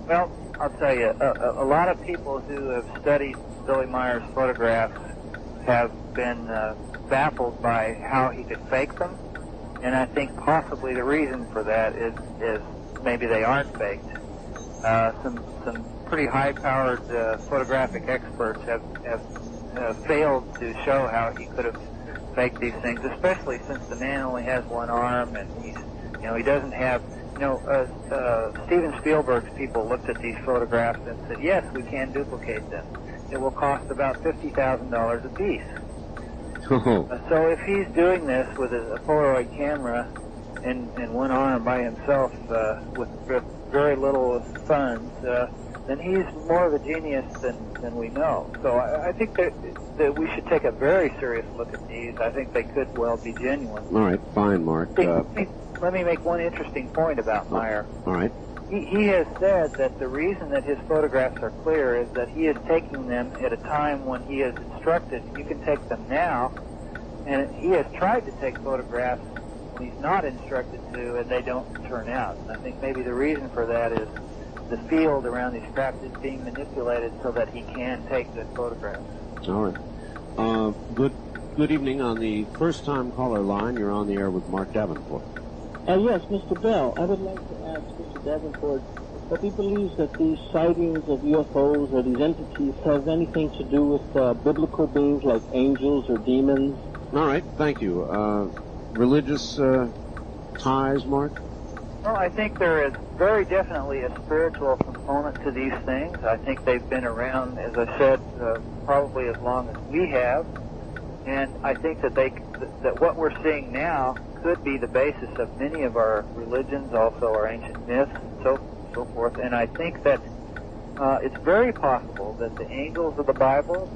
Well, I'll tell you, a lot of people who have studied Billy Meyer's photographs have been baffled by how he could fake them, and I think possibly the reason for that is maybe they aren't faked. Some pretty high-powered photographic experts have failed to show how he could have faked these things, especially since the man only has one arm and he doesn't have. Steven Spielberg's people looked at these photographs and said, yes, we can duplicate them. It will cost about $50,000 a piece. So if he's doing this with a Polaroid camera and one arm by himself with very little funds, then he's more of a genius than we know. So I think that we should take a very serious look at these. I think they could well be genuine. All right, fine, Mark. Let me make one interesting point about Meyer. All right. He has said that the reason that his photographs are clear is that he is taking them at a time when he is instructed you can take them now, and he has tried to take photographs when he's not instructed to, and they don't turn out. And I think maybe the reason for that is the field around these craft is being manipulated so that he can take good photographs. All right. Good evening. On the first-time caller line, you're on the air with Mark Davenport. Yes, Mr. Bell, I would like to ask Mr. Davenport if he believes that these sightings of UFOs or these entities have anything to do with biblical beings like angels or demons. All right, thank you. Religious ties, Mark? Well, I think there is very definitely a spiritual component to these things. I think they've been around, as I said, probably as long as we have. And I think that that what we're seeing now could be the basis of many of our religions, also our ancient myths, and so forth. And I think that it's very possible that the angels of the Bible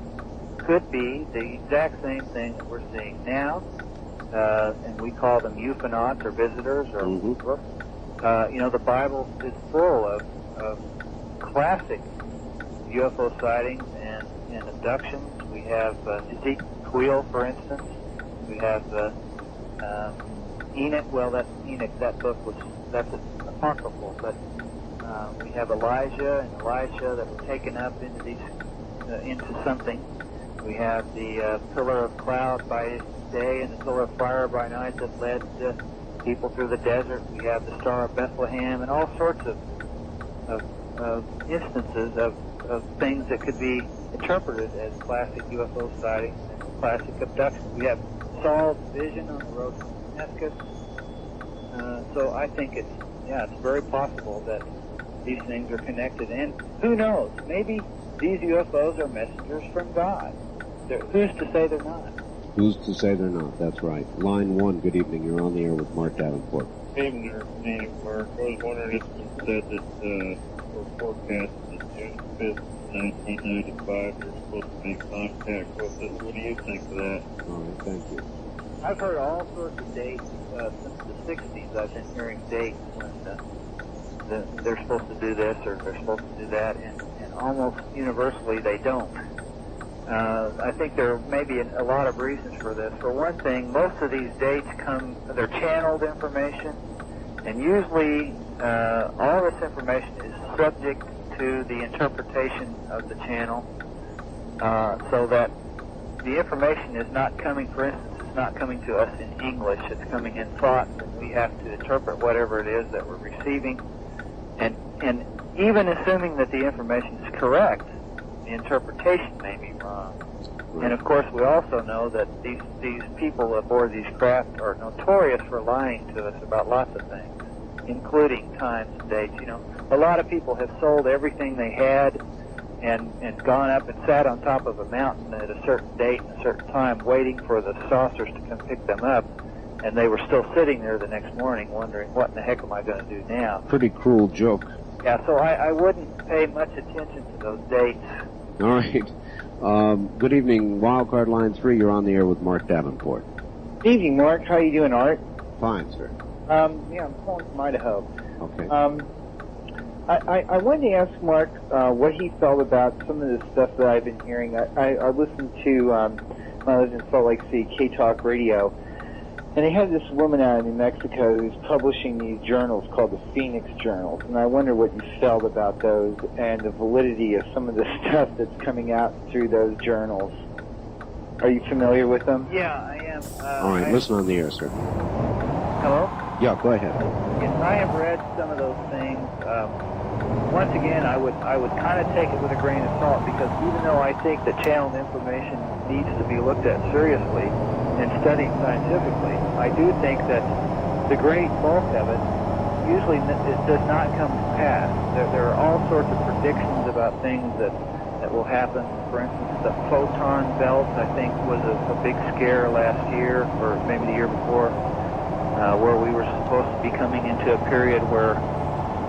could be the exact same thing that we're seeing now, and we call them euphonauts or visitors. Or the Bible is full of classic UFO sightings and abductions. We have Ezekiel, for instance. We have Enoch. Well, that book that's apocryphal, but we have Elijah and Elisha that were taken up into something. We have the pillar of cloud by day and the pillar of fire by night that led people through the desert. We have the Star of Bethlehem and all sorts of instances of things that could be interpreted as classic UFO sightings and classic abductions. We have Saul's vision on the road to Damascus. So I think it's very possible that these things are connected. And who knows? Maybe these UFOs are messengers from God. Who's to say they're not? Who's to say they're not? That's right. Line 1, good evening. You're on the air with Mark Davenport. Good evening, Mark. I was wondering if you said that we're forecasting that June 5th, 1995, you're supposed to make contact with us. What do you think of that? All right, thank you. I've heard all sorts of dates since the 60s. I've been hearing dates when they're supposed to do this or they're supposed to do that, and almost universally they don't. I think there may be a lot of reasons for this. For one thing, most of these dates they're channeled information, and usually all this information is subject to the interpretation of the channel, so that the information is not coming, for instance, it's not coming to us in English, it's coming in thought, and we have to interpret whatever it is that we're receiving. And even assuming that the information is correct, the interpretation may be wrong. And of course, we also know that these people aboard these craft are notorious for lying to us about lots of things, including times and dates. You know, a lot of people have sold everything they had and gone up and sat on top of a mountain at a certain date and a certain time, waiting for the saucers to come pick them up, and they were still sitting there the next morning wondering, what in the heck am I going to do now? Pretty cruel joke. Yeah, so I wouldn't pay much attention to those dates. All right. Good evening, Wildcard Line 3. You're on the air with Mark Davenport. Good evening, Mark. How are you doing, Art? Fine, sir. Yeah, I'm calling from Idaho. Okay. I wanted to ask Mark what he felt about some of the stuff that I've been hearing. I listened to, when I was in Salt Lake City, K-Talk Radio, and they had this woman out of New Mexico who's publishing these journals called the Phoenix Journals, and I wonder what you felt about those and the validity of some of the stuff that's coming out through those journals. Are you familiar with them? Yeah, I am. All right, listen on the air, sir. Hello? Yeah, go ahead. Yes, I have read some of those things. Once again, I would kind of take it with a grain of salt, because even though I think that channeled information needs to be looked at seriously and studied scientifically, I do think that the great bulk of it usually it does not come to pass. There are all sorts of predictions about things that will happen. For instance, the photon belt, I think, was a big scare last year, or maybe the year before, where we were supposed to be coming into a period where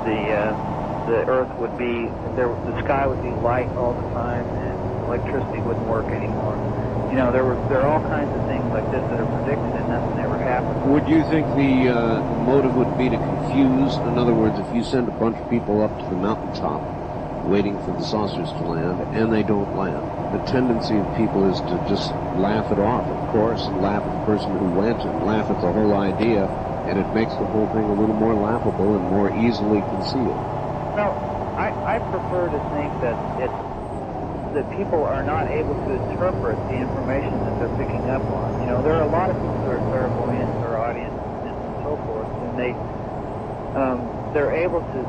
the Earth would be, the sky would be light all the time, and electricity wouldn't work anymore. You know, there are all kinds of things like this that are predicted, and nothing ever happened. Would you think the motive would be to confuse? In other words, if you send a bunch of people up to the mountaintop waiting for the saucers to land, and they don't land, the tendency of people is to just laugh it off, of course, and laugh at the person who went, and laugh at the whole idea, and it makes the whole thing a little more laughable and more easily concealed. No, I prefer to think that people are not able to interpret the information that they're picking up on. You know, there are a lot of people who are clairvoyant, or audience, and so forth, and they're able to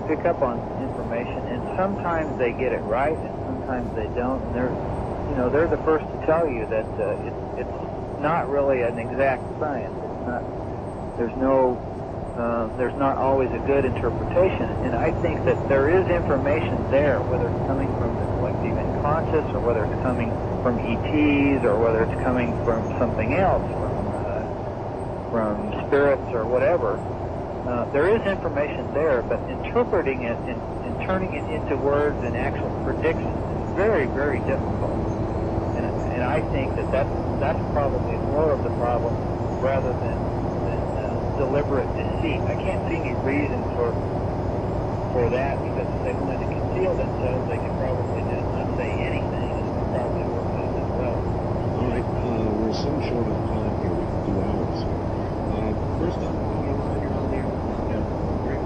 pick up on information, and sometimes they get it right, and sometimes they don't. And they're the first to tell you that it's not really an exact science. It's not. There's not always a good interpretation, and I think that there is information there, whether it's coming from the collective unconscious, or whether it's coming from ETs, or whether it's coming from something else, from spirits or whatever. There is information there, but interpreting it and turning it into words and actual predictions is very, very difficult. And I think that's probably more of the problem rather than deliberate deceit. I can't see any reason for that, because if they wanted to conceal themselves, they could probably just not say anything, and it would probably work out as well. All right, we're so short on time here. We can do hours. First up, you're on the air. Yeah, great.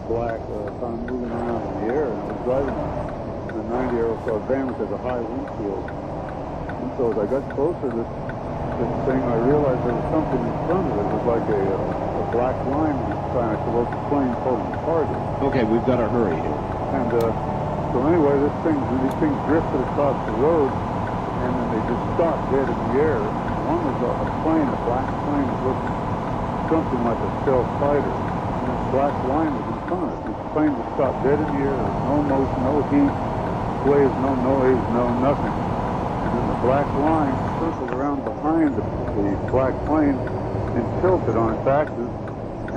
Black kind of moving around in the air, and I was driving in a 90 aerosol van which has a high windshield. And so as I got closer to this thing, I realized there was something in front of it. It was like a black line was trying to provoke the plane pulling the target. Okay, we've got to hurry here. And so anyway, these things drifted across the road, and then they just stopped dead in the air. One was a plane, a black plane that looked something like a stealth fighter. Black line was in front of it. The plane was stopped dead in the air. There was no motion, no heat, waves, no noise, no nothing. And then the black line circled around behind the black plane and tilted on its axis.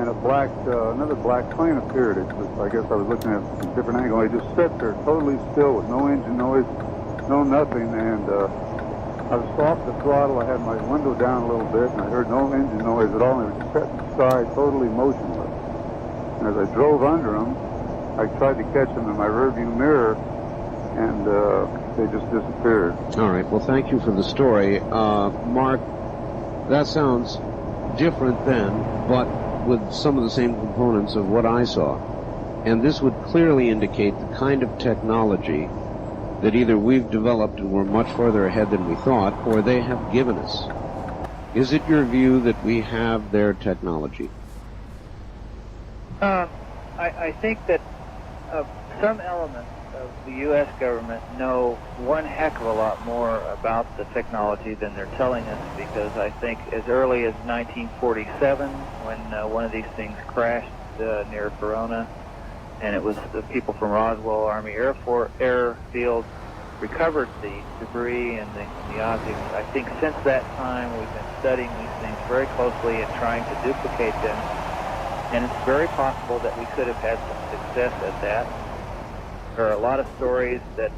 and another black plane appeared. It was, I guess I was looking at a different angle. It just sat there totally still with no engine noise, no nothing, and I was off the throttle. I had my window down a little bit, and I heard no engine noise at all, and it was set in the sky, totally motionless. And as I drove under them, I tried to catch them in my rearview mirror, and they just disappeared. All right. Well, thank you for the story. Mark, that sounds different then, but with some of the same components of what I saw. And this would clearly indicate the kind of technology that either we've developed and we're much further ahead than we thought, or they have given us. Is it your view that we have their technology? I think that some elements of the U.S. government know one heck of a lot more about the technology than they're telling us, because I think as early as 1947, when one of these things crashed near Corona, and it was the people from Roswell Army Airfield recovered the debris and the objects. I think since that time we've been studying these things very closely and trying to duplicate them, and it's very possible that we could have had some success at that. There are a lot of stories that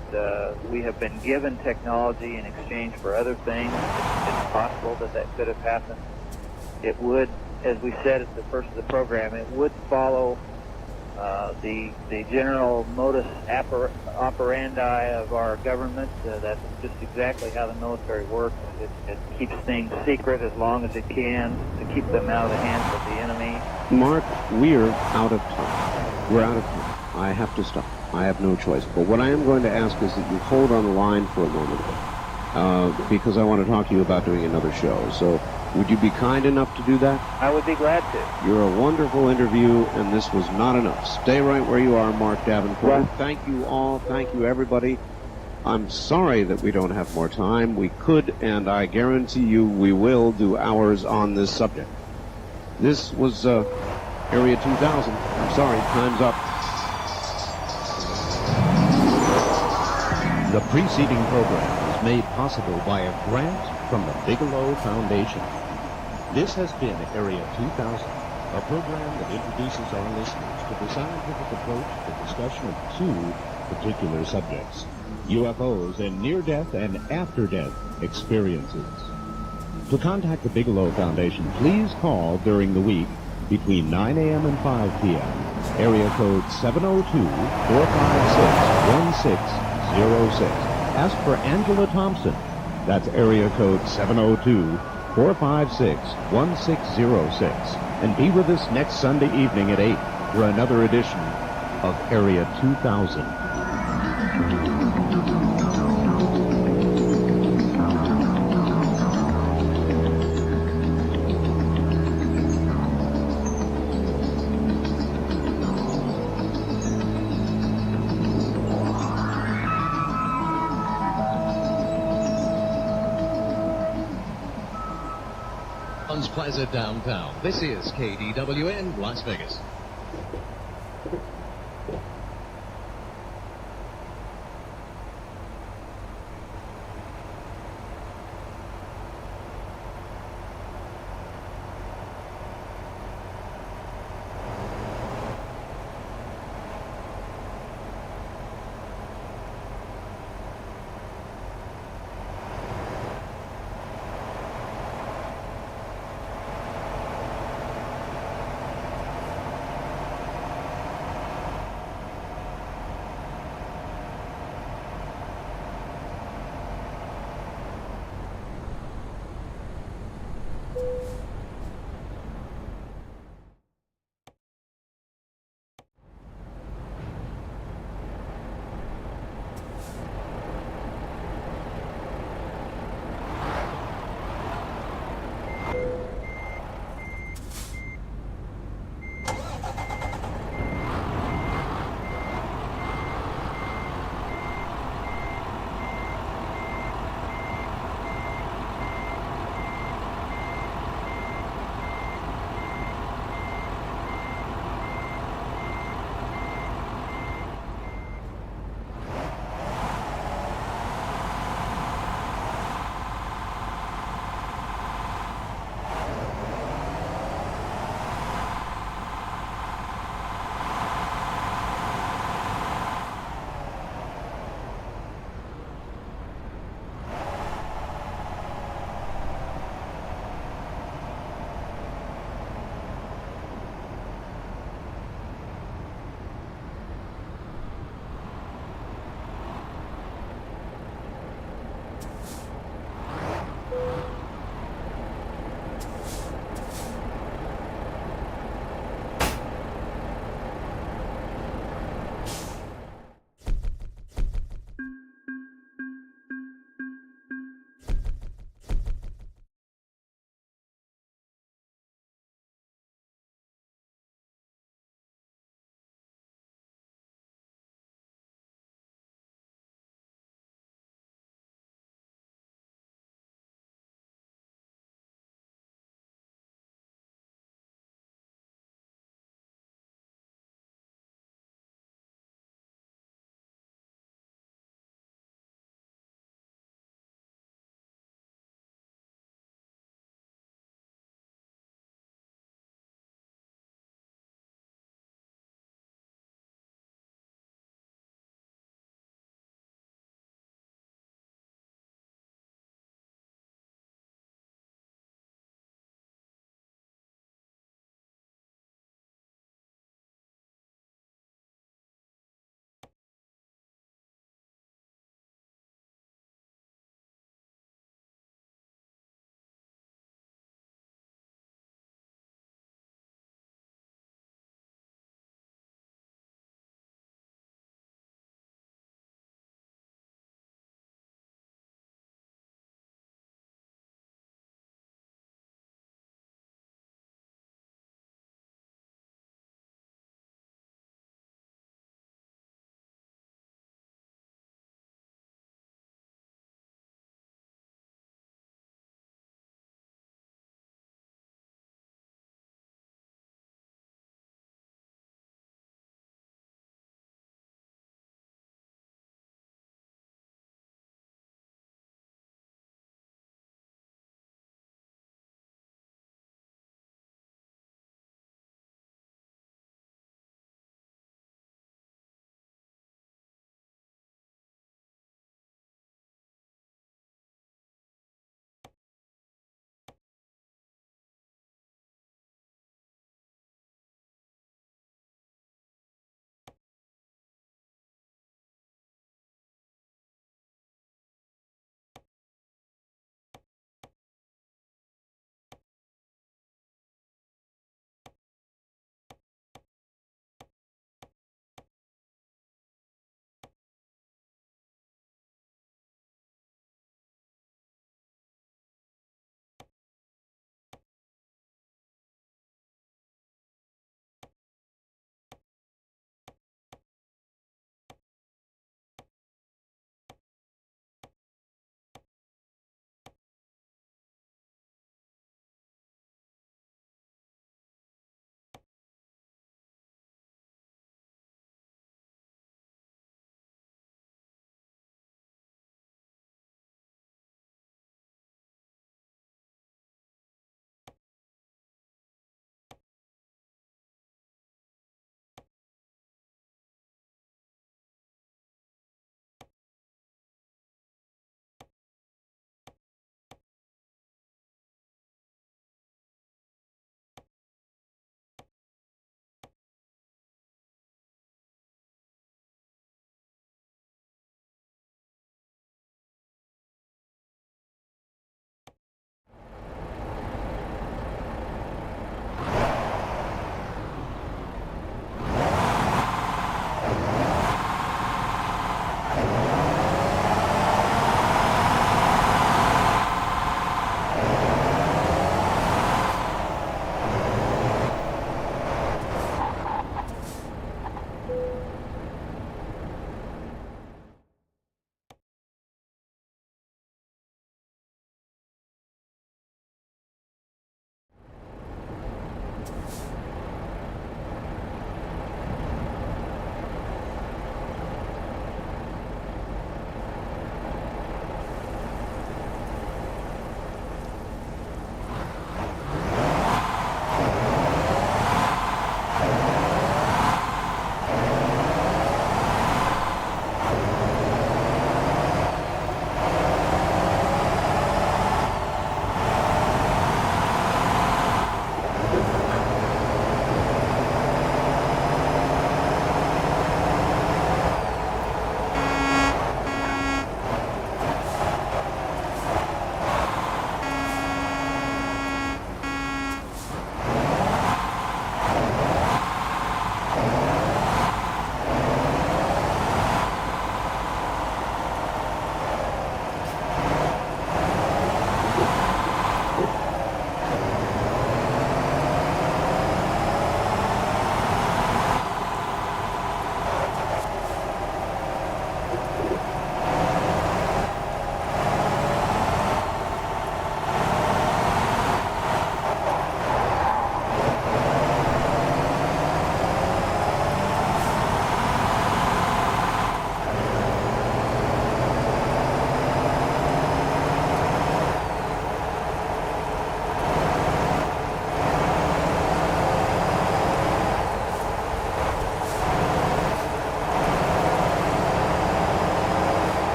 we have been given technology in exchange for other things. It's possible that that could have happened. It would, as we said at the first of the program, it would follow the general modus operandi of our government. That's just exactly how the military works. It keeps things secret as long as it can to keep them out of the hands of the enemy. Mark, we're out of time. We're out of time. I have to stop. I have no choice. But what I am going to ask is that you hold on the line for a moment, because I want to talk to you about doing another show. So would you be kind enough to do that? I would be glad to. You're a wonderful interview, and this was not enough. Stay right where you are, Mark Davenport. Right. Thank you all. Thank you, everybody. I'm sorry that we don't have more time. We could, and I guarantee you we will do hours on this subject. This was Area 2000. I'm sorry, time's up. The preceding program was made possible by a grant from the Bigelow Foundation. This has been Area 2000, a program that introduces our listeners to the scientific approach to discussion of two particular subjects: UFOs and near-death and after-death experiences. To contact the Bigelow Foundation, please call during the week between 9 a.m. and 5 p.m. Area code 702-456-1606. Ask for Angela Thompson. That's area code 702-456-1606. And be with us next Sunday evening at 8 for another edition of Area 2000. Plaza downtown. This is KDWN Las Vegas.